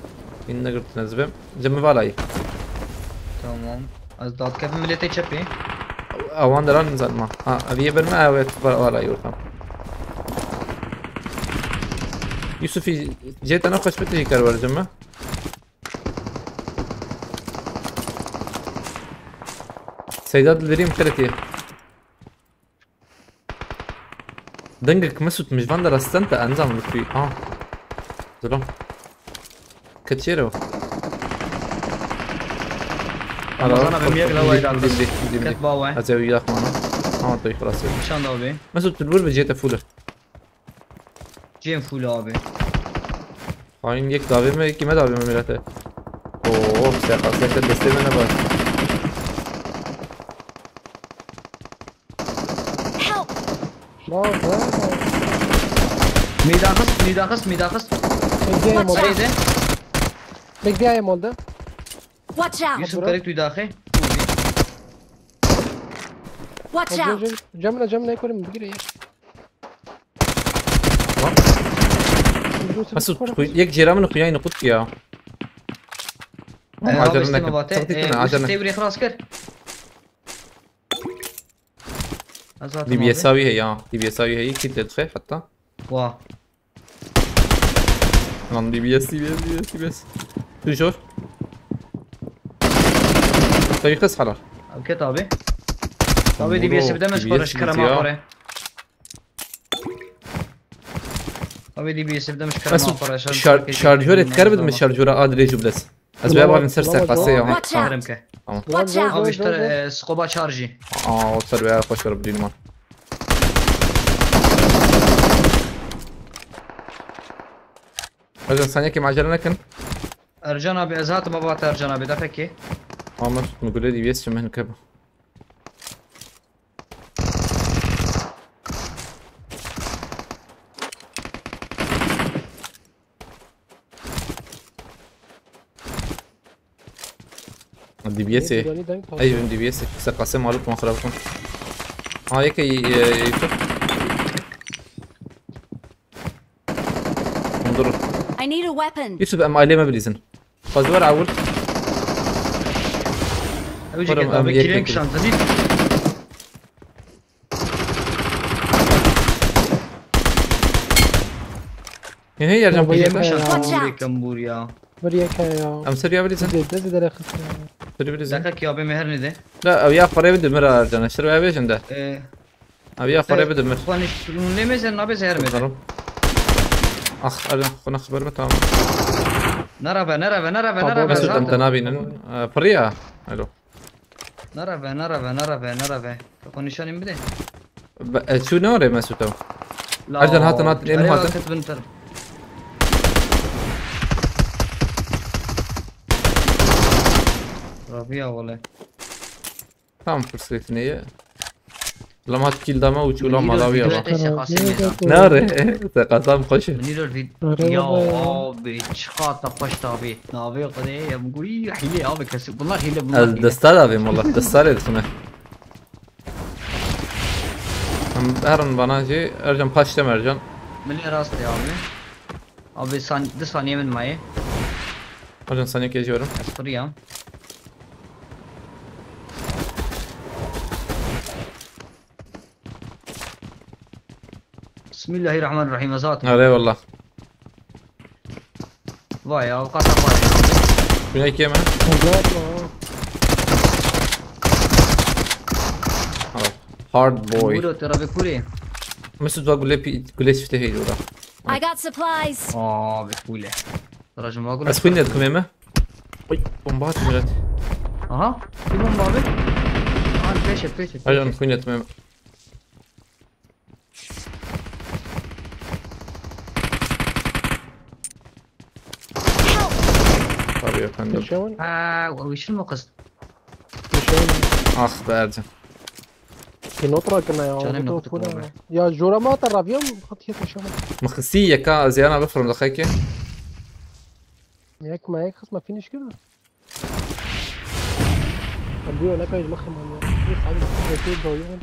S2: İn ne gırtın ezbem. Cemmi valayı.
S5: تمام ازداد كيف مليتي تشبي
S2: Avandaran zalma. Ha abiye berme evet valayı ortam. Yusufi جيت انا خوش بتجي كربر جمع سيدات الدريم كرتي دنجك مسوت مش فاندر استنت انزام في ظلم كتيرو
S5: رمضان بميق لو وايد كتبه واحد
S2: ازوي يا اخوانا طيب خلاص
S5: شلون ابي
S2: مسوت البول بجيت فوله
S5: جيم فول ابي
S2: خاين یک داوی می کیمه داوی می میرته اوه سرقاصیت دسته منه باید
S5: ميدا خص
S7: بگیه
S5: سعيده
S7: بگیه مولده
S1: Watch out.
S5: يوسف كاريك تو داخل
S1: Watch out.
S7: جمله کنیم بگیره
S2: مسعود یک جرامن خویای نقود کیا عجله نکن تقدیتنا عجله
S5: تبري خلاص كر
S2: دي بيساوي هي دي بيساوي هي كي تدخل حتى
S5: واه
S2: lan DBS toujours طيب خلاص خلاص
S5: اوكي طابي دي بي اس بدا مش كرم اخره طابي دي بي اس بدا مش كرم اخره
S2: شارجور تكربد من شارجور ادري جبلس اسباب من سرسه قاسيه ها
S1: Watch out.
S5: كرمك
S1: Watch out.
S5: او بيشتري سكوبا شارجي
S2: وصل بها خوش ربدين ما ثانية كم عجلنا كن
S5: ارجانا بازهات ما بات ارجانا بدفكي
S2: مش نقول لي بيس شمهن كبه دي بي اس ايوه دي بي اس قسم عليكم اخركم هيك يشوف انظروا
S1: I need a weapon.
S2: يوسف ام عليه ما بليزن فازور عول
S5: اوجي كده بكيرين شان زديد
S2: هي يرجع
S5: بكيرين
S1: Watch
S5: شان
S1: out.
S5: كمبوريا
S7: بريا كايا
S2: ام سريع بليزن
S7: ده ده رخص
S2: سريع بليزن
S5: ذاك يا ابي مهرني ده
S2: لا او يا قريب دمر ارجع اشتري ايش عنده او يا قريب دمر
S5: فانش ليه مزن نبي زهر مزن
S2: اخ انا خنا خبر متى
S5: نرى
S2: بس انت نابين فريا الو
S5: نرى فانشان بده
S2: شو نوري ما سوتو
S5: لا
S2: أجل هات نات لين هات
S5: كتب انت ربيع والله
S2: tamam fırsatını لما تكيل دما وتشولا ملاوي الله
S5: الله
S2: ناري قسم خوش
S5: منير الفيديو يا ابي شخاطه بشطابي نابي قضيه بقولي حيله ابي كسب والله حيله بالله
S2: الدستار abim والله دستار اسمه Erhan bana şey Ercan paştem Ercan
S5: من اللي راسي يا ابي Abi 2 saniye من معي
S2: Hocam saniye geçiyorum.
S5: اسطورية. بسم الله الرحمن الرحيم ازات
S2: Hadi eyvallah.
S5: vay اوقات vay.
S2: Güney kime?
S7: Acayip ya.
S2: Hard boy.
S5: بقولوا ترى بكولي.
S2: Mesut var gule çifte heydi orada.
S1: I got supplies.
S5: بكولي. ترى جماعة بقول.
S2: Az kuynet kımeme. Oy bomba atı millet.
S5: اها في من بابك؟ بيشت.
S2: Hocam kuynet kımeme. Tabii efendim.
S7: Yaşayan.
S5: وش المقص؟
S7: Yaşayan.
S2: Ah be Ercan.
S7: كنوترا كنا يا
S5: كان
S7: ولد.
S5: نقطة كورة.
S7: يا جورا ما ترى فيهم خطية الشمال.
S2: مخسية كا زيانة بفرم دقيقة.
S7: ياك ما ياك خص ما فينيش كده. ابويا هناك يلخم على كيف عادي كده ضايعين.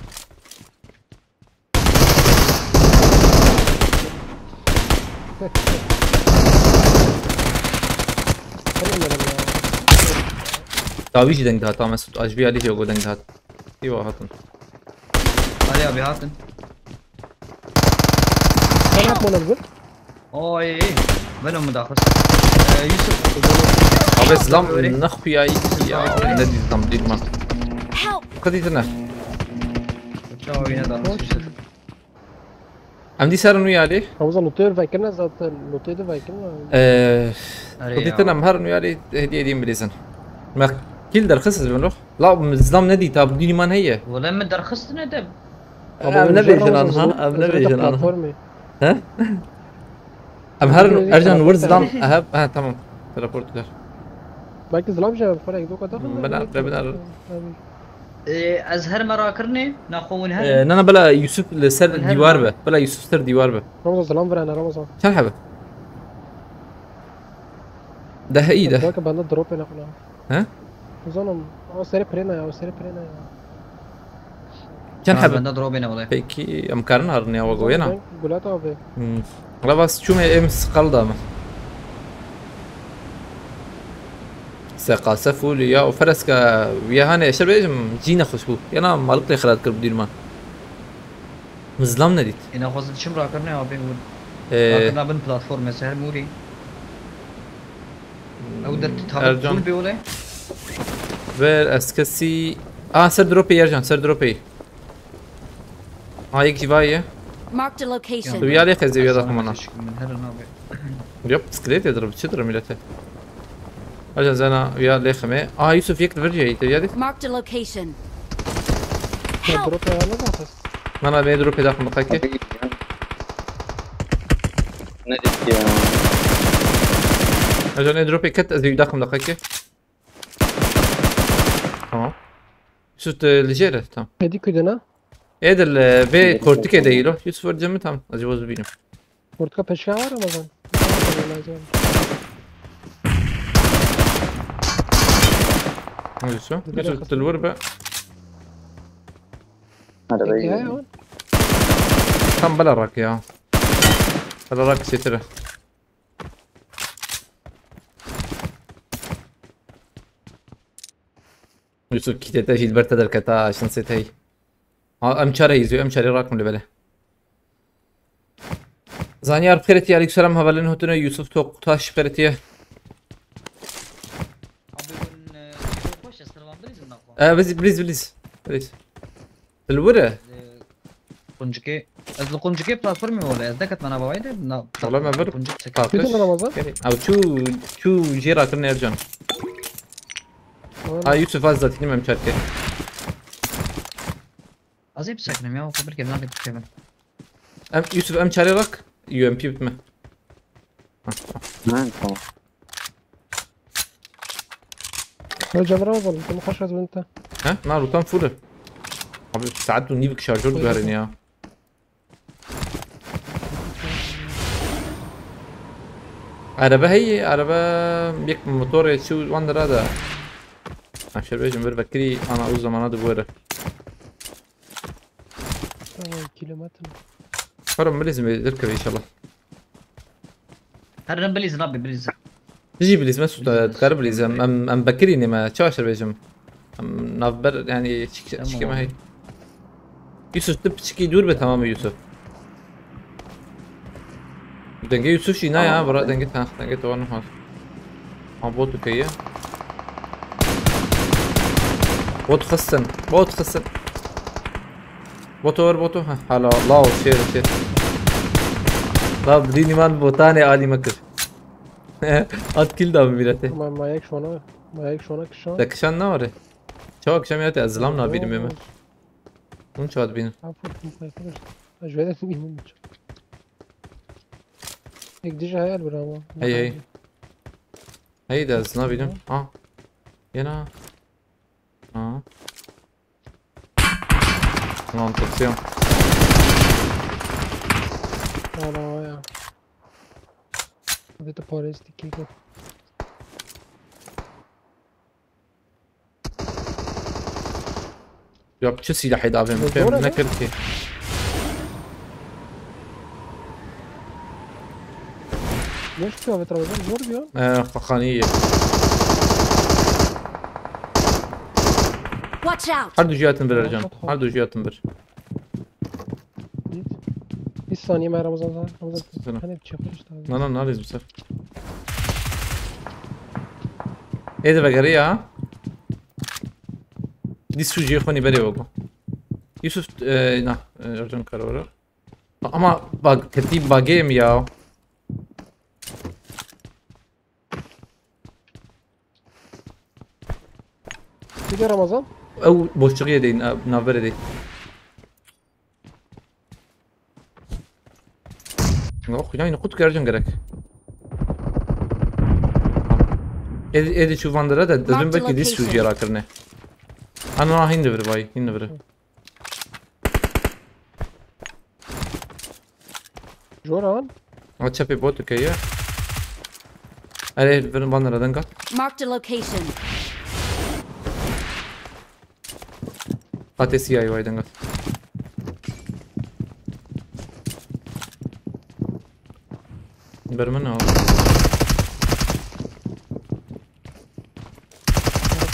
S2: Tabii denk daha tamam Mesut. Ajbi Ali yok o denk daha. İyi var hatun.
S5: علي ابي هاتن.
S7: كان هات مولا البيت.
S5: اوه اي بنهم مداخل. يوسف
S2: Abi zlam nakhu ya ya ne dizlam dilma.
S1: Help!
S2: Kaditna.
S5: تشاو هنا داخل يوسف.
S2: Amdi sarın uya Ali.
S7: عاوز نطير فايكنا ذات نطير فايكنا.
S2: Kaditna mharın uya Ali hediye edeyim bilirsin. Ma kil der خصص بنروح. لا zlam ne di tab diliman heye.
S5: ولا من درخصتنا دب.
S2: Am ne bejin anha? Am ne bejin anha? Ha? Am harın Ercan vur zlam ahab ha tamam. Teleport der.
S7: باقي زلام جاب فرق دوكا دخل.
S2: بنا
S5: ازهر مراكرني ناخذ من هر.
S2: نانا بلا يوسف سر ديوار به بلا يوسف سر ديوار به.
S7: رمضان زلام فرانا رمضان.
S2: كم حبه؟ ده هي ده.
S7: دوكا بنا دروب هنا كنا.
S2: ها؟
S7: زونم او سري برينا يا سري برينا يا.
S2: كم حبه؟
S5: بدنا ضروبنا والله.
S2: Peki امكارنا هرني او قوينا.
S7: قولاتها ابي.
S2: لا بس شو ما امس قلدامه. سقاسة فول يا وفرسك ويا هاني شرب ايش جينا خشبو انا مالك لي خلات كرب دير ما مظلم نديت
S5: انا خذت شم راكرنا يا ابي.
S2: إيه.
S5: راكرنا بن بلاتفورم سهل موري. او درت
S2: أرجون.
S5: تهاب بي ولا؟
S2: ver اسكسي سر دروبي يرجع سر دروبي هاي كيفايه
S1: Marked a location.
S2: ويا لي خزي ويا ذاك منا
S5: من هر نابي.
S2: يب سكليت يضرب شو تضرب ملته اجل زنا ويا لي خمي يوسف يكتب رجعي تبيادي
S1: Marked a location. Help!
S7: دروب يا لا بس.
S2: انا بين دروبي داخل مقاكي
S6: نجد يا
S2: اجل دروبي كت ازي داخل مقاكي تمام شو الجيره تمام
S7: هدي كدنا.
S2: ايه ده في كورتيكا دايلو يوسف ورجم تمام ازي بينو
S7: ورتكا بشاور رمضان.
S2: يوسف يوسف الوربة
S6: هذا
S7: هاي
S6: بيجي
S7: هون.
S2: كم بلا راك يا بلا راك سترة يوسف كي تجي البرتة الكتا عشان نسيت هي امشاري يزو امشاري راكم لبله زانيار بخيرتي عليك سلام هبلن هتنا يوسف توق تاش بخيرتي
S5: ابي من خوش استلام بليز ناخذ.
S2: بليز الورة
S5: قنجكي از القنجكي بلاتفورم ولا از دكت انا بوايد.
S2: والله ما برد
S7: كدنا رمضان.
S2: او شو جيرا كنا يرجعون يوسف هذا تني ما مشاركه
S5: ازيب سكنم يا خبر كيف نادي كيف.
S2: يوسف ام شاري راك يو ام بي بتما
S6: ما انت
S7: رجع رمضان انت مخشز وانت.
S2: ها ما روتان فولر ابي ساعات نيفك شارجر بهرني يا عربة هي عربة بيك موتور شو واندر هذا عشان بيجي مبر بكري انا اول زمان هذا بوره
S7: كيلومتر.
S2: فرم لازم يركب ان شاء الله
S5: هرن بليز نبي بليز.
S2: تجي بليز مسعود تقرب بليز ام بكريني ما تشاشر بيجم ام نافبر يعني شكي ما هي يوسف تبشكي دور بتمام يوسف دنجي يوسف شي نايا برا دنجي توان هاس ام بوتو كيه بوت خسن بوتو ها حالا الله شير لا بديني مان بوتاني عالي مكر at kill da millete.
S7: ما شونا كشان.
S2: Dakşan ne var? Çok akşamiyat azlam ne benim mi? Bunu çağır beni.
S7: أجواء فيهم هيك ديجا هاي البرامة.
S2: هي ده azna benim. Ha. Yana. Ha. Tamam tutuyorum.
S7: Hala ya. هذا تباريز دقيقة.
S2: Yok şu silahı da abim. Ben ne kırk ki?
S7: ليش فيها بتروجن زور بيها؟
S2: خانية.
S1: Watch out.
S2: Her düziyatın bir arayacağım. Her düziyatın bir.
S7: Bir saniye ben Ramazan
S2: Sana.
S7: hani bir şey yapıyoruz
S2: Lan neredeyiz bu sefer? Ede bagari ya. Dis sucuğu khoni beri ogu. Yusuf na Ercan Karora. Ama bak tertip bagayım ya.
S7: Bir de Ramazan.
S2: او بوشقيه دي نافره دي اخ يعني قلت كارجن جرك ادي شوف اندرا ده دزم بك دي سوجي راكرنه انا راح هندبر باي هندبر
S7: جوران
S2: ما تشابي بوت كيا عليه فين باندرا دنقا
S1: Marked a location.
S2: قاتسي اي واي دنقا برمنا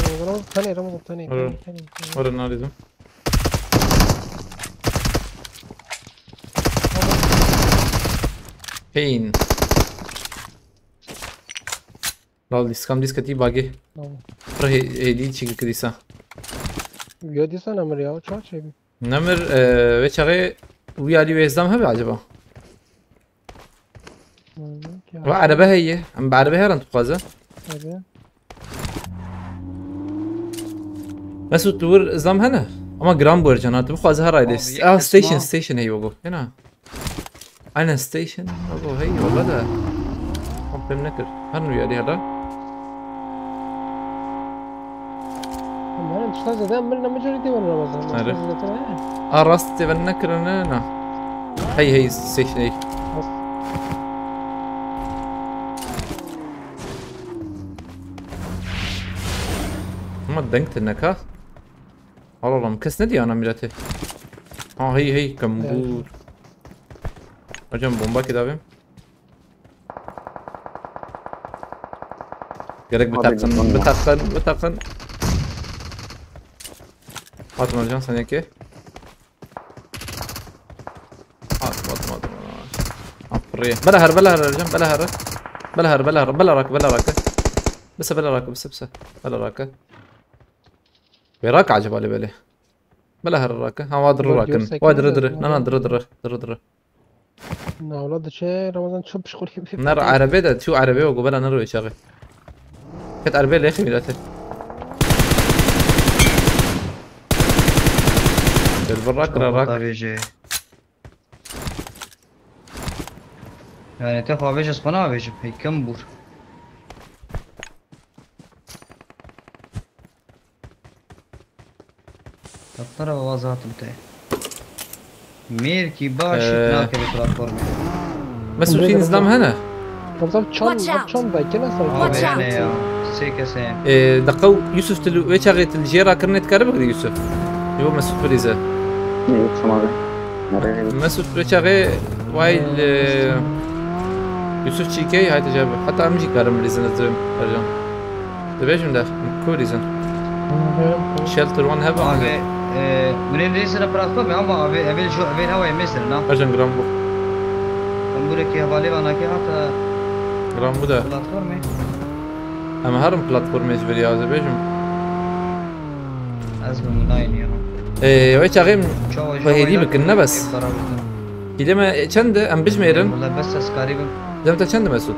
S7: رمضان ثاني
S2: ورا ناريزم Pain. Lol, diskam diskati bagi. Pro hedi çiki kdisa.
S7: يودي سنة مريا وشو شيء
S2: نمر وشغي ويالي ويزدام هبي عجبا. وعربة هي عم بعربة هي رنت قازة. بس التور زام هنا. أما جرام بورجانات بخوازة هرايدس. ستيشن هي وقو هنا. أنا ستيشن وقو هي والله ده. قم نكر هنو يالي هذا.
S7: مش لازم دائما ملنا مجرد ولا رمضان
S2: راست بنكر انا هي ستيشن هي ما دنقت انك ها والله مكسندي انا ملتي هي كمبور اجم بومبا كده بهم جرك بتقن Atma hocam sen yake. Atma. Afriye. بلا هر hocam بلا راك. بس بلا راك. وراك عجب علي بالي. بلا هر راك. ها وادر راكن. وادر انا در.
S7: نا اولاد شي رمضان شو بشغل
S2: نار عربي ده شو عربي وقبل نروي يشغل. كانت عربي ليه اخي ميلاتي. بالراك
S5: بيجي يعني تاخذ بيجي صبنا بيجي هي كمبور ترى وازات بتاعي ميركي باش تناكل البلاتفورم
S2: بس في نظام هنا
S7: بالضبط شلون باكل
S5: اصلا يعني سيكسين
S2: دقوا يوسف تلو ويش شغلت الجيرا كرنت كربك يوسف يو مسعود فريزه
S6: يوسف
S2: مسعود ويش شغل وايل يوسف تشيكي هاي تجابه حتى امجي كارم ريزن الزوم ارجان دبيجم ده كو ريزن شيلتر 1 هبا
S5: Abi منين ريسنا براتكم ama abi şu evin havaya mesela ne?
S2: ارجان جرام بو
S5: Ben buradaki havale bana ki hatta
S2: جرام بو ده
S5: platformu.
S2: اما هرم بلاتفورم ايش فيديو دبيجم
S5: Az bunu oynuyorum.
S2: ويش اغيم وهيدي بكنا بس كده چند ام بجميرن
S5: Vallahi bes askaribim.
S2: زمتا چند مسعود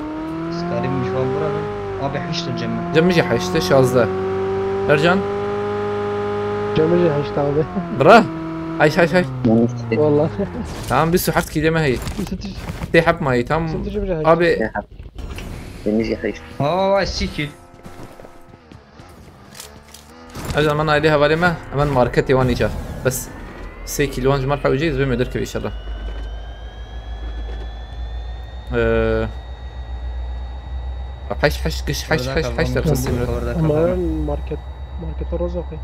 S5: Askaribim şu an burada. Abi hiç de cemme.
S2: جمجي حشته 16 ارجان
S7: جمجي حشت abi.
S2: برا عايش عايش عايش
S7: والله
S2: تمام بس حفت كده ما هي
S7: ستش
S2: تي حب ماي تمام
S7: ستش جمجي حشت.
S2: ابي
S6: يمشي حيش
S5: Aa vay sikil.
S2: اجل من عليها بالي ما امان ماركتي واني جا بس سيكي لوانج مرحبا وجي زوم يدرك ان شاء الله حش حش قش حش حش حش ترخص
S7: Ama market roz okey.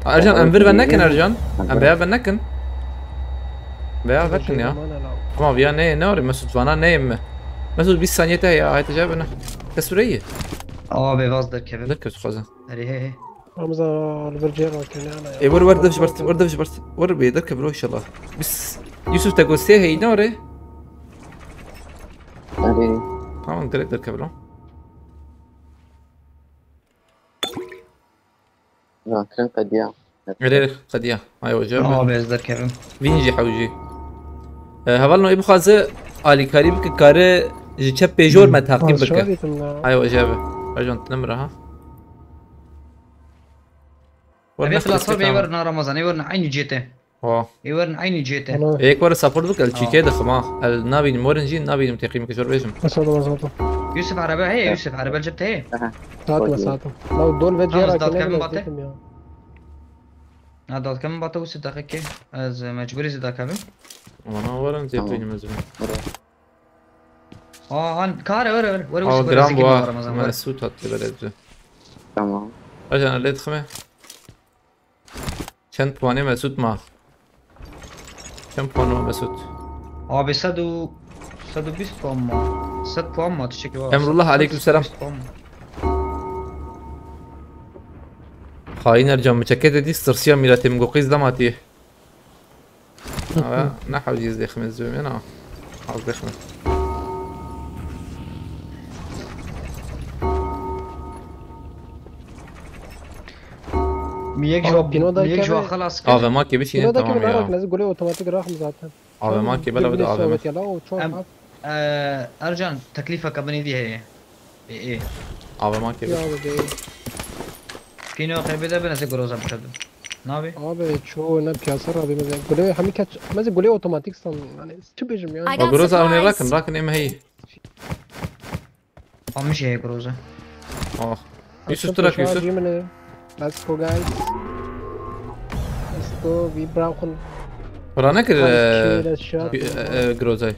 S2: ارجان ام بير بنكن ارجان ام بيا بنكن بيا بنكن يا اما بيا ني نوري مسعود فانا نيم مسعود 20 ثانيه يا هاي تجابنا تسوريه
S5: Abi vazdır Kevin.
S2: ذكر خزان
S5: Hadi he he.
S7: Ramza الفرجير okey انا.
S2: اي ور دفش برت ور دفش برت ور بيدرك برو ان شاء الله بس يوسف تاكوستي هي نوري تمام درك درك برو
S6: كان قد يا
S2: غير قد يا ايوه جاب
S5: Abi vazdır Kevin.
S2: فينجي حوجي هبلنا ابو خازه الي كريم كاره جي بيجور ما تعقيب بك ايوه جابه ارجون تنمرها
S5: Abi platform يورنا رمضان يورنا عيني جيته.
S2: اه
S5: يورنا عيني جيته.
S2: هيك ورا سابورت بك التشيكي دخما النابي مورنجي النابي متقيم كجور بيجم
S7: مساته
S5: Yusuf araba he Yusuf araba جبته he.
S7: مساته لو دول فيجير
S5: خلاص، ضغط كم
S7: okey.
S5: بطل؟ هذا كم بطل وست دقيقة از مجبوري زدا كابن.
S2: وانا ورا انت بتيجي مزبوط
S5: عن كار ور
S2: اه
S5: وش
S2: جرام بوا ما
S5: رمضان.
S2: السوت هات بلد
S6: تمام
S2: اجل انا لقيت خمه چند پوانه مسعود ما چند پوانه مسعود
S5: Abi 120 puan mı? 100 puan mı? Teşekkür ederim.
S2: Emrullah, aleykümselam.
S5: 120 puan mı?
S2: خاين ارجع متشكته دي استرسيا ميلاتي مقوقيز دماتي نحاول يزدي خمس زومي انا عاوز دخمه
S5: ميك جواب خلاص كده.
S2: اه ماكي بشي
S7: ده
S2: تمام
S7: كده
S2: يا
S7: لازم قولي اوتوماتيك راح مزاتن.
S2: اه ماكي بلا بدا اه
S7: يلا وتشوف
S5: ارجان تكلفة كابني دي هي ايه
S2: اه ماكي
S7: يا ولدي
S5: فينو خربي ده بنسى جروزا بشدو نابي
S7: abi çoğu ne piyasa abi mesela gole hami kaç mesela gole otomatik san yani tübecim ya.
S1: I got
S2: وجروزا اوني
S1: supplies.
S2: راكن اما هي
S5: almış ya جروزا
S2: اه يوسف تراك يوسف
S7: Let's go guys. Let's go we brauchen
S2: ورانك
S7: كده شات.
S2: جروزاي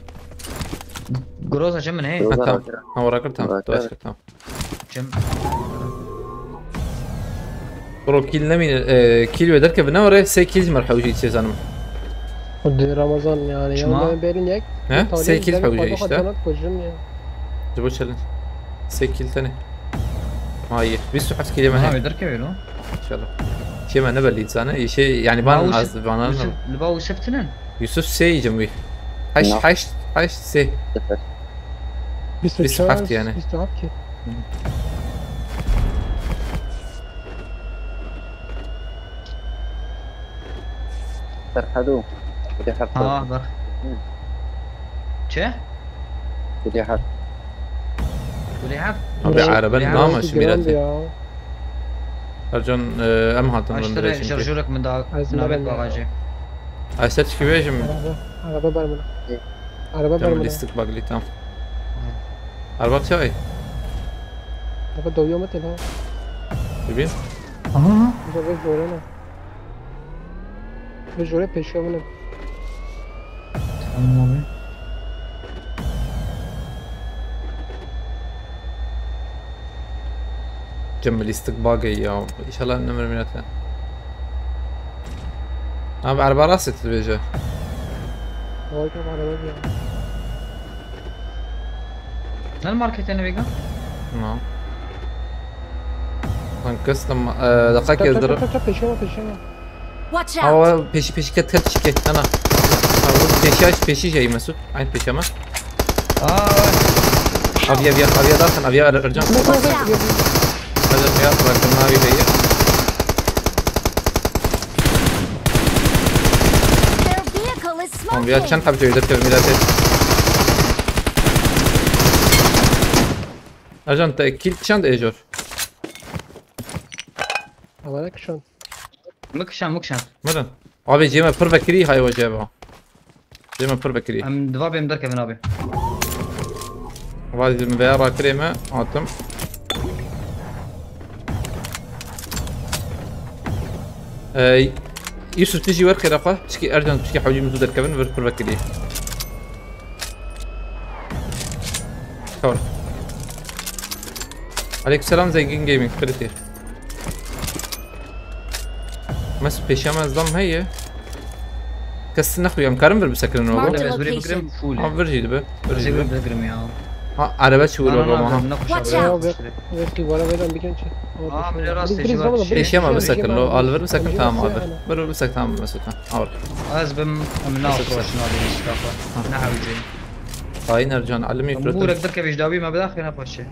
S5: جروزا جم من هي
S2: تمام اه وراك تمام تواسك تمام
S5: جم
S2: برو كيل نمي كيل ودرك بنوري سي كيل مرحوجي سيزانم
S7: ودي رمضان يعني
S5: شما؟
S7: يوم بيرين يك.
S2: ها سي كيل حوجي اشتا
S7: كوجم ya.
S2: جبو تشالنج سي كيل تاني هاي بيسو حفت كيل ما هي
S5: نابي درك بيلو
S2: ان شاء الله شيء ما نبل شيء شيء يعني بان عز بان
S5: لباو سفتنن
S2: يوسف سي جنبي حش سي بس حفت يعني.
S7: بس حفت.
S6: ترحدو بدي حرف
S5: اه بر چه
S6: بدي حرف
S5: ولي حف
S2: ابي عربان نامش ميلاتي
S7: ya.
S2: ارجون ام هاتن
S5: اشتري جرجورك من دا نابت باغاجي
S2: اساتش كيفاش
S7: Araba vermedi. Araba
S2: تعمل
S7: vermedi.
S2: استقبال لي تمام اربع شوي
S7: Araba dövüyor mu telefon?
S2: تبين
S5: اه
S7: Bu da Jorena. Ve Jore peşiyor bunu.
S5: tamam abi
S2: جنب الاستقبال يا ان شاء الله نمر منتها اب على راسي تبيجه
S7: Harika bir araba ya.
S5: نه الماركت انا بيجا
S2: نعم انقص لما دقائق يضرب
S7: پیشم.
S1: Watch out!
S2: هو peşi ket şike ana. Peşi şey Mesut. Aynı peşi ama. Avya dakın avya Ercan.
S1: Watch out!
S2: Hadi ya bırakın mavi beyi.
S1: Their vehicle is
S2: Tamam ya çan
S1: smoking!
S2: tabii şöyle de millet. Ercan kill çan da ejor.
S7: اولك شلون؟
S5: مكشان
S2: Mırın. Abi Cem'e pır bekiri hay o Cem'e. Cem'e pır bekiri.
S5: ام دفابي مدركه من ابي
S2: Vadi Cem'e veya rakireme attım. يوسف تجي ورقة رقة تشكي أرجع تشكي حوالي مزود الكابن ورك بكري كور عليك السلام زي جين جيمنج كريتير مس بيشامة الضم هي كس نخوي يوم كارم بسكن النوبة
S1: Marked a
S5: بس بري
S1: location.
S5: بقرم فول
S2: برجي دبه
S5: بس
S2: برجي دبه
S5: بقرم يا
S2: ها عربات شو الوضع معها
S1: Watch out!
S7: ويسكي ولا بيدم بيكن شيء.
S5: من راسي شباب
S2: بيشامة بسكن لو الفر بسكن تمام الفر بر بسكن تمام مسوي أور
S5: از بم من ناو فروش نادي مصطفى نحو جاي
S2: هاي نرجع نعلم
S5: امورك
S2: يفرط
S5: دركه فيش داوي ما بداخل انا باشا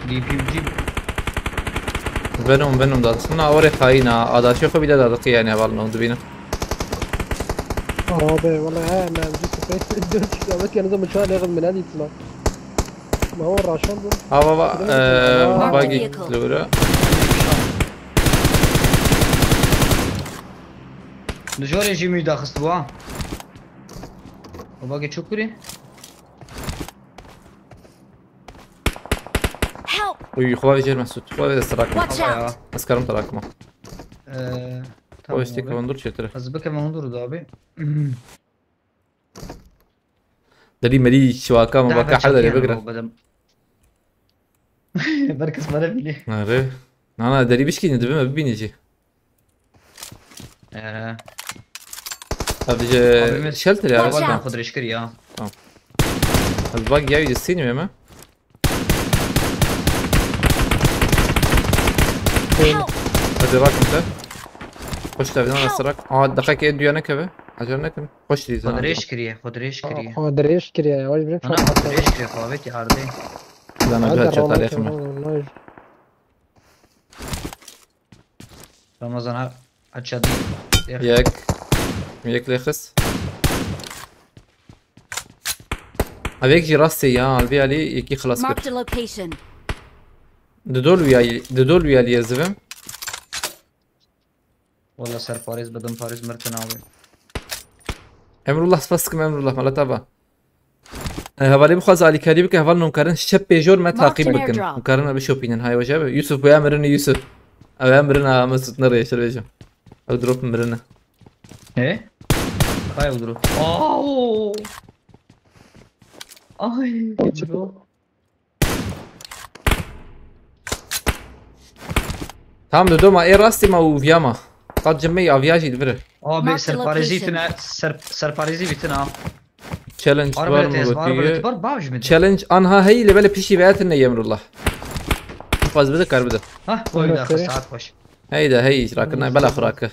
S5: دي بي جي
S2: بنهم داد سنا أوري خاينا هذا شوفه بيدا داد يعني بالنا ودبينا
S7: والله ها ما جيت الدور كتابات كان زمان شهر ياخذ من هذه يطلع. ما هو الراشون ده.
S2: هوا باقي لورا
S5: نجوري جيمي داخل استوا وباقي شكري
S1: Help!
S2: وي خوي جير مسعود خوي استراكم
S1: Watch out!
S2: اسكرم تراكم خوي استيك
S5: تمام
S2: بندور شتره
S5: بس بك ما هندور دابي
S2: دلي ملي شواكا ما بقى حدا اللي بقرا
S5: بركز ما نبي
S2: ناري انا دلي بشكي ندبي ما بينيجي هذا شلتر يا
S1: Watch
S2: ولد
S1: out.
S5: خذ ريشكري يا
S2: الباقي جاي السينما ما
S1: Help!
S2: هذا راك انت خش تبينا نسرك دقيقة ادو انا كبه عجلنا خش لي
S5: خذ ريشكري خذ ريشكري
S7: هو دريش كريا يا واجب
S5: انا خذ ريشكري خوابتي عرضي
S2: انا جهد شو تاريخ ما
S7: والله
S5: رمضان اتشد
S2: ياك ليخس هذيك جي راسي يا البي علي يكي خلاص
S1: Marked
S2: كر
S1: a location.
S2: ددول ويا لي يزفم
S5: والله سر باريس بدم باريس مرتناوي
S2: امر الله سفسكم امر الله مالا تابا هوالي بخواز علي كاري بك هوال نمكارن شب بيجور ما تعقيب
S1: Marked an
S2: بكن
S1: airdrop.
S2: نمكارن بشوبينن هاي وجابه يوسف بيا مرني يوسف او مرنا مسوت نري شريجو او دروب مرنا
S5: ايه هاي ودرو اوه اي
S2: تمام دو ما اي راستي ما وفياما قد جمعي افياجي دبره
S5: بي
S1: Marked
S5: سر
S1: the
S5: باريزي
S1: location.
S5: تنا سر باريزي بتنا
S2: تشالنج
S5: بار باوج مد
S2: تشالنج انها هي اللي بالي بشي بياتنا يا امر الله فاز بدا كار بدا
S5: ها هو داخل ساعات خوش
S2: هيدا هي راكنا بلا فراكه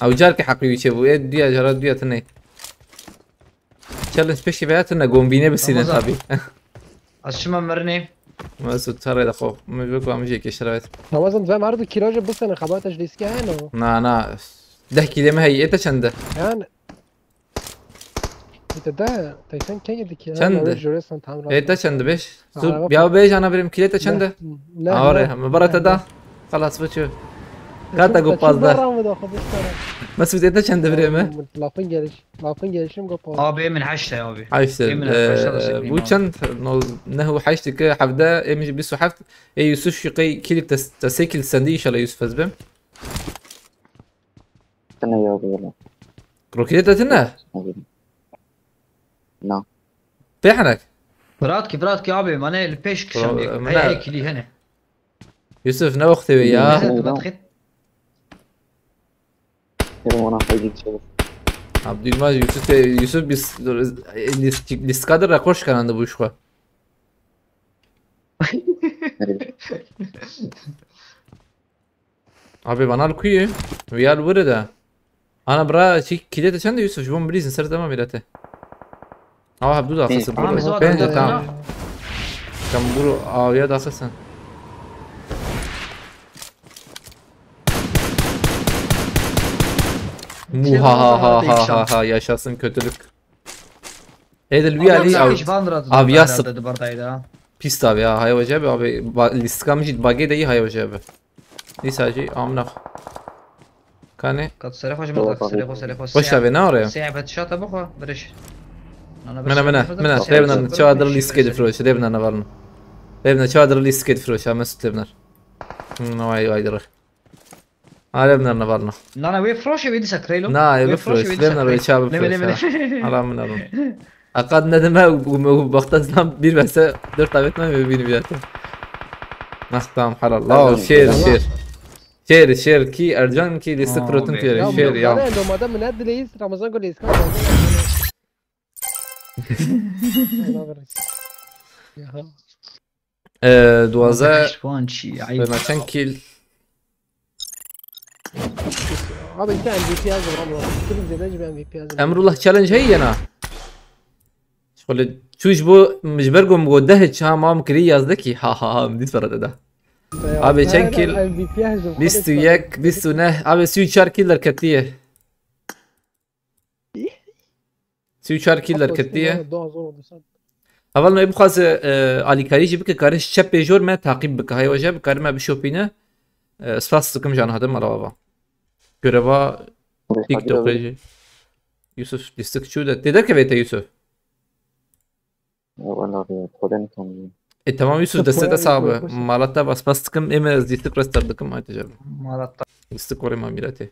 S2: او جارك حقيقي شبو ايه ديا جرا ديا تني تشالنج بشي بياتنا قومبينه بسينا تابي
S5: از شما مرني
S2: ما سوت ترى دخو ما بيقوا عم يجيك شرايط
S7: رمضان زي ما عرض الكيراج بص انا خبرت اجلس كانه
S2: نا دحكي لما هي ايتا چنده
S7: يعني انت ده تايسان كي ديك
S2: چند؟ ايتا چنده بيش زود بياو بيش انا بريم كيليتا چنده آره مبارات ده خلاص بچو كاتا جو باز ده مسعود ايتا چنده بريمه
S7: لافين gelişim go باز
S5: بي من 10 يا بي
S2: عايشت بو چند نهو حاجت كه حفده ايمج بيسو حفت اي يوسف شقي كيلي تسيكل سنديش على يوسف ازبم
S6: تنا يا والله
S2: روكيتا تنه
S6: نعم
S2: بيحنك
S5: براتكي يا بي ماني البيش كشم
S2: منا-
S5: هي كلي هنا
S2: يوسف نوختي وياه
S5: ما تخيل
S6: يلا انا حاجي شباب
S2: Abdülmaz Yusuf biz list kadar rekor çıkarandı bu işe. Abi bana alkuyu. Viyal burada. Ana bra kide de sen de Yusuf şu bilirsin sır tamam mirate. Aa Abdül da akılsın
S5: Tamam, biz
S2: burada.
S5: o
S2: Ben de
S5: adamı-
S2: tamam. Sen bunu avya da akılsın. Muhahahaha yaşasın kötülük. Edil bir ali av. Abi yasıp. Pis abi ya hayvaca abi listkam jid bagi de iyi hayvaca abi. Neyse acı amına. Kane. Boş abi ne oraya? Mena Levnan çadır liskedi froş Levnan varın. Levnan çadır liskedi froş ama süt Levnan. Vay dırı. Levnan varın.
S5: Nana ve froş evdi sakraylo.
S2: Na evi froş Levnan ve çabı froş. Alamın alın. Akad ne deme bu baktasından bir vese 4 avetme mi beni bilete. Nastam halal. La şer ki Ercan ki liste protun ki şer ya.
S7: Ramazan من قد ليس رمضان قول ليس
S2: دوازه
S5: شوانشي
S2: به چند کیل
S7: هذا انت ام في بي از رمضان كل زيادة جب ام في بي از
S2: امرullah challenge هي انا شغل شوش بو مجبركم بوده چها ما مكري yazdı ki ha ha ha مديت فرد ده abi چند کیل 21 29 abi 34 killer katiye 34 killer katiye اول ما بخواز علی کاری جی بک کارش چپ پیجور من تعقیب بک های وجه بکار ما بشوپینه سپاس تکم جان هدم مرا بابا göreva TikTok reji Yusuf listik şurada dedi ki vete Yusuf
S6: والله خودم كان
S2: tamam Yusuf destek sahibi malata bas bas tıkım emez listik restardıkım aytacağım
S5: Malatta.
S2: listik oraya mamirati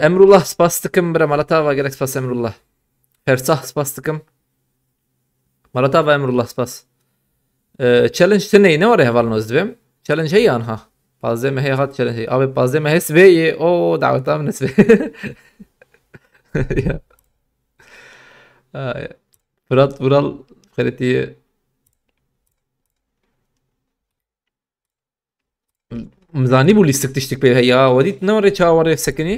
S2: Emrullah spas tıkım bre malata ve gerek spas Emrullah Fersah spas tıkım malata ve Emrullah spas challenge tene ne var ya valnoz dvem challenge hey anha Bazı mehey hat challenge abi bazı mehey sveyi o davetam nesve ya Fırat Vural kritiği مزانی بولی استکتشتک به یا ودیت نوره چاوره سکنی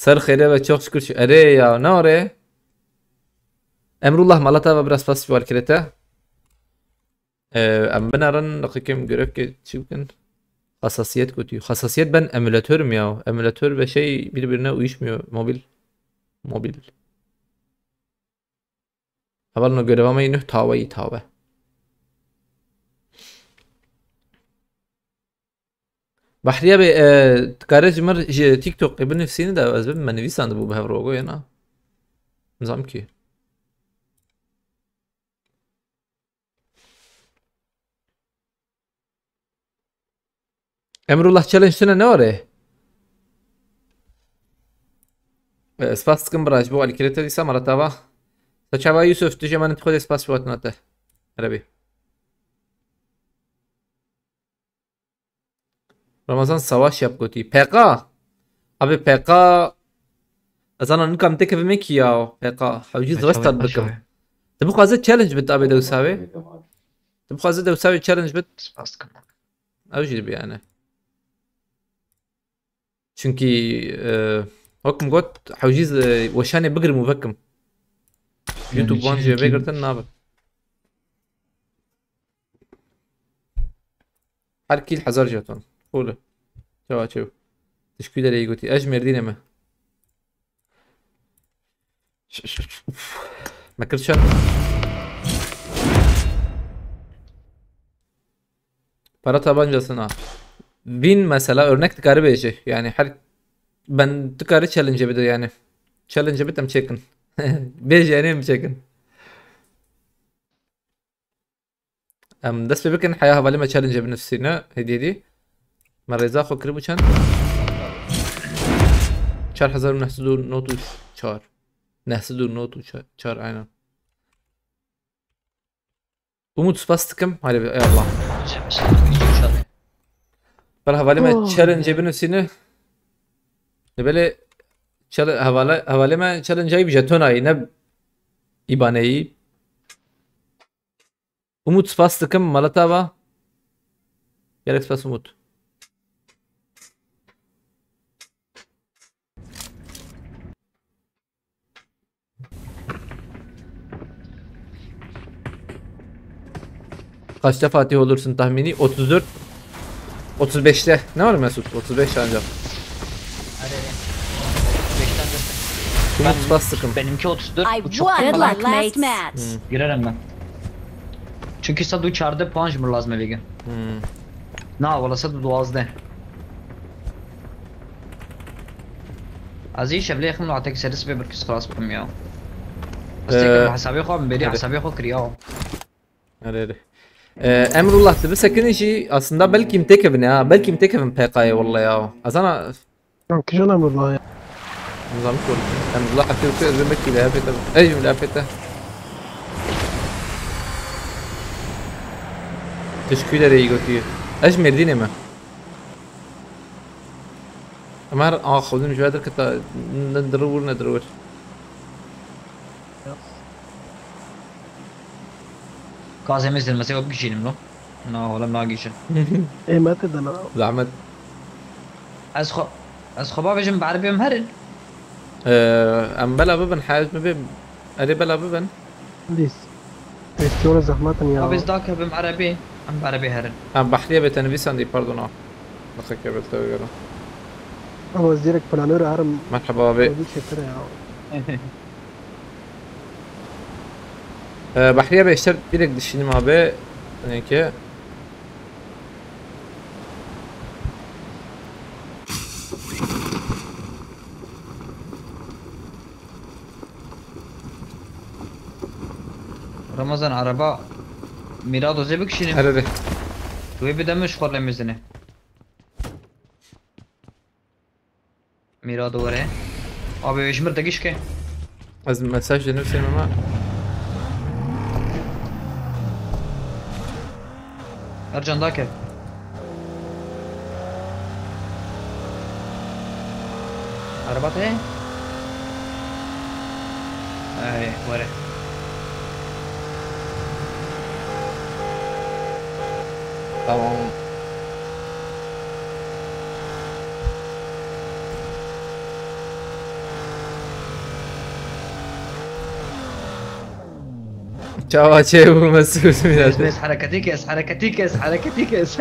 S2: سر خیره و çok şükür اره یا نوره Emrullah malata ve biraz pas var kirete benarın dakikam görüp ki çıkın hassasiyet kötü hassasiyet ben emülatörüm ya emülatör ve şey birbirine uyuşmuyor mobil havalno görevama yine tavayı tava بحرية تكارج مر تيك توك ابن نفسيني ده أسباب ما نفيس عند أبو بهفروجو هنا نظام كي أمر الله challenge سنة نوري سباس كم براج بو على كريتا دي سامرة تابا تشابا يوسف تجي ما ندخل سباس وقت نته ربي Ramazan savaş yap götü. PK. Abi PK. Azana nukam tekevime ki ya. PK. Havciz vest tadbıkım. Tabi fazla challenge bit abi devsavi. Tabi fazla devsavi challenge bit. Avcı bir yani. Çünkü hakum got havciz وشاني بقر مفكم. YouTube وانجي بقرتن نابك. هر كيل حزار جاتون. قوله شو تشكيلة اللي قلتي أجمر دينا ما ما كرتشان para tabancasına win mesela örnek tıkarı beci yani her ben tıkarı challenge bir de yani challenge bitem çekin beci yani mi çekin دست بكن حياها بالما challenge بنفسنا هدي مرزا خو كريبو چند 4000 نوت 4 9 نوت 4 aynen Umut spas tıkım hadi ey Allah بله حوالی من چالنج بنویسینه بله حوالی من چالنج هایی بجتونایی نه ایبانهی Umut spas takım Malatava. Gerek spas Umut. Kaçta Fatih olursun tahmini? 34 35'te. Ne var Mesut? 35 ancak.
S5: Hadi. 5'ten de.
S2: Umut spas takım.
S5: Benimki 34.
S1: I
S5: Bu çok
S1: won my
S8: luck,
S1: last
S8: mates.
S1: match.
S5: girerim ben. Çünkü sadu çarda puan jmur lazım evige. Na valla sadu 12. عزيز شبلي خلنا نعطيك سادس بيبركس خلاص بكم ياو. استيقظ حسابي خو من بري حسابي خو كرياو.
S2: Hadi. Emrullah tabi sakın işi aslında belki imtek evin ya. Belki imtek evin PK'ya vallahi ya. Azana
S7: كيجونا والله يا
S2: نظام كل Emrullah akıyor ki özlemek gibi yapıta. Ey cümle yapıta. Teşekkür ederim götüyor. ايش مرديني ما أمر خذوني شوية كنت ندرور
S5: Kazem izlenmesi yok geçelim lo. Na valla na geçelim.
S7: ايه ما تدنا
S2: زعمت
S5: از خبا بجم بعربي مهرن.
S2: أم بلا ببن حاج مبين أري بلا ببن
S7: ليس استيونا زحمة يا
S5: Abi zdaka bim Arabi. Am بعربي هرن.
S2: أم بحليه بتنبيس عندي باردونا لخك بلتوي قالوا
S7: هو وزيرك فلانور هرم
S2: مرحبا بي
S7: وديك شتري يا
S2: بحليه بيشتر direkt düşündüm abi ki
S5: Ramazan araba Mirado zebik şirin.
S2: أري
S5: Ve bir de meşgul lemizini. Mirado var ya. Abi eşmir de gişke.
S2: از مساج نفسي ماما
S5: Ercan dake. Araba te? Ay, var ya.
S2: tamam Ciao Cevu Mesut
S5: بس بس حركتيك اس حركتيك اس حركتيك اس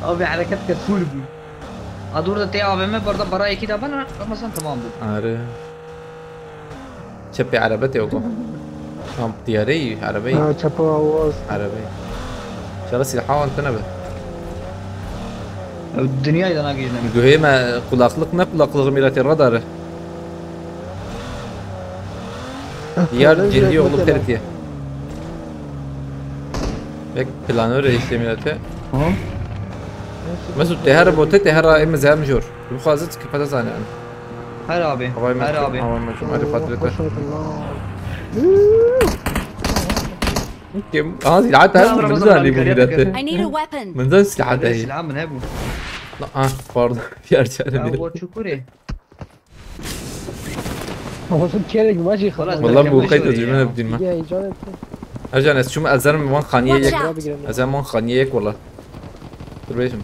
S5: abi hareket full bu. Adur da te AVM burada para iki de bana Ramazan tamam bu.
S2: أري شبي عربتي وقف طياري عربي
S7: تشابا واز
S2: عربي شغل سلاحه وانت نبه
S5: Dünyayı da nagiyna.
S2: Gühe ma kulaklık ne kulaklığı millet radar Diyar ciddi olup tertiye Bek planör işte millete Mesut tehara bote tehara emme zahar mjor Bu khazet kifata zani yani
S5: Her abi. Her abi.
S2: Havay meşhum Ali Fatrete
S7: خشمة الله
S2: Kim? Aa silahata
S5: Tamam,
S2: hem
S5: Ramazan
S2: zani
S5: abi,
S2: bu
S5: kariyer
S2: millete
S1: I need a weapon.
S2: من ذا silahata iyi
S5: Silah mı ne bu?
S2: Ah pardon bir erçane
S5: Ya
S2: bir
S5: bu çukuri.
S7: هو صوت كيرك ماشي
S5: خلاص.
S7: خلاص
S2: والله مو
S5: مشهور
S2: قيد
S5: يعني.
S2: تجربة بدين ما
S7: يا ايجاد
S2: ارجع ناس شو ما ازرم وان خانيه
S1: Watch
S2: يك
S1: out.
S2: ازرم وان خانيه يك والله تربيشم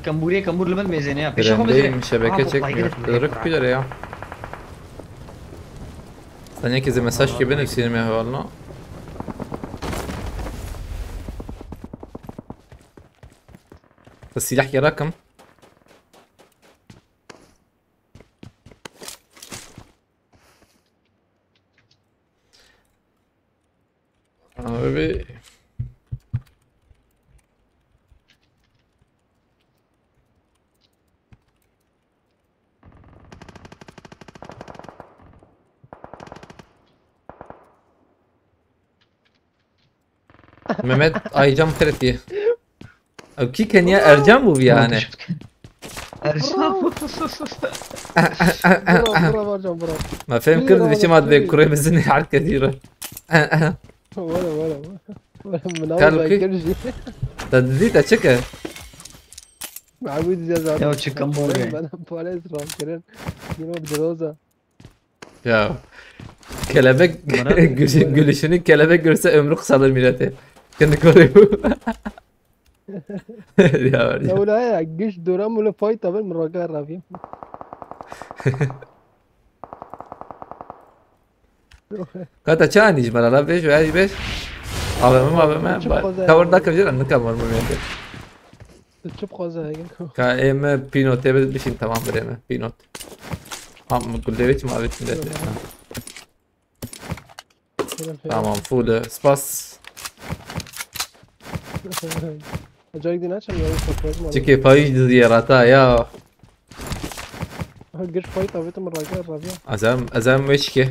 S5: Kamburiye kambur lemen mezene ya. Peşe komezene.
S2: Trendeyim şebeke çekmiyor Kıdırık güler ya Sen herkese mesaj gibi ne silmeye valla السلاح يراكم abi Mehmet Aycan Fereti. Ki Kenya Ercan bu yani.
S5: Ercan.
S7: برا برجع برا.
S2: ما فهم كرد بشي ما تبي كوري بزني على كثيرة
S7: ولا من اول
S2: قالوا
S7: ما
S2: كيف؟
S7: يكرجي
S2: تدريت اشكا
S7: معود زيادة.
S5: يا chicken burger.
S7: انا بوليس رانكرين ينو بدروزة.
S2: Ya kelebek gülüşünü kelebek görse ömrü kısalır millete. Kendi koruyor. Ya var ya.
S7: لو لا الجيش دوران ولا فايت قبل من رجال الرافين.
S2: Kata çaniş bana la beş veya beş. AVM cover da kabir anne cover mı yani.
S7: تشوف خوزة هيك.
S2: Ka em pinot evet bir şey tamam vereme pinot. Ama kuldeviç mi evet millete. Tamam full spas.
S7: جاي دي ناتش يا فايت.
S2: Çünkü faiz ziyarata ya.
S7: الجيش فايت قبل من رجال الرافين.
S2: Azam veşke.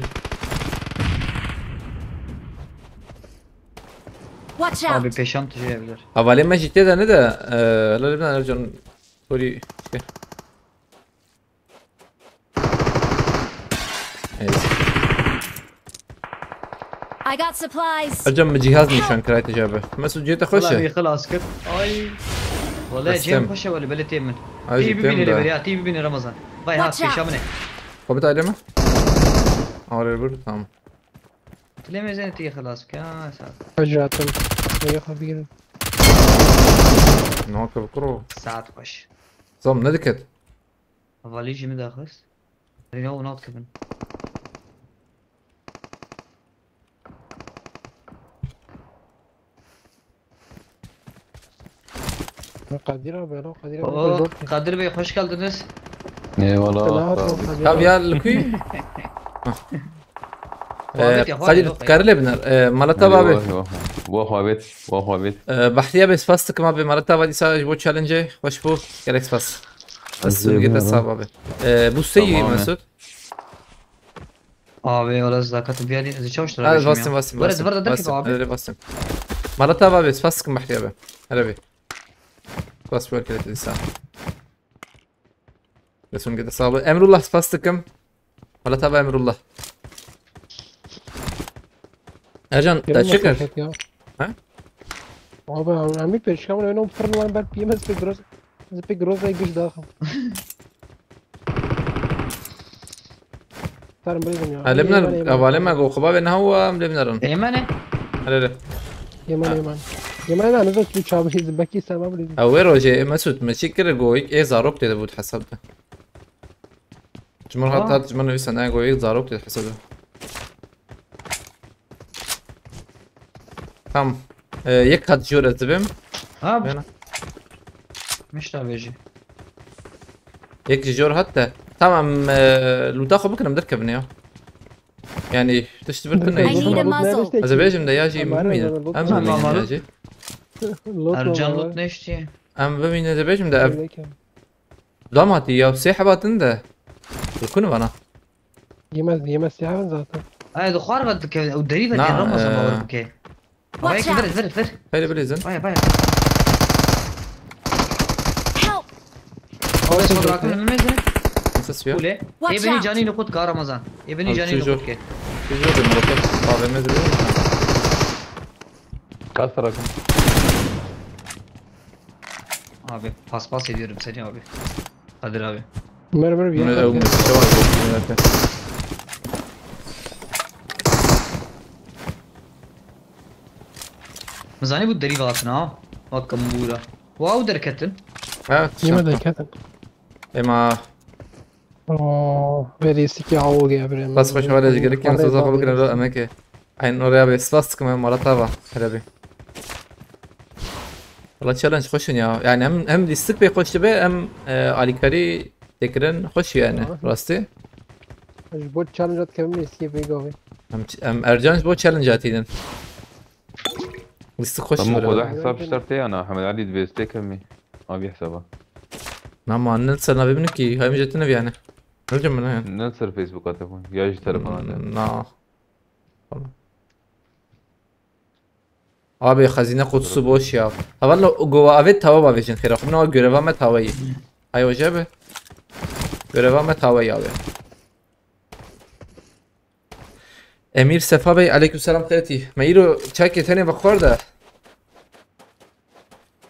S1: Watch
S5: Abi
S1: out!
S5: peşan taşıyabilir.
S2: Havalime ciddi de ne de lalibden Ercan Kori işte. Evet.
S1: I got supplies.
S2: Ercan mı cihaz nişan kırayt icabı. Mesut cihete
S5: والله
S2: خوشه.
S5: ابي خلاص كت اي والله
S2: بس
S5: جيم
S2: تم.
S5: خشه ولا بلا تيمن
S2: Ay
S5: تي بيبيني
S2: cidden de.
S5: ريبيريا تي بيبيني رمضان باي هات
S1: Watch
S5: في
S1: out.
S5: شامنه
S2: Kopit aile mi? Oraya bir tamam.
S5: تلمي زين تي خلاص كاس
S7: رجعتم. يا خبير.
S2: Ne yapıyor kuru?
S5: ساعات خش
S2: Zam ne dikkat?
S5: فاليجي من داخل رينو نوت كيفن
S7: قادرة بلا قادرة.
S5: قادر بي خوش geldiniz.
S6: Eyvallah.
S2: Tamam ya Lukuy.
S5: Muhabbet ya,
S2: Kadir
S5: yok,
S2: karle biner. Malata abi.
S6: واخو بيت
S2: Bahtiye bes fastık abi Malata abi disa bu challenge hoş bu. Galax pas. بس لقيت الصعب abi. Bu seyi
S6: Tamam.
S2: Mesut.
S5: Abi orası da katı bir yerin izi çalıştır
S2: Hadi
S5: abi.
S2: bastım.
S5: Burası burada da ki
S2: Bastım.
S5: abi.
S2: Hadi bastım. Malata abi bes fastık Bahtiye abi. Hadi bir. Bas böyle kere disa. Resim gide sağ Emrullah fastıkım. Malata abi Emrullah. Ercan da çıkar. Ha?
S7: Abi عمي بيشكاون انا مفرن وانا بال بيمس بيجروز بيجروز يجيش داخل صار مريض يا
S2: لبنان أولما جو خباب إنه هو لبنان.
S5: Eymen'e.
S2: هلا
S7: يمان انا نزلت في شعبي زبكي سما بريد
S2: أويرو جي مسعود ماشي كده جويك إيه زاروك تده بود حسبته. جمهور حتى جمهور نفسه أنا جويك زاروك تده حسبته. Tamam. Yek kat jor etibim.
S5: Abi.
S2: Bana.
S5: مش تابيجي.
S2: Yek jor hatta. Tamam. لو تاخذ ممكن مركبني يا. يعني تشتبرتنا
S1: I need a
S2: يجي.
S1: muzzle.
S2: أزبيجم ده يجي مين؟ أم بمين يجي.
S5: Ercan Lut ne işte?
S2: أم بمين أزبيجم ده ضمتي يا بسيحة باتنده. يكونوا بنا.
S7: يمس سيحة ذاته
S5: Ay dukhar بدك ودريبة
S2: نعم،
S5: كان رمضان ما وربك. باي
S1: Watch
S5: كبر
S1: out!
S5: كبر كبر.
S2: هاي بليزن.
S5: باي.
S1: Help!
S5: هو اسمه دراكون الميزة.
S2: نسس فيها.
S5: قولي.
S1: Watch
S5: ابني
S1: out!
S5: جاني نقود كار رمضان. ابني جاني
S2: شو
S5: نقود كه.
S2: في جود المركب طابع مزري.
S6: كسركم
S5: Abi pas ediyorum seni abi. Kadir abi.
S7: مر
S2: أو
S7: بيا
S2: مستوى
S5: مزاني بود دریبه ها. وکم بودا. واو درکتن.
S2: ها
S7: يما كاتن
S2: إما
S7: بري سكي عوج يا بري
S2: بس خوش حاله جريك كم سوزا خو بكره رو أماكن عين نوريا بس كمان مرة تابع هربي والله تشالنج خوشن يا يعني هم ديستك بيخوش تبي هم علي كاري تكرن خوش يعني راستي
S7: جبوت تشالنجات كم يسكي بيجوي
S2: هم أرجانش بو تشالنجاتيدن ديستك خوش
S6: طب مو
S2: ولا
S6: حساب اشترتي انا محمد علي دبيستي كمي ما بيحسبها
S2: نعم عن نسنا بابنكي هاي مجتنا يعني نرجع من هنا
S6: ننسر فيسبوك تليفون ياجي تليفون
S2: نا Abi hazine kutusu boş ya. Ha valla goa evet tava bavecin khira. Khubna görevame tavayı. Ay hoca be. Göreve me tavayı abi. Emir Sefa Bey aleykümselam kıyati. Meyro çay yetene bakar da.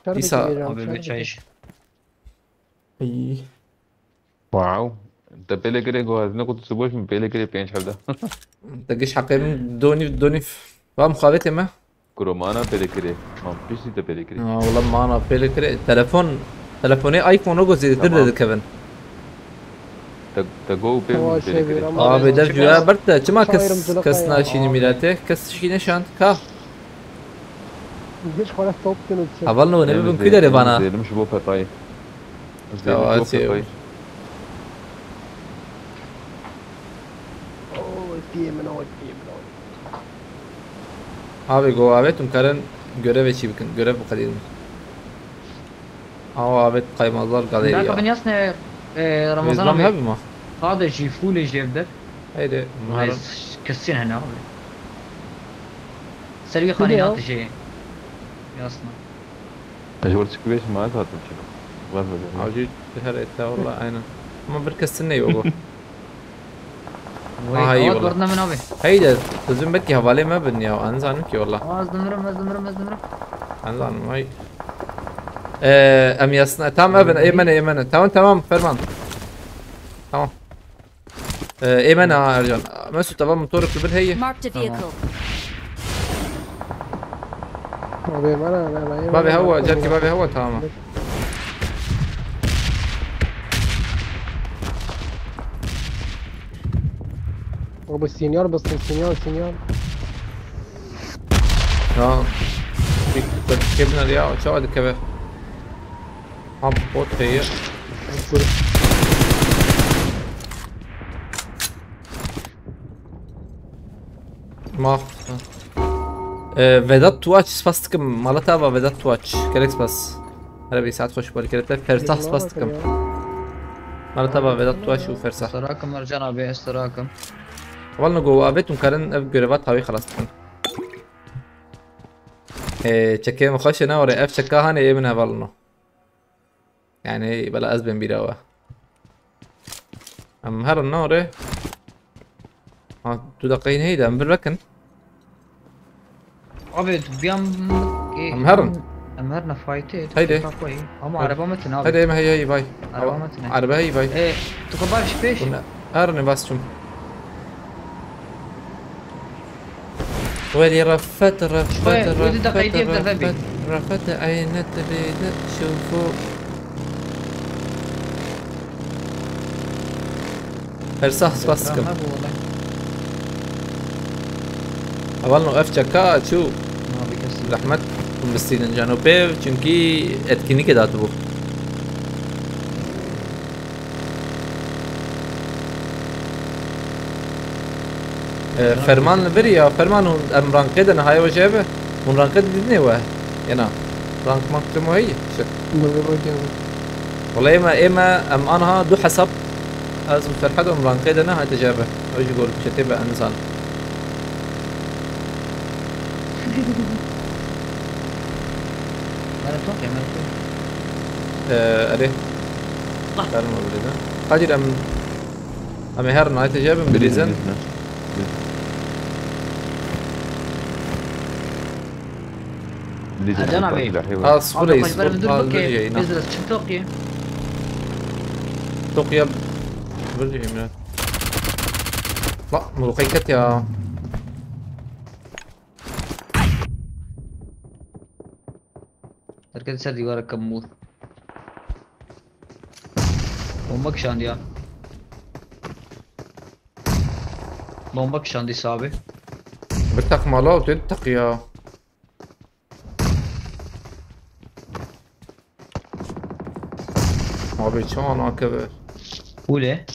S7: Şerbeti
S2: İsa
S7: vereceğim,
S5: Abi bir
S7: şerbeti.
S5: çay iç.
S2: İyi.
S9: واو انت पहले करे गोवा كنت تسيبوش من पहले करे पेंच हल्दा
S2: دقيش حقين دوني فا مخابتي ما
S9: كرومانا पहले करे हम पिछली तो पहले करे
S2: والله ما انا بيلي كري تلفوني ايفون اوجو زي درد كيفن
S9: تجو पे
S7: هو
S9: पहले
S7: şey
S9: करे
S7: vereceğim.
S2: اه بدر جوا برتا كما
S7: شايرم
S2: كس
S7: تلقى
S2: كس
S7: يا
S2: ناشيني
S7: آه.
S2: ميلاتي كس شيني شانت كا
S7: Geç خلاص top günü çek.
S2: حضرنا ونبي كده ريفانا
S9: مش بو فتاي
S2: تواتي
S7: Oo, diyemin o diyemin o.
S2: Abi govavetum karen görev eşi bakın görev bu kadar. Abi kaymazlar
S5: لا
S2: galeriya.
S5: طب ياسنا رمضان
S2: Rızlam
S5: أبي
S2: abi mi?
S5: هذا شي فول يجي يبدأ
S2: Haydi. Muharrem.
S5: كسين هنا أبي سلوي خانيات شيء ياسنا
S9: اشوف سكويش ما صار تمشي
S2: Avcı her ette valla aynen. Ama bir kesin ne yok.
S5: وي
S2: والله.
S5: برضنا من أبي
S2: Haydi. Sözüm belki havale mi ben ya? Anzanım ki valla.
S5: أزدمرم
S2: Anzanım hay. Em yasna tamam abi Eymen tamam Ferman. Tamam. Eymen Ercan. Mesut tamam motoru kibir هي.
S1: Marked a vehicle.
S7: Abi bana
S2: بابي هو جركي بابي هو تمام.
S7: O bu senior bastın senior.
S2: اه جبنا الياء وشو هذا كذا بوت هي ما Vedat Tuğaç spastıkım Malata ve Vedat Tuğaç gerek spas Hele bir saat hoş böyle gerekler Fersah spastıkım Malata ve Vedat Tuğaç ve Fersah
S5: استراكم رجعنا أبي استراكم
S2: والله جوا بيتهم كارن جربات هاوي خلاص تشكي مخش نوري اف شكاها هني منها بالنو يعني بلا ازبن بيراوا ام هر النوري ها تو دقيقين هيدا ام بالركن
S5: أبي بيام
S2: أمهرن.
S5: أمهرنا فايتي
S2: هيدي.
S5: هم عربة متنا أبي
S2: هيدا ما هي باي
S5: عربة متنا
S2: عربة هي باي
S5: إيه تقبل إيش بيش
S2: هرني بس شم ولي رفت
S5: ودي دقيقة يبدأ ذبي.
S2: رفت عين تريد تشوفوا فرساح سباسكم
S5: ما أبو والله
S2: أولنا اف شكا شو
S5: ما بيكسر
S2: رحمت فلسطين الجنوبية çünkü etkinlik edatı bu. فرمان بري يا فرمان ام رانقدنا هاي وجابه من رانقد دني واه ينا رانق مقتم هي والله اما ام انا دو حسب لازم فرحت ام رانقدنا هاي تجابه ايش يقول كتبه انسان
S5: أنا أتوقع ما أتوقع
S2: اري فرمان بريزن قادر ام هرنا هاي تجابه بريزن
S5: أجانا بي.
S2: اصفر
S5: أبي
S2: يصفر
S5: قبل
S2: هذا
S5: بدل
S2: جاي
S5: بكي بزرس شو توقي
S2: توقيا برجع من لا ملوخيكت يا
S5: تركت سر ديوار كموت بومبك شانديا بومبك شاندي صابي
S2: بتق مالا وتتق يا abi شلون هكذا
S5: وليه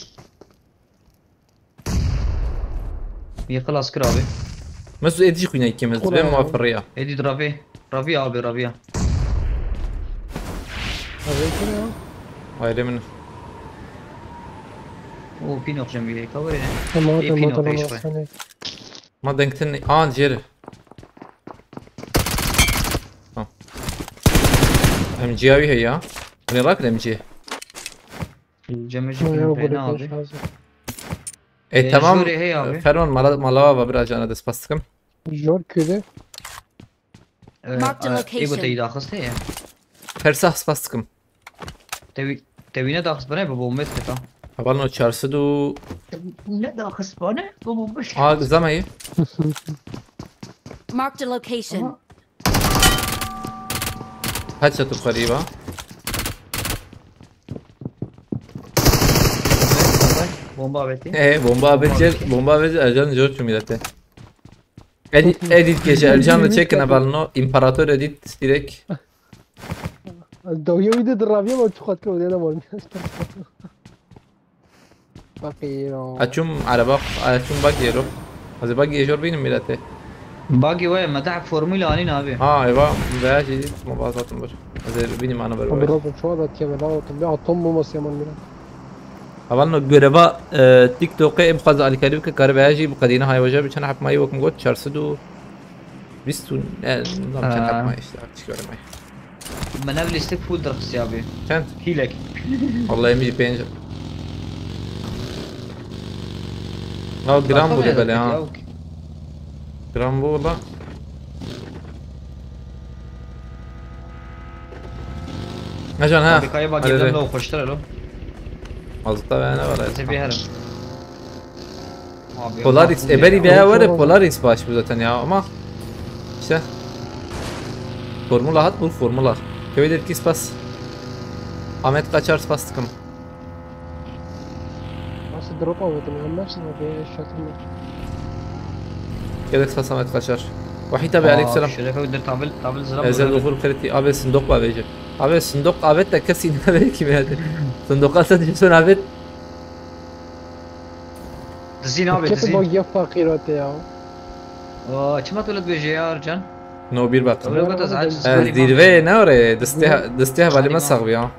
S5: يخلص كرابي
S2: بس ادي خوينا يكمل زين ما في الريا
S5: ايدي درافي رافيا ابي رافيا
S2: هاي من
S5: او بينو جنبي هيك هو
S7: Tamam.
S2: ما دنكتني جيري ام جي هي انا راكد ام جي
S5: Cemeci
S7: Ya
S5: ne
S7: burada
S5: abi?
S7: hazır.
S2: Tamam.
S5: Juri, hey abi.
S2: Ferman malava bir ajana des pastıkım.
S7: Jor küde.
S1: Mark the location.
S5: Ego teyit akhiste ya.
S2: Persah pastıkım.
S5: Tevine de akhist bana bu bomba tketa.
S2: Avalno çarşı du.
S5: Ne de akhist bana bu bomba.
S2: Zamayı.
S1: Mark the location.
S2: Kaç atıp gariba.
S5: Bomba beti.
S2: Bomba abeci ajan George millete. Edit gece Ercan'la çekin avalno imparator edit direkt.
S7: الدوية ويدي درابية ما تشوفات كده ودينا مول فقيرة
S2: Açum araba açum bagiyero. Az bagiye jor benim millete.
S5: باقي وين متاحف فورمولا انين abi.
S2: Eyvah veya şey mubazatım var. Az benim ana var.
S7: بالرغم شو هذا كيما لا طبيعة طم ومسيمان ميرا
S2: avalno göreva TikTok'e ibkhaz alikalim ke karbaji bu kadina hay wajah bichana hap mai wakum got çarşı du. Bistun nizam çan hap mai işte çıkıyorum mai.
S5: من قبل ستيك فود رخص يا ابي.
S2: Kent.
S5: كيلك.
S2: Vallahi mi peynir. Ha gram bu da böyle ha. Gram bu valla. Ajan ha.
S5: ابي كاي باقي دم لو خشتر له.
S2: Azıkta ve ne var ya.
S5: تبي هرم.
S2: Polaris eberi veya var ya Polaris baş bu zaten ya ama işte formula hat bu formula. Köyler kis pas. Ahmet kaçar pas tıkım.
S7: بس دروب أوت من نفس الشكل
S2: Gedek pas Ahmet kaçar. Vahit abi aleykümselam.
S5: شريفه ودر طابل زراب.
S2: Ezel duhul kriti abi sındok var bence. Abi sındok Ahmet de kesin ne kimi hadi. Sındok alsa diyorsun Ahmet.
S5: تزين ابي
S7: كيف
S5: تزين.
S7: باقي فقيرة يا
S5: كم تولد بيجي يا رجال.
S2: No bir bak.
S5: تولد قلت ازعج.
S2: Zirve ne oraya? Desteğe valime saklı ya.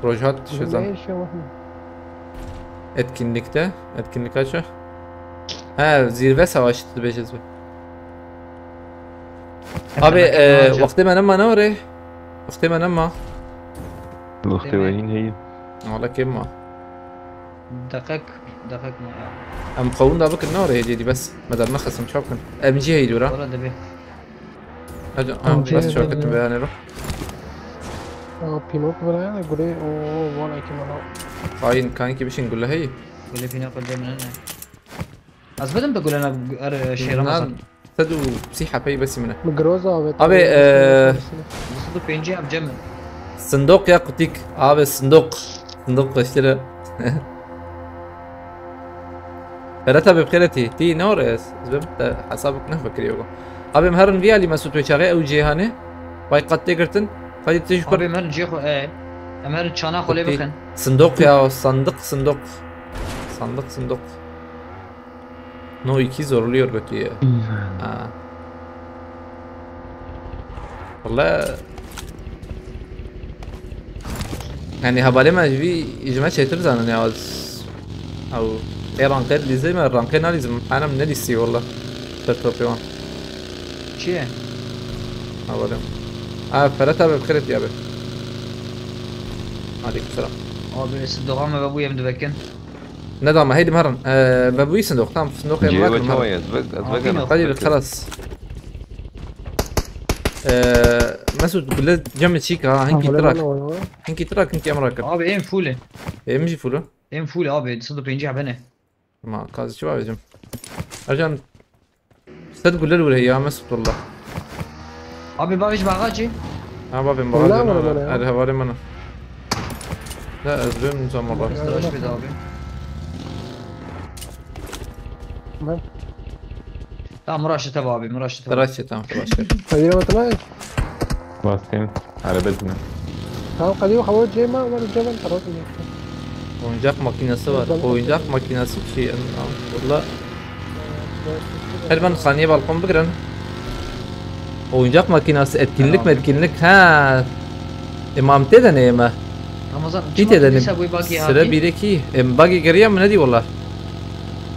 S2: Rojhat şu zaman.
S7: ايش يا محمد
S2: Etkinlikte. Etkinlik açı. He zirve savaştı becezbe. Abi vakti ben ama ne oraya? Vakti ben ama.
S9: الأخت وين هي؟
S2: Valla kim ma?
S5: دقيق
S2: Am kavun da bakın ne oraya dedi bas. Madem ma khasım çapkın. MG heydura.
S5: والله دبي.
S2: Hadi
S7: MG
S2: bas
S7: heydura.
S2: çapkın beyanı ro.
S7: بينوك برايا يقول ايه اوه ولا كيما لا
S2: Hain kanki bir şey gülle hey.
S5: اللي فينا قل من هنا. أثبتم تقول أنا شيء رمضان.
S2: تدو مسيحة بي بس منه.
S7: مجروزة
S2: Abi
S5: بس بينجي أب جمل.
S2: صندوق يا قتيك. Abi صندوق بشتري. فرتها ببخيرتي تي نورس زبط حسابك نفكر يوغو. Abi مهرن فيها اللي مسوت وشاغي او جيهاني. باي قد تقرتن. فايد
S5: أبي
S2: تشكر.
S5: مهرن جيخو إيه. مهرن شانا خلي بخن.
S2: صندوق ya sandık. Sandık. No 2 zorluyor götü ya. Ha. Vallahi يعني هبالي ما في جماعة شيتر زانن يا او اي رانكين اللي زي ما الرانكين لازم انا من نسي والله ترتوبيون
S5: شيء.
S2: هبالي فرتها بخيرت يا ابي عليك السلام.
S5: أبي الصدقاء ما بابويا مدبكن.
S2: ندى ما هيدي مهرن بابوي صندوق تمام صندوق يا
S9: جيبه
S2: مراكب مهرن
S9: شوية أزبق
S2: قليل خلاص مسعود بالله جمع شيك ها هنكي تراك هنكي امراكب
S5: أبي إيه فولة.
S2: امجي فولو
S5: إيه فولة أبي صدق بينجي عبنا.
S2: ما قاز شو عايزهم عشان صدقوا له ولا هي مسعود والله
S5: أبي بابيش باغاجي.
S2: بابي
S7: لا،
S2: مباراه
S7: ولا أنا.
S2: هذا هواري منا لا ازبم نظام والله
S5: استراش بيد أبي. لا مراشة تبع أبي مراشة تبع.
S2: تراشي تمام تراشي
S7: قديمة ما طلعت
S9: باسكين على بدنا
S7: tamam قديمة خلاص جاي ما ولا الجبل خلاص
S2: oyuncak makinesi var. Oyuncak makinesi bir şey. Valla. Her ben saniye balkon bırakın. Oyuncak makinesi etkinlik ha. İmam de ne mi?
S5: رمضان.
S2: Bir de dedim.
S5: باقي
S2: Sıra 1-2. Bagi giriyor mu ne diyor valla?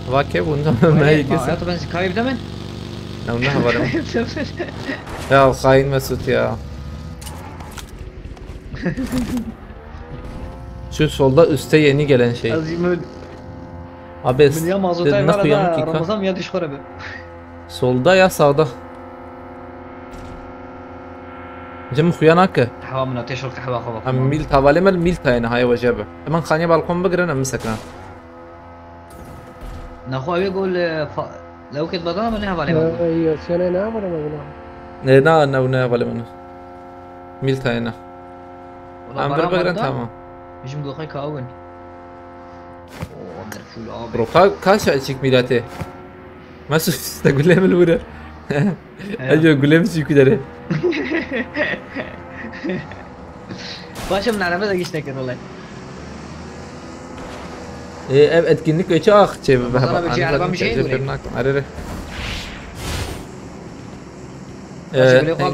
S2: Vake bundan ne ikisi.
S5: يا طبعا كايب دمن.
S2: Ne haberim? Ya hain Mesut ya. Şu solda üste yeni gelen şey.
S5: Azimül.
S2: Abi
S5: من يوم مازوتاي
S2: dedin
S5: مرة
S2: uyanık
S5: ده
S2: yıka.
S5: رمضان يا ديش خربة.
S2: Solda ya sağda. Cem uyanık.
S5: قهوة من تشرب قهوة خبا.
S2: هم ميل حوالي مال ميل تاين هاي وجبه. من خاني بالكم بقرن مسكنا.
S5: نخوة يقول لو كنت بدنا من هوا عليه.
S7: هي سنة نعم ولا ما بنعم؟
S2: نا ولا منه. ميل تاين. هم بقرن تمام.
S5: مش مدوخي كاون. مرفول آب.
S2: برو كاش اشيك ميلاته. ما شفت تقول لي من الورا. اجي اقول لهم شو كده.
S5: باشا من على مدى قشتك والله.
S2: ايه ابعد كنك ايش اخ شيء
S5: أنا بجي على بام شيء ولا؟
S2: اريره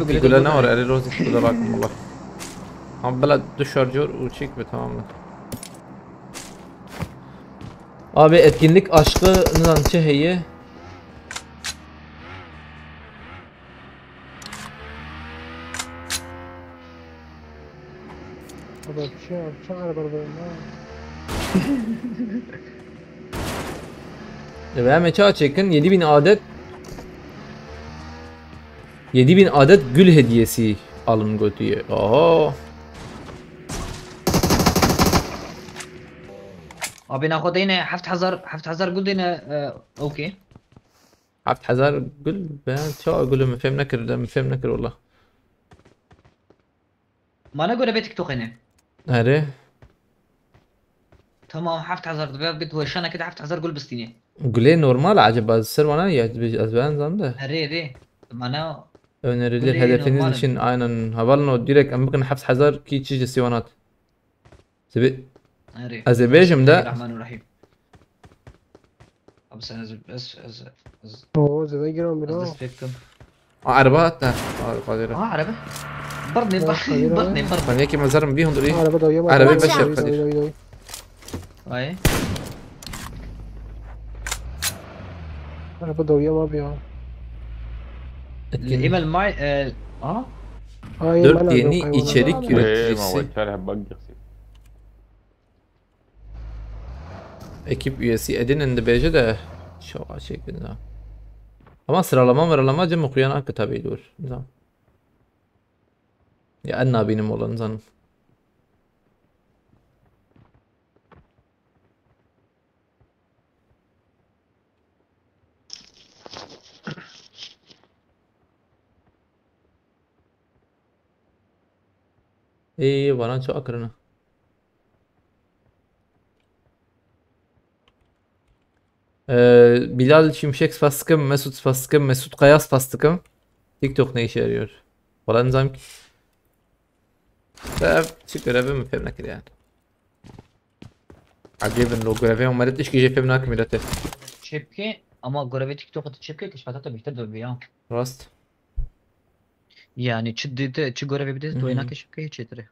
S2: يقول لنا ورا اري روز يقول راكم والله عم بلد دو شارجور وشيك بتمام abi etkinlik aşkı nizamçı heye
S7: هذا شعر برضه
S2: ve meça çekin 7000 adet 7000 adet gül hediyesi alın götüye. Oho.
S5: أبي ناخذ هنا حفت حزر قلت هنا أوكي.
S2: عرفت حزار قل بان شو اقول ما فهم نكر ما فهم نكر والله.
S5: ما أنا أقول بيتك توخ هنا.
S2: هري
S5: تمام حفت حزر قلت هو شنا كده حفت حزر قول بستيني.
S2: قولي نورمال عجب السر وانا يعجب azben zamda.
S5: هري ما أنا.
S2: Önerilir hedefiniz için aynen havalno direkt amıkın hafız hazar ki çiğ sivanat. Sebi
S5: هري.
S2: Azerbaycan'da
S5: الرحمن الرحيم. أبو سنة بس
S7: هو زي جرام بلا
S5: فيكم.
S2: araba hatta قادرة.
S5: عربة. برني برني.
S2: Ben yeki mazarım bir hundur iyi.
S7: عربة ضوية ما
S2: عربة
S1: Watch
S2: بشر
S1: out.
S2: قدير.
S5: أي.
S7: عربة ضوية ما بيها
S5: الإيميل معي
S7: هاي
S2: 4 yeni içerik
S9: ايه ما
S2: üreticisi.
S9: هو شارح بقى
S2: Ekip üyesi edinin de bence de şu şekilde. Ama sıralama cem okuyan hakkı tabi dur. Nizam. Ya en benim olan zanım. bana çok akırına. Bilal Şimşek Spastıkım, Mesut Spastıkım, Mesut Kaya Spastıkım. TikTok ne işe yarıyor? Falan nizam ki. Şu görevi mi fehmnak yani? عجيب انه جرافيهم ما ردتش كي جي فهمنا كميلته
S5: شبكة أما جرافي تيك توك تشبكة كشفتها بيهتدوا بيها.
S2: راست
S5: يعني تشد جرافي بديت وينك شبكة تشتري.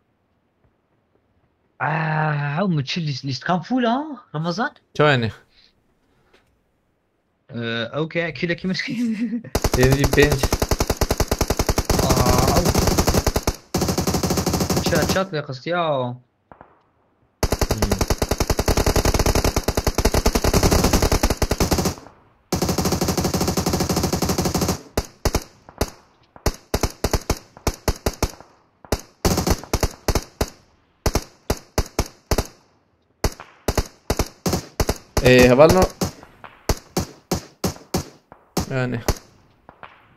S5: هم تشيل ليست كان فول رمضان.
S2: شو يعني؟
S5: اوكي كيلو كي مسكين.
S2: يجي بينج
S5: شات بقصتي
S2: هبالنا yani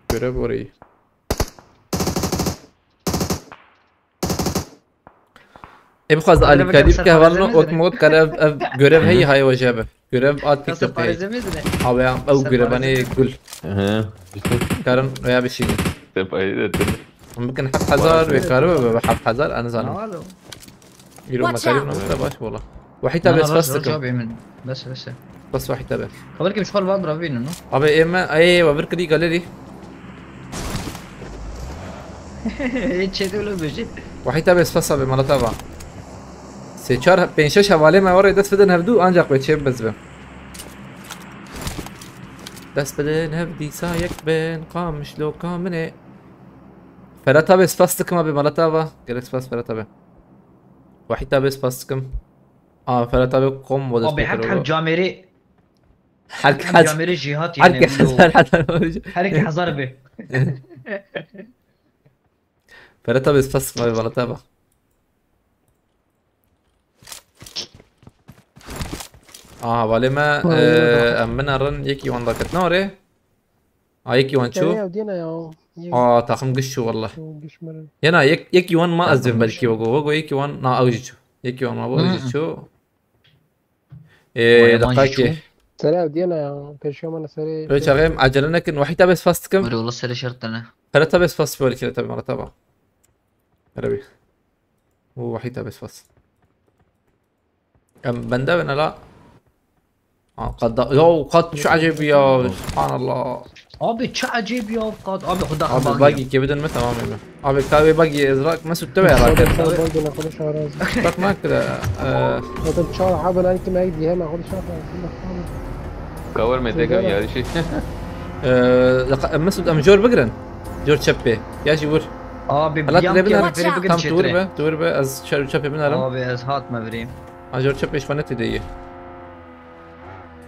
S2: görev orayı. بخاز علي كريم كهوالنا اوتمود كرف görev هي هاي وجبه görev at TikTok هي abi او görev كل كارن ويا بشي ممكن حب حزار وكارو بحب حزار انا زانو يلو مكاريم نمت باش والله وحيد تابع فاستك بس واحد تابع
S5: قبلك مش خال بضرب بينه انه
S2: ابي اما اي وبرك دي قال لي
S5: هيك ولا بيجي
S2: واحد تابع فاست ابي مال تابع سيچار 5 حواله ما ورا دست بدن هفدو ancak به چه بزبه دست بدن هفدي سايك بين قامش لو كامنه فرات تابع فاستكم ابي مال تابع جلس فاست فرات تابع واحد تابع فاستكم Ferhat abi combo da
S5: abi حق جامري
S2: حرك
S5: حق جامري جهات يعني
S2: حرك حزر حتى
S5: حركة حذر به
S2: Ferhat abi spas abi bana tabi. ولی ما امنا رن یکی وان داكت نوري یکی وان شو
S7: ودينا يا
S2: تاخم قشو والله
S7: قش مرن
S2: ينا يكي وان ما ازم بالكي وقو يكي وان نا اوجيشو يكي وان ما بوجيشو دقايقي
S7: سريع ودينا يا بيشو انا سريع
S2: لو شغيم عجلنا كن وحيتا بس فاستكم
S5: والله سري شرط انا
S2: ثلاثة بس فاست بولي كده تبع مرة تبع ربي هو وحيتا بس فاست بندا انا لا قد يو قد شو عجيب يا سبحان الله
S5: abi çok acayip ya قاد abi خدا
S2: abi
S5: خبر
S2: باقي كي بدن متى ما abi كاوي باقي ازرق ما سوت تبع راكب
S7: برضه ناخد شهر
S2: بس ما كده
S7: هذا شهر حابب انت ما يجي هنا ناخد شهر
S9: كور ميتك يا شيء
S2: مسعود ام جور بقرن جور تشبي يا جي ور
S5: abi
S2: هلا
S5: بيام
S2: تلبنا
S5: كيف بيري
S2: tam
S5: بقدر
S2: توربه از شر تشبي بنارم
S5: abi az hat ما بريم
S2: جور تشبي ايش فنت دي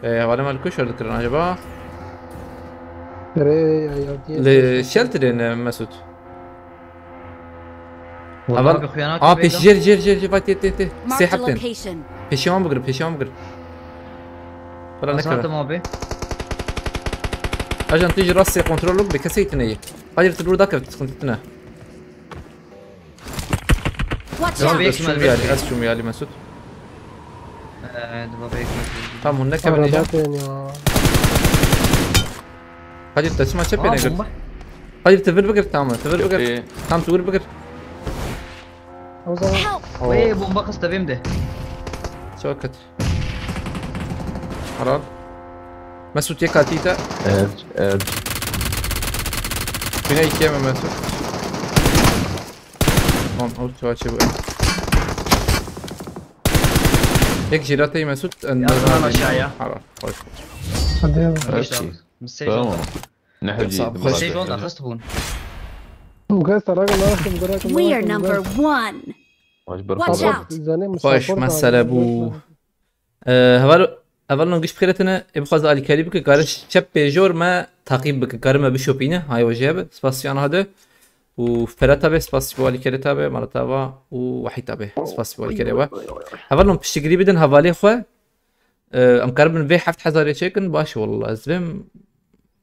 S2: ولا مالكوش ولا ذكرنا يا جماعه لشلترين مسعود
S5: والله خيانات
S2: بيش جير فايت تي
S1: Marked a
S2: سيحتين
S1: location.
S2: بيشيوان بقر ولا
S5: صارت
S2: نكره
S5: ما بي
S2: عشان تيجي راسي كنترول بكسيتني قادر تدور ذاك كنتنا
S1: Watch
S5: Yo,
S1: out!
S5: bir-
S2: بس شو ميالي از شو ميالي مسعود
S5: دابا بيك
S2: تمام هناك بنيجا قادر تسمع شبي نقدر قادر تفر بقر تفر بقر تام تقول بقر
S1: Help!
S5: وي بومبا قصد بيم ده
S2: شو كتر حرام مسعود يا كاتيتا بنا يكيم مسعود اول شو شو هيك جيراتي مسعود
S5: أنا شايع.
S2: حرام خوش
S9: تمام نحجي
S5: بس ايش والله خلصت هون
S1: We are number one. Watch out!
S2: خوش مسألة بو اولو نقش بخيرتنا بخواز آلی کاری بکه کارش چپ پیجور ما تعقیب بکه کار ما بشوپینه های وجهه به سپاسیان هاده و فرتا به سپاسی بوالی کری تابه مرا تابه و وحی تابه سپاسی بوالی کری و اولو پشتگری بدن حوالی خواه ام کاربن وی حفت حزاری چکن باشه والله ازبیم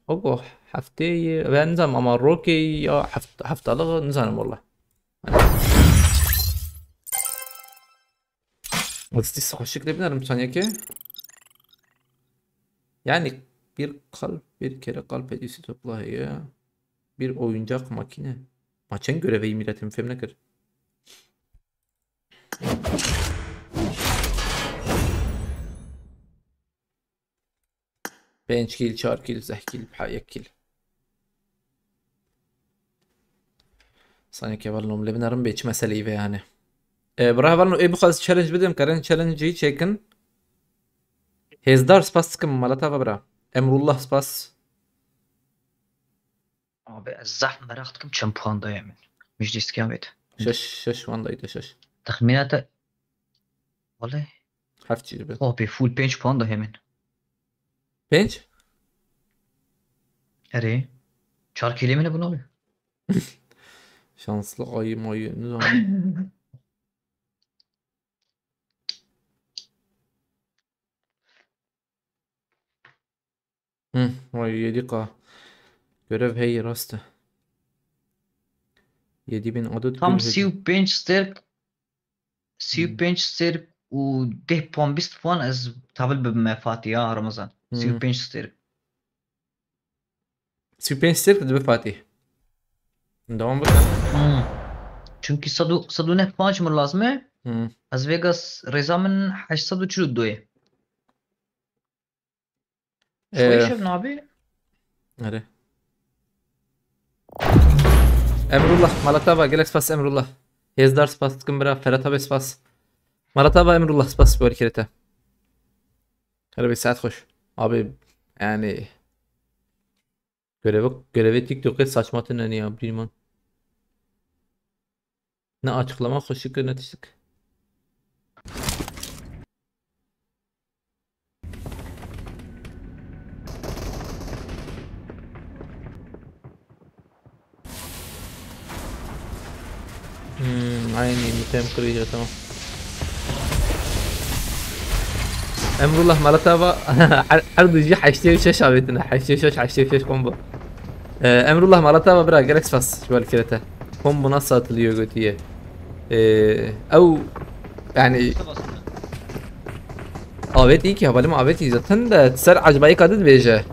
S2: اوگو هفته و نظام اما روکی یا هفت آلغ نظام والله Vazisi hoş gidebilirim sanki. Yani bir kalp bir kere kalp hediyesi topla ya. Bir oyuncak makine. Maçın görevi milletin filmine gir. Bench kill, char kill, zeh kill, bhayak kill. Sanki vallahi lebnarım beç meseleyi ve yani. براه والله ايه بخلص تشالنج بدهم كارين تشالنج جي تشيكن هيزدار سباس كم مالتها برا امر الله سباس
S5: abi الزحمة راختكم كم puan da yemin مش ديست كام بيت
S2: شش وان دايتا شش
S5: تخمينات والله
S2: حفتي جبت
S5: abi full 5 puan da yemin
S2: بنش
S5: اري çar kelimine bunu abi
S2: şanslı ayı nizam vay yedika görev hey rastı 7000 adet
S5: tam
S2: görev.
S5: سيو بنش ستيرك سيو بنش ستيرك و 10 puan 20 puan از تابل بمفاتي يا رمضان سيو بنش ستيرك
S2: Süper Sirk de Fatih. Devam bakalım.
S5: çünkü صدو نه puan مر لازمه از فيغاس رضا من 842 شوي شبنا abi
S2: Hadi. Emrullah Malataba Galax Spas Emrullah Yezdar Spas Tıkımbıra Ferhat abi Spas Malataba Emrullah Spas bu harekete. Hadi bir saat hoş. Abi yani görevi TikTok'a saçmatın ne ya bilmem. Ne açıklama hoşluk ne tişik. عيني 200 كريجة تمام. Emrullah Malatava عرض يجي حيشتري شاش عبيتنا حيشتري شاش كومبو. Emrullah Malatava برا جالكس فاس شو الكلته كومبو نصات اليوغوتية أو يعني آبتی که حالا ما آبتی زدن ده سر عجبایی کادت بیشه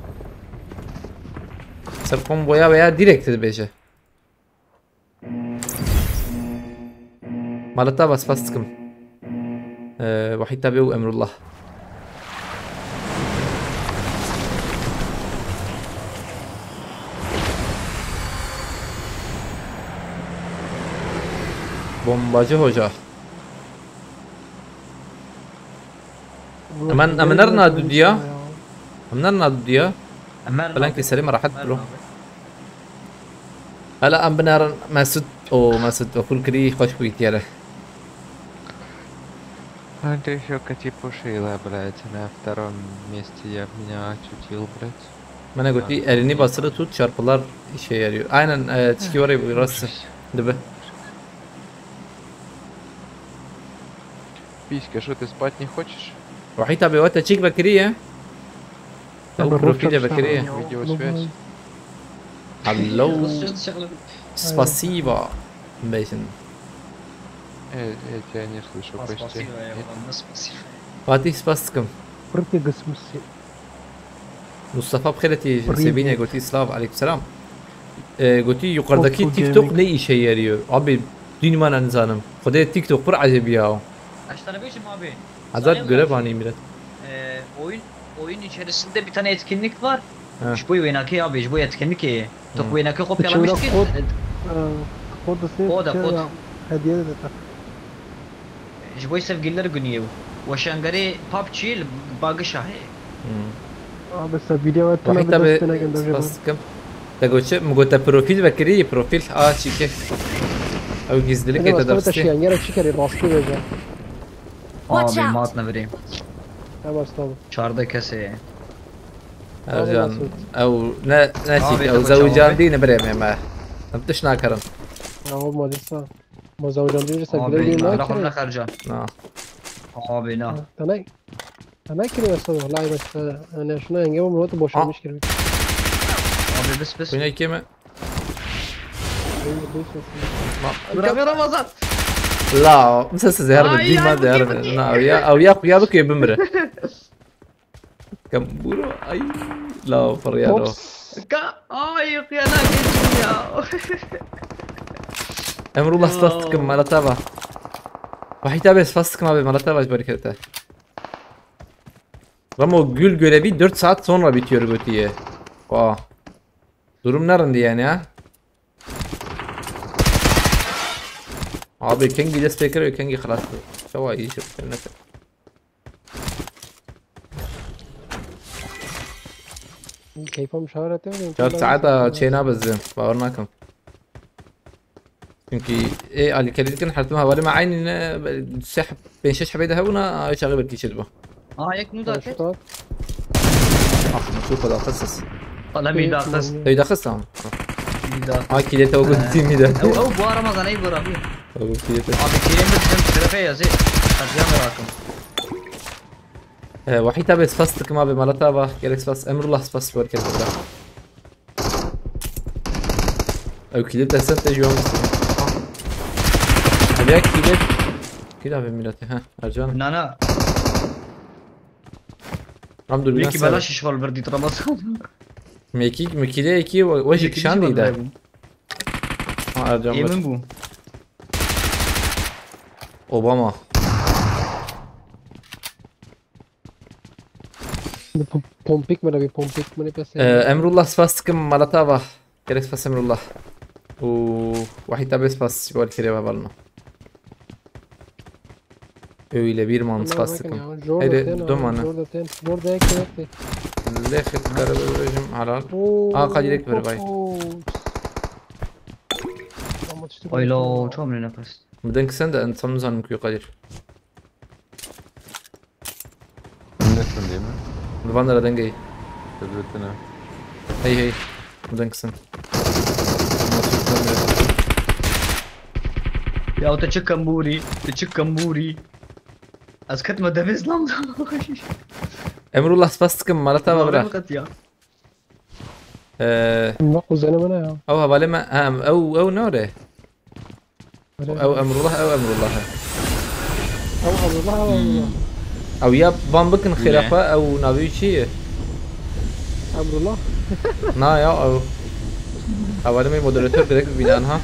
S2: سر کمبویا ویا دیرکت بیشه مالتا بس فاستكم وحيد تابعوا أمر الله bombacı hoca أمنرنا دوديا أمنرنا دوديا فلانك سليمة راحت له هلا أم بنار ما سد أو ما سد وكل كري خوش بيت يلا
S4: Ты еще Катипушила, блядь, на втором месте я меня очутил, блядь.
S2: Bana götü elini basılı tut çarpılar işe yarıyor. Aynen çiki var ya burası. Değil mi?
S4: Писька, что ты спать не хочешь?
S2: وحيد أبي وقت تشيك بكرية. بروفيل بكرية.
S4: Видеосвязь.
S2: Hello. Спасибо. Бейсен.
S4: Я тебя не слышу почти.
S2: فاتي سباستكم.
S7: برتي قسمسي.
S2: مصطفى بخيرتي سيبيني قلتي سلاف عليكم السلام. قلتي yukarıdaki TikTok ne işe yarıyor? Abi dünyama anzanım. Kode TikTok bir acayip ya.
S5: Kaçtane beşim abi.
S2: Azat görev anayım biraz.
S5: Oyun içerisinde bir tane etkinlik var.
S2: Ha.
S5: Bu oynaki abi bu etkinlik iyi. Tok oynaki kopyalamıştık.
S7: Kod
S5: kod.
S7: hediye de tak.
S5: Bu sevgililer günü. وشانغري PUBG باقي شاهي.
S7: بس الفيديو
S2: وحيد أبي سباستكم. تقول شيء مقولت بروفيل بكري بروفيل شيء أو gizlilik
S7: كده
S2: تدرسي.
S7: تشي يعني تشيكري راسكي وجه.
S5: Abi matna vereyim.
S7: تمام استاذ.
S5: Çarda kese.
S2: أرجان أو ناسيك أو زوجان دي نبرم ما نبتش ناكرن.
S7: هو ما لسه ما زوجان دي لسه
S5: Abi
S7: بيجي
S5: la
S7: ما
S5: khulna kharja. Abi na.
S7: انا كده بس والله بس انا شنو نجيبه من وقت boşalmış gibi.
S5: Abi bes.
S2: Dünya kime?
S5: Bravo Ramazan.
S2: لا مسلسل يهرب الدين ما ده يهرب او يا بك بمره كم بورو اي لا فريالو
S5: Ay ya la geçtim ya.
S2: Emrullah spastıkım Malatava. Vahit abi spastıkım abi Malatava barikete. Ramo gül görevi 4 saat sonra bitiyor götüye. Durum nerede yani ha? Abi كان جي سبيكر وكان جي خلاص شو يشوف النت
S7: كيفهم مشاورته
S2: شهر ساعتها تشينا بزين باورناكم çünkü على كلمتين حرتمها ولا مع عيني سحب بين شاش حبيده هنا شغل بالكيشد بو
S5: يك مو داخل.
S2: نشوف هذا قصص
S5: والله مين داخل.
S2: اي داخل سام كده توقف تيمي ده
S5: او bu Ramazan ay bura.
S2: Abi
S5: kilimde bizim trafiğe yazı. Hadi merakım.
S2: وحيد ابي سفاستك ما بمالتابا جالكس فاس امر الله سفاس وركز بالله او كليب ده سنت يوم هذاك كليب كده بميلاتي ها ارجعنا
S5: Nana.
S2: الحمد لله
S5: Belki belaş iş var verdi Ramazan.
S2: مكيلي كي وجهك شاندي ده ارجع
S5: Yemin bu.
S2: اوباما
S7: pompik mi bir pompik mi بس
S2: امر الله سفاستكم مالتابا جالكس فاس امر الله وحيد ابي سفاس يقول كده بالنا öyle bir man spastıkım. Haydi domana.
S7: Orada ekletti.
S2: Lekhit karabıcım halal. Kadirek ver bay.
S5: Oylo çok mu nefes.
S2: بدك سند انت صمزان كي قدير.
S9: Nesin değil mi?
S2: Vanlara dengeyi.
S9: Devletine.
S2: Hey بدك سند.
S5: يا تشك كمبوري تشك كمبوري اسكت ما دمز لام
S2: Emrullah spastıkım Malatava bırak.
S5: فقط يا
S7: نقص انا منها يا
S2: او هبالما او نوره او امر الله او امر الله
S7: او عبد الله او عبد الله
S2: او يا بامبكن خلافه او نابيوشي
S7: عبد الله
S2: نا يا او هبالما مودراتör direkt binanha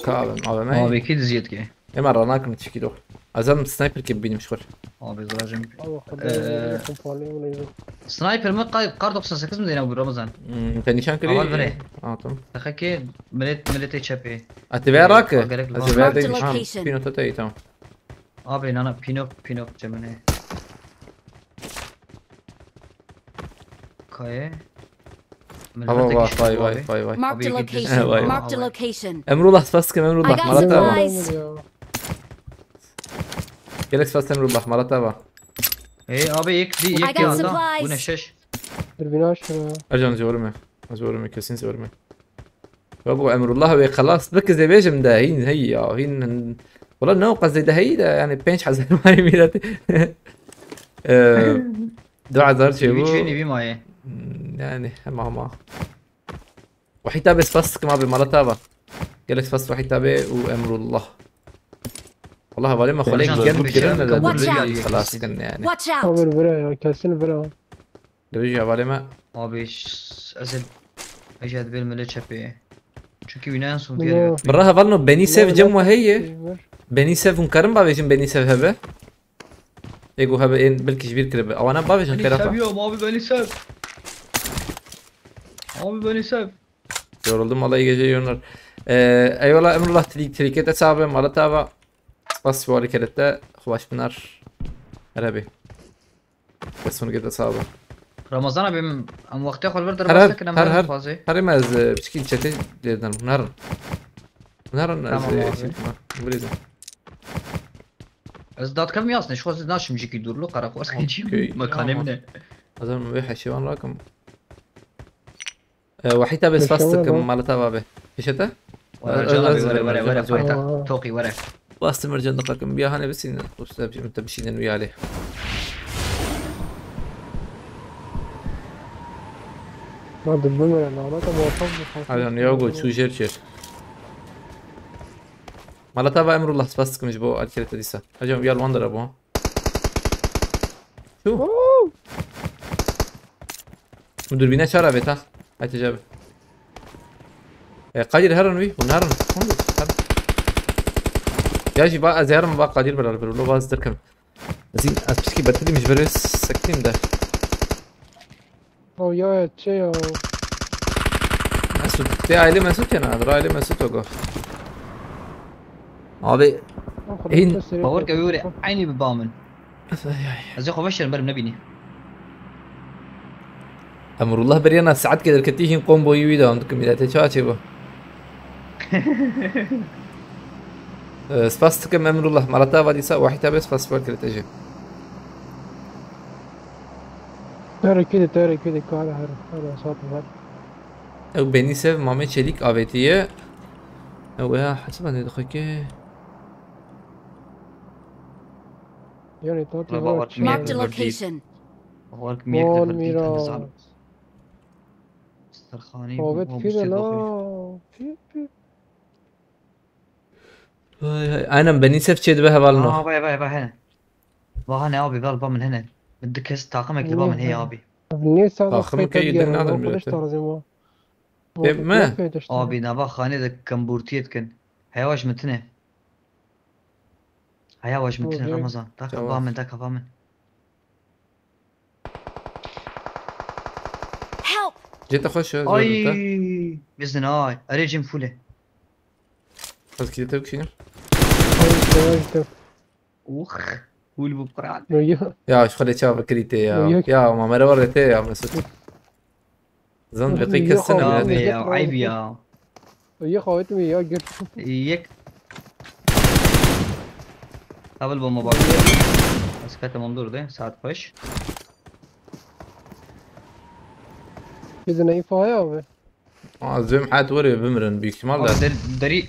S7: بقى
S2: abi
S5: abi اكيد زيد كي
S2: مرة ناكم تشكيلو أزم سنايبر كيف بيني مشغول
S5: abi زراجم سنايبر ما قار 98 مدينة ابو رمضان
S2: انت نيشان كري
S5: أول بري.
S2: تمام
S5: تخكي مليت تشابي
S2: اتباع راك
S5: Marked
S2: اتباع دي
S8: location.
S2: بينو تتاي تمام
S5: abi انا بينوك جمنه كاي
S2: هوا واي
S8: Marked a
S5: Abi,
S8: location.
S2: Wait.
S8: Marked a location.
S2: امرullah spastıkım
S8: I
S2: emrullah
S8: got
S2: Malatava
S8: supplies.
S2: Gelek spastık emrullah Malatava
S5: ايه abi يك دي
S8: I
S5: يك
S8: got
S5: يا
S8: supplies.
S5: ونشش
S7: البناش
S2: ارجع زورمي كسين زورمي وابو امر الله خلاص بك زي بيجم ده هين والله انه قصدي ده هي ده يعني بينش حزين ماني ميلات دعاء زار شيء
S5: يبي بي معي
S2: يعني ما وحيتا بس فاست كما بمالتابا قال لك فاست وحيتا بي وامر الله والله بالي ما خليك جنب كده خلاص كان يعني
S8: Watch out.
S7: او البرا كاسين برا
S2: درجة بالي ما
S5: abi ازل اجي هاد بالملي تشابي çünkü binanın sonu diğer
S2: براها فالنو بني سيف جموا هي بني سيف ونكرم بابيجن بني سيف هبه يقول هبه ان بلكي كبير كده او انا بابيجن كده
S5: seviyorum abi beni sev abi beni sev
S2: yoruldum vallahi gece yorulur eyvallah emrullah تريكت hesabı Malatava bas bu harekette hoş bunlar arabi بس onu كده hesabı
S5: Ramazan abim am vakti akıl verdir
S2: Her
S5: bastı ki
S2: her
S5: fazla
S2: her mez بشكل çete derden bunlar
S5: Tamam abi.
S2: Bilirsin.
S5: ازداد كم ياسن شو زدنا شمجي كي دور له قرا قرص كي مكانه منه
S2: أظن مبيح حيوان راكم وحيتا بس فاستك Malatava به ايشته
S5: ورا فايتا توقي ورا
S2: واستمر جنة راكم بيها انا بس انت بشين ويا عليه
S7: ما بالبمر انا لا توقف
S2: عشان يوجد شو جير Malatava emrullah spastıkmış bu alkerete disa. Hocam yal wandera bu. Şu. Müdür bine çara beta. Haydi cabe. قادر هرن وي ونهرن يا جي بقى زي هرن بقى قادر بالو باز تركب زين اتشكي بتدي مش بريس سكتين ده
S7: او يا تشيو
S2: مسعود دي عائله مسعود انا ادرى عائله مسعود وقف abi هين
S5: باور كبيوري عيني ببامن ازي خو بشر برم نبيني
S2: امر الله برينا ساعات كده الكتيهين قومبو يويدا عندكم اذا تشاتشبه spastıkım emrullah Malatava disa وحيتا بس فاسفور كده تجي
S7: ترى كده كاره هذا صوت هذا
S2: او بني سيف مامي çelik avetiye او يا حسب انا دقيقه
S7: يعني توتي
S8: Marked a location.
S5: هو كمية كده استرخاني
S7: هو كده لا
S2: انا بني سيف çedi به بالنو
S5: باي هنا هنا ابي بال من هنا بدك هسه طاقمك اللي من هي ابي
S7: الناس هذا
S2: طاقمك يدنا هذا ما
S5: ابي نبا خانه دك كمبورتيتكن هيواش متنه هيواش متنه رمضان داك بامن
S2: جيت اخش
S5: اي باذن الله اريجم فوله
S2: بس كده تبكي
S5: اوخ قول بقرعه
S2: يا ايش خليت شاف كريتي يا ما مره وريتي يا مسعود زن بقيك السنه
S5: يا عيب يا
S7: خواتمي يا جد
S5: يك قبل بما بعد بس كانت منظور ده ساعة فش
S7: Bizim neyi faya abi?
S2: Züm حد وري بمرن büyük ihtimalle.
S5: Abi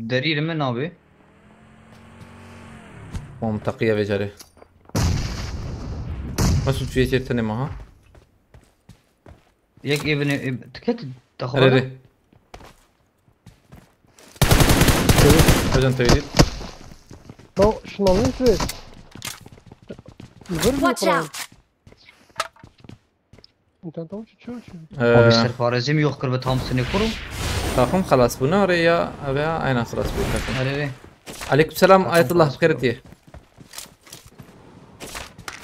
S5: deri من abi.
S2: منطقية بجري. مسعود في شيء ثاني معها؟
S5: يك ابن تكت تاخذ
S2: ريدي. هجم تريد.
S7: No, şunu alayım size. Zırh mı
S8: Watch
S7: kuralım?
S8: out!
S7: انت طبعا شو شو
S5: abi سرفارزم yok kırbe tam seni kurum.
S2: تاخم خلاص بنا ريا أبيها أين خلاص بيتكم.
S5: Hadi.
S2: عليكم السلام آية الله بخيرتي.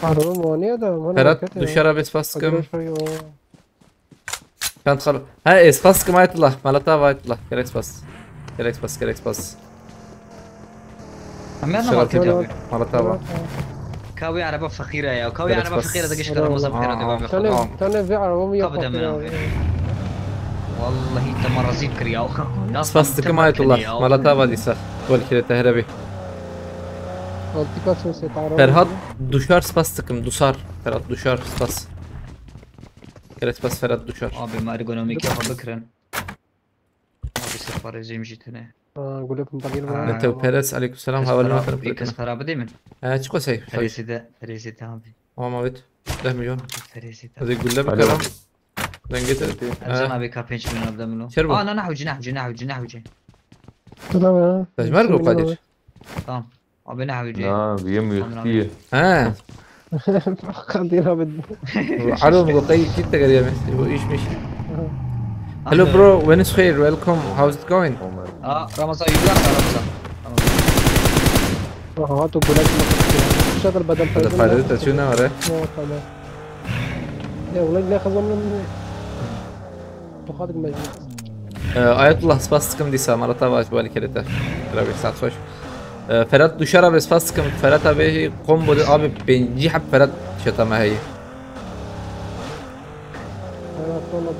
S7: araba muayene da.
S2: فرات دشارة بس فاسكم. كانت خلاص. هاي إس فاسكم آية الله مالتها آية الله كريكس باس.
S5: أميرنا ما كده.
S2: مالتها.
S5: كاوي عربة فقيرة يا كاوي عربة فقيرة دقيش كلام مصاب خيرة دبابة
S7: تاني في عربة مية
S5: قبل منهم والله انت مرة زيد كرياو
S2: فاسكم آية الله مالتها بادي سخ تقول كده تهربي. Ferhat Duşar spas takım Dusar Ferhat Duşar spas. Kere spas Ferhat Duşar.
S5: Abi ما ergonomik yapı bıkırın. Abi سرفارزم جيتنا.
S7: اقول لكم باقي
S2: انت وبيرس عليكم السلام حاولنا
S5: İlk خراب değil mi?
S2: çıkıyor say.
S5: Ferizide abi.
S2: Ama evet. ده مليون.
S5: Ferizide.
S2: هذا يقول لك كلام. لنجت.
S5: أرجع أبي كابينش من أبدا منه.
S2: شربو.
S5: أنا نحوجي.
S7: تمام
S2: تجمل قادر.
S5: تمام. أبي نحوجي.
S9: بيم يختيه
S7: خلينا بد
S2: حلو مقطعي كده قريبا هو ايش مش Hello bro, when is خير? Welcome. How's it going?
S5: رمضان يبلغ رمضان.
S7: هاتوا بولاد شغل بدل
S2: فايدة شنو ورا؟
S7: تمام يا ولاد لا خزم من تخاطب المجلس
S2: آية الله spastikam disa marata baş bali kerete. Rabi saat hoş. Ferhat Duşar abi spastikam Ferhat abi combo abi benci hep Ferhat şatama هي.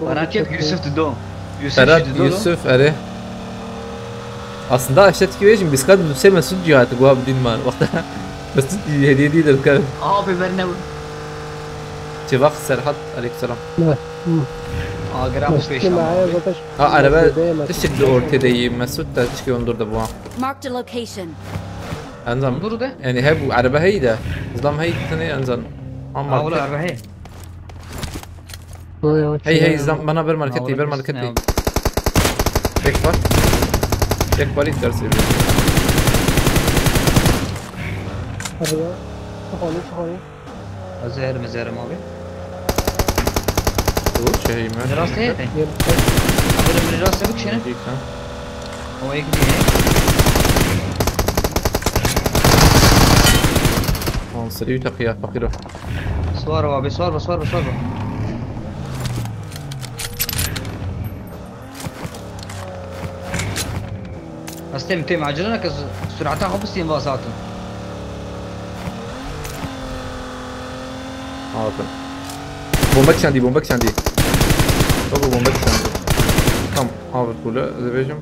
S5: Ferhat yok Yusuf Dudu.
S2: Ferhat Yusuf أري. aslında aşağıdaki vejim biz kadın Hüseyin Mesut cihatı bu abi dinman vakta Mesut hediye değil derken
S5: abi Bernawi
S2: Cevak Serhat aleykümselam
S5: Gramus beş
S2: araba teşekkür ortadayım Mesut da teşekkür ondur da bu
S8: Marked a location.
S2: انزل
S5: انظروا ده
S2: يعني هي عربة هيدا نظام هي الثانية انزل
S5: ولا عربة
S2: هي نظام بنا بالماركتي تكفى تكفى لي درس
S5: مزار مابي
S2: شيء ما
S5: دراسة هي من دراسة بك شنو هو يقدر
S2: عنصري وتقية فقيرة
S5: صور بصور استمتع عجلنا سرعتها خبص انباساتهم
S2: بومبكش عندي بوبو بومبكش عندي كم حاضر كله اذا بيجم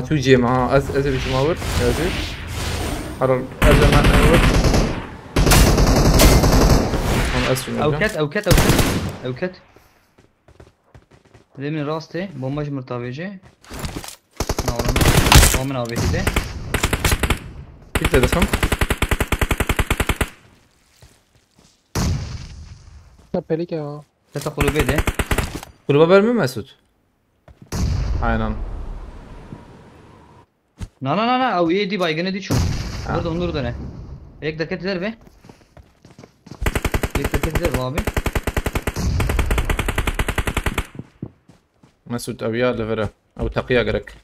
S2: تو جي معاه اذا بيجم ماور يا حرر اذا ما
S5: اوكت ده من راسته بومباج مرتبطه نورا من ابي كده
S2: كده دخم
S7: Peki ya.
S5: Tata kulübe de.
S2: Kulübe verme Mesut. Aynen.
S5: Na او يدي بايغنه دي شو برضه نور ده نه هيك دكت ضربه هيك دكت ضربه abi
S2: Mesut أبيا لفرا أو تقيا قرك.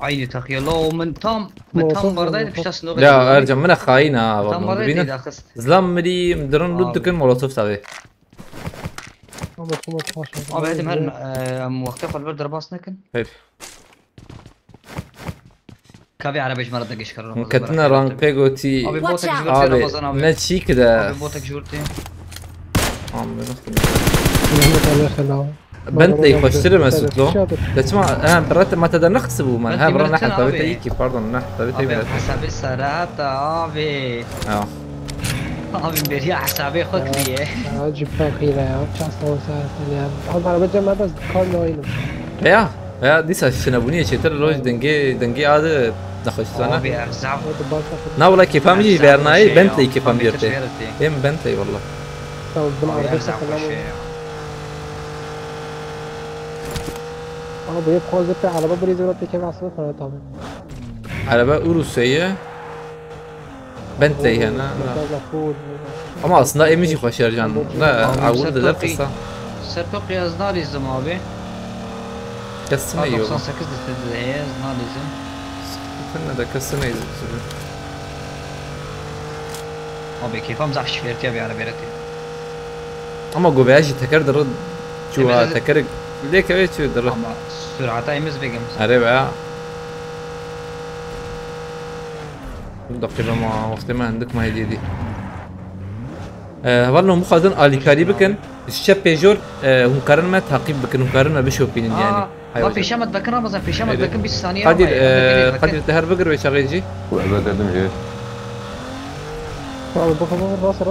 S5: عيني تقيا لو من تام بردايد بيش تصنع.
S2: لا أرجع من خاينة
S5: تام بردايد أخست.
S2: زلام مدي مدرن لودكن مولوتوف تابي.
S5: هذا مهل وقتها البرد رباص نكن.
S2: هيف.
S5: كابي عربيش مرة دقيش كرر.
S2: كتنا رانكي قوتي.
S5: أبي بوتك جورتي رمضان أبي.
S2: نتشي كده.
S5: أبي بوتك جورتي.
S2: بنتلي فاشتري مسوت له تسمع انا برات ما تقدر نخسبه من ها برا نحن تبيتي يكي باردون نحن تبيتي
S5: حسب السرعة ابي Abi beri حسابي خود لیه
S7: جيب خيرة يا شخص وسائل يعني أنا على بجمع بس كار نوعين
S2: veya disa şinabuniye çeter roj denge adı daxıştana.
S5: abi ارزاق
S2: Na valla kefam ji bernayı Bentley kefam diyete. Hem Bentley valla.
S7: طب بالعربية
S5: ارزاق
S7: سلام بيب خوز بتاع على باب ريزو ولا كيف عصبت أنا طبعا
S2: Araba Urus'ya Bentley hena.
S7: مفروض
S2: Ama aslında emici xoşer can. La avul da kısa.
S5: سرتوق yazna لازم abi.
S2: Kasına iyi olur.
S5: 98 listede yazna lazım.
S2: Fena da kasına iyi.
S5: Abi keyfim zaf şifreti abi arabiyeti.
S2: Ama gobeyaji teker darı çuva teker lek evet çu darı.
S5: Ama süratayımız begim.
S2: Araba دقيقة ما وقت ما عندك ما هي دي والله مخادن اليكاري بكن الشاب بيجور هم كارن ما تعقيب بكن هم كارن ما بيشوفين يعني
S5: ما في شمت بكن رمضان في شمت بكن بالثانية
S2: قدر تهر بقر ويشغيجي
S9: وأبا قدم جيش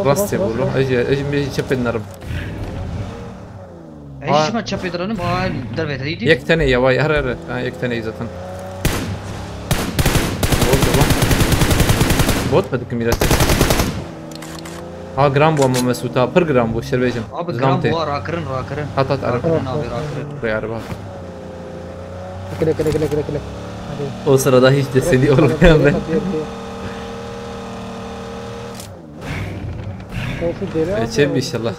S2: راسي بقولوا اجي بيجي شاب النرب
S5: ايش ما تشوف يدرون ما دربت هذه
S2: يك تاني يا واي هر يك تاني زتن بوت بدك ميرات جرام بو اما مسوتا بر جرام بو شربيجم
S5: ابو جرام بو راكرن
S2: حطت عرب
S5: ابي راكرن
S2: يا عرب
S7: كده
S2: o sırada hiç deseni olmayan ben geçer inşallah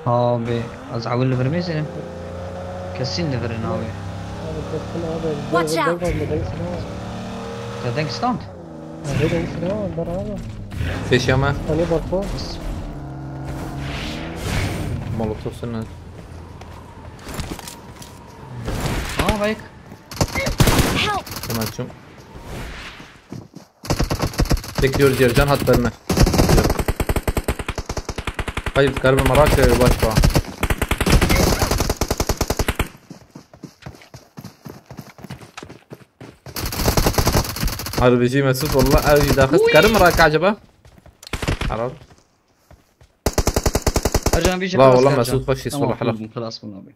S5: abi az عاول الفرميزن كسين الفرن abi
S8: Watch out.
S5: تدنك ستاند
S2: peşama
S7: أنا برفو
S2: molotof sınır
S5: بايك
S8: Help.
S2: Sanatçım. Bekliyoruz Yercan hatlarını. Hayır karbe Marakya ve başba. Harbici Mesut والله أجي داخل كرم راك عجبه عرب
S5: ارجع بيجي
S2: لا والله مسعود خوش يسوى حلق
S5: خلاص من ابي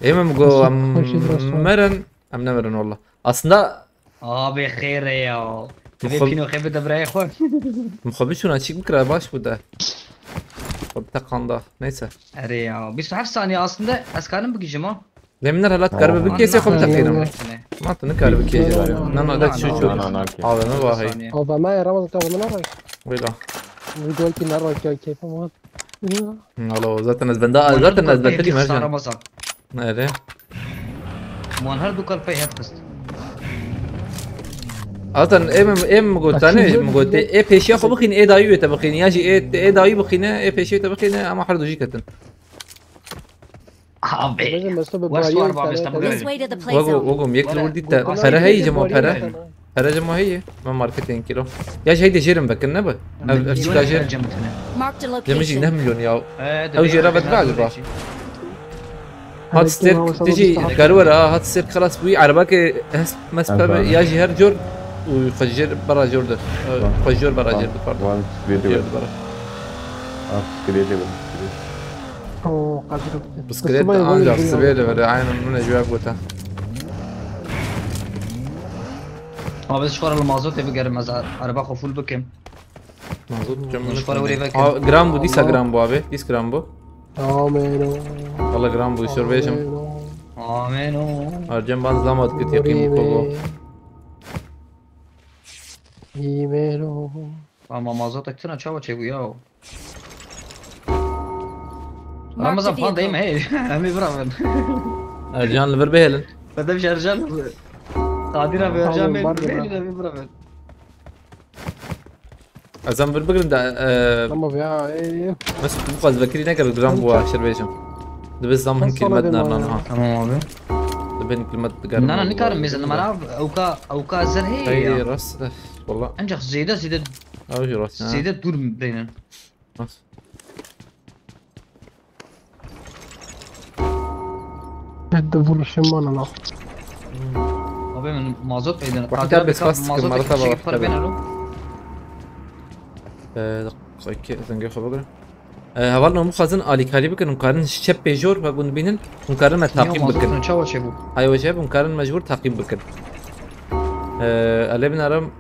S2: ايما مجو مرن ام نمرن والله aslında
S5: abi خير يا تبي
S2: مخب-
S5: فينو خيبه دبره اخوان
S2: مخبيشون açık bıkra baş bu da. Tabtakanda neyse.
S5: اري يا بس عارف ثانيه aslında اسكانم بجيجم ها
S2: Lemner halat karbe bir kese kom takıyorum. ما تنك karbe kese var ya. Nana da şu şu.
S9: أنا ناكي
S2: Abi ne var hay.
S7: أو بما رمضان طب من أرك
S2: Vela.
S7: فيديو كي نرك كيف ما
S2: Allah zaten zaten ezberteli mercan.
S5: رمضان
S2: Nere?
S5: مون هر دوكال في هفست
S2: Zaten em gotane gote e peşe xo bخين e dayı te bخين yaji e dayı bخين e peşe te bخين ama hardo jikatın.
S5: abi
S7: لازم بس
S5: واسو 4 بس
S8: This way to the play
S2: Vago
S8: zone.
S2: vago yekli ولدي تا para هي جمو para. Para جمو هي ما ماركتين كيلو. yaji هيدي جيرم بكن نبا. افشكا جير.
S8: Marked a
S2: جمجي
S8: location.
S2: 9 مليون يا
S5: او
S2: جربت بعد بقى. هات ستير تجي قالوا هات ستير خلاص بوي عربك مسبب ياجي هر جور ويفجر برا جوردر فجر برا جور بفرض
S9: وان سكريتي
S2: جور برا
S9: سكريتي
S7: أو قادر
S2: بسكريت انجر سبيل ولا عين من جواب وتا
S5: ما بس شوار المازوت تبي قرب مزار اربع فول بكم
S2: مظبوط
S5: مش فرق وريبك.
S2: جرام بو ديسا جرام بو ابي ديس جرام بو
S7: آمين
S2: والله جرام بو يشور بيشم
S5: امينو
S2: ارجم بان زامات كنت يقيم بو
S7: إيميلو
S5: اما مازوت اكتنا تشاو تشيبو ياو
S8: Marked a
S5: رمضان فان
S8: vehicle.
S5: دايما هي امي برافن
S2: ارجان لفر بيهلن
S5: بدم شرجان قادر ابي ارجان
S7: برضه
S5: بين امي برافن
S2: ازم بربقرن دا
S7: لما فيها إيه
S2: بس بقى ذكري نكر جرام بو شر بيشم دبس زمان كلمتنا نها
S5: تمام ابي
S2: دبن كلمة جرام
S5: انا نكار ميزن ما اوكا زر
S2: هي
S5: هي
S2: راس والله
S5: انجح زيده
S2: او راس
S5: زيده دور بيننا
S7: الدبور الشمان الله
S5: ابي من مازوت بيننا
S2: واحد بس خاص مرتبة
S5: فرق بيننا
S2: خايك زنجي خبر هوانا مو خازن علي كالي بكن مقارن شب بيجور بقول بينن مقارن تعقيب بكن
S5: شو شبو
S2: ايوه شاب مقارن مجبور تعقيب بكن اللي بنرم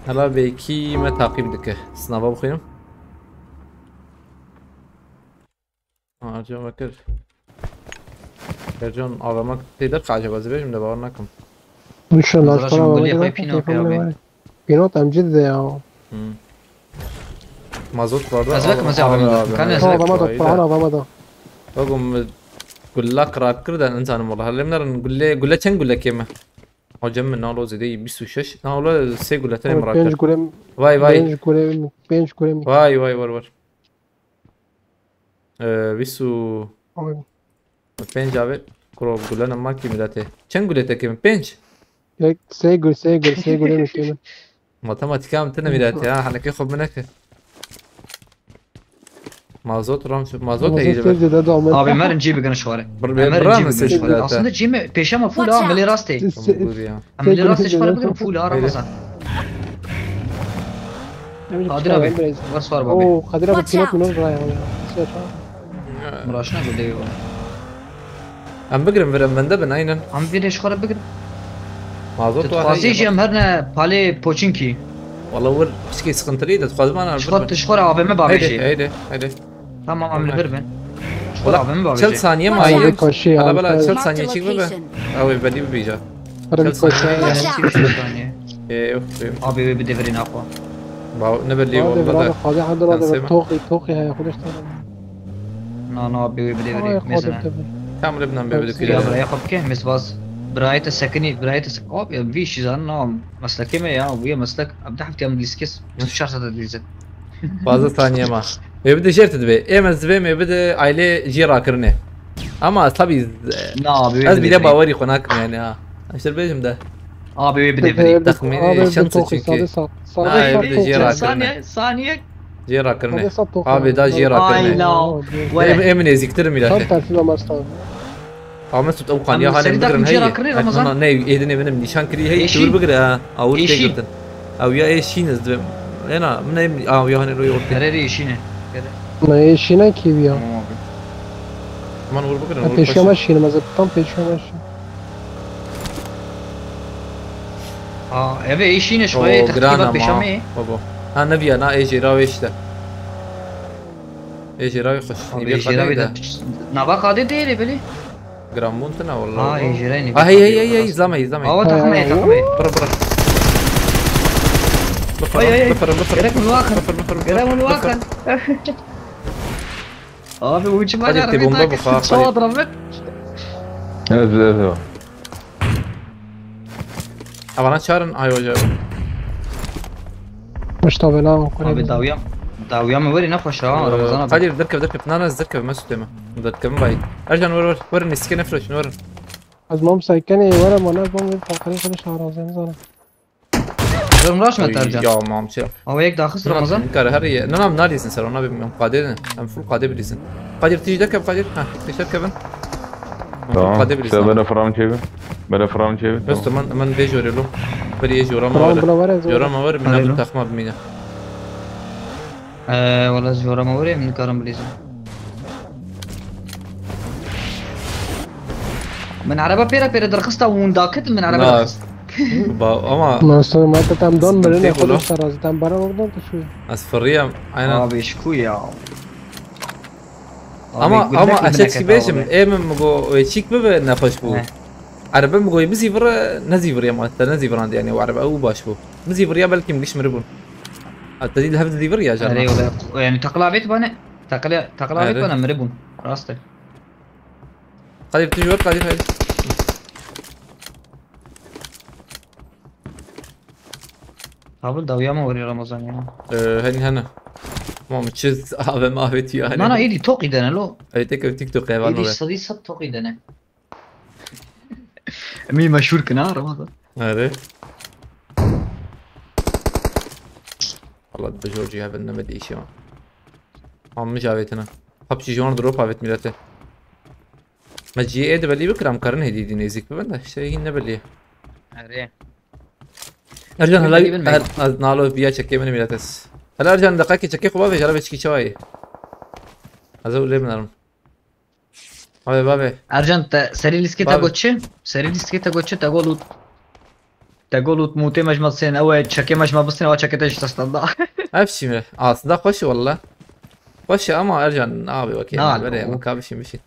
S2: هلا بكي ما تعقيب دكه سنابا بخيم جون بكر جون آرامك تقدر قاعدة بازبيش من دبار نكم
S7: ان شاء الله
S5: زراجة بقول لي خوي بينو
S7: بينوت ام جد يا
S2: مازوت برضه
S5: ازبك مزاع كان ازبك
S7: رمضان
S2: بقوم قول لك راكر ده انسان والله هلا بنر نقول له كان قول لك يما هجم من نالو زدي بيسو شش نالو سي قول له تاني مراكر واي
S7: بينج كولم
S2: واي ور بيسو بينج جابت كرو قول لنا ما كي ملاته كان قول لك كم بينج
S7: سيجول مش كده
S2: ماتماتيكا متنا ملاته ها احنا كي خب منك مازوت رامش مازوت هيجي
S5: ابي مر نجيب كان شوارع
S2: برامس
S5: اصلا جيم بيشام فول ملي راستي ملي راستي شوارع بقى فول رمضان قادر ابي ورسوار بابي
S7: اوه قادر ابي كيلو من رايح
S5: مراشنا قول لي
S2: ام بقرم برم من دبن اينن
S5: عم بيدي شوارع بقرم
S2: مازوت
S5: تخازي جي امهرنا بالي بوچينكي
S2: والله ور بسكي سكنتري ده تخاز ما انا
S5: تشخر ابي ما بابيشي
S2: هيدي
S5: تمام عم البربن والله ابي ما بابيشي
S2: شل ثانيه ما هي على بلا شل ثانيه شيك بابا او بدي بيجا ابي بدي فرين اقوى
S5: باو
S2: نبلي والله
S7: خاضي حد راه توقي هياخذ اشتغل
S5: نا ابي بدي فرين مثلا
S2: كامل ابن بدي
S5: كده يا ياخذ كم مسباز برايت السكني برايت السكوب يا فيش زان مسلكي ما يا ويا مسلك ابدا حفتي ام ديسكس مش شرط تدريزه
S2: فازه ثانيه ما يبدا شرط دبي اي مزبي ما يبدا عائله جيرا كرنه اما اصحابي
S5: لا
S2: از بيدا باوري خناك يعني ها اشتر بيجم ده
S5: ابي بدي فري
S2: تخميني شمس تشكي
S5: ثانيه
S2: جيرا كرنه ابي دا جيرا كرنه اي من يزيك ترمي لا عملت توقع يا هلا بقرن هي انا ناي ايدني من نشان كري هي تقول بقرا او تيجرتن او يا ايش شينز انا من يا هنا رو يورت
S5: ري شينه
S7: ما ايش شينه كيبيا
S2: ما نقول بقرا
S7: ايش ماشي ما زبطن ايش ماشي
S5: ابي ايش شينه شويه تخطيبات بشمي
S2: بابا انا نبي انا ايش راويش ده ايش راوي خش
S5: ايش راوي ده نبا قاعد ديري بلي
S2: جرامون تنا والله
S5: يجريني
S2: هي زمي
S5: تقمي
S2: برا
S5: قريب من الواقع قريب من الواقع في وجه ما نعرف صوت ربك
S2: أنا شارن أيوة جاي
S7: مش طابلا
S5: ابي داويا ما وري نفش رمضان
S2: قادر دركب نانا دركب ما ستما دركب باي ارجع ور نسكن نفرش نور
S7: از مام سايكني ورا منال بام فقري خلش رازين زين
S5: مراش ما ترجع
S2: يا مام شو
S5: او هيك داخل رمضان
S2: كار هري نعم ناليسن سر انا بم قادر ام فول قادر بليسن قادر تيجي دركب قادر ها تركب
S9: قادر بليسن بلا فرام شيء
S2: بس من بيجوري له بري جورا ما ور من تخمه بمينا
S5: والله جورا ما وري من كرم بليزن من عربة بيرا درخصتا ونداكت من عربة درخصت
S2: اما
S7: ما تتم دون برين خلص راز تم برا وردون تشوي
S2: اصفريه انا
S5: بيشكو يا
S2: اما اشك بيشم ايم مغو شيك بب نفش بو عربة مغو مزي برا نزي بريا مالت نزي براند يعني وعربة او باش بو مزي بريا بلكي مليش مربون التدريب هذا دي بريا جانا
S5: يعني تقلع بيت بنا تقلع بيت بنا مربون راسته
S2: قادر تجور قادر هاي
S5: قبل داويا ما وري رمضان يعني
S2: هني هنا ما متشز هذا ما بيت يعني
S5: انا ايدي توقي دنا لو
S2: اي تيك توك يا
S5: ايدي صدي صد توقي دنا مي مشهور كنا رمضان
S2: هذا والله بجورجي هذا النمد ايش يعني عم جابتنا خبشي جون دروب هابت ميلاته ما جي ايه دبلي بكرام كرن هدي نيزيك ببنده شيء نبلي
S5: اري
S2: ارجع هلا نالو بيا تشكي من ميلاتس هلا ارجع دقائق تشكي خبابي جرب تشكي شوي ازول ليه بنرم ابي بابي
S5: ارجان سري لسكيتا قوتشي سري لسكيتا قوتشي تقول تموتي مش مصين او تشكي مش ما بصين او تشكي ايش تصدق
S2: ابشي مره صدق خش والله خش اما ارجع ابي اوكي بدي مكابشي مشي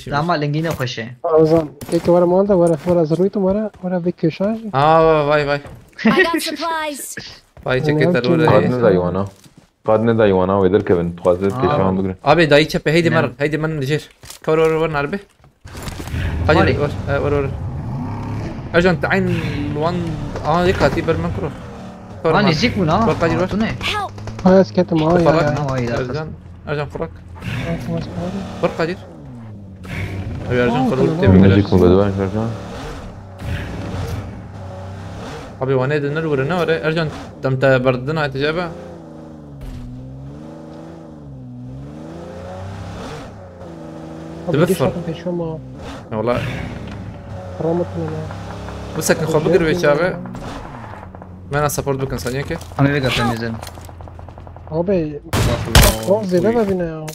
S5: دعما لنجينا خشي
S7: Ramazan, kijk waar man waar زرويتم waar بكشاج.
S2: باي
S8: I got supplies.
S2: باي تشكيت
S9: قادنا دايوانا ويدر كيفن تخازت كيشان بقرا
S2: ابي داي تشبه هيدي من جير كور ور نعربه قادر ور ارجع تعين وان هيك كاتب المنكرو
S5: انا زيك ولا
S2: قادر ور
S8: Help.
S7: هاي سكت معايا.
S2: ارجع فرق فرق قادر ابي ارجع قرور
S9: نجيك مقدوان شركان
S2: ابي وانا نور ارجع تمت بردنا تجابه تبفر والله بس كان خو بقرب يا شباب ما انا سبورت بكن ثانيه كيف
S5: انا بقى تميزن
S7: Abi, روزي لا بينا.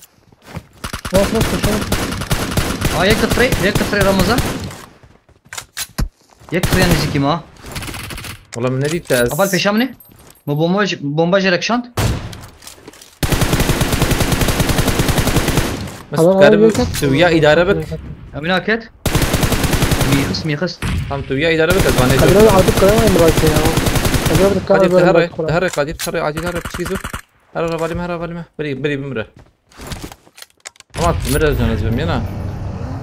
S5: يكتفري رمضان يكتفري يعني زيكي ما
S2: والله من نادي تاز
S5: أفضل بيشامني مو بومباج ركشانت
S2: بس كارب تويا إدارة بك
S5: أمينا كات ميخس
S2: هم تويا إدارة بك أزباني
S7: خلينا على فكرة ما يمرأتي
S2: قادر تهري قادر تهري عاجل تهري بشيزو هرا بالي ما بري بمره ما تمره جناز بمينا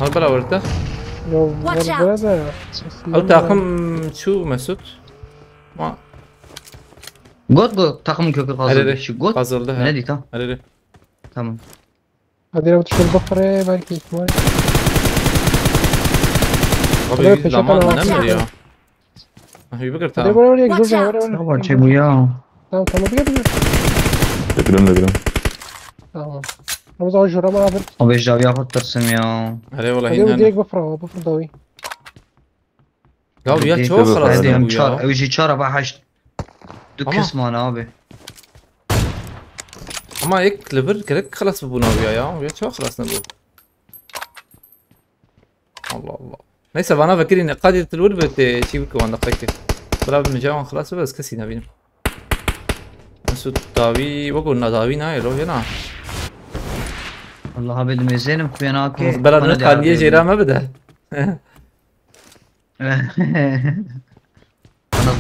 S2: هل بلا ورته أو تاخم شو مسود ما
S5: قد تاخم كيف قازل شو قد
S2: قازل ده
S5: نادي تا
S2: هري
S5: تمام
S7: هذه لو تشوف البقرة بالكي شوي.
S2: أبي لما نمر يا هي بقر تام
S5: أول شيء وياه
S7: تمام بقى
S9: تكرم
S7: تمام رمضان جرى ما عبر
S5: أبيش جاوي أخذ ترسم يا
S2: هري والله
S7: هذه وديك
S2: هنا
S7: بفر ضوي
S2: قاو يا شو خلاص
S5: هذه هم شار ويجي شارة بقى حش دكس ما أنا أبي
S2: أما إيك لبر كرك خلاص ببونا ويا شو خلاص نبو الله ليس أنا فكر إن قادر تلور بتشيبك وانا قايك بلا بنجاوان خلاص بس كسي نبينا مسود داوي وقولنا داوي ناي لو هنا
S5: والله هبل ميزين مخبيناك
S2: بلد نقال يجي ما بده
S5: أنا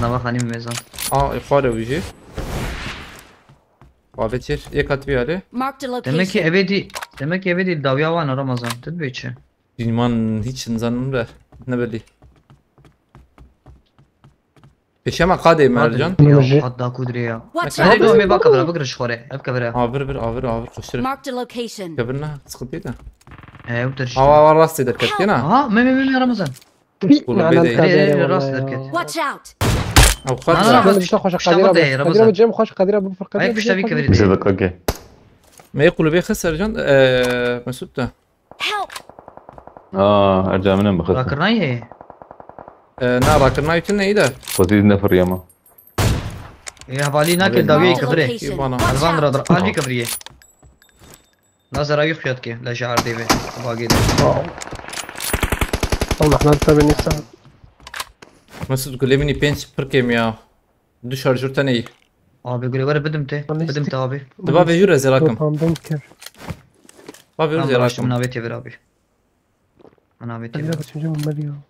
S5: نبغى خاني ميزان
S2: يخارج ويجي وابتشير يكاتبي عليه
S8: Marked a
S5: demek ki ebedi davya var Ramazan tedbir içi.
S2: Bilmem hiç nizanım da ne bileyim. Peşema قادم مرجان
S5: حد كودري يا
S8: Watch
S5: هذه
S8: out.
S5: دومي بكبره بقرا شخوري ابكبره
S2: عابر خشر
S8: Marked a location.
S2: قبلنا سقطينا
S5: ايه وترش
S2: راسي دركت هنا
S5: ها مي رمضان راس دركت
S8: Watch out.
S2: او
S5: لا،
S2: خرج
S5: لا.
S7: مش تخش قادرة بجيم خوش قادرة بفر
S5: هيك مش تبي
S7: قادرة
S5: كبرت
S9: بصدق اوكي
S2: ما يقولوا بيه خسر جان مسود ده
S8: Help.
S9: ارجع منهم بخسر
S5: راكرناي
S2: نارا كنا يتنا ايده
S9: وزيد نفر ياما
S5: يا بالي ناكل داوي
S8: Marked a
S5: كبره
S8: location.
S2: يبانا.
S8: Watch
S5: الفان
S8: out.
S5: رادر قلبي كبريه نظر ايو خيات كي لا شعر دي باقي
S7: والله احنا نتابع نفسنا
S2: مسود قول لي مني بينش بركيم يا دو شارجور تاني
S5: ابي يقول ورا بدمت ابي
S2: دبا بيجور زي رقم
S7: بنكر
S2: با بيجور زي
S5: من
S2: رقم
S5: ابيتي برابي انا ابيتي
S7: لا بس نجيب مليون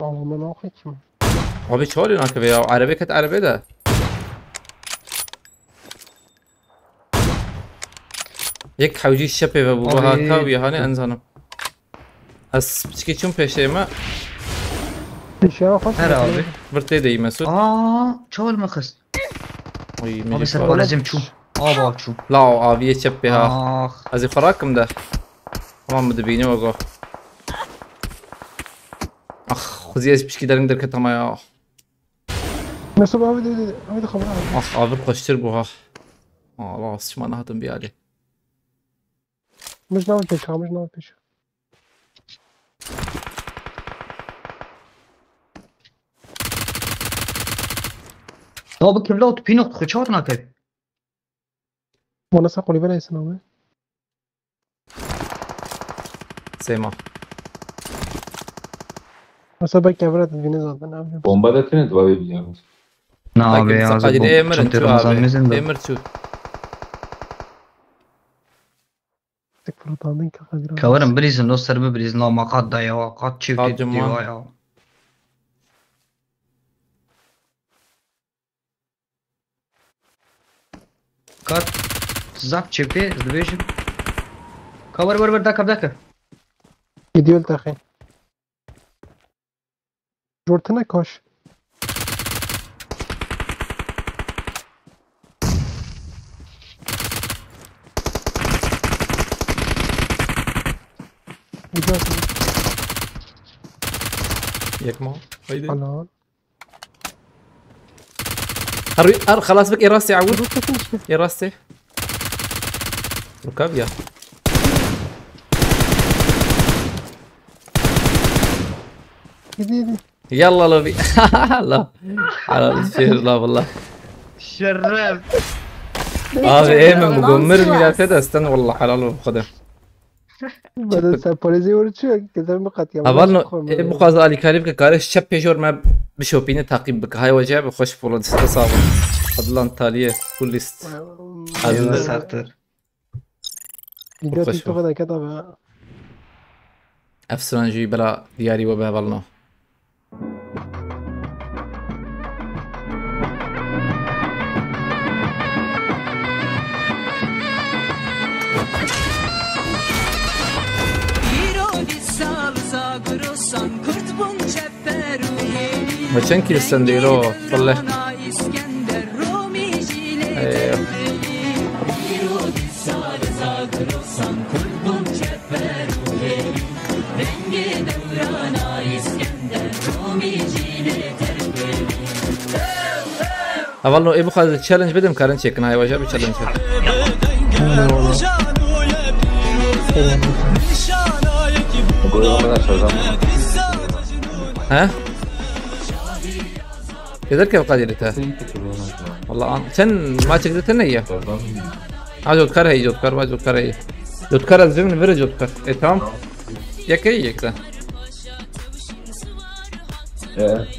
S7: والله ما ناخذ
S2: abi çağırın arkadaşlar ya arabe kat arabe de یک حوجی شپه و بوها کاوی هانی انزانم از بچکی چون پیشه ما
S7: اشياء خوش
S5: هر ابي
S2: برته دی مسعود
S5: شاول ما خست
S2: وی
S5: ابي
S2: میگی
S5: سر لازم تشو شو
S2: لا آویه شپه ها
S5: اخ
S2: از خراکم ده تمام مدبینه و گو اخ خوزی از بچکی داریم در کتما یا
S7: بس ابي خبر
S2: اخ آور خوشتر بوها الله شما نهاتم بیالی
S7: مش ناوي بيشها مش ناوي بيشها.
S5: طب كيف بينو خشوتنا كيف؟
S7: وانا ساقولي بلا يسنوي.
S2: سيما
S7: Mesela belki evre dediğini zaten abi.
S9: Bomba desene dua edeceğim.
S5: Ne abi ya?
S2: قاعدين ايمر
S5: Çok
S2: انتو
S5: Ramazan
S2: abi
S5: mezin de.
S2: ايمر شو
S7: Tek fırlatandın ki kadir.
S5: Kavarım bilizin o serbi bilizin o makat da ya. Kat çift
S2: Al
S5: diyor
S2: Cuma.
S5: ya. Kat zap çipi zbeşim. Kavar var dakika.
S7: Gidiyor tahi. Jortana koş. Gidiyor.
S2: يكمل هيدي
S7: Alan.
S2: خلاص بك يا راسي عود يا راسي ركاب يا
S7: Gidiyor.
S2: يلا لوبي لا على الشير لا والله
S5: Şerref.
S2: ابي ايمن مقمرني لا كذا استنى والله حلال خذه
S7: Bana sen polisi uğraşıyor. Güzel mi kat ya?
S2: اظن ابو قازالي كاريبك كارش شب يجور ما بشوبيني تعقيب بك هاي وجه بخش فولد استصاب فضلان تاليه كل ليست
S5: Ağzına sartır.
S7: Gidiyor
S2: Hoş
S7: TikTok'a da kat abi.
S2: افسرانجي بلا دياري وبها بالله وشان كيلستان ديرو طلع ايوه والله ابو خالد تشالنج بدم كارن تشيكن هاي وجه تشالنج ها كذا كيف قادرتها والله sen maç gidete ne ya? Ha Jotkar hey Jotkar var Jotkar hey. Jotkar azim ver Jotkar. Tamam. Ya kay yekta.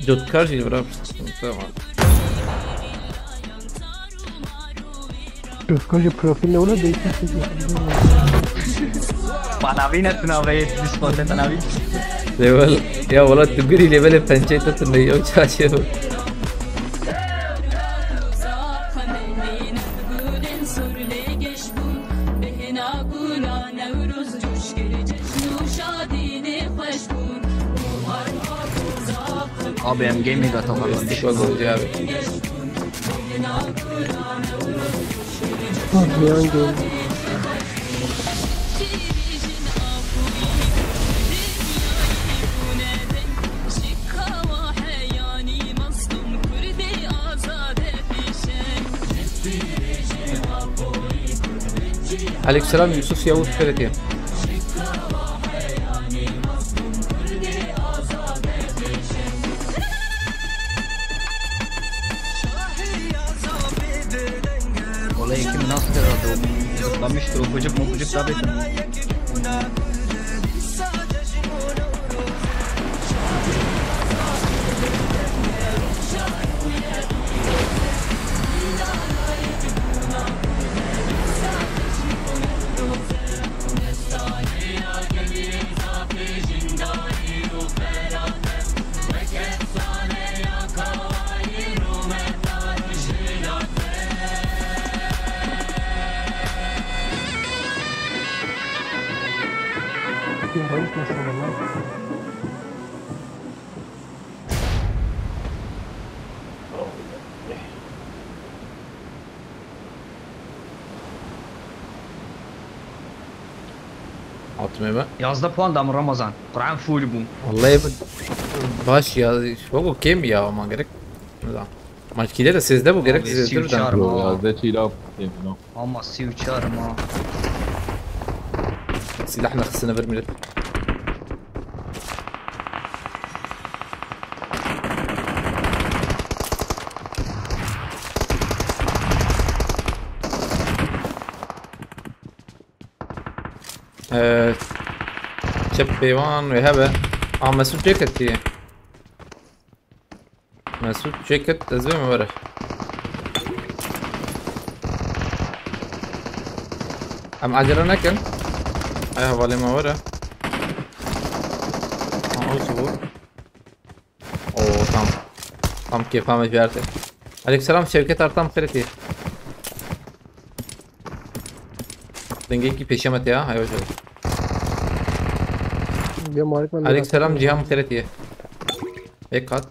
S2: Jotkar şey bırak. Tamam.
S7: Gözkoca profiline ona değişik.
S5: Panavina tunavayet disponte tanavi.
S2: Level ya والله تقولي ليفل بنشيت تنيو چاشيو
S5: Abi hem gaming atalım.
S2: abi.
S7: Beyan game.
S2: Aleykümselam Yusuf Yavuz Fereti.
S5: Olay kim nasıl aradı? Zıplamıştır o kucuk tabi.
S7: Yarayış mesela lan.
S2: Atmaya ben.
S5: Yazda puan da mı Ramazan? Kur'an full bu.
S2: Vallahi baş ya. Bu kim ya ama gerek. Maçkide de sizde bu gerek
S5: Abi,
S2: sizde
S5: siv
S2: durdan.
S5: çağırma.
S9: Yazda chill out.
S5: Ama siv çağırma.
S2: سلاحنا خصنا برميلت شب بيوان وهبه مسعود جاكيت هي مسعود جاكيت ازوي ما برح ام عجلنا كن ايه بالي ما ورا صبور اوه تام كيف فهمت بيارتك عليك السلام شركة ارتام خيرتي دنگی کی پیشمت یا هاي وجه
S7: بیا مالک من
S2: عليك السلام جهام خيرتي هيك هات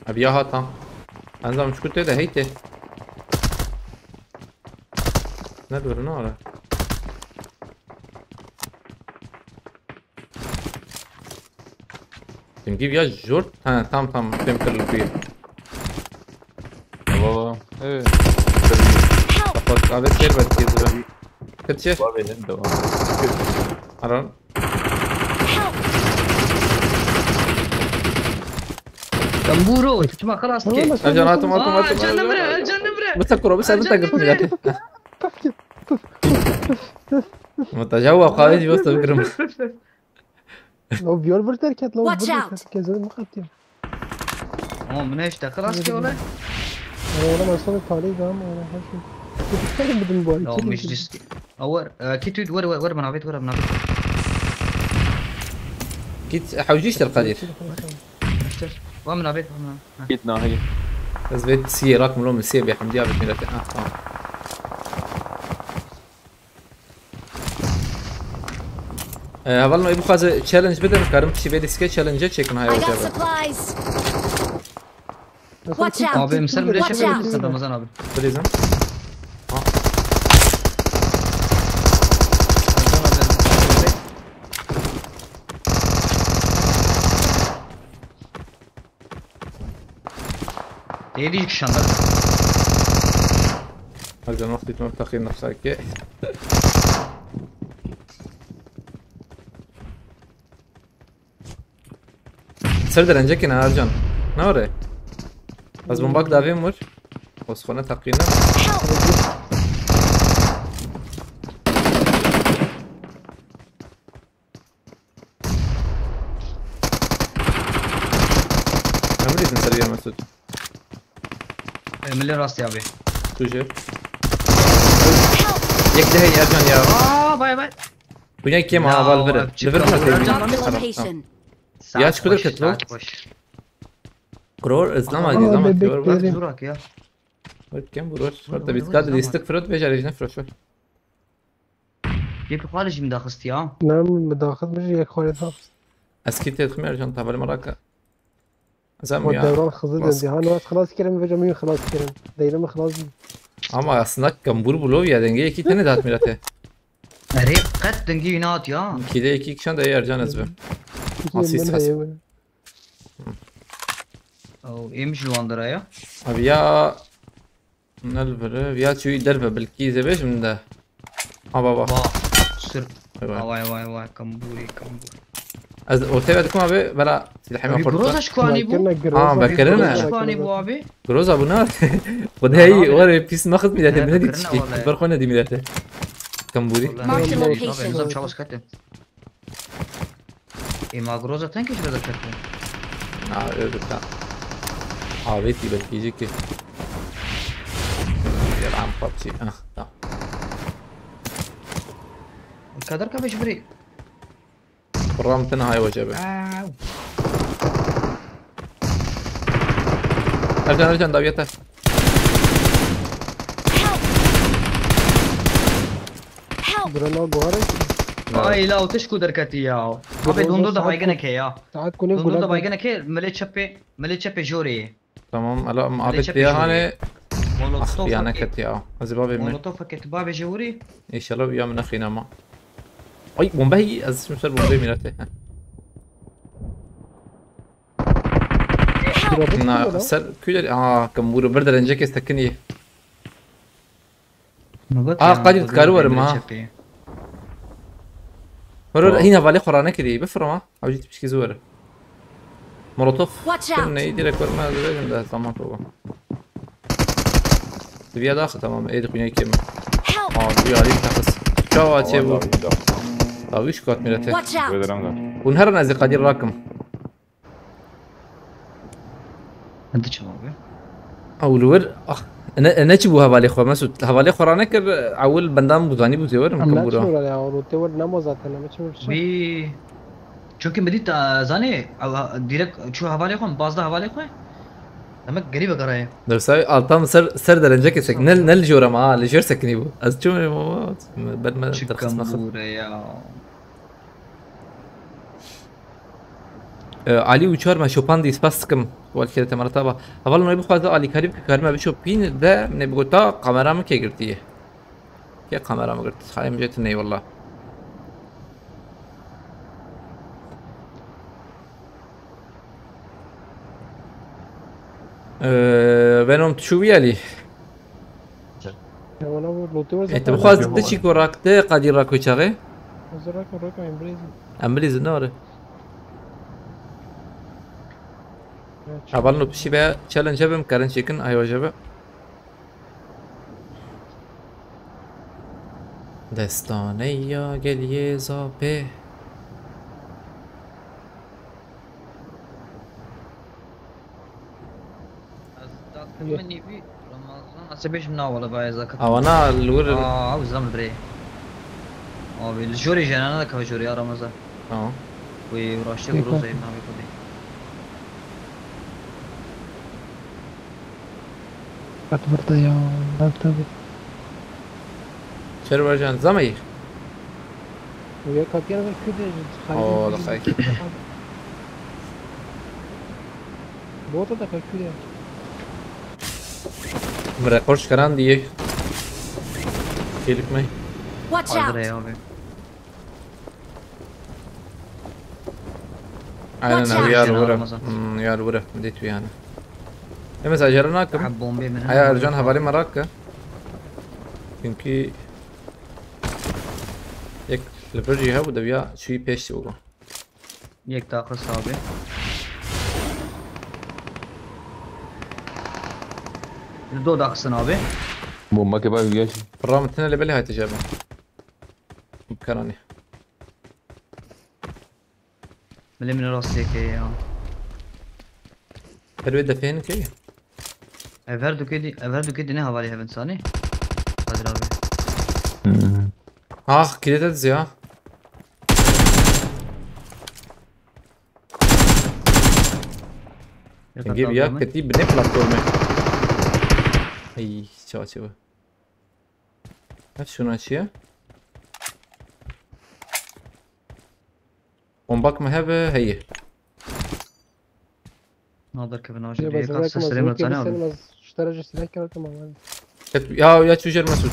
S2: ابيها هات انزل مش كنت ده هيته ندور نار نجيب يا جورت ها تام تمكر البيت
S9: والله ايه
S2: فقط هذا كثير بدي كنت شايف
S9: بابي عنده
S2: عرفت
S5: دمبورو ما خلاص كيف
S2: اجانات ما
S5: الجنبره
S2: بتذكروا بس انت قلت متجوع خارجي بس فكرة
S7: لو بيور برتركت لو
S8: Watch out.
S7: برتركت كذا مختم
S5: من ايش خلاص كي ولا
S7: انا ما صار طالي قام انا حاشي بتتكلم بدون بوي
S5: لا مش ديس اور كيت ور منابيت ور منابيت
S2: كيت حوجيش القدير
S5: ومنابيت
S9: جيتنا هي
S2: بس بيت سيراك ملوم السيب يا حمدي ابي ميلاتي هبلنا ابو خازه تشالنج بدل كارم تشي بيدي سكيت تشالنج تشيكن هاي
S8: I got
S2: وجابه
S8: supplies. Watch out.
S5: abi مسلم بلا
S8: Watch
S5: شيء
S8: out.
S5: رمضان abi
S2: بريزن
S5: ايه شاندر
S2: هذا وقت تمرتقين نفسك سرد رنجك انا ارجان نوري بس بمباك دافين مر بس خونه تقينا عمري نسريها مسعود
S5: ملي راسي ابي
S2: توجه يك ده هي ارجان يا
S5: باي باي
S2: وياك كيما
S5: لا،
S2: بالفرد ليفربول
S8: Mark the location.
S2: يا شكون كتلو قرور اسلام عزيز ما
S5: زورك يا
S2: كم بروح فرد بيتقاد يستك فرد بيجي على جنب فرد
S5: كيف خارج من داخستي ها
S7: نعم مداخل مش هيك خالدها
S2: اسكيت تخمي ارجان طابل مراكا زعما
S7: والدوران خزد عندي هان خلاص كلام بجميع خلاص كلام دايما خلاص
S2: ama aslında kambur buluyor ya denge iki tane dağıt milete.
S5: ريب قد دنجي نات يا
S2: Kide iki kişan da yer can ezbe. Asist has.
S5: او يمشي لواندرا يا
S2: Abi ya نلبر ya شو دربه بالكي زبيش من ده. بابا
S5: با سر
S2: ايوه
S5: واي كمبوري
S2: از ortaya verdik abi bana silahımı
S5: ابي
S2: portu.
S5: بروزا شكواني بو
S2: بكرنا
S5: شكواني بو ابي
S2: جروز ابو نار وده هي ورا بيس ماخذ ميلاته من هذيك تشكي برخونه دي ميلاته كمبوري
S8: Mark the location.
S5: نظام شاوس كتم اي ما جروزا تنكش بدك كتم
S2: بتاع عربيتي بالكيجي كي يلعب بابجي
S5: الكادر كيف بري
S2: برامتنا هاي وجبه ارجع داويته
S7: درنا غوارك
S5: اي لا وتشكو دركتي يا ابي دوندو da baygınك ya
S7: تعال كوني
S5: دوندو da baygınك ملي تشبي جوري
S2: تمام هلا معبد فيها هاني
S5: مولوتوف
S2: يعني كت يا ازبابي من
S5: مولوتوف كتباب جوري
S2: ان شاء الله يا من اخينا ما اي بومبي از شو صار بومبي ميلاته نا سر كل كم برد رنجك استكني قاعد تكارو ما ورا هنا بالي قرانا كذي بفرما او جيت بشكي زوره مولوتوف كنا يدير كورما ده تمام هو تبي داخل تمام ايه دقيقه كم دي عليك تخص شو اتشبو وش كات ملته ونهرنا زي قادر راكم
S5: انت شو
S2: او الور انا نجيبو هبالي خو مسعود هبالي قرانا كر اول بندام بوزاني بوزور
S7: ممكن بورا يا روتور نمازات انا مش
S5: بي چونکه بدیت زانه direkt şu havale koyun bazda havale koyun demek garibe karaya
S2: درسای altam سر درنجه که سک نل جورا ما لجور سکنی بو از چون ما بعد ما درخص ناخذ
S5: ya
S2: علي وشار ما شوبان دي سباسكم والكده تمرتابا اول ما بخواد علي كريم كريم بشو بين ده من بقولتا كاميرا ما كي قرتيه يا كاميرا ما قرت خايم جتني والله بينهم تشوفي علي انت بخواز تشي كوراكته قادر راكو شاغي
S7: راكو
S2: امبريز نور عبالنا بشي بقى تشالنج هبم كارن شيكن ايوه جبا دستانيا گلیه زابه
S5: مني في رمضان اسبيش مناوله باي زكاه
S2: انا الور
S5: عاوز زعمل بري الجوري جانا هذاك جوري يا رمضان وراشي روزي ما بيقضي
S7: كتبت يا مكتب
S2: شرب جان زمي
S7: ويا كاتيانا كده
S2: دقيقة
S7: بوطه ده كده
S2: مرة قرش كران دي كيلك ماي
S8: Watch out!
S2: انا ويا الورا يا الورا بديت ويانا اما ساجرنا كم
S5: حبون بي من
S2: هيا ارجان هبالي مراكا كنكي يك البرجي هاو دبيا شوي بيش وقو
S5: يك تاخذ صابي دو داخسن abi
S9: bomba ke बाद गया
S2: برام الثاني اللي بالي هاي تجابه بكراني
S5: من راسي كي
S2: الويدة فين كي
S5: افردو كده نه حوالی هفن ثاني قادر abi
S2: كده تزي ها نجيب اياك كتيب بنفلك دورمي اي شو نفس شنو هالشي ومباك مهبة هي
S5: نقدر كيف نواجه هيك قصة سليمة ثانية
S7: اشترى سلاح كده تمام
S2: يا تشوجر مسعود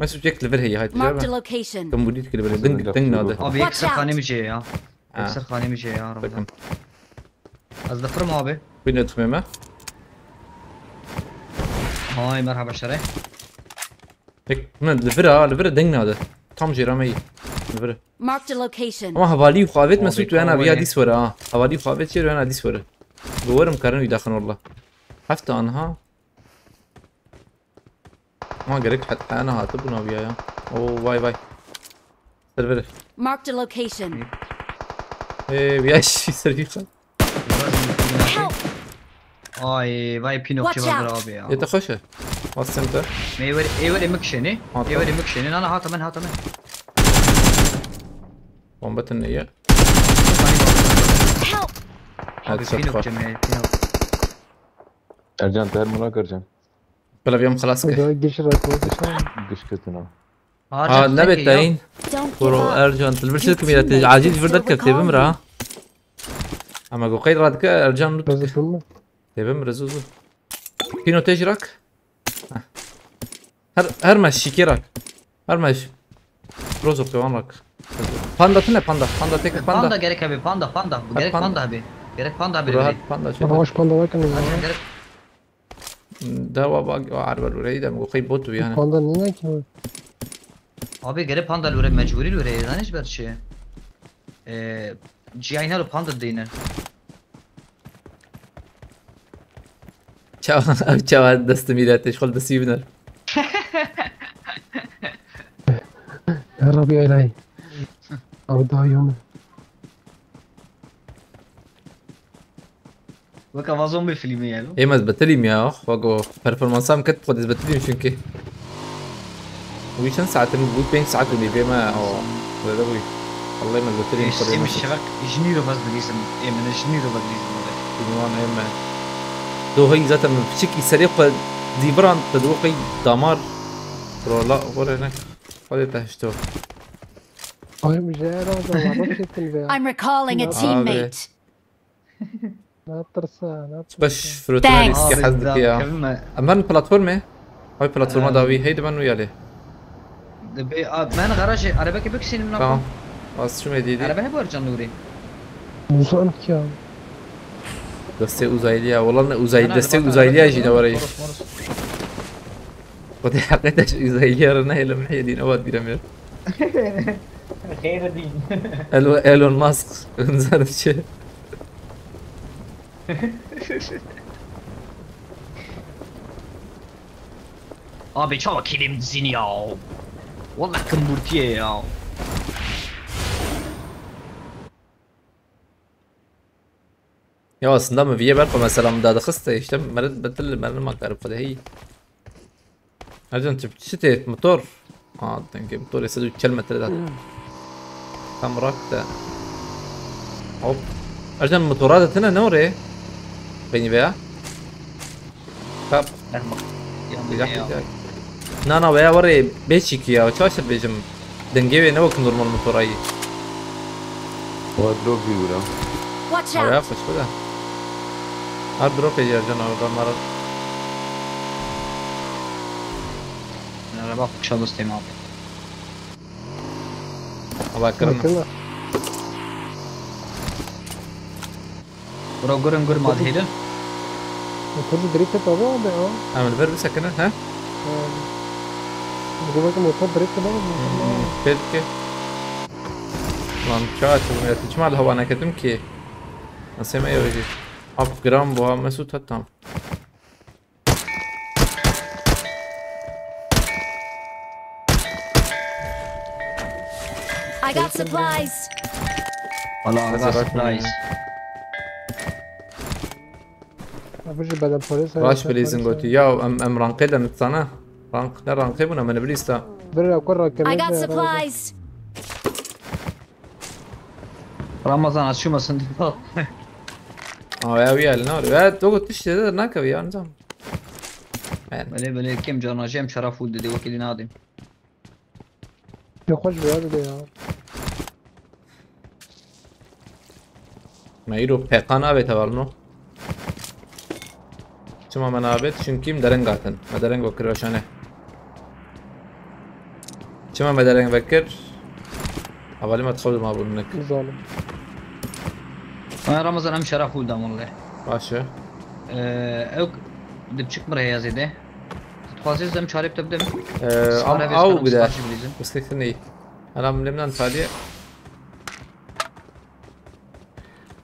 S2: مسعود يك ليفل هي هاي تجربة كم بديت كده بلا دنگ هذا
S5: ابي يكسر خاني مشي يا يكسر خاني مشي يا رب از دفرم ابي
S2: وين ندخل
S5: هاي مرحبا شري
S2: هيك من ليفل دنگ هذا تام جيرامي ليفل
S8: Marked a location.
S2: ما هوالي وخابت مسعود وانا بيا دي سورة هوالي وخابت شير وانا دي سورة جوارم كارن يدخن والله حتى انها ما قالك حتى انا هاتبنا ويايا اوه باي سيرفر
S8: Marked a location.
S2: ايه بياش سيرفر
S5: اي باي بينوكي بابي يا
S2: يتخشى وصلت
S5: ايوري مكشني انا هاتمن
S2: بومبة النية
S9: ارجان تهر مراك ارجان
S2: بلا بيوم خلاص كده
S9: قش كتنا
S2: نبت تاين برو ارجان تلبس الكمية عاجل فردك كتب امرأة اما قو قيد رادك ارجان تبم رزوزو كينو تجرك هر ماشي كيرك هر ماشي روزو بتوانك Panda tune panda. Panda tek
S5: Panda
S2: panda.
S5: gerek abi panda. Bu gerek
S2: panda.
S5: panda abi. Gerek panda abi.
S2: Rahat panda şey.
S7: Ravaş panda var kanı ya.
S5: Gerek
S2: Dava bak عربة الوريدة مقوي بوتو يعني.
S7: Panda niye ki o?
S5: abi gerek panda lure mecburi lure daniş ber şey. Cihayna lo panda dine.
S2: Çava destimi ileride şol desti biner.
S7: Ya Rabbi ilahi. Abi daha yom.
S5: Vaka vazon bir filmi yani.
S2: ايه ما تبتليم يا اخ واجو performansam كنت خد تبتليم شنكي ويشان ساعات الموجود بين ساعات اللي بيما او ولا ده والله ما تبتليم
S5: Emin şevak jniro baz bilizim. Emin jniro baz bilizim.
S2: ديوان اما دو هي ذات من بشكل سريق ديبران تدوقي دمار لا ولا هناك خد تهشتو
S7: Ay bir şey herhalde var. Çektim ya.
S8: I'm recalling a teammate.
S7: Ne yaptırsa ne yaptırsa.
S2: باش فروتاني
S8: Thanks.
S2: سكي حزدك يا امان بلاتفورمي هاي بلاتفورما داوي هيدا منو يالي
S5: Ben garajı araba gibi senin ne
S2: تمام
S5: yapayım?
S2: بس شو ما ديدي
S5: Araba hep var canlı nuri.
S7: Musa ki ya.
S2: دستي اوزايليا والله اوزايل دستي اوزايليا جينا وراي ودي حقيقة اوزايليا رنا هي لمن هي دين اواد بيرامير
S5: خير الدين.
S2: ايلون ماسك انزل شيء
S5: Abi çok kilimsin ya. Vallahi kımbırtıyor ya.
S2: يا اصلا ما فيها برقه مثلا ده خصته يشتم مرد بدل مرد ما تعرف هذا هي ارجع شتيت موتور تنكي موتور يسدو كلمه تلاتة كم راكتا هوب ارجع موتورات هنا نوري بيني بيها كاب نانا ويا وري بيشيك يا وشاش بيجم دنجيوي نوك نورمال موتوراي
S9: وادروب يورا
S8: Watch
S2: ويا
S8: out.
S2: فش كده دروب يا جنا مرة
S5: Araba çalıştım abi.
S2: الله يكرمنا
S7: Bakın.
S5: Bura gurun madhilin.
S7: Motoru drift et abi abi ya.
S2: اعمل فير بسكنه ها
S7: Bu bakın motor drift et abi.
S2: بيدك lan çağat تجمع الهواء انا كتمكي نسيم ايه ويجي اب جرام بوها مسوت هتام
S8: I got supplies.
S5: Valla surprise.
S7: Abi بدل polis.
S2: راش بليزن قلت يا ام رانقيدا نتصانا رانق لا رانقيبنا من بليستا
S7: Bir akor
S8: I got
S7: rakırız.
S8: supplies.
S5: Ramazan açılmasın diye.
S2: اه يا ويا النار يا تو تشتي ده ناكب يا نظام
S5: Böyle kim canacağım şaraful dedi vakilini alayım.
S7: Yok hoş bir abi ya.
S2: ما يرو بيقان ابي تبرنو شما منابت شنكيم درنغاتن ما درنغ وكر وشانه شما ما درنغ بكر اولي ما تخوض ما بقولنك
S7: Zalim.
S5: Ben Ramazan hem şaraful da vallahi.
S2: باشا
S5: Ev dip çıkmır ya zede. Fazla zem çarep tebdem.
S2: او بدا مستكتني انا من لبنان تالي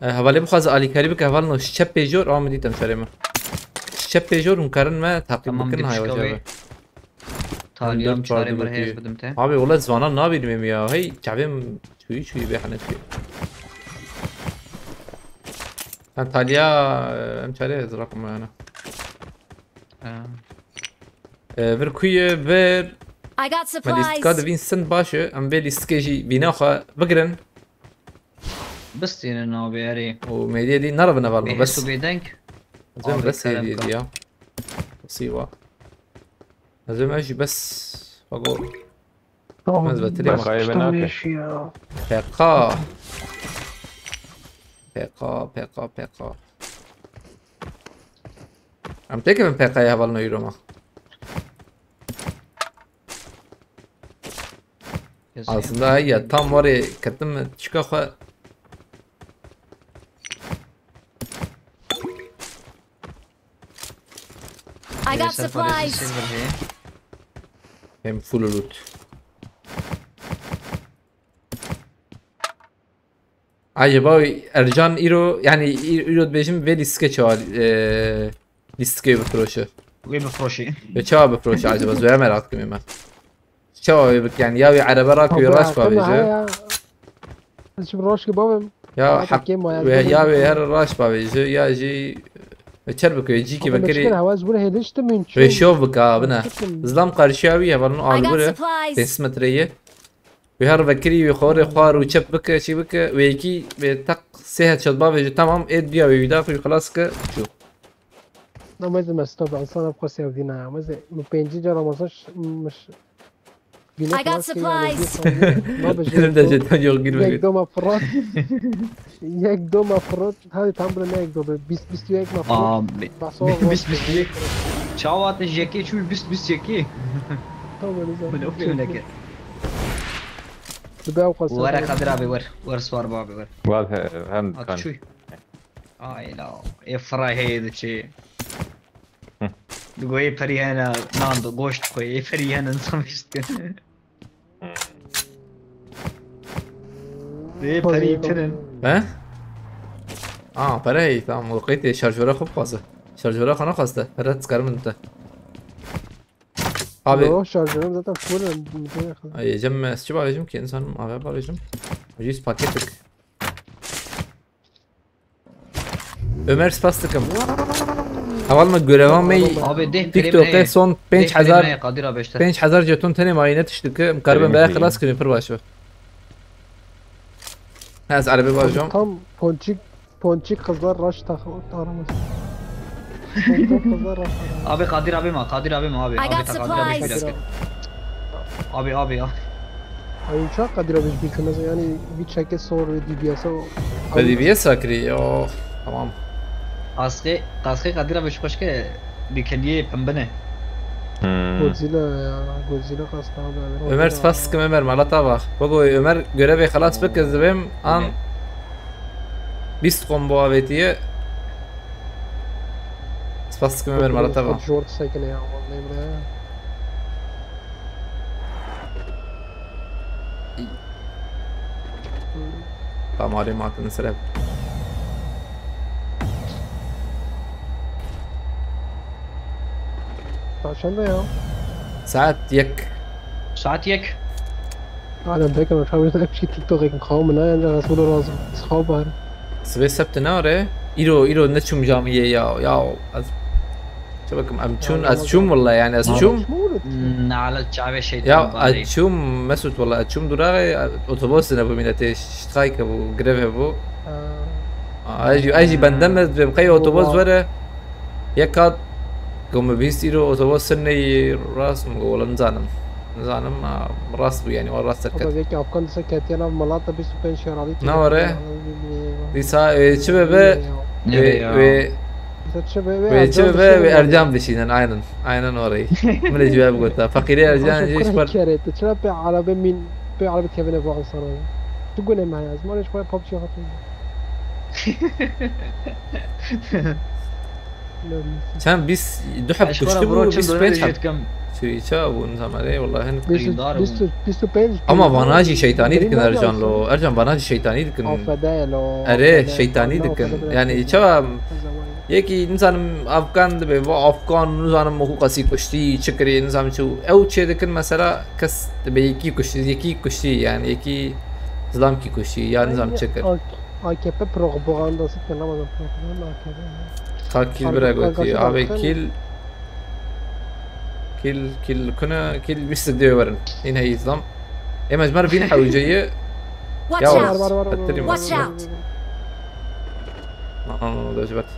S2: هوالي بخواز آلی کاری بکه اول نو شب پیجور آمدی تمشاره ما شب پیجور اون کارن ما تعقیب
S5: Tamam
S2: بکن های
S5: dip
S2: وجبه
S5: çıkavı. Taliyam çare bir heyaz bedim te.
S2: abi والله زوانا نابیدیم یا هی کعبیم شوی شوی بیحنه شوی انطاليا امشاره از رقم انا بركوية بير
S8: I got
S2: ما الاستقاد
S8: supplies.
S2: بين سن باشه ام بي الاستكاجي بيناخا بقرن
S5: Bist yine ne abi yari.
S2: وميديا دي نرى بنفرنا
S5: Bes
S2: بس
S5: su bedenk.
S2: زين
S5: abi
S2: بس هي
S5: كلام
S2: دي
S5: كلام.
S2: يا مصيبة لازم اجي بس اقول ما زبط لي
S9: خايب ناكل
S7: ya.
S2: بيقا بيقا بيقا بيقا عم تكي من بيقا يا هبل نيرو ما aslında ya tam var ya katım çıkaka
S8: I got supplies.
S2: hem full loot. Acaba Ercan İro yani İro bejim ve liske çağır liske bir proje.
S5: وين بفروشي؟
S2: Ve çağır bir proje acaba zöye merak ettim ben. Çağır yani ya bir araba rakı raş babıcı.
S7: شوف روش كبابم
S2: Ya hak ve ya ve her raş babıcı ya ji çerbek ve ji ki
S7: المشكلة
S2: bekeri
S7: هواز بره هدشت من شو
S2: ve şov baka bana. Zlam karşıya ya var
S8: I
S2: al
S8: got
S2: buraya.
S8: supplies.
S2: 5 metreye. Ve her bekeri ve khore khar ve çep baka şey baka ve iki ve tak sehat şad babıcı tamam et diye ve yuda fi خلاص ka şu.
S7: لا ما زي ما استوب انسان ابقى سيودينا ما زي من بينجي جرى ما صش مش
S8: I got supplies.
S7: ما بجي
S2: Benim de jeton yok
S7: يك
S2: girmek.
S7: دو مفرط يك دو مفرط هذه تمر ما يك دو بس يك مفرط
S5: بس يك شاوات الجاكي شو بس يكي من اوفي هناك ورا قدر ابي ور سوار بابي ور
S9: والله هم كان
S5: شوي اي لا افراي هيدا شيء دقوي فريانا ناندو غوشت كوي فريانا نسمشت ايه فري ترن
S2: He? Aa para iyi tamam وقيت şarjöre خوب خواسته şarjöre خانه خواسته هرت çıkarım انت abi
S7: لو شارجرم zaten full
S2: yiyeceğim esçi bağlayacağım ki insanım abi bağlayacağım 100 paketlik Ömer spastıkım اول ما görevim
S5: ابي ده
S2: TikTok'ta son 5000
S5: قادر ابشتر
S2: 5000 jeton tane معاينة تشتكي مقربا بقى خلاص كني فرباشو هاز عربي bağlayacağım
S7: tam ponçik kızlar rush araması kızlar rush
S5: ابي قادر ابي ما قادر ابي ما ابي
S8: I
S5: ابي
S8: got
S5: قادر ابي
S8: supplies.
S5: ابي
S7: Ay uçak kadir abi bir kınası yani bir çeke sor ve DBS'e
S2: بدي بيسكري اوه tamam
S5: قاسقي قادر ابي شو كشكه بكليه بمبنه
S7: Godzilla kastı abi.
S2: Ömer spastıkım Ömer malata bak بقول Ömer görevi خلاص بكذبهم an 20 combo avetiye spastıkım Ömer malata bak
S7: Short sakine ya vallahi buraya.
S2: tamam arayayım matını sıra
S7: عشان ده يا
S2: ساعات يك
S5: ساعات يك
S7: انا بك انا بحاول امشي تيك توك مقاوم انا يعني رسول رازم اصحاب
S2: سبي سبت ناره إيرو نتشوم جامية يا از شبكم أمشون أشوم والله يعني أشوم
S5: على الشعب الشيطان
S2: يا أشوم مسوت والله أشوم دراغي أوتوبوس أنا بمينتي شتايك أبو جريف أبو أجي بندمت بقي أوتوبوس ورا يكاد قوم بيس إيرو أوتوبوس سني راس ولا نزانم راس يعني ورا راس سكت
S7: هذا أفكار سكت أنا ملاطة بس بين شهرين
S2: نورة دي سا شباب ve Ercan dışından aynen orayı. Böyle cevap götür. Fakiri Ercan جيش بر.
S7: كارت تشرب بعربة من بعربة كيفن أبو عنصر. تقول ما يا زمان إيش ما ببشي خاطر.
S2: Sen biz duhab kuştu bu biz penç bu nizamare vallahi ama banaji şeytani dikin Ercan lo Ercan banaji şeytani dikin are şeytani dikin yani çava yeki insanım Afgan be bu Afgan nizamım hukukası kuşti çıkri nizam şu ev şey dikin mesela kas be yeki kuşti yani yeki İslam ki kuşti ya nizam çıkır
S7: AKP propagandası falan ama propaganda AKP
S2: كيل براغوتي ابي كيل كنا كيل بيست ديو ورن هنا هي نظام اما جمر فينا حوجيه
S8: Watch
S2: يا
S8: out! Watch out!
S2: ده جبت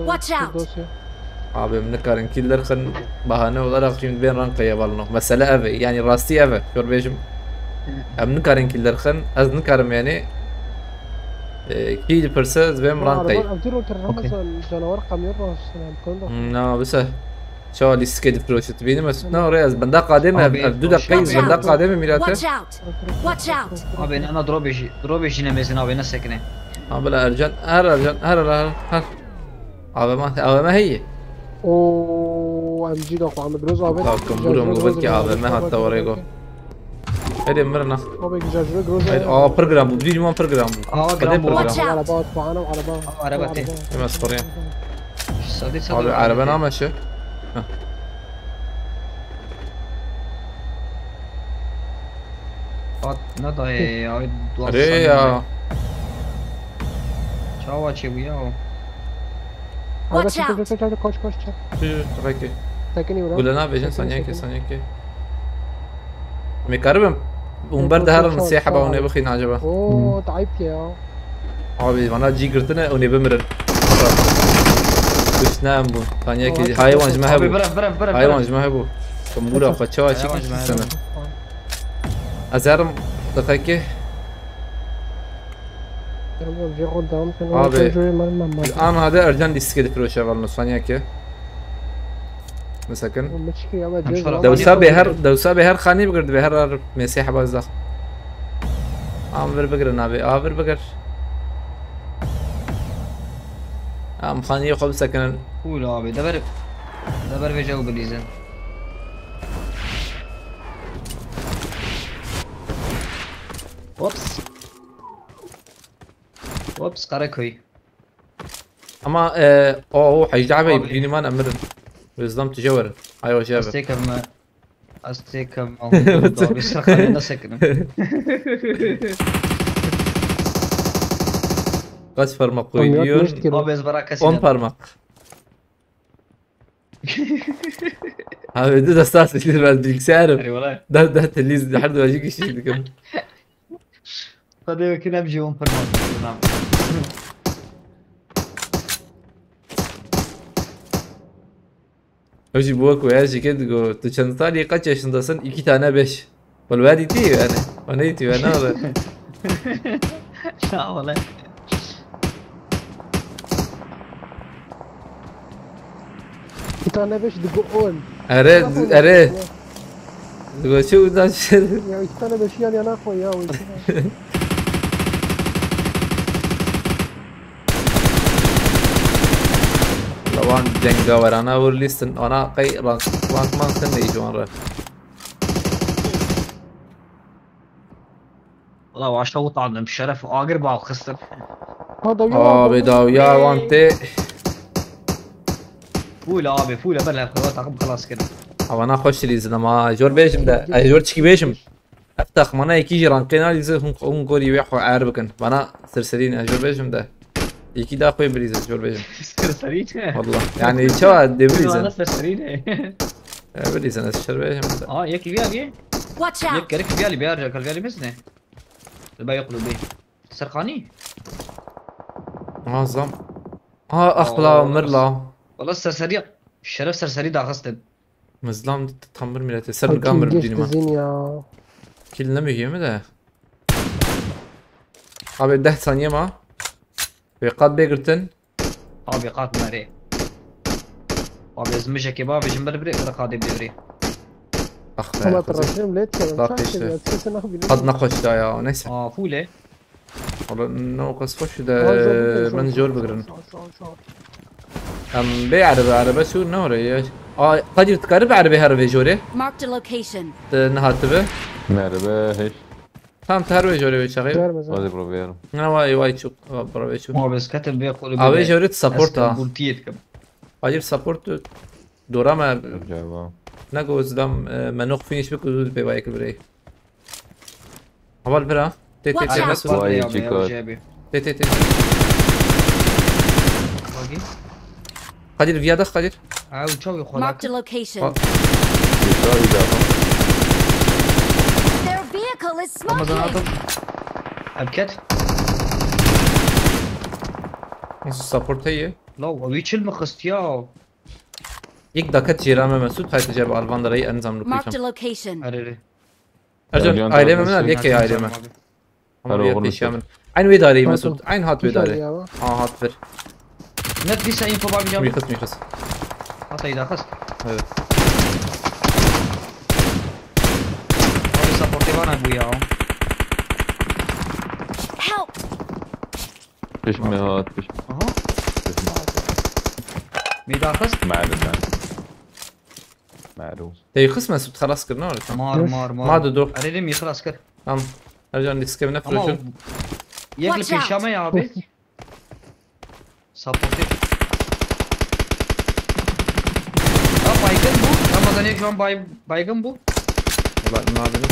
S8: Watch out!
S2: ابي منكرن كيلر خن بهانه ولا رقم بين رنقه يا بالنو مساله ابي يعني راستي ابي شور بيجم منكرن كيلر خن از نكرم يعني كي برسز بهم رانقي
S7: أبدي له ترى مثلا جنوار قمير راس الكون ده
S2: لا بس شو اللي سكيد فلوشت بيني مسعود نوري از بندا قادمه دو دقيقه بندا قادمه ميراته
S8: Watch out! Watch out!
S5: Abi انا دروبي نمزن abi nasıl سكنه
S2: بلا ارجان هر ما هي
S7: اوه ام جي داخل عم بروز ابي
S2: كمبورو مبلكي ما حتى وريقو هذه مرنا
S7: ابي جاجو جروز
S2: برنامج بدي ما برنامج
S8: Watch
S7: على
S8: out!
S7: بعض فانا وعلى بعض
S5: عربتي
S2: مسخرين
S5: صديق
S2: عربنا ماشي
S5: ندای آی
S2: ريا
S5: چاوا چی بیا
S8: Watch out!
S7: كوش
S2: تركي
S7: تاكني ولا
S2: قول لنا بيجن ثانيه كي مقرب ومبرد هر نصيحه بقى ونبي خين عجبه
S7: اوه تعبت يا
S2: abi bana جي قرتنا ونبي بمرر وش نام بو ثانيه كي هاي وانج ما
S5: abi
S2: هبو
S5: برف
S2: هاي وانج ما هبو كمبورا فتشوا شي سنه ازارم دقيقه
S7: في قدام
S2: Abi.
S7: كان
S2: الان هذا ارجان دي سكيد فلوشة والله ثانيه كي مسكن
S7: مشكلة يا
S2: دوسا بهر خاني بقرد بهر مسيحه باز عم بقر نابي بقر ام خاني قبل سكن
S5: قول abi دبر في جو بليزن اوبس قركوي
S2: اما هو حيجعبه يبقيني ما نأمر بالظلم تجور ايوه شابه
S5: استيكم بس خلينا سكن
S2: قد فرمق ويديون
S5: abi بركه
S2: اون فرمق هذا ده اساس اللي بعد بالسعر
S5: اي والله
S2: ده تليز لحد ما يجيك شيء كده
S5: قد يمكن امشي اون فرمق
S2: Hoje boa com essa que digo, tu chantar e kaç yaşındasın? 2 tane 5. والواد يتي يعني وانا يتي وانا
S5: لا والله
S7: انا باش دقون
S2: اريد تقول شو ده
S7: يا انا باش يعني انا اخويا
S2: طبعا جنگاور انا ورليستن انا قي رانك ما نستنى يجوا مرة
S5: والله وعشان طعنا بشرف واقر بعض خسر
S2: بداو يا وانتي
S5: فوله بلا خلاص كده
S2: انا خوش ليز ما جور بيشم ده جور تشكي بيشم افتخ مانا يكي رانقينا ليز هم قولي ويحو عاربكن انا سرسرين جور بيشم ده يكي دا خوي بريز جور بيشم
S5: سرسرين
S2: والله يعني شو دي بريز
S5: انا سرسرين
S2: بريز انا سرسر بيشم ده
S5: يكي بيا
S8: Watch out!
S5: يكي رك بيالي بيارجع كالبيالي مسنه الباقي يقلب بيه سرقاني
S2: عظم اخلا مرلا
S5: والله السرسرية الشرف سرسري دا غصتن
S2: مزلام تتخمر ملاتي سر قامر بديني ما
S7: يا
S2: كلنا مهم ده abi 10 saniye ma بيقات بيقرتن
S5: بيقات ماري زمجة كباب جنبر بريك رقادي بدوري
S2: اخ
S7: ما ترشم ليت
S2: قد نقش دا يا نيس
S5: فوله
S2: والله انه قصفش ده من جور بقرن ام بي عربة شو نوري قد يتقرب عربي هربي جوري
S8: Marked a location.
S2: نهاتبه
S9: مرحبا هيش
S2: تمام تهربي جوري وشغيل
S9: هذا بروفيرو
S2: انا واي شوف بربي شوف
S5: بس كتب بيقول
S2: ابي جوري سبورت
S5: بولتيت كم
S2: اجيب سبورت دورا ما
S9: جابا
S2: نقوز دم منوق فينيش بكو بي وايك بري اول برا تي تي تي بس تي تي تي قدير فيادا قدير
S5: شو
S8: Marked a location. Their vehicle is smoking.
S5: ابكت
S2: نص سبورت هي
S5: لا وي تشيل مخستيا
S2: یک دکت جیرامه مسعود خواهد جاب آلمان داری انزام رو
S8: Marked a
S2: پیشم
S8: location.
S2: ارجان عائله من یکی عائله من اما پیش من عین وی داری مسعود عین هات وی داری هات فر
S5: نت بيسا انفو بابي جاب
S2: میخست
S5: حتى اذا خست
S2: Evet.
S5: Abi supporti var bu ya.
S8: Help!
S9: بشمهات بش
S5: Aha. ميد أرخص.
S9: معلوم معلوم
S2: تي خص مسعود خلاص كرنا ولا شو؟
S5: مار
S2: ما دو.
S5: أريدم يخلص كر.
S2: Tamam. Ercan riske mi ne
S5: Ama
S2: fırçın?
S5: يقلب
S8: Watch out.
S5: في شامة يا عبيد. supporti. Baygın bu. Ramazan'ı şu an baygın bu.
S2: Valla ne yapayım?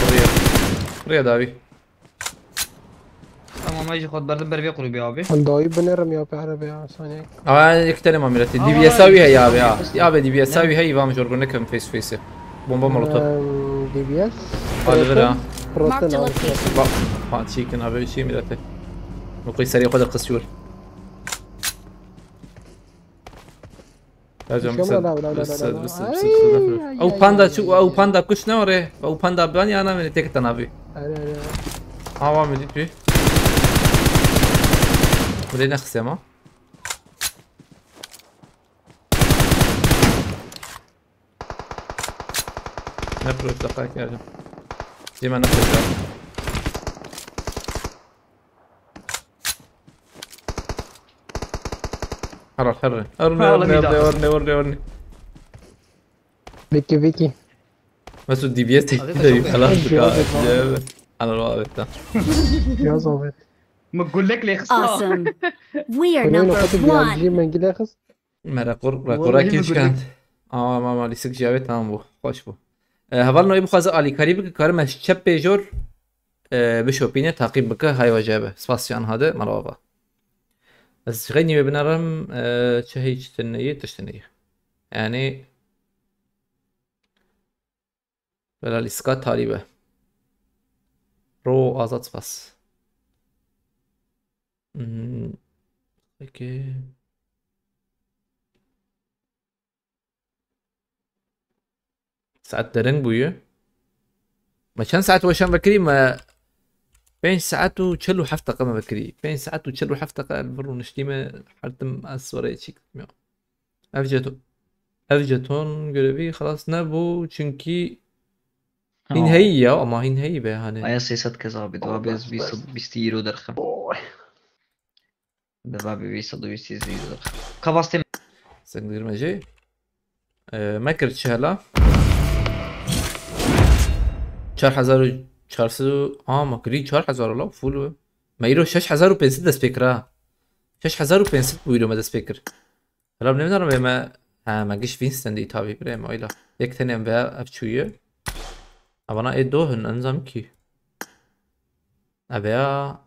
S2: Buraya. Buraya da abi.
S5: Tamam hacı خد برضه بربي قلبي يا أبي.
S7: الضايب بنرم يا بعربي يا ثانية.
S2: يكترم عملتي دي بي
S5: والله
S2: اساوي هي يا ابي
S5: يكترم.
S2: يا ابي دي بي اساوي هي فام جورجو نكم فيس فيس بومبا مولوتوف
S7: دي بي اس.
S2: هذا غير
S8: Marked a location.
S2: بقى فان تشيكن ابي شيء ملته نقي سريع خذ القسيول لازم بس او باندا شو او باندا كش نوري او باندا باني انا من تيك تنابي اه ما دي بدينا خصيمه نفرش دقائق يا رجل ديما نفرش حرر حرر ورني
S7: فيكي فيكي.
S2: مسعود دي بي اس خلاص على الوقت
S7: يا ظابط.
S5: ما تقول لك ليه خسارة.
S8: Awesome. We are
S7: كلنا
S8: number
S7: خاطب يا
S8: one.
S7: جيم من كده خس.
S2: مرا قراكيش كانت ما ليسك جاوي تمام بو خوش بو هفالنو يبو خازق علي قريب كارما شب بيجور بشوبينه تعقيب بك هاي وجابه سباسيان هذا مروبا بس غني بنرم شهيج تنية تشتنية يعني بلا الاسكات طالبة رو آزاد سباس اوكي ساعت درنگ بويه ما كان ساعت وشان بكري ما بين ساعات وشلو حفتقة ما بكري بين ساعات وشلو حفتقة البرو نشتيمة حرتم أسورة شيك أفجتون قربي خلاص نبو çünkü هي يا أما هي به هاني
S5: أيا سياسات كذابة دوابي بيستيرو درخم دوابي بيستيرو درخم كباستم
S2: سنقدر ماجي ما كرت شهلا 4400 ما كري 4000 لا فول ما يرو 6500 دست فكره 6500 بويلو ما دست فكر هلا بنمنرم ما ما جيش فينستن دي تابي بريم ايلا يك تنم بها افشويه ابنا اي دوهن انزم كي ابيا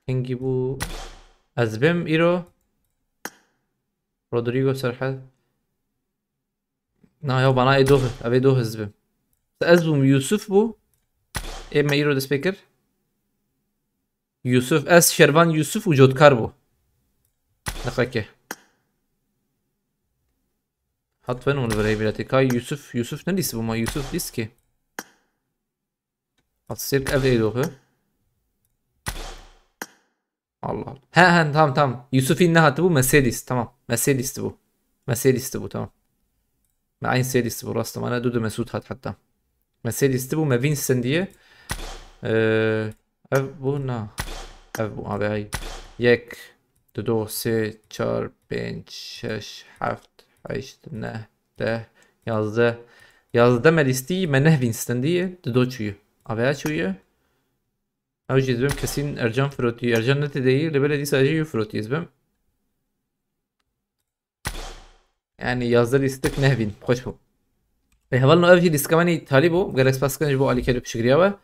S2: انجيبو ازبم ايرو رودريغو سرحل نا يا بنا اي دوه ابي دوه ازبم ازبم يوسف بو اما ايرو دست فكر يوسف اس شربان يوسف وجودكار بو دقيقة حط فين onu برای بلاتي كاي يوسف نديس بو ما يوسف ديسكي حط سيرك افي دوغه الله ها tamam يوسف انها تبو مرسيدس تمام مرسيدس تبو تمام مع عين سيدس تبو راستم انا دودو مسعود هات حتى مرسيدس تبو ما فينسن ديه اف بو نا اف بو هاي يك دو سه چار پنج شش هفت هشت نه ده یازده ملیستی من نه وینستن دیه دو چویه اوه چویه او جیز بهم کسین ارجان فروتی ارجان نتی دیه لبله دی ساجه یو فروتی از بهم يعني یازده لیستک نه وین خوش بو هوالنو اوه جی لیسکمانی تالی بو گرس پاس کنج بو علی کلو بشکریاوه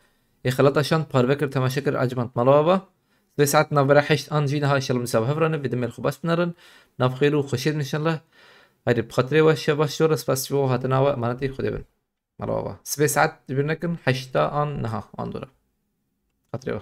S2: يخلط عشان باربكر تماشكر عجبت ملابه ساعات نافرا حشت انجينا هاي ان شاء الله مسابه هفرنا بدم الخباش بنرن نافخير وخشيد ان شاء الله هاي بخاطري واش باش شور سباسيو هاتنا مانتي خدبن ملابه ساعات بيرنكن حشتا ان نها اندورا خاطري